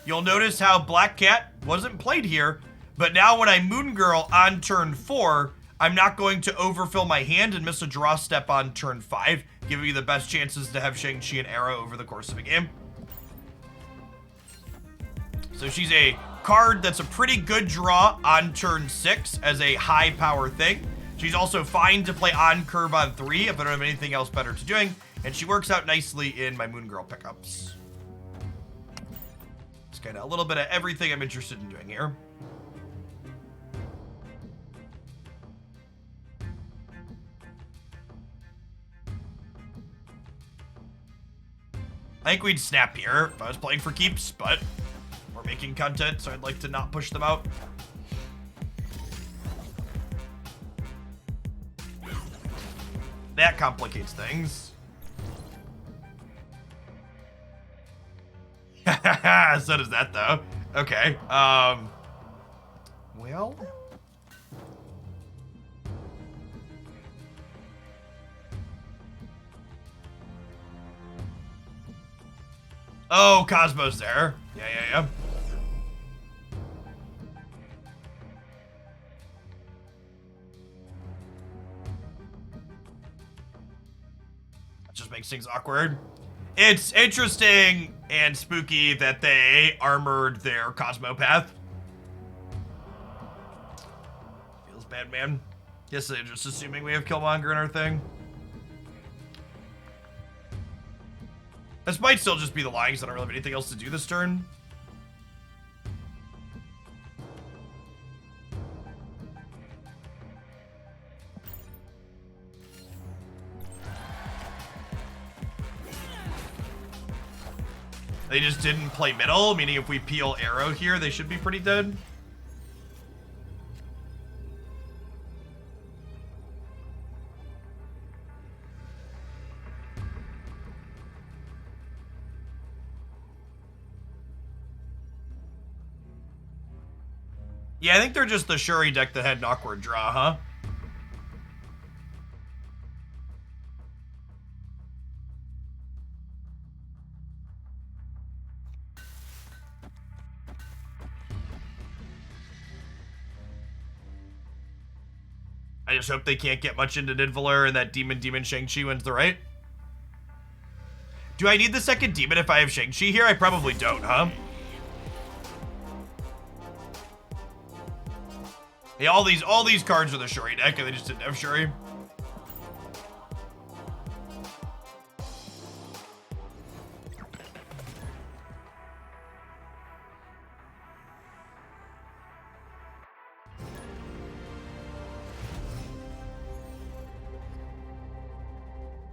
S1: You'll notice how Black Cat wasn't played here, but now when I Moon Girl on turn 4, I'm not going to overfill my hand and miss a draw step on turn 5, giving you the best chances to have Shang-Chi and Arrow over the course of a game. So she's a card that's a pretty good draw on turn 6 as a high power thing. She's also fine to play on curve on 3 if I don't have anything else better to doing, and she works out nicely in my Moon Girl pickups. It's kind of a little bit of everything I'm interested in doing here. I think we'd snap here if I was playing for keeps, but we're making content, so I'd like to not push them out. That complicates things. So does that, though. Okay. Well. Oh, Cosmo's there. Yeah. Just makes things awkward. It's interesting and spooky that they armored their Cosmo path. Feels bad, man. Guess they're just assuming we have Killmonger in our thing. This might still just be the lying, because I don't really have anything else to do this turn. They just didn't play middle, meaning if we peel Arrow here, they should be pretty dead. Yeah, I think they're just the Shuri deck that had an awkward draw, huh? I just hope they can't get much into Nidavellir and that Demon Shang-Chi wins the right. Do I need the second demon if I have Shang-Chi here? I probably don't, huh? Hey, all these cards are the Shuri deck, and they just didn't have Shuri.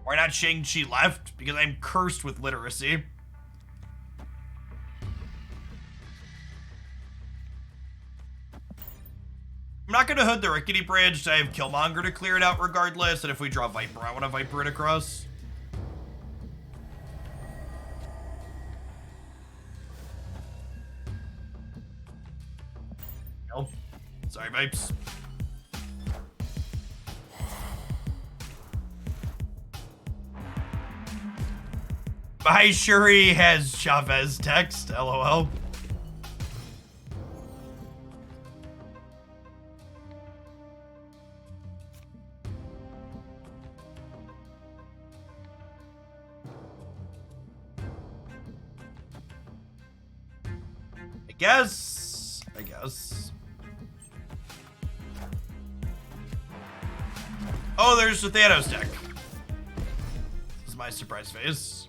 S1: Why not Shang-Chi left? Because I'm cursed with literacy. I'm not gonna hood the Rickety Bridge. I have Killmonger to clear it out regardless, and if we draw Viper, I want to Viper it across. No. Sorry, Vipes. My Shuri has Chavez text, lol. I guess. Oh, there's the Thanos deck. This is my surprise face.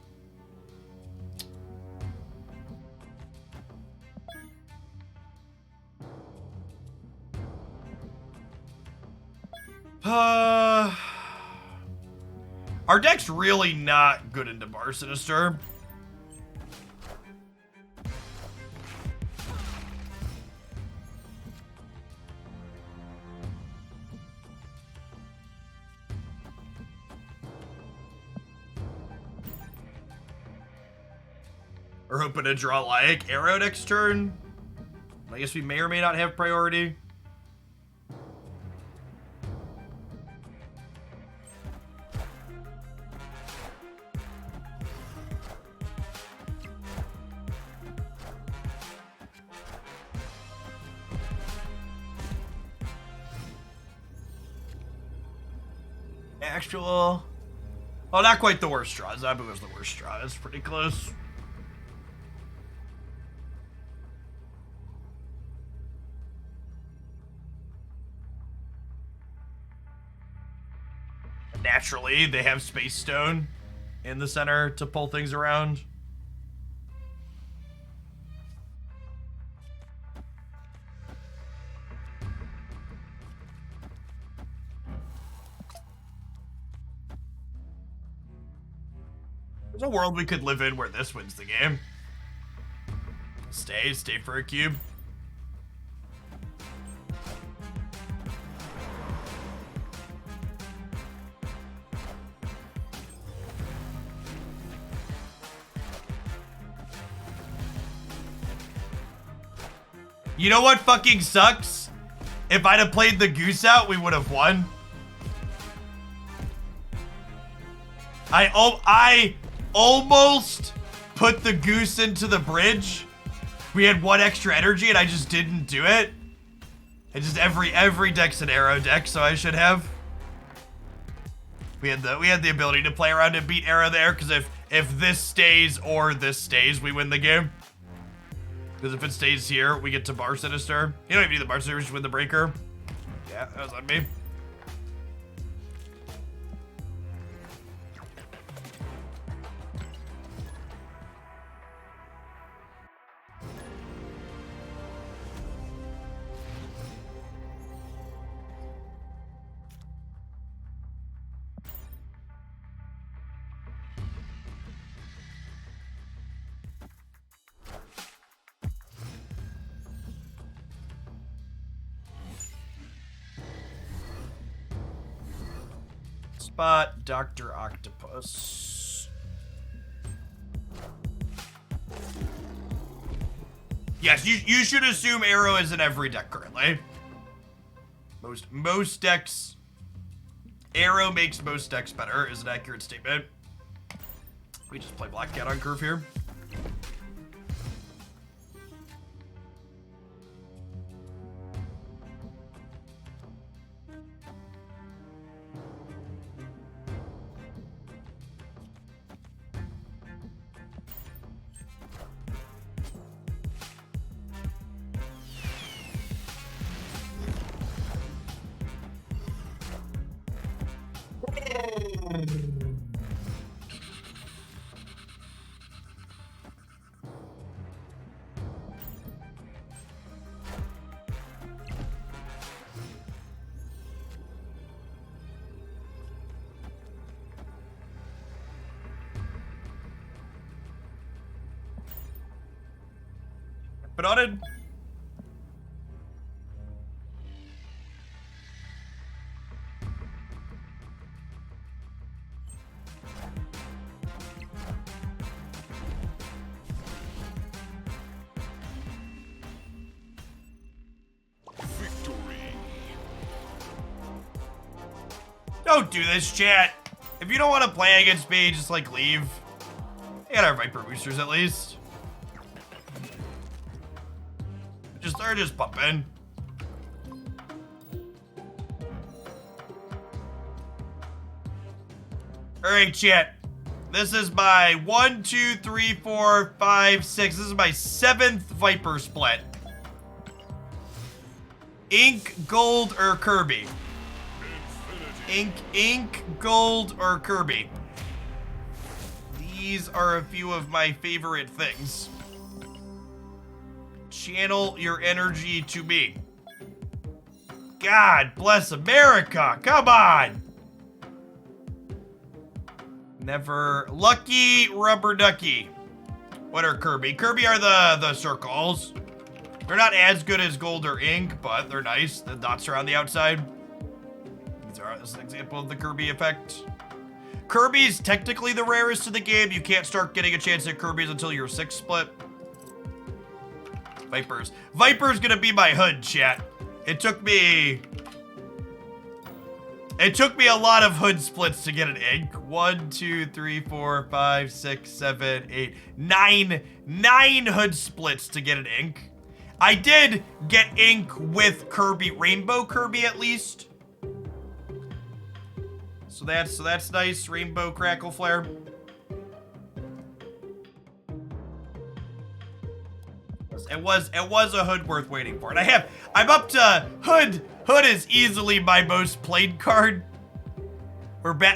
S1: Our deck's really not good into Bar Sinister. We're hoping to draw like Arrow next turn. I guess we may or may not have priority. Actual... Oh, not quite the worst draw. Zabu was the worst draw. It's pretty close. Naturally, they have Space Stone in the center to pull things around. There's a world we could live in where this wins the game. Stay for a cube. You know what fucking sucks? If I'd have played the goose out, we would have won. I almost put the goose into the bridge. We had one extra energy and I just didn't do it. And just every deck's an Arrow deck, so I should have. We had the ability to play around and beat Arrow there, because if this stays or this stays, we win the game. Because if it stays here, we get to Bar Sinister. You don't even need the Bar Sinister to win the breaker. Yeah, that was on me. Spot Dr. Octopus. Yes, you should assume Arrow is in every deck currently. Most decks. Arrow makes most decks better is an accurate statement. We just play Black Cat on curve here. Put on it.
S3: Victory.
S1: Don't do this, chat. If you don't want to play against me, just like leave. I got our Viper boosters at least. They're just pumping. Alright, chat. This is my 1, 2, 3, 4, 5, 6. This is my 7th Viper split. Ink, gold, or Kirby? Ink, gold, or Kirby? These are a few of my favorite things. Channel your energy to me. God bless America. Come on. Never. Lucky Rubber Ducky. What are Kirby? Kirby are the circles. They're not as good as gold or ink, but they're nice. The dots are on the outside. This is an example of the Kirby effect. Kirby's technically the rarest in the game. You can't start getting a chance at Kirby's until your 6th split. Vipers. Viper's gonna be my hood, chat. It took me a lot of hood splits to get an ink. 1, 2, 3, 4, 5, 6, 7, 8, 9. 9 hood splits to get an ink. I did get ink with Kirby, Rainbow Kirby at least. So that's nice. Rainbow Crackle Flare. It was a hood worth waiting for. And I'm up to hood. Hood is easily my most played card.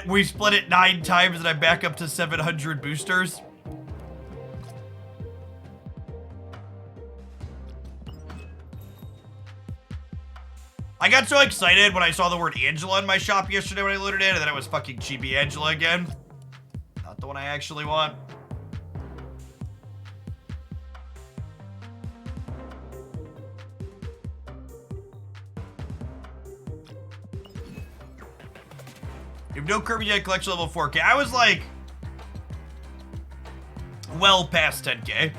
S1: We split it 9 times and I'm back up to 700 boosters. I got so excited when I saw the word Angela in my shop yesterday when I loaded in, and then it was fucking Chibi Angela again. Not the one I actually want. You have no Kirby yet, collection level 4K. I was like, well past 10K.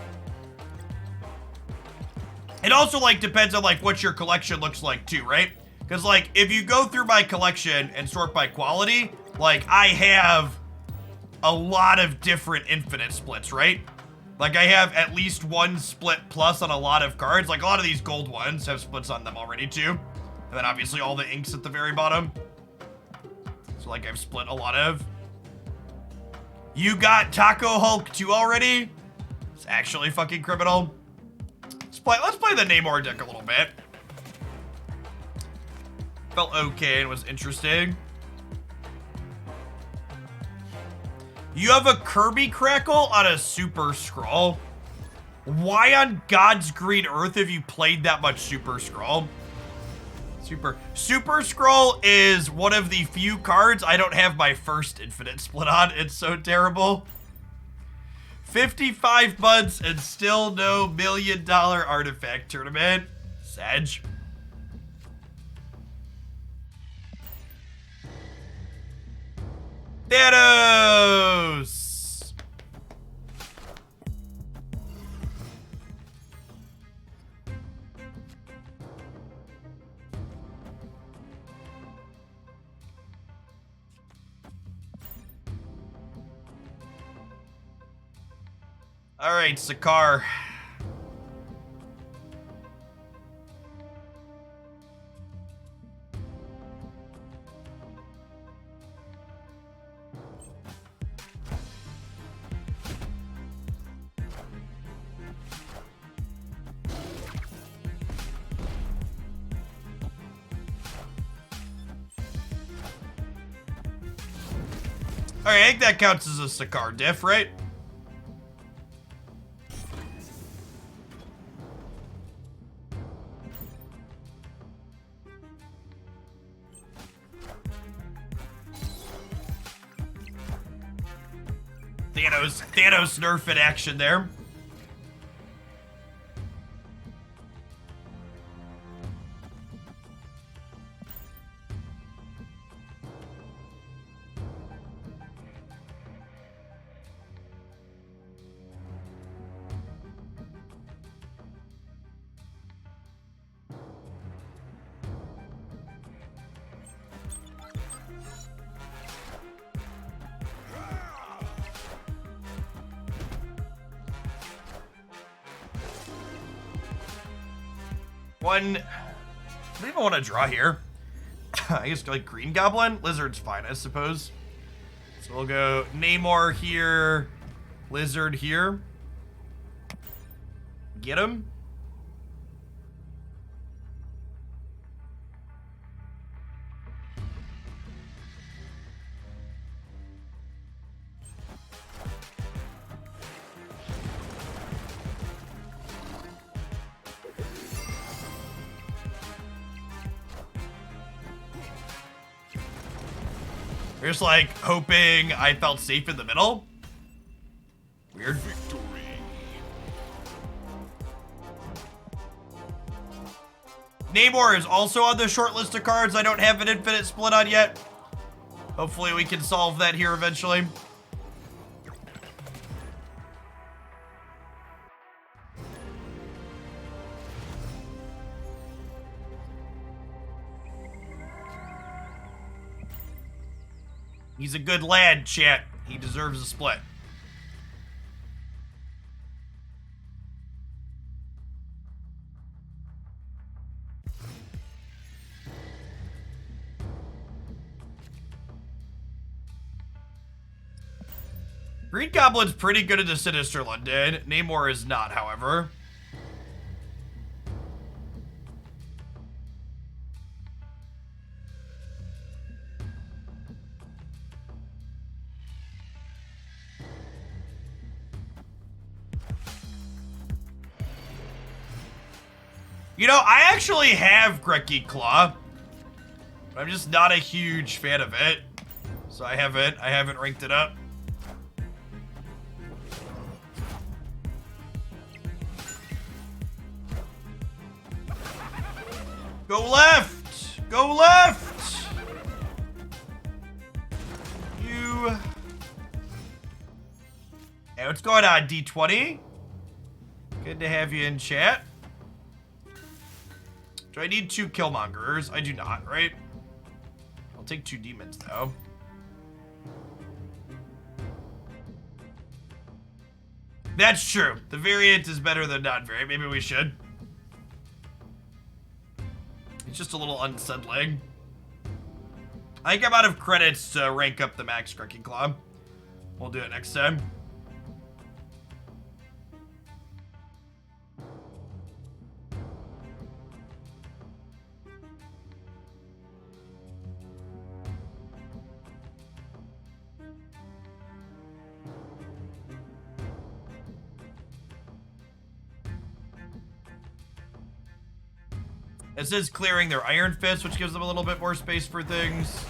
S1: It also like depends on like what your collection looks like too, right? Because like if you go through my collection and sort by quality, like I have a lot of different infinite splits, right? Like I have at least 1 split plus on a lot of cards. Like a lot of these gold ones have splits on them already too. And then obviously all the inks at the very bottom. So like I've split a lot of. You got Taco Hulk 2 already? It's actually fucking criminal. Let's play the Namor deck a little bit. Felt okay and was interesting. You have a Kirby Crackle on a Super Scroll. Why on God's green earth have you played that much Super Scroll? Super Scroll is one of the few cards I don't have my first infinite split on. It's so terrible. 55 months and still no $1 million artifact tournament. Sedge. Thanos! All right, Sakar. Alright, I think that counts as a Sakaar diff, right? Thanos nerf in action there. One, I don't even want to draw here. I guess like Green Goblin? Lizard's fine, I suppose. So we'll go Namor here, Lizard here. Get him. We're just like hoping I felt safe in the middle. Weird.
S3: Victory.
S1: Namor is also on the short list of cards I don't have an infinite split on yet. Hopefully we can solve that here eventually. He's a good lad, chat. He deserves a split. Green Goblin's pretty good at the Sinister London. Namor is not, however. You know, I actually have Grekki Claw. I'm just not a huge fan of it. So I haven't ranked it up. Go left! Go left! You... Hey, what's going on, D20? Good to have you in chat. Do I need 2 Killmongers? I do not, right? I'll take 2 demons, though. That's true. The variant is better than non-variant. Maybe we should. It's just a little unsettling. I think I'm out of credits to rank up the max Grekki Claw. We'll do it next time. It says clearing their Iron Fist, which gives them a little bit more space for things.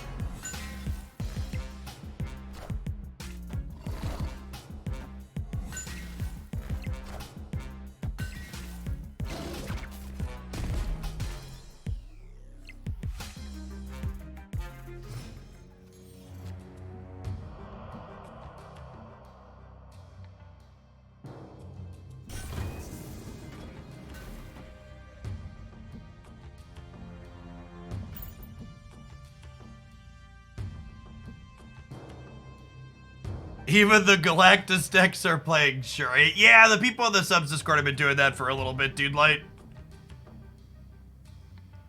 S1: Even the Galactus decks are playing Shuri. Yeah, the people on the subs Discord have been doing that for a little bit, dude. Light.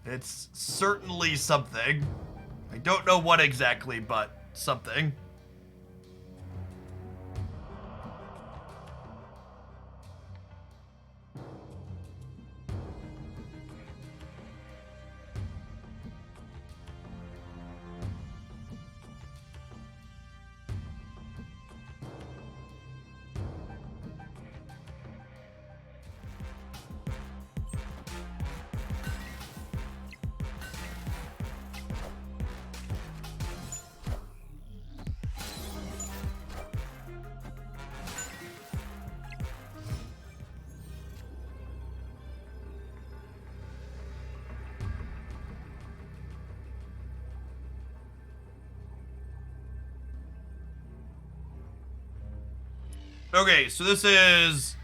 S1: It's certainly something. I don't know what exactly, but something. Okay, so this is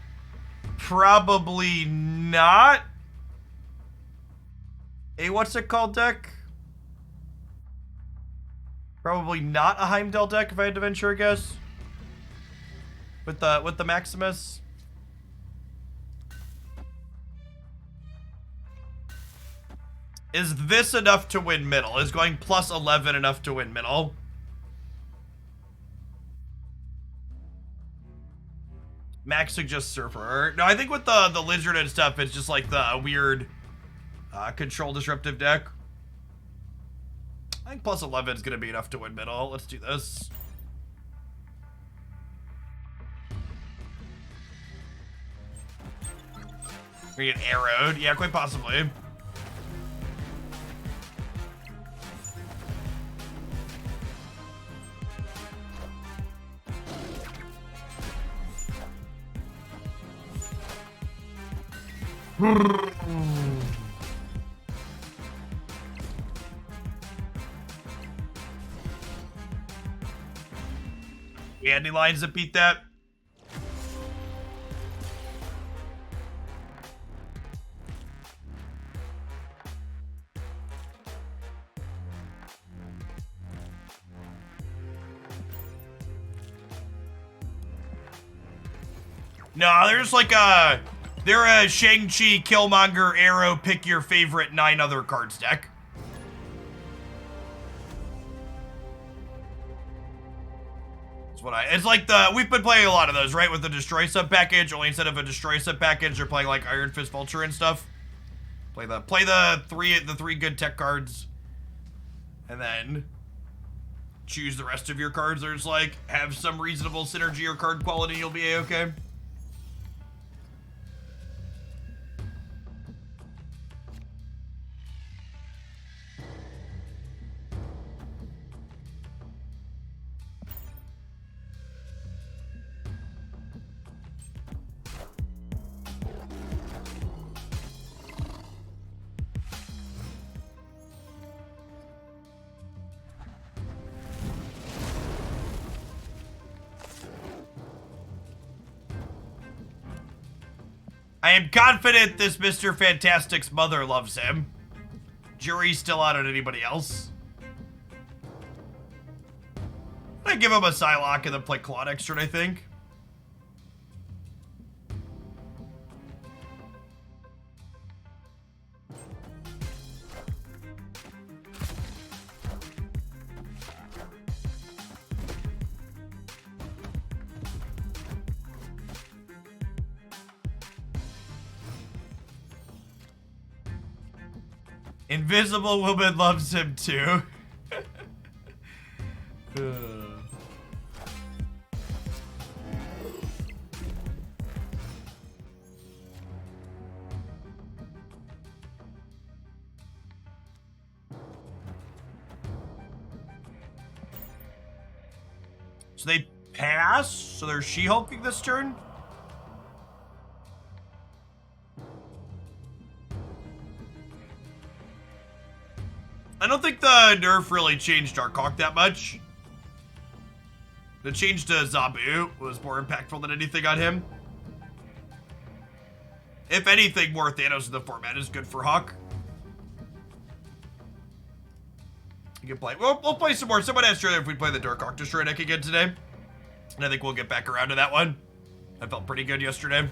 S1: probably not a what's it called deck? Probably not a Heimdall deck if I had to venture a guess. With the Maximus. Is this enough to win middle? Is going plus 11 enough to win middle? Max suggests Surfer. No, I think with the Lizard and stuff, it's just like the weird control disruptive deck. I think plus 11 is going to be enough to win middle. Let's do this. We get arrowed. Yeah, quite possibly. Yeah, any lines that beat that? No, they're just like they're a Shang-Chi, Killmonger, Arrow, pick your favorite 9 other cards deck. That's what it's like we've been playing a lot of those, right? With the Destroy sub package, only instead of a Destroy sub package, they're playing like Iron Fist Vulture and stuff. Play the three good tech cards, and then choose the rest of your cards. There's like have some reasonable synergy or card quality, you'll be a-okay. I am confident this Mr. Fantastic's mother loves him. Jury's still out on anybody else. I give him a Psylocke and then play Claude Extra, I think. Invisible Woman loves him too. So they pass, so they're She-Hulking this turn? I don't think the nerf really changed Darkhawk that much. The change to Zabu was more impactful than anything on him. If anything, more Thanos in the format is good for Hawk. You can play. We'll play some more. Someone asked earlier if we play the Darkhawk Destroy deck again today. And I think we'll get back around to that one. I felt pretty good yesterday.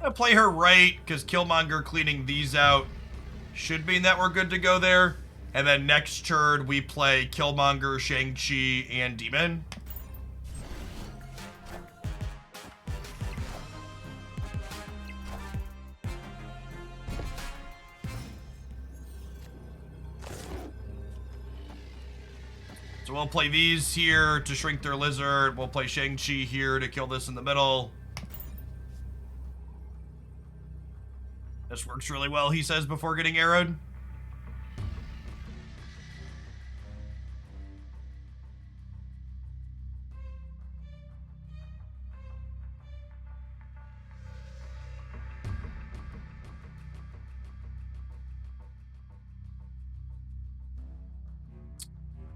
S1: I play her right, because Killmonger cleaning these out should mean that we're good to go there. And then next turn, we play Killmonger, Shang-Chi, and Demon. So we'll play these here to shrink their lizard. We'll play Shang-Chi here to kill this in the middle. This works really well, he says, before getting arrowed.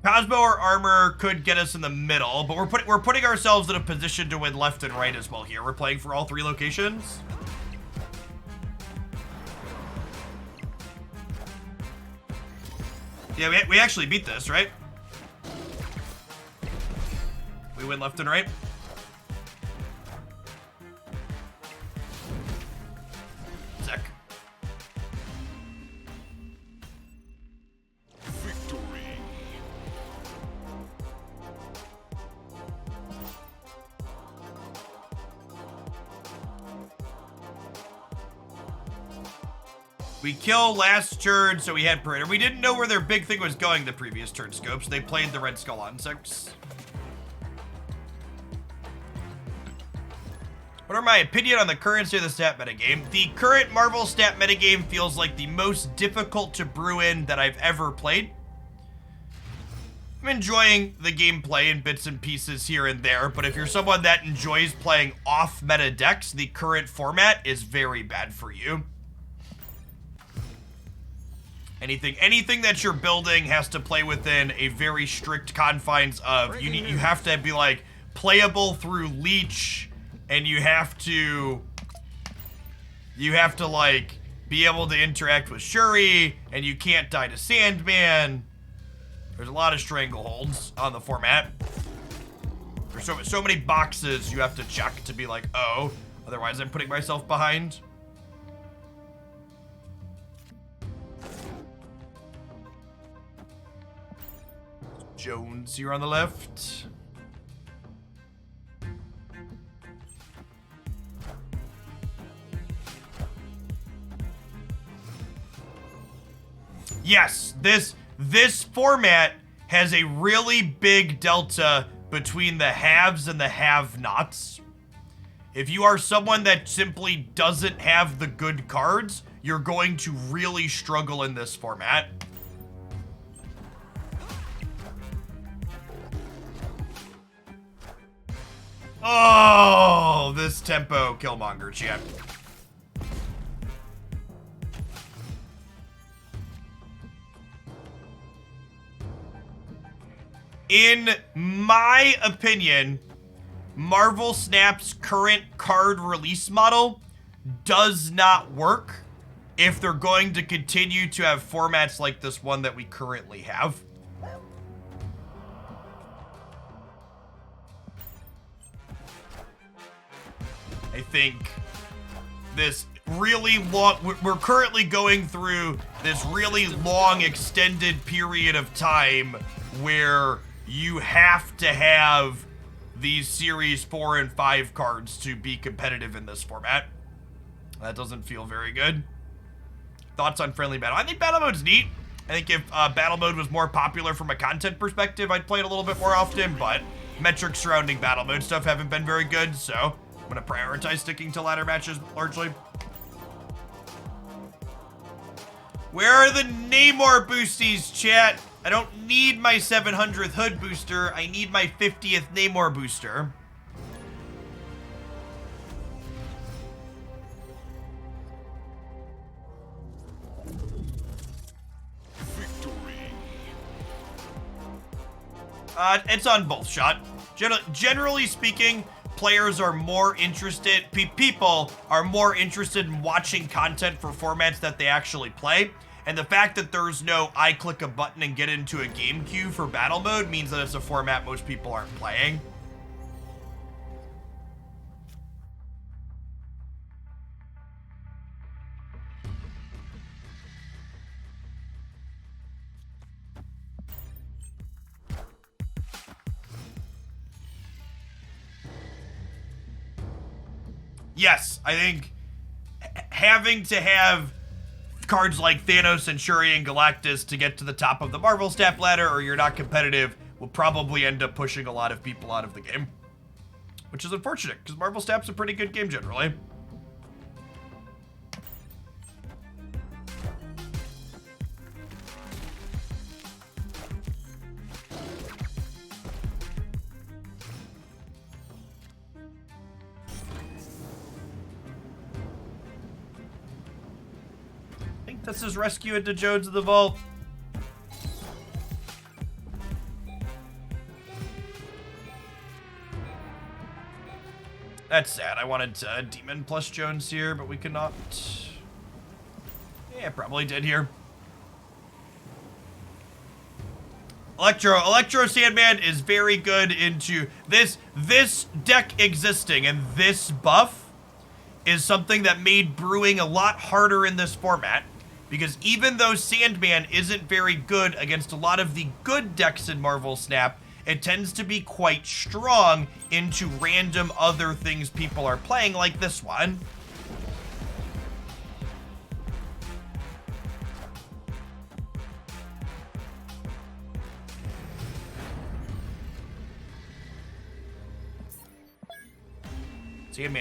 S1: Cosmo or armor could get us in the middle, but we're putting ourselves in a position to win left and right as well here. We're playing for all 3 locations. Yeah, we actually beat this, right? We win left and right. Sick.
S3: Victory.
S1: We kill last turn, so we had Predator. We didn't know where their big thing was going the previous turn scopes. They played the Red Skull on 6. What are my opinion on the currency of the stat metagame? The current Marvel stat metagame feels like the most difficult to brew in that I've ever played. I'm enjoying the gameplay in bits and pieces here and there, but if you're someone that enjoys playing off-meta decks, the current format is very bad for you. Anything that you're building has to play within a very strict confines of you have to be like playable through Leech, and you have to like be able to interact with Shuri, and you can't die to Sandman. There's a lot of strangleholds on the format. There's so many boxes you have to check to be like, oh, otherwise I'm putting myself behind. Jones here on the left. Yes, this format has a really big delta between the haves and the have-nots. If you are someone that simply doesn't have the good cards, you're going to really struggle in this format. Oh, this tempo Killmonger, chat. In my opinion, Marvel Snap's current card release model does not work if they're going to continue to have formats like this one that we currently have. I think this really long, we're currently going through this really long extended period of time where you have to have these series 4 and 5 cards to be competitive in this format. That doesn't feel very good. Thoughts on friendly battle? I think battle mode's neat. I think if battle mode was more popular from a content perspective, I'd play it a little bit more often, but metrics surrounding battle mode stuff haven't been very good, so I'm gonna prioritize sticking to ladder matches largely. Where are the Namor boosties, chat? I don't need my 700th hood booster. I need my 50th Namor booster.
S3: Victory.
S1: It's on both shot. Generally speaking, players are more interested, people are more interested in watching content for formats that they actually play. And the fact that there's no I click a button and get into a game queue for battle mode means that it's a format most people aren't playing. Yes, I think having to have cards like Thanos and Shuri and Galactus to get to the top of the Marvel stat ladder, or you're not competitive, will probably end up pushing a lot of people out of the game. Which is unfortunate, because Marvel Snap's a pretty good game generally. This is rescue into Jones of the Vault. That's sad. I wanted Demon plus Jones here, but we cannot. Yeah, probably did here. Electro Sandman is very good into this deck existing, and this buff is something that made brewing a lot harder in this format, because even though Sandman isn't very good against a lot of the good decks in Marvel Snap, it tends to be quite strong into random other things people are playing, like this one.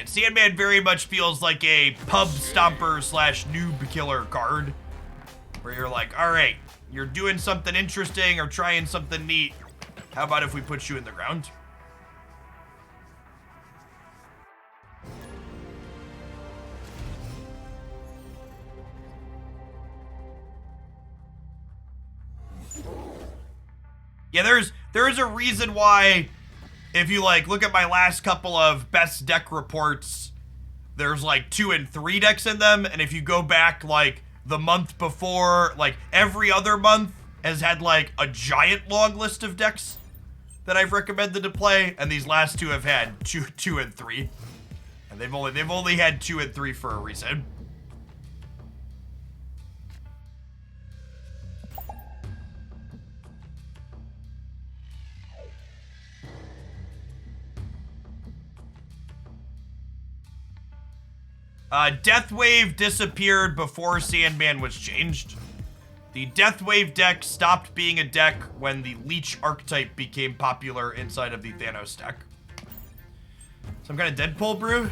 S1: Sandman very much feels like a pub stomper slash noob killer card, where you're like, all right, you're doing something interesting or trying something neat. How about if we put you in the ground? Yeah, there's a reason why, if you like look at my last couple of best deck reports, there's like 2 and 3 decks in them, and if you go back like the month before, like every other month has had like a giant long list of decks that I've recommended to play, and these last 2 have had 2 and 3, and they've only had 2 and 3 for a reason. Deathwave disappeared before Sandman was changed. The Deathwave deck stopped being a deck when the Leech archetype became popular inside of the Thanos deck. Some kind of Deadpool brew?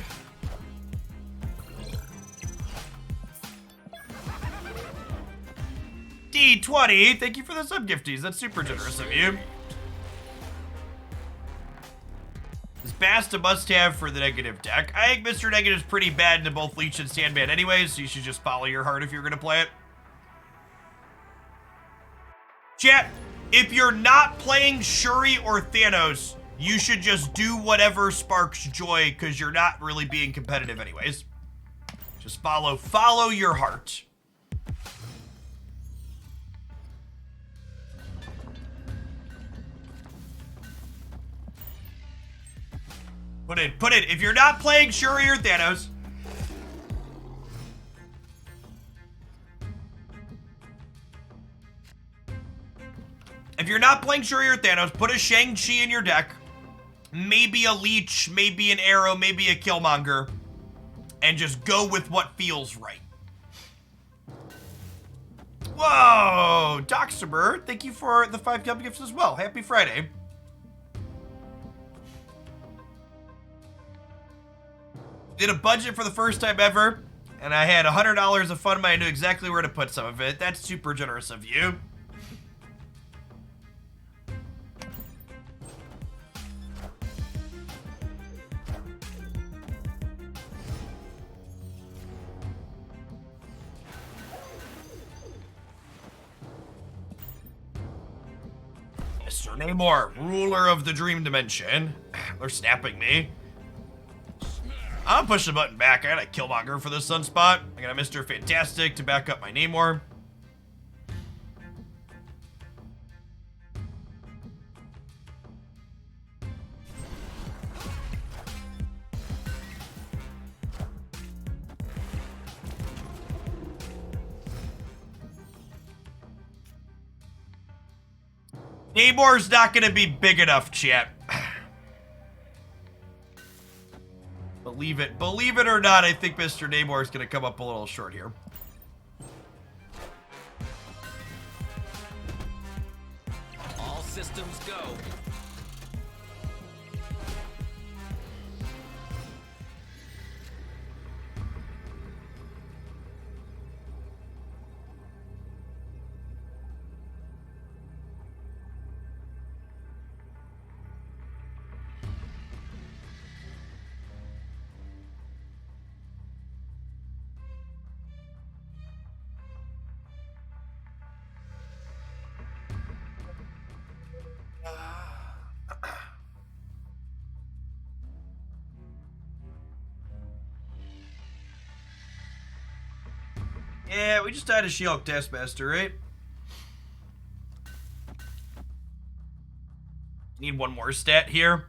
S1: D20, thank you for the sub-gifties. That's super generous of you. Is Bast a must-have for the negative deck? I think Mr. Negative's pretty bad into both Leech and Sandman anyways, so you should just follow your heart if you're going to play it. Chat, if you're not playing Shuri or Thanos, you should just do whatever sparks joy, because you're not really being competitive anyways. Just follow your heart. Put it, if you're not playing Shuri or Thanos, put a Shang-Chi in your deck, maybe a Leech, maybe an Arrow, maybe a Killmonger, and just go with what feels right. Whoa, Doxaber, thank you for the 5 cup gifts as well. Happy Friday. Did a budget for the first time ever, and I had $100 of fun money. I knew exactly where to put some of it. That's super generous of you. Mr. Namor, ruler of the dream dimension. They're snapping me. I'm gonna push the button back. I got a Killmonger for this Sunspot. I got a Mr. Fantastic to back up my Namor. Namor's not gonna be big enough, chat. Believe it or not, I think Mr. Namor is going to come up a little short here.
S2: All systems go.
S1: Yeah, we just died a She-Hulk Taskmaster, right? Need one more stat here.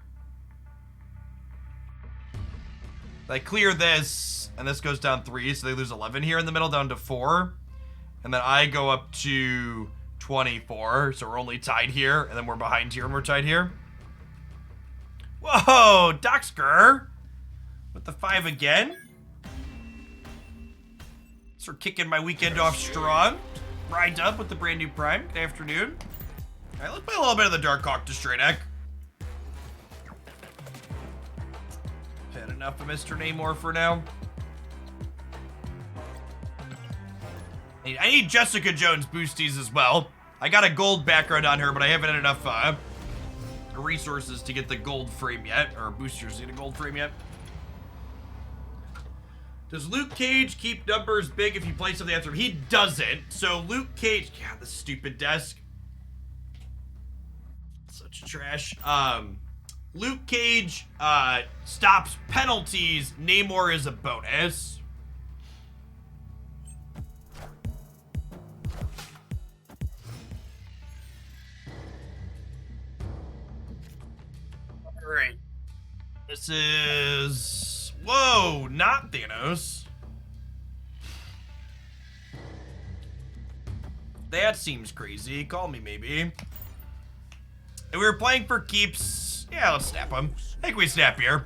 S1: They clear this, and this goes down 3, so they lose 11 here in the middle, down to 4. And then I go up to 24, so we're only tied here, and then we're behind here and we're tied here. Whoa, Doxker with the 5 again. So we're kicking my weekend off strong. Ride up with the brand new Prime. Good afternoon. All right, let's play a little bit of the Darkhawk Destroy deck. Had enough of Mr. Namor for now. I need Jessica Jones boosties as well. I got a gold background on her, but I haven't had enough resources to get the gold frame yet, or boosters to get a gold frame yet. Does Luke Cage keep numbers big if you play something after him? He doesn't. So Luke Cage, God, this stupid desk. Such trash. Luke Cage stops penalties. Namor is a bonus. All right. This is... Whoa, not Thanos. That seems crazy. Call me, maybe. And we were playing for keeps. Yeah, let's snap him. I think we snap here.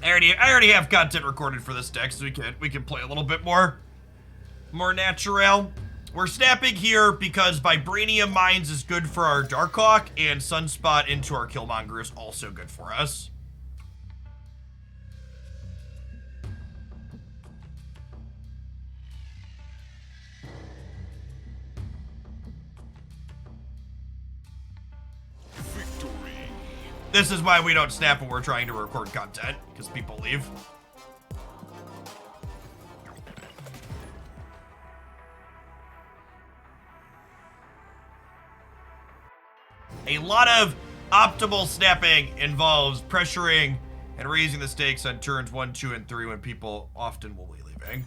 S1: I already have content recorded for this deck, so we can play a little bit more natural. We're snapping here because Vibranium Mines is good for our Darkhawk, and Sunspot into our Killmonger is also good for us. This is why we don't snap when we're trying to record content, because people leave. A lot of optimal snapping involves pressuring and raising the stakes on turns 1, 2, and 3 when people often will be leaving.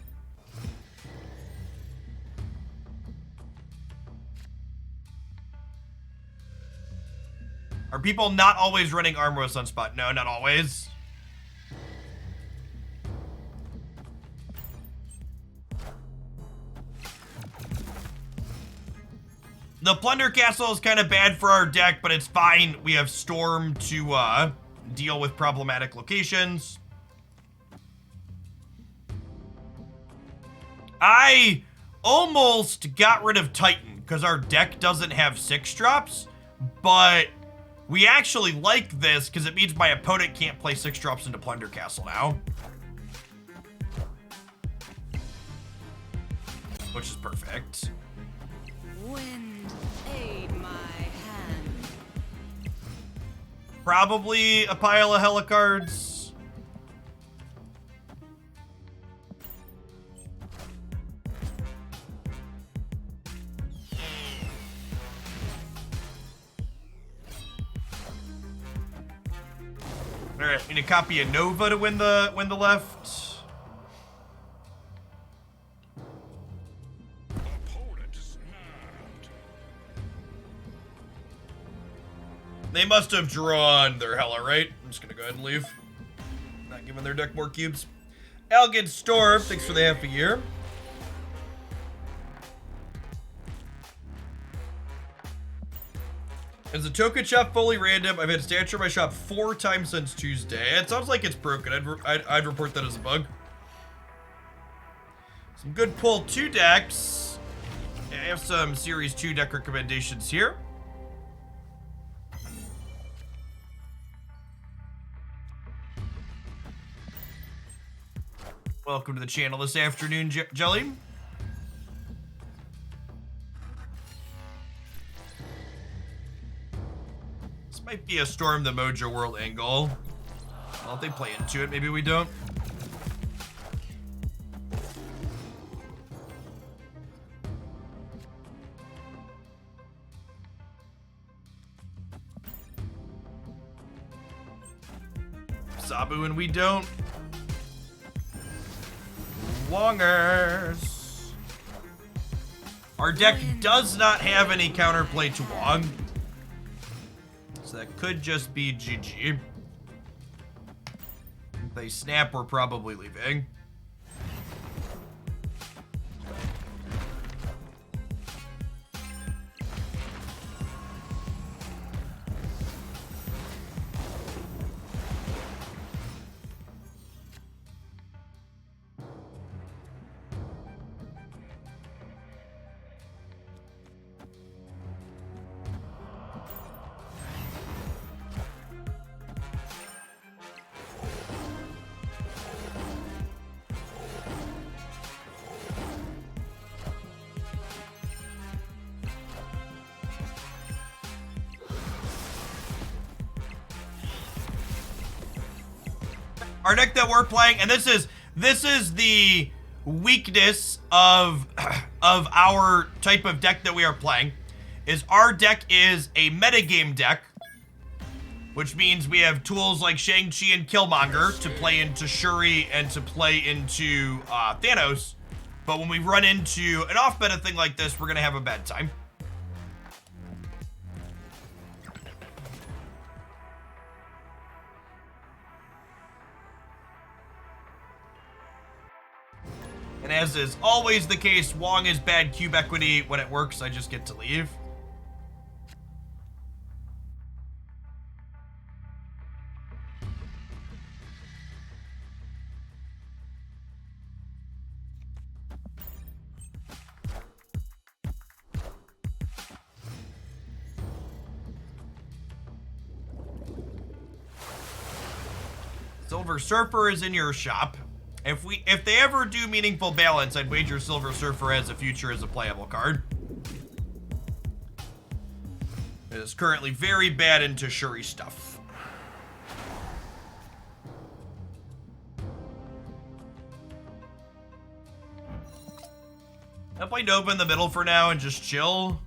S1: Are people not always running Armor with Sunspot? No, not always. The Plunder Castle is kind of bad for our deck, but it's fine. We have Storm to deal with problematic locations. I almost got rid of Titan because our deck doesn't have 6 drops, but we actually like this because it means my opponent can't play 6 drops into Plunder Castle now. Which is perfect.
S4: Wind, aid my hand.
S1: Probably a pile of Helicards. All right, need to copy a Nova to win the left. They must have drawn their Hela, right? I'm just gonna go ahead and leave. Not giving their deck more cubes. Elgin Storm, thanks for the half a year. Is the token shop fully random? I've had Stature in my shop 4 times since Tuesday. It sounds like it's broken. I'd report that as a bug. Some good pull 2 decks. Yeah, I have some Series 2 deck recommendations here. Welcome to the channel this afternoon, Jelly. This might be a Storm the Mojo World angle. Well, if they play into it, maybe we don't. Sabu and we don't. Wongers. Our deck does not have any counterplay to Wong. So that could just be GG. If they snap, we're probably leaving. Our deck that we're playing, and this is the weakness of our type of deck that we are playing, is our deck is a metagame deck, which means we have tools like Shang-Chi and Killmonger to play into Shuri and to play into Thanos, but when we run into an off-meta thing like this, we're gonna have a bad time. And as is always the case, Wong is bad cube equity. When it works, I just get to leave. Silver Surfer is in your shop. If they ever do meaningful balance, I'd wager Silver Surfer has a future as a playable card. It is currently very bad into Shuri stuff. I'll play Nova in the middle for now and just chill.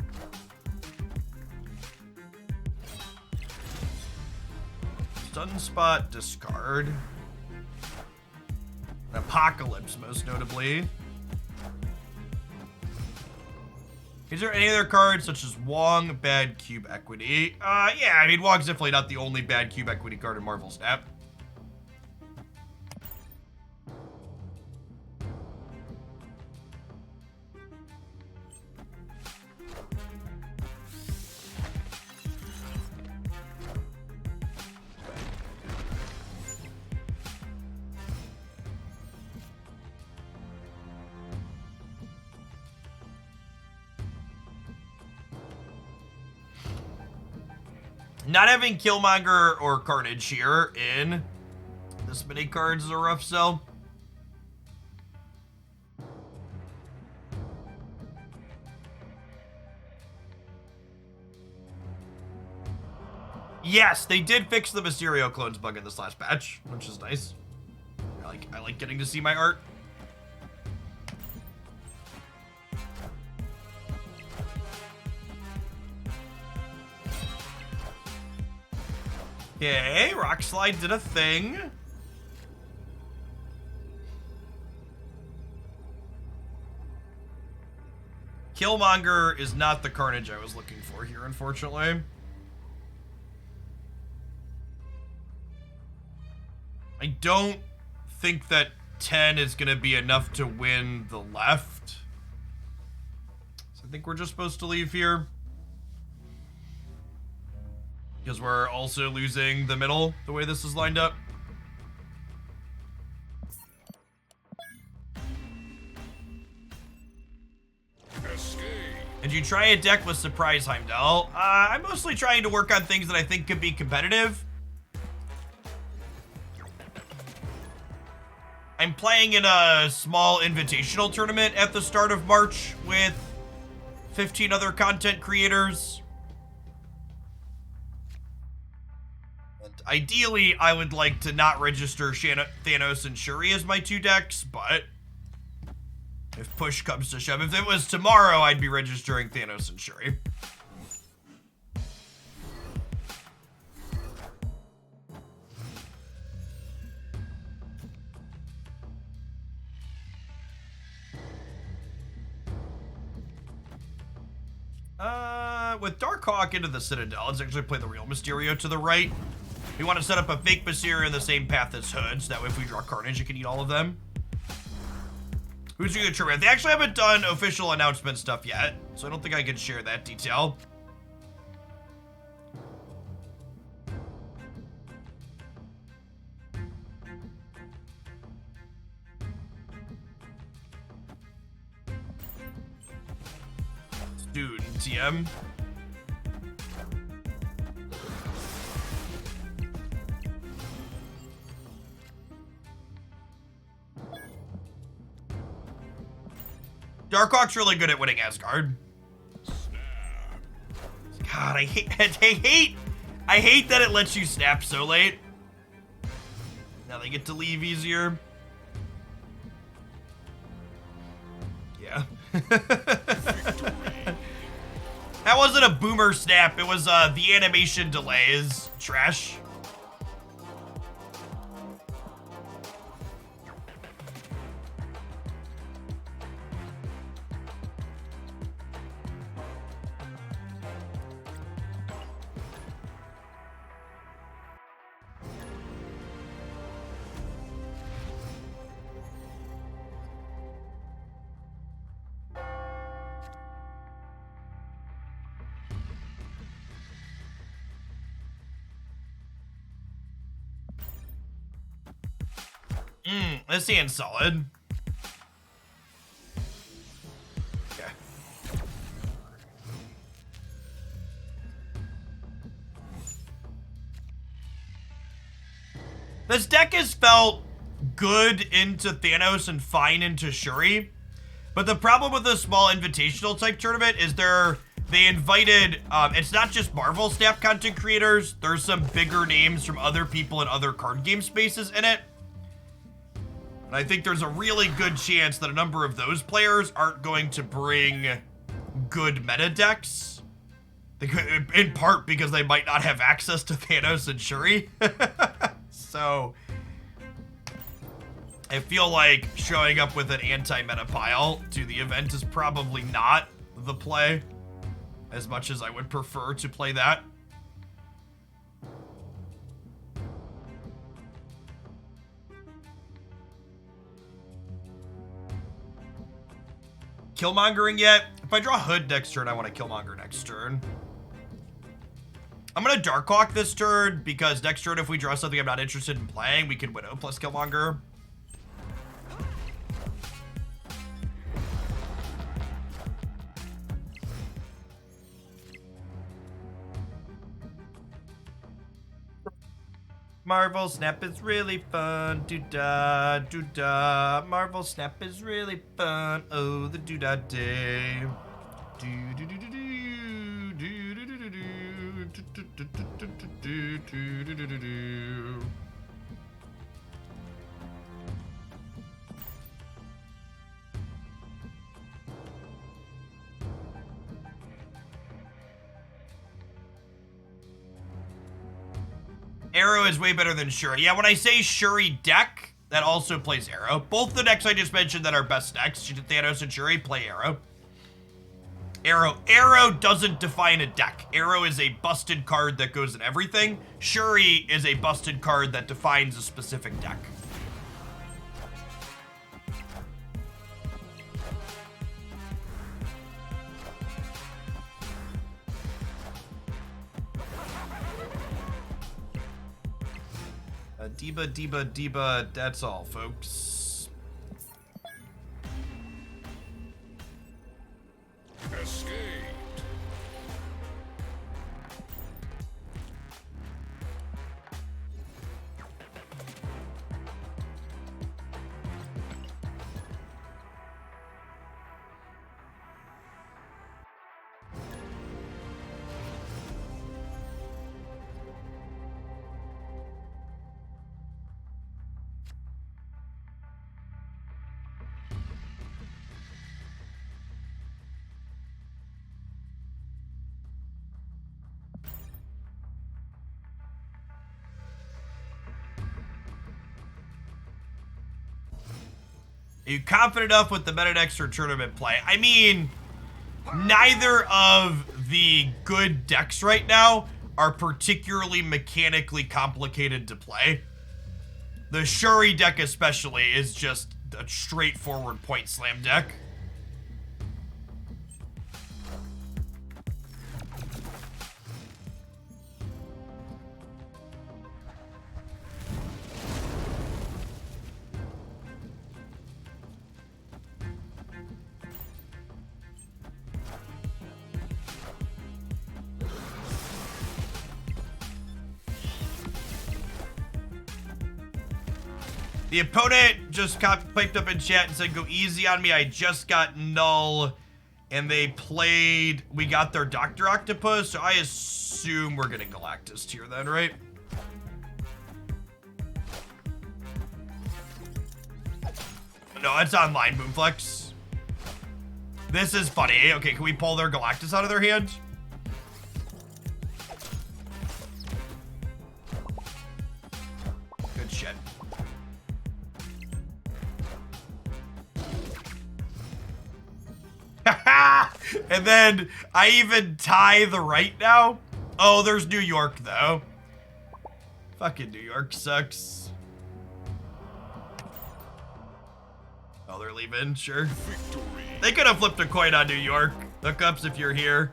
S1: Sunspot, discard. Apocalypse, most notably. Is there any other cards such as Wong, bad cube equity? Yeah, I mean, Wong's definitely not the only bad cube equity card in Marvel Snap. Not having Killmonger or Carnage here in this many cards is a rough sell. Yes, they did fix the Mysterio clones bug in this last patch, which is nice. I like getting to see my art. Okay, Rock Slide did a thing. Killmonger is not the Carnage I was looking for here, unfortunately. I don't think that 10 is going to be enough to win the left. So I think we're just supposed to leave here. Because we're also losing the middle, the way this is lined up.
S3: Escape.
S1: And you try a deck with Surprise Heimdall. I'm mostly trying to work on things that I think could be competitive. I'm playing in a small invitational tournament at the start of March with 15 other content creators. Ideally, I would like to not register Thanos and Shuri as my two decks, but if push comes to shove, if it was tomorrow, I'd be registering Thanos and Shuri. with Darkhawk into the Citadel, let's actually play the real Mysterio to the right. We want to set up a fake Mysterio in the same path as Hood, so that way if we draw Carnage, it can eat all of them. Who's doing the tournament? They actually haven't done official announcement stuff yet, so I don't think I can share that detail. Dude, TM. Darkhawk's really good at winning Asgard. God, I hate that it lets you snap so late. Now they get to leave easier. Yeah. That wasn't a boomer snap, it was the animation delay is trash. This hand's solid. Okay. This deck has felt good into Thanos and fine into Shuri. But the problem with the small invitational type tournament is they invited, it's not just Marvel Snap content creators, there's some bigger names from other people in other card game spaces in it. And I think there's a really good chance that a number of those players aren't going to bring good meta decks. In part because they might not have access to Thanos and Shuri. So, I feel like showing up with an anti-meta pile to the event is probably not the play, as much as I would prefer to play that. Killmongering yet? If I draw Hood next turn, I want to Killmonger next turn. I'm going to Darkhawk this turn, because next turn if we draw something I'm not interested in playing, we can Widow plus Killmonger. Marvel Snap is really fun, doo-da, doo-da. Marvel Snap is really fun, oh, the doo-da day. Do-do-do-do-do, do-do-do-do-do, do-do-do-do-do-do-do-do-do. Arrow is way better than Shuri. Yeah, when I say Shuri deck, that also plays Arrow. Both the decks I just mentioned that are best decks, Thanos and Shuri, play Arrow. Arrow doesn't define a deck. Arrow is a busted card that goes in everything. Shuri is a busted card that defines a specific deck. Deba, that's all, folks.
S3: Escape.
S1: Are you confident enough with the meta decks for tournament play? I mean, neither of the good decks right now are particularly mechanically complicated to play. The Shuri deck especially is just a straightforward point slam deck. The opponent just piped up in chat and said, go easy on me, I just got null. And they played, we got their Dr. Octopus, so I assume we're getting Galactus here then, right? No, it's online, Boomflex. This is funny. Okay, can we pull their Galactus out of their hand? Good shit. And then I even tie the right now. Oh, there's New York though. Fucking New York sucks. Oh, they're leaving, sure.
S3: Victory.
S1: They could have flipped a coin on New York. Hookups if you're here.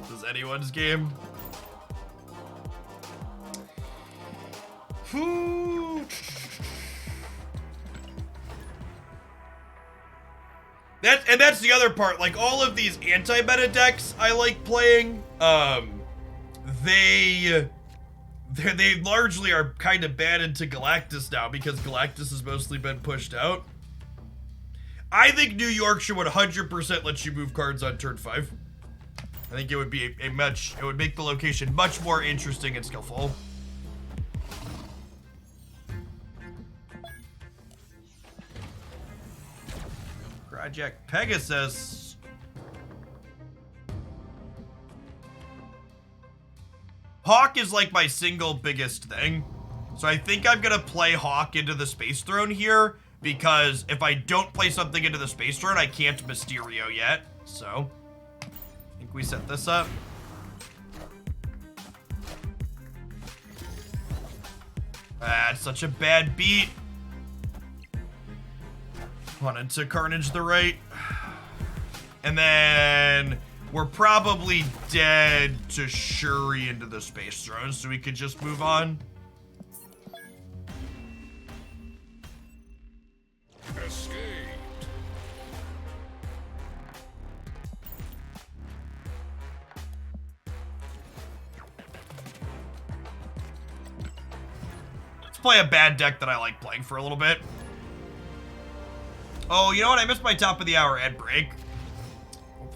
S1: This is anyone's game. Whew. That's the other part. Like all of these anti-meta decks I like playing, they largely are kind of bad into Galactus now because Galactus has mostly been pushed out. I think New York should 100% let you move cards on turn 5. I think it would be it would make the location much more interesting and skillful. Project Pegasus. Hawk is like my single biggest thing. So I think I'm gonna play Hawk into the Space Throne here because if I don't play something into the Space Throne, I can't Mysterio yet. So I think we set this up. That's such a bad beat. Wanted to Carnage the right. And then we're probably dead to Shuri into the Space Throne, so we could just move on.
S3: Escaped.
S1: Let's play a bad deck that I like playing for a little bit. Oh, you know what? I missed my top of the hour ad break.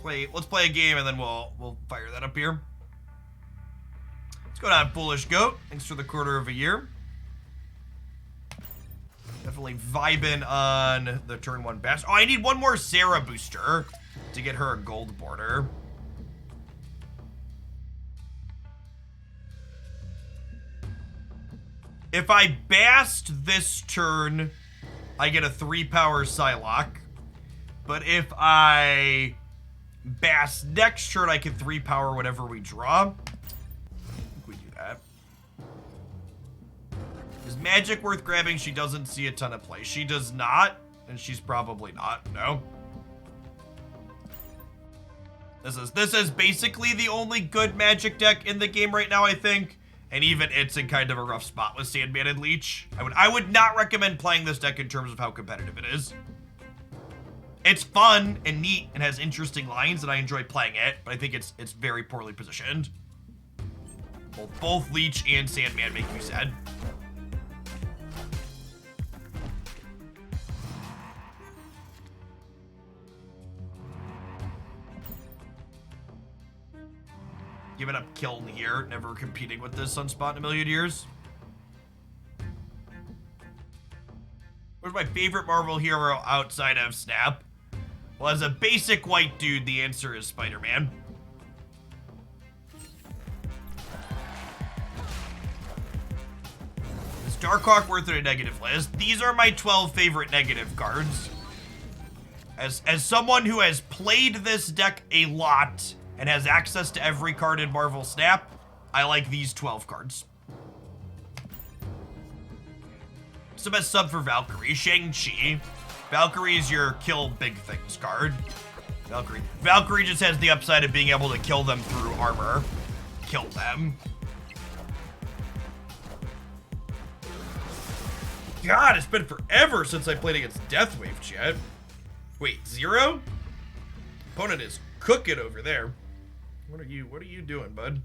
S1: Let's play a game and then we'll fire that up here. What's going on, Foolish Goat? Thanks for the quarter of a year. Definitely vibing on the turn 1 bash. Oh, I need one more Sarah booster to get her a gold border. If I bast this turn, I get a 3-power Psylocke. But if I bast next turn, I can 3-power whatever we draw. I think we do that. Is Magic worth grabbing? She doesn't see a ton of play. She does not, and she's probably not. No. This is basically the only good Magic deck in the game right now, I think. And even it's in kind of a rough spot with Sandman and Leech. I would not recommend playing this deck in terms of how competitive it is. It's fun and neat and has interesting lines, and I enjoy playing it, but I think it's very poorly positioned. Well, both Leech and Sandman make you sad. Giving up Kiln here, never competing with this Sunspot in a million years. Where's my favorite Marvel hero outside of Snap? Well, as a basic white dude, the answer is Spider-Man. Is Darkhawk worth it a negative list? These are my 12 favorite negative cards. As someone who has played this deck a lot and has access to every card in Marvel Snap, I like these 12 cards. It's the best sub for Valkyrie. Shang-Chi. Valkyrie is your kill big things card. Valkyrie just has the upside of being able to kill them through armor. Kill them. God, it's been forever since I played against Deathwave, chat. Wait, 0? Opponent is cooking over there. What are you doing, bud?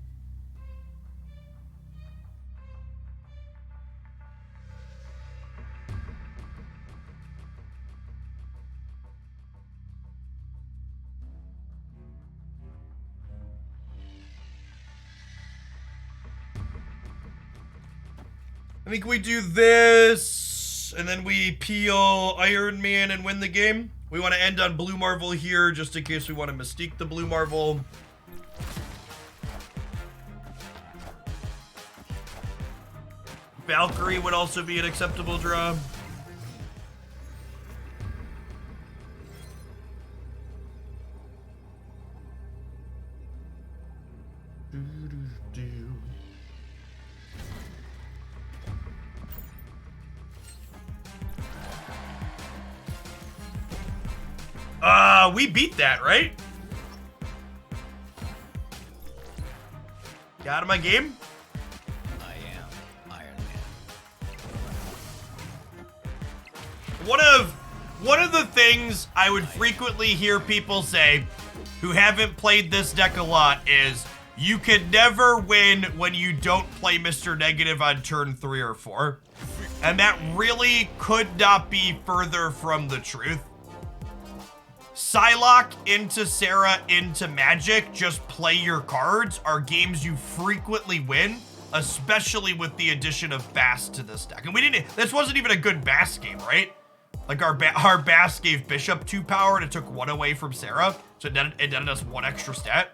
S1: I think we do this, and then we peel Iron Man and win the game. We want to end on Blue Marvel here, just in case we want to Mystique the Blue Marvel. Valkyrie would also be an acceptable draw. We beat that, right? You out of my game?
S2: I am Iron Man.
S1: One of the things I would frequently hear people say who haven't played this deck a lot is you can never win when you don't play Mr. Negative on turn 3 or 4. And that really could not be further from the truth. Psylocke into Sarah into Magic, just play your cards, are games you frequently win, especially with the addition of Bass to this deck. And this wasn't even a good Bass game, right? Like our Bass gave Bishop 2 power and it took 1 away from Sarah, so it netted us 1 extra stat.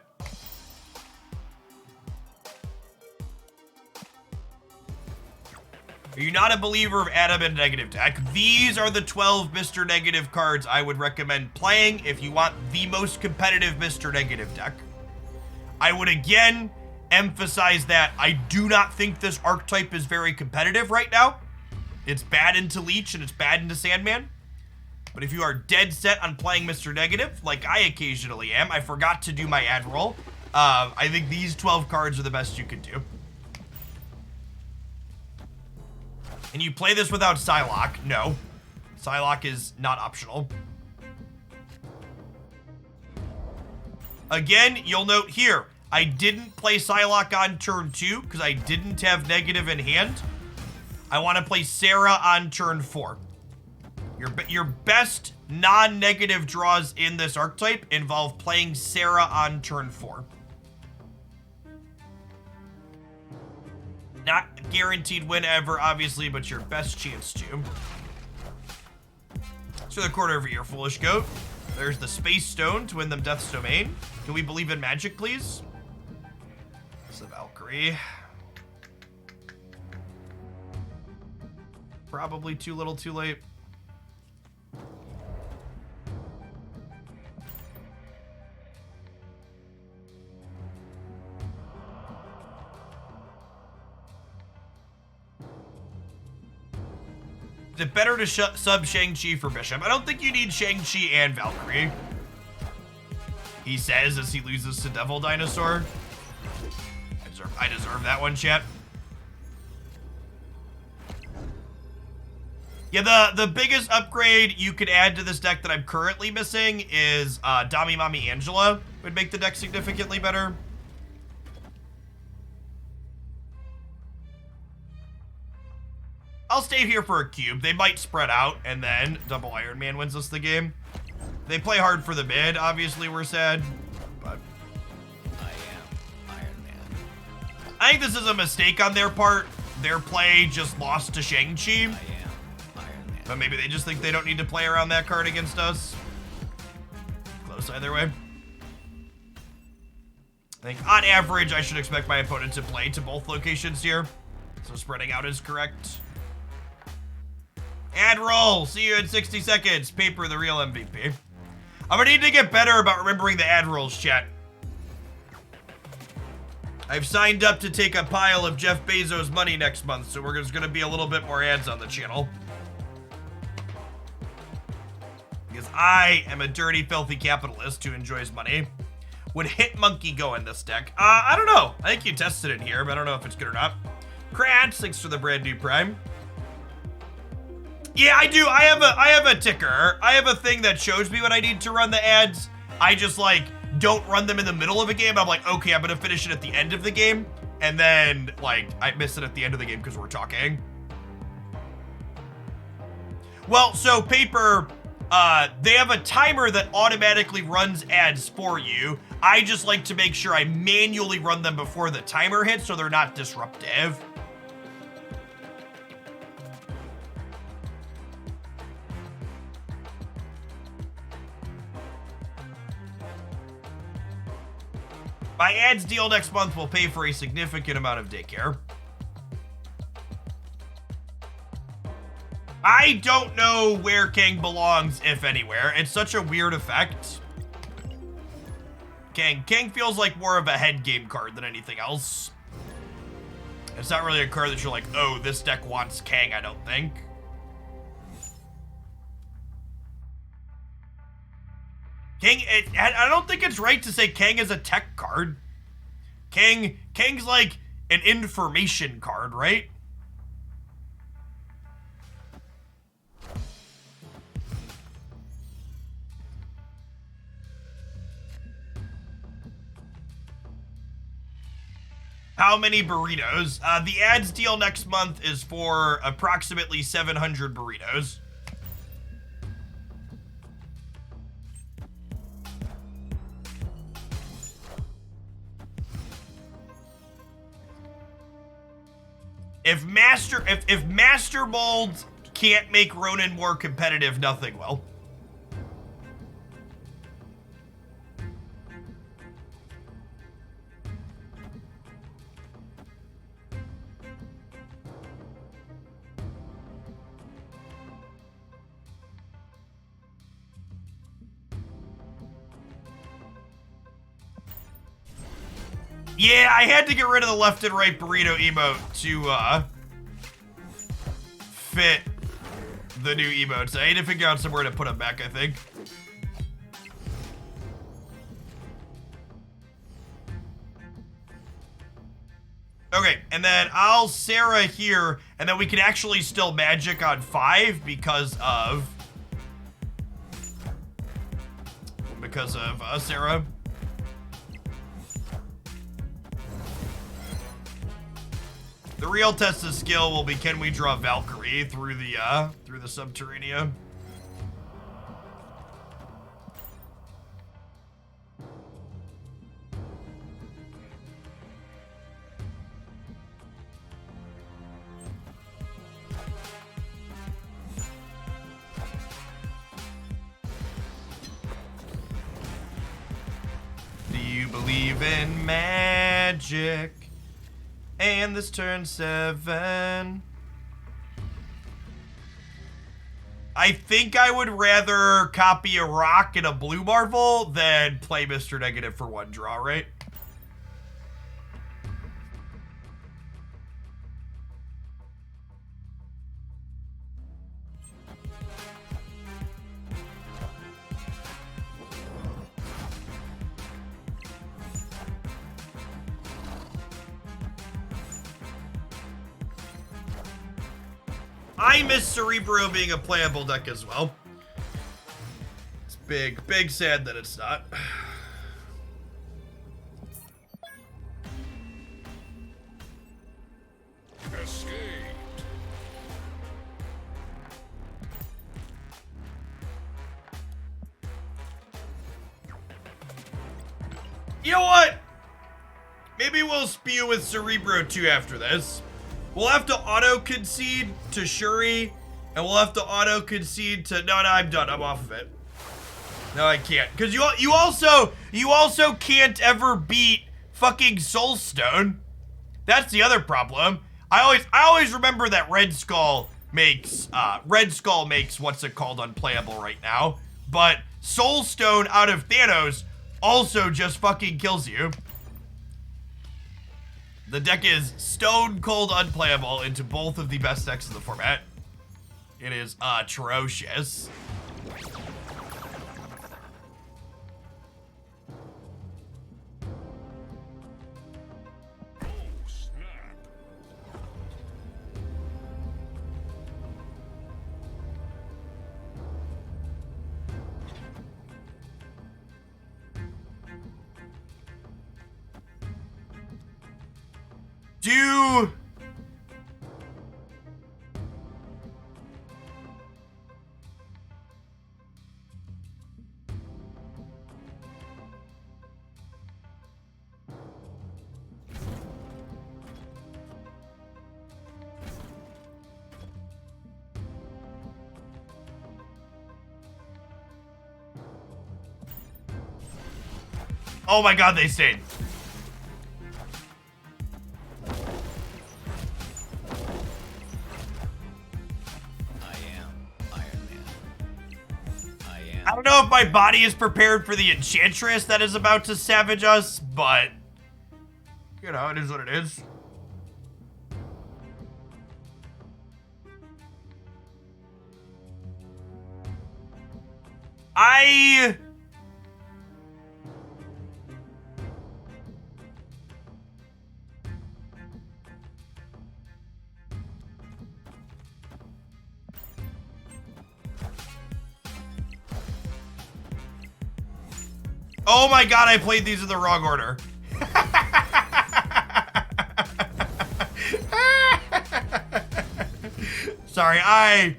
S1: Are you not a believer of Adam and Negative deck? These are the 12 Mr. Negative cards I would recommend playing if you want the most competitive Mr. Negative deck. I would again emphasize that I do not think this archetype is very competitive right now. It's bad into Leech and it's bad into Sandman. But if you are dead set on playing Mr. Negative, like I occasionally am, I forgot to do my ad roll. I think these 12 cards are the best you could do. And you play this without Psylocke? No. Psylocke is not optional. Again, you'll note here, I didn't play Psylocke on turn 2 because I didn't have Negative in hand. I want to play Sarah on turn 4. Your best non-negative draws in this archetype involve playing Sarah on turn 4. Not guaranteed win ever, obviously, but your best chance to. So the quarter of a year, Foolish Goat. There's the Space Stone to win them Death's Domain. Can we believe in magic, please? It's the Valkyrie. Probably too little, too late. Is it better to sub Shang-Chi for Bishop? I don't think you need Shang-Chi and Valkyrie. He says as he loses to Devil Dinosaur. I deserve that one, chat. Yeah, the biggest upgrade you could add to this deck that I'm currently missing is Dami Mami Angela. Would make the deck significantly better. I'll stay here for a cube. They might spread out, and then Double Iron Man wins us the game. They play hard for the mid, obviously we're sad, but...
S2: I am Iron Man.
S1: I think this is a mistake on their part. Their play just lost to Shang-Chi.
S2: I am Iron Man.
S1: But maybe they just think they don't need to play around that card against us. Close either way. I think on average, I should expect my opponent to play to both locations here. So spreading out is correct. Ad roll. See you in 60 seconds. Paper, the real MVP. I'm gonna need to get better about remembering the ad rolls, chat. I've signed up to take a pile of Jeff Bezos' money next month, so there's gonna be a little bit more ads on the channel. Because I am a dirty, filthy capitalist who enjoys money. Would Hit Monkey go in this deck? I don't know. I think you tested it here, but I don't know if it's good or not. Kratz, thanks for the brand new Prime. Yeah, I do. I have a ticker. I have a thing that shows me when I need to run the ads. I just like don't run them in the middle of a game. I'm like, okay, I'm gonna finish it at the end of the game, and then like I miss it at the end of the game because we're talking. Well, so Paper, they have a timer that automatically runs ads for you. I just like to make sure I manually run them before the timer hits so they're not disruptive. My ads deal next month will pay for a significant amount of daycare. I don't know where Kang belongs, if anywhere. It's such a weird effect. Kang feels like more of a head game card than anything else. It's not really a card that you're like, oh, this deck wants Kang, I don't think. I don't think it's right to say Kang is a tech card. Kang's like an information card, right? How many burritos? The ads deal next month is for approximately 700 burritos. If Master Mold can't make Ronin more competitive, nothing will. Yeah, I had to get rid of the left and right burrito emote to fit the new emotes. I need to figure out somewhere to put them back, I think. Okay, and then I'll Sarah here, and then we can actually still magic on 5 because of Sarah. The real test of skill will be, can we draw Valkyrie through the Subterranea? Do you believe in magic? And this turn 7. I think I would rather copy a rock and a blue Marvel than play Mr. Negative for 1 draw, right? I miss Cerebro being a playable deck as well. It's big sad that it's not.
S3: Escaped.
S1: You know what? Maybe we'll spew with Cerebro 2 after this. We'll have to auto-concede to Shuri, and we'll have to auto-concede to... No, I'm done. I'm off of it. No, I can't. Because you also can't ever beat fucking Soulstone. That's the other problem. I always remember that Red Skull makes what's it called unplayable right now. But Soulstone out of Thanos also just fucking kills you. The deck is stone cold unplayable into both of the best decks in the format. It is atrocious. Do Oh my god, they stayed. I don't know if my body is prepared for the Enchantress that is about to savage us, but you know, it is what it is. Oh my god, I played these in the wrong order. Sorry, I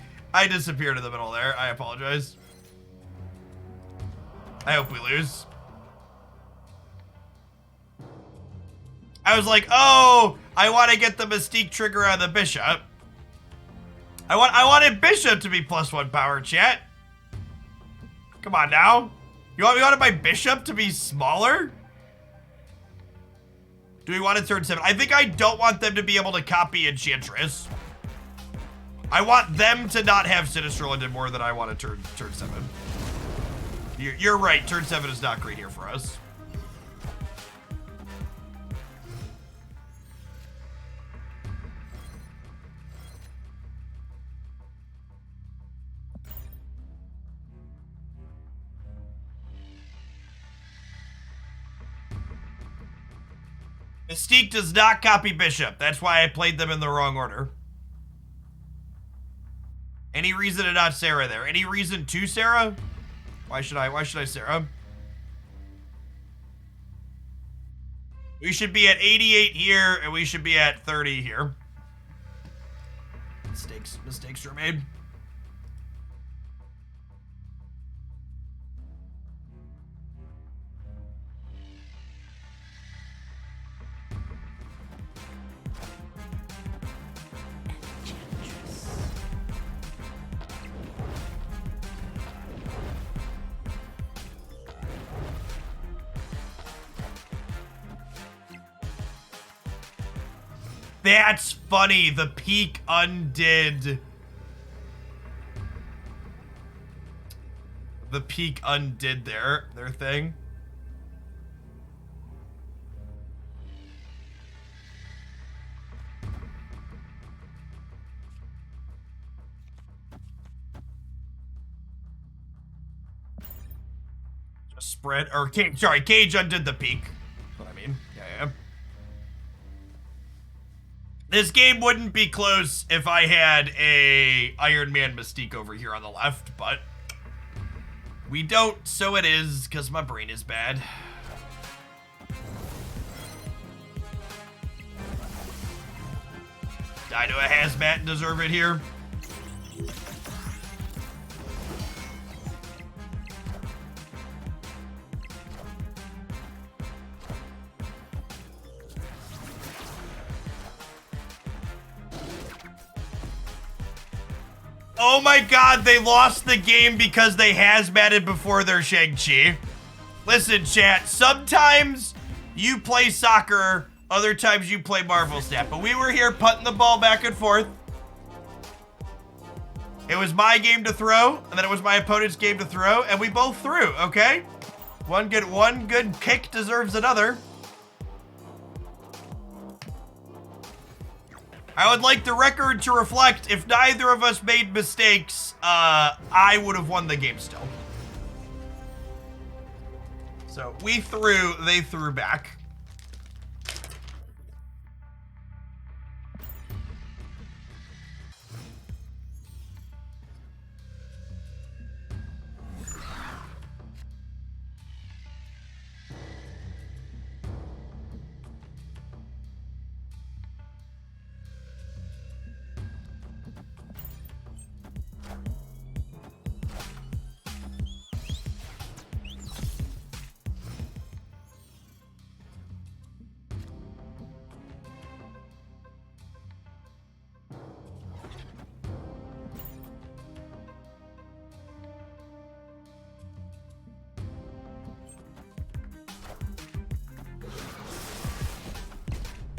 S1: disappeared in the middle there. I apologize. I hope we lose. I was like, oh, I want to get the Mystique trigger on the Bishop. I wanted Bishop to be +1 power, chat. Come on now. You wanted my Bishop to be smaller? Do we want to turn 7? I think I don't want them to be able to copy Enchantress. I want them to not have Sinister London more than I want to turn 7. You're right, turn 7 is not great here for us. Mystique does not copy Bishop. That's why I played them in the wrong order. Any reason to not Sarah there? Any reason to Sarah? Why should I Sarah? We should be at 88 here, and we should be at 30 here. Mistakes were made. That's funny. The peak undid. The peak undid their thing. Just spread, or sorry, Cage undid the peak. That's what I mean. Yeah. This game wouldn't be close if I had a Iron Man Mystique over here on the left, but we don't, so it is, because my brain is bad. Die to a hazmat and deserve it here. Oh my god, they lost the game because they hazmatted before their Shang-Chi. Listen, chat, sometimes you play soccer, other times you play Marvel Snap, but we were here putting the ball back and forth. It was my game to throw, and then it was my opponent's game to throw, and we both threw, okay? One good kick deserves another. I would like the record to reflect if neither of us made mistakes, I would have won the game still. So we threw, they threw back.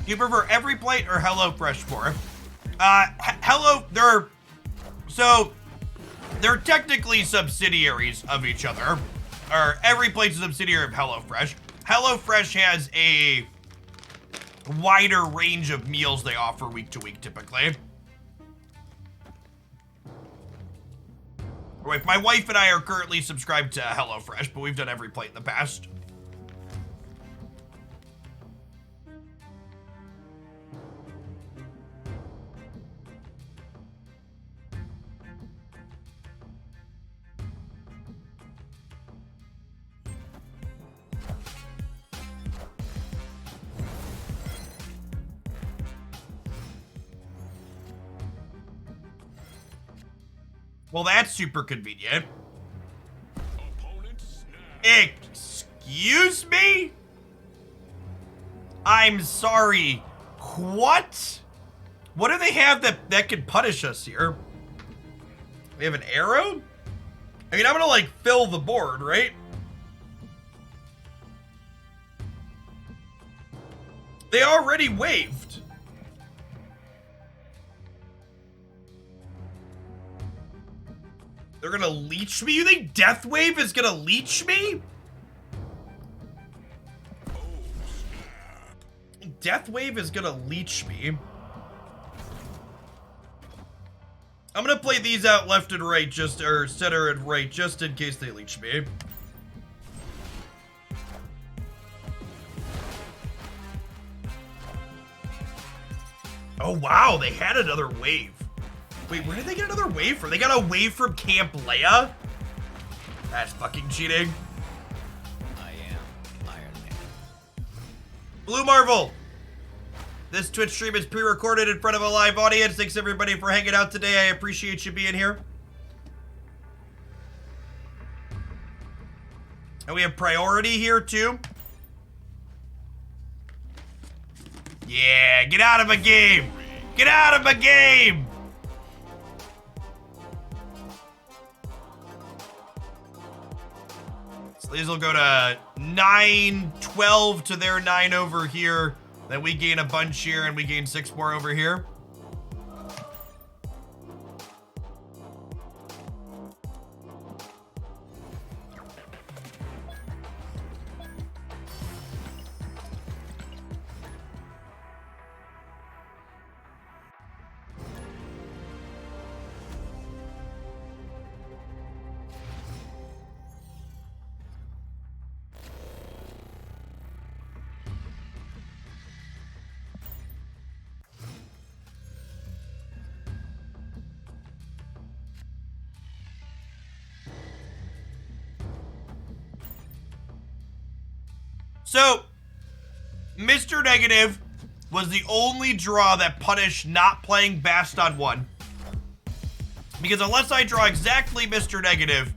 S1: Do you prefer every plate or HelloFresh more? They're technically subsidiaries of each other. Or every plate's a subsidiary of HelloFresh. HelloFresh has a wider range of meals they offer week to week typically. Wait, my wife and I are currently subscribed to HelloFresh, but we've done every plate in the past. Well, that's super convenient.
S3: Opponent snap.
S1: Excuse me? I'm sorry. What? What do they have that can punish us here? They have an arrow? I mean, I'm gonna like fill the board, right? They already waved. They're gonna leech me? You think Death Wave is gonna leech me? Death Wave is gonna leech me. I'm gonna play these out left and right, or center and right, just in case they leech me. Oh wow, they had another wave. Wait, where did they get another wave from? They got a wave from Camp Leia? That's fucking cheating.
S2: I am Iron Man.
S1: Blue Marvel. This Twitch stream is pre-recorded in front of a live audience. Thanks everybody for hanging out today. I appreciate you being here. And we have priority here too. Yeah, get out of my game. Get out of my game. So these will go to 9, 12 to their 9 over here. Then we gain a bunch here and we gain 6 more over here. So, Mr. Negative was the only draw that punished not playing Bast on 1. Because unless I draw exactly Mr. Negative,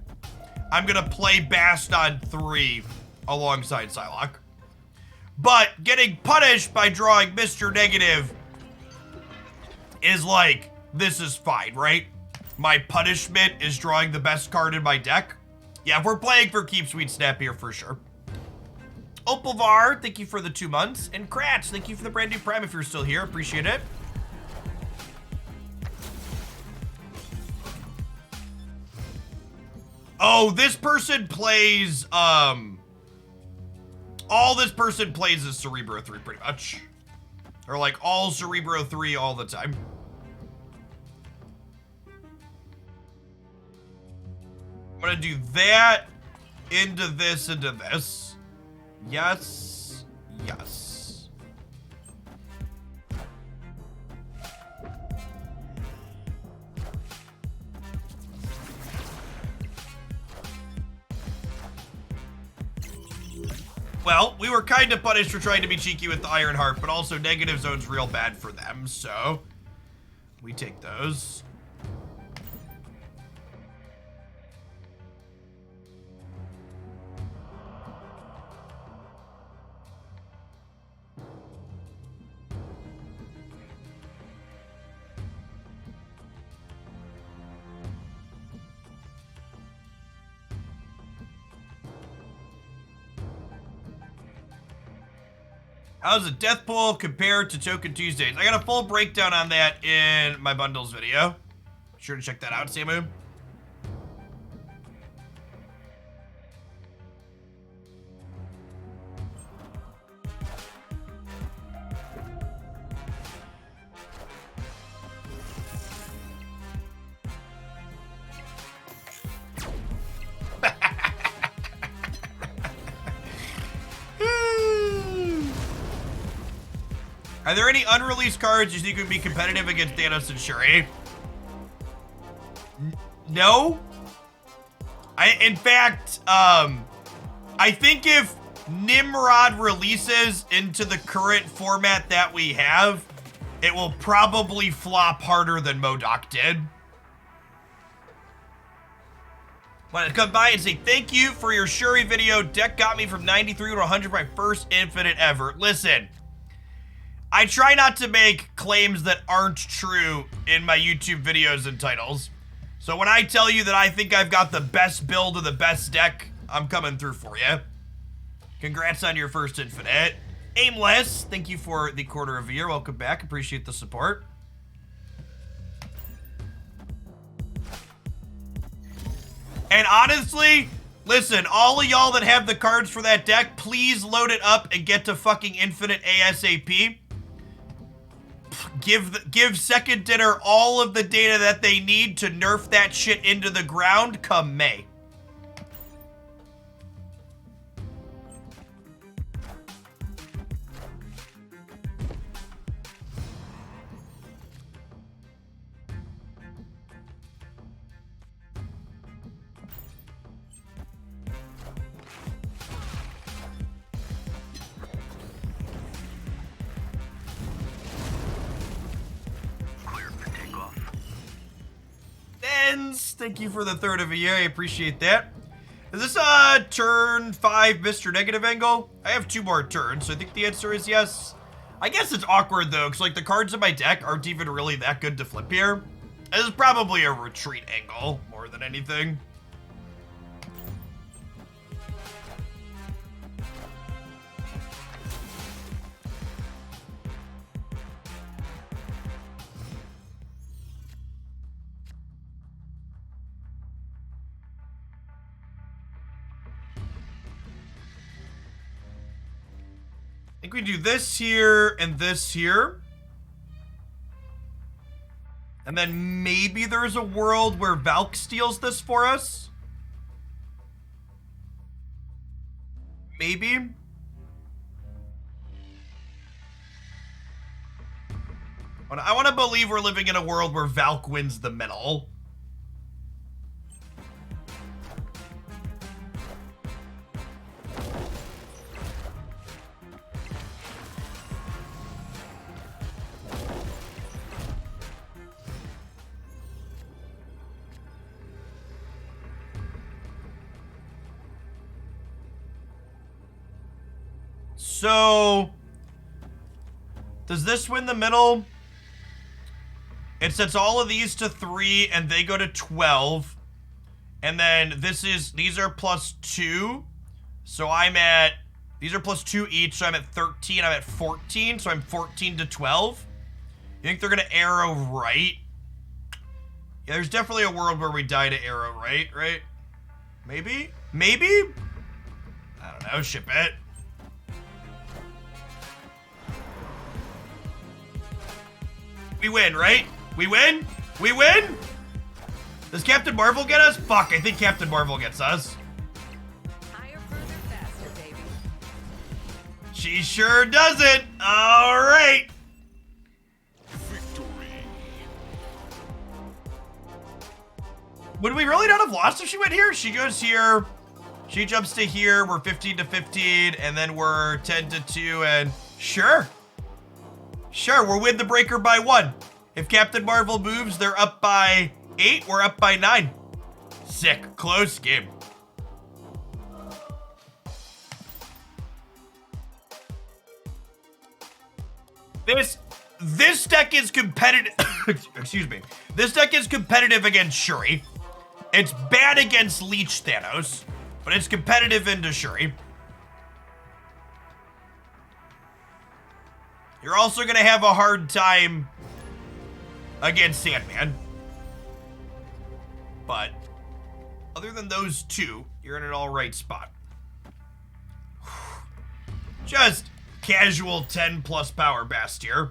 S1: I'm going to play Bast on 3 alongside Psylocke. But getting punished by drawing Mr. Negative is like, this is fine, right? My punishment is drawing the best card in my deck. Yeah, if we're playing for keeps, we'd snap here for sure. Opalvar, thank you for the 2 months. And Kratz, thank you for the brand new Prime if you're still here. Appreciate it. Oh, this person plays, all this person plays is Cerebro 3 pretty much. Or like all Cerebro 3 all the time. I'm gonna do that into this, into this. Yes, yes. Well, we were kind of punished for trying to be cheeky with the Iron Heart, but also negative zone's real bad for them, so we take those. How's a Deathpool compared to Token Tuesdays? I got a full breakdown on that in my bundles video. Be sure to check that out, Samu. Are there any unreleased cards you think would be competitive against Thanos and Shuri? No. In fact, I think if Nimrod releases into the current format that we have, it will probably flop harder than MODOK did. Want to come by and say thank you for your Shuri video. Deck got me from 93 to 100, my first infinite ever. Listen. I try not to make claims that aren't true in my YouTube videos and titles. So when I tell you that I think I've got the best build of the best deck, I'm coming through for you. Congrats on your first infinite. Aimless, thank you for the quarter of a year. Welcome back. Appreciate the support. And honestly, listen, all of y'all that have the cards for that deck, please load it up and get to fucking infinite ASAP. Give Second Dinner all of the data that they need to nerf that shit into the ground come May. Thank you for the third of a year. I appreciate that. Is this a turn 5 Mr. Negative angle? I have 2 more turns, so I think the answer is yes. I guess it's awkward though, because like the cards in my deck aren't even really that good to flip here. This is probably a retreat angle more than anything. I think we do this here and this here. And then maybe there's a world where Valk steals this for us. Maybe. I want to believe we're living in a world where Valk wins the middle. So, does this win the middle? It sets all of these to 3 and they go to 12. And then these are +2. So these are +2 each, so I'm at 13, I'm at 14, so I'm 14 to 12. You think they're gonna arrow right? Yeah, there's definitely a world where we die to arrow right? Maybe? Maybe? I don't know, ship it. We win, right? We win? We win? Does Captain Marvel get us? Fuck, I think Captain Marvel gets us.
S4: Higher, further, faster, baby.
S1: She sure does it. All right.
S3: Victory.
S1: Would we really not have lost if she went here? She goes here. She jumps to here. We're 15 to 15, and then we're 10 to 2, and sure. Sure, we'll win the breaker by 1. If Captain Marvel moves, they're up by 8. We're up by 9. Sick. Close game. This deck is competitive. Excuse me. This deck is competitive against Shuri. It's bad against Leech Thanos, but it's competitive into Shuri. You're also gonna have a hard time against Sandman. But other than those two, you're in an all right spot. Just casual 10 plus power bast here.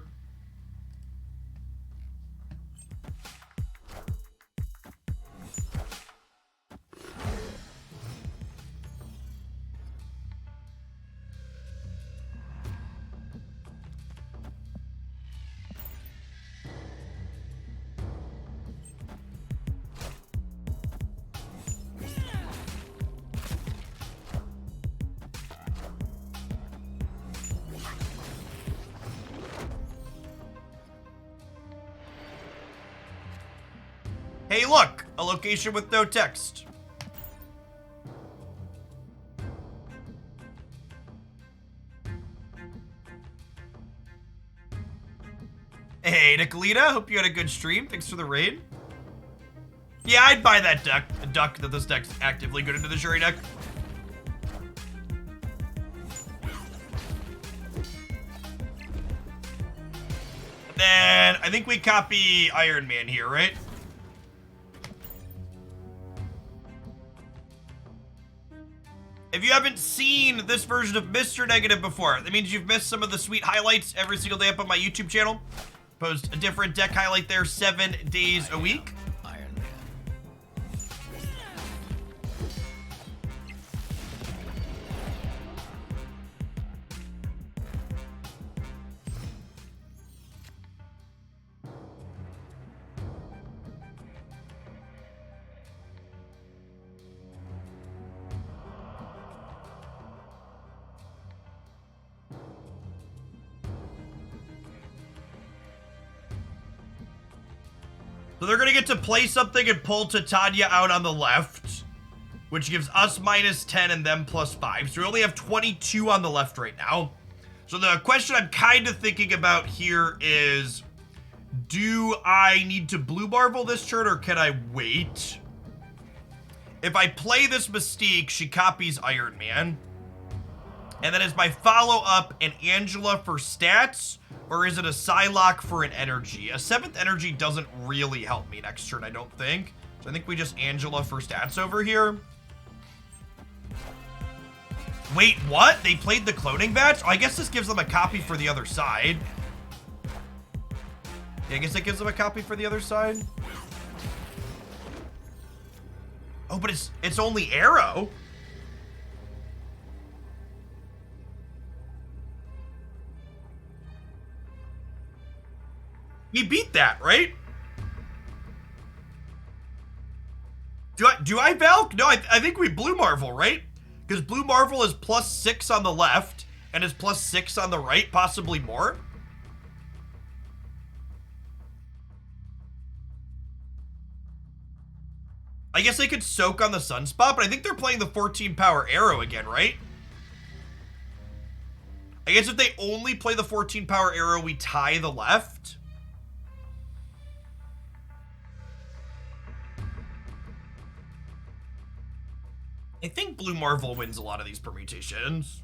S1: Hey, look! A location with no text. Hey, Nicolita, hope you had a good stream. Thanks for the raid. Yeah, I'd buy that duck. A duck that this deck's actively good into the Shuri deck. And then I think we copy Iron Man here, right? If you haven't seen this version of Mr. Negative before, that means you've missed some of the sweet highlights every single day up on my YouTube channel. Post a different deck highlight there 7 days a week.
S2: Iron Man.
S1: So they're gonna get to play something and pull Titania out on the left, which gives us -10 and them +5. So we only have 22 on the left right now. So the question I'm kind of thinking about here is, do I need to blue Marvel this turn or can I wait? If I play this Mystique, she copies Iron Man. And then is my follow-up an Angela for stats, or is it a Psylocke for an energy? A 7th energy doesn't really help me next turn, I don't think. So I think we just Angela for stats over here. Wait, what? They played the cloning batch? Oh, I guess this gives them a copy for the other side. Yeah, I guess it gives them a copy for the other side. Oh, but it's only Arrow. We beat that, right? Do I Valk? No, I think we Blue Marvel, right? Because Blue Marvel is +6 on the left and is +6 on the right, possibly more. I guess they could soak on the Sunspot, but I think they're playing the 14 power Arrow again, right? I guess if they only play the 14 power Arrow, we tie the left. I think Blue Marvel wins a lot of these permutations.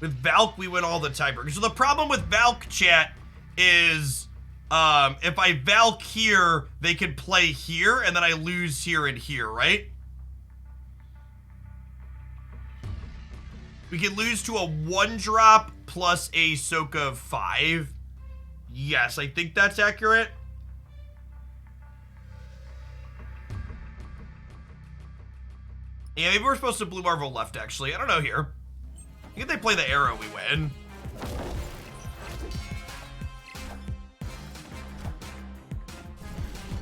S1: With Valk, we win all the tiebreakers. So the problem with Valk, chat, is if I Valk here, they could play here, and then I lose here and here, right? We could lose to a 1-drop plus a Ahsoka of 5. Yes, I think that's accurate. Yeah, maybe we're supposed to Blue Marvel left, actually. I don't know here. I think if they play the arrow, we win.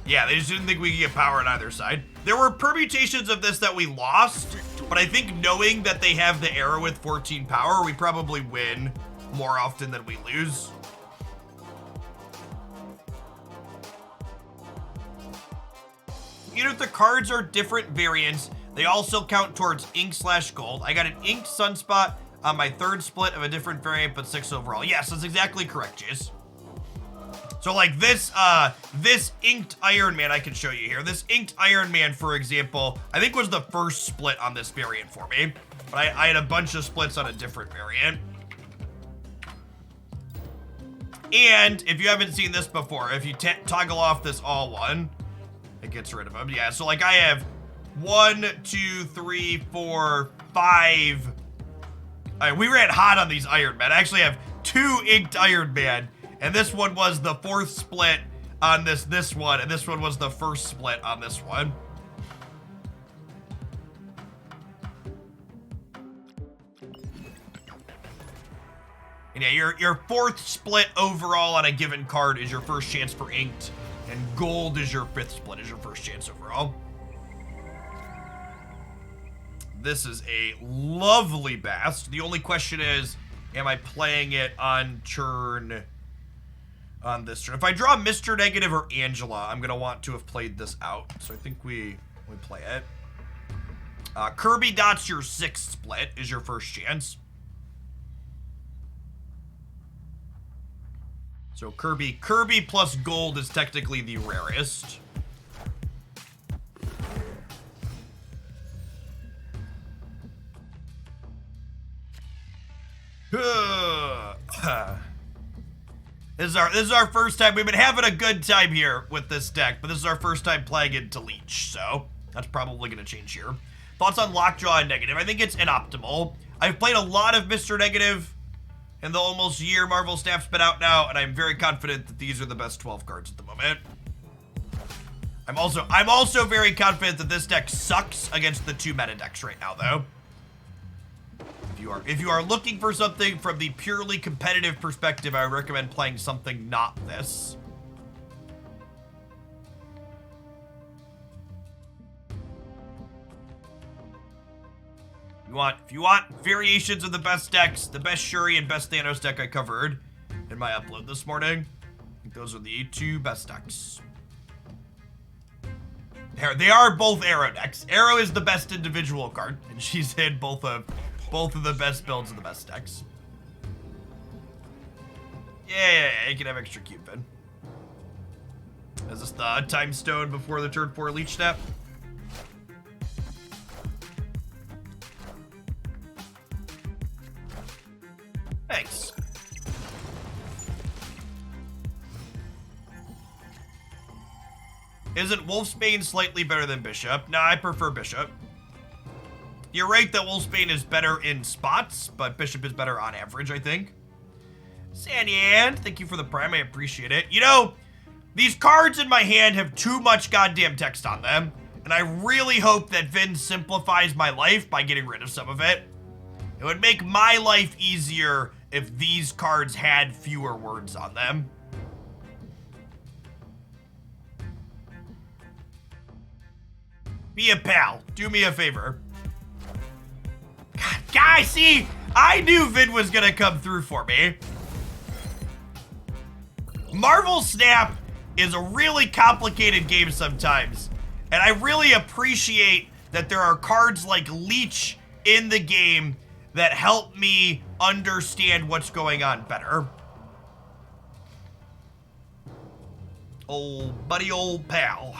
S1: Yeah, they just didn't think we could get power on either side. There were permutations of this that we lost, but I think knowing that they have the arrow with 14 power, we probably win more often than we lose. Even if the cards are different variants, they also count towards ink/gold. I got an inked sunspot on my third split of a different variant, but 6 overall. Yes, that's exactly correct, Jace. So like this inked Iron Man I can show you here. This inked Iron Man, for example, I think was the first split on this variant for me. But I had a bunch of splits on a different variant. And if you haven't seen this before, if you toggle off this all one, it gets rid of them. Yeah, so like I have 1, 2, 3, 4, 5. All right, we ran hot on these Iron Man. I actually have 2 inked Iron Man. And this one was the 4th split on this one, and this one was the 1st split on this one. And yeah, your 4th split overall on a given card is your first chance for inked, and gold is your 5th split, is your first chance overall. This is a lovely Bast. The only question is, am I playing it on turn... on this turn? If I draw Mr. Negative or Angela, I'm gonna want to have played this out. So I think we play it. Kirby Dot's your 6th split, is your first chance. So Kirby plus gold is technically the rarest. This is our first time. We've been having a good time here with this deck, but this is our first time playing into Leech, so that's probably going to change here. Thoughts on Lockjaw and Negative? I think it's inoptimal. I've played a lot of Mr. Negative in the almost year Marvel Snap's been out now, and I'm very confident that these are the best 12 cards at the moment. I'm also very confident that this deck sucks against the 2 meta decks right now, though. If you are looking for something from the purely competitive perspective, I would recommend playing something not this. If you want variations of the best decks, the best Shuri and best Thanos deck I covered in my upload this morning, I think those are the 2 best decks. They are both Arrow decks. Arrow is the best individual card, and she's in both of the best builds of the best decks. Yeah, you can have extra Cupid. Is this the time stone before the turn 4 Leech step? Thanks. Isn't Wolfsbane slightly better than Bishop? No, I prefer Bishop. You're right that Wolfsbane is better in spots, but Bishop is better on average, I think. Sanyan, thank you for the prime. I appreciate it. You know, these cards in my hand have too much goddamn text on them, and I really hope that Vin simplifies my life by getting rid of some of it. It would make my life easier if these cards had fewer words on them. Be a pal. Do me a favor. God, guys, see, I knew Vin was gonna come through for me. Marvel Snap is a really complicated game sometimes, and I really appreciate that there are cards like Leech in the game that help me understand what's going on better. Old buddy, old pal.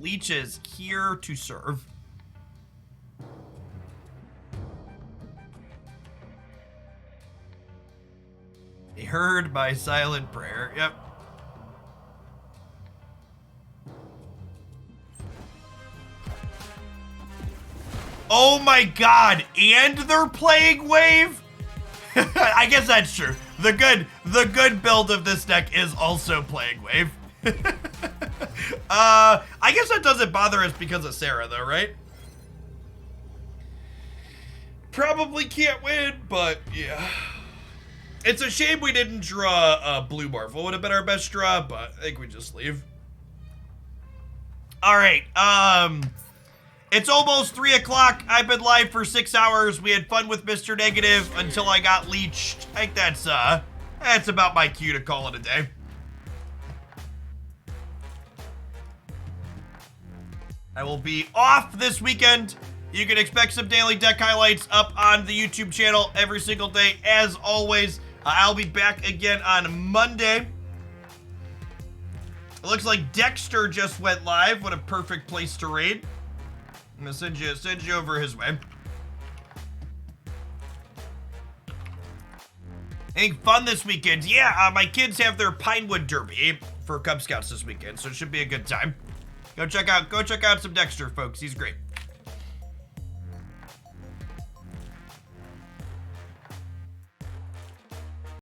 S1: Leech is here to serve. They heard my silent prayer. Yep. Oh my god, and they're playing Wave? I guess that's true. The good build of this deck is also playing Wave. I guess that doesn't bother us because of Sarah though, right? Probably can't win, but yeah. It's a shame we didn't draw Blue Marvel. Would have been our best draw, but I think we just leave. All right, it's almost 3 o'clock. I've been live for 6 hours. We had fun with Mr. Negative until I got leeched. I think that's about my cue to call it a day. I will be off this weekend. You can expect some daily deck highlights up on the YouTube channel every single day. As always, I'll be back again on Monday. It looks like Dexter just went live. What a perfect place to raid. I'm gonna send you over his way. Anything fun this weekend? Yeah, my kids have their Pinewood Derby for Cub Scouts this weekend, so it should be a good time. Go check out some Dexter, folks. He's great.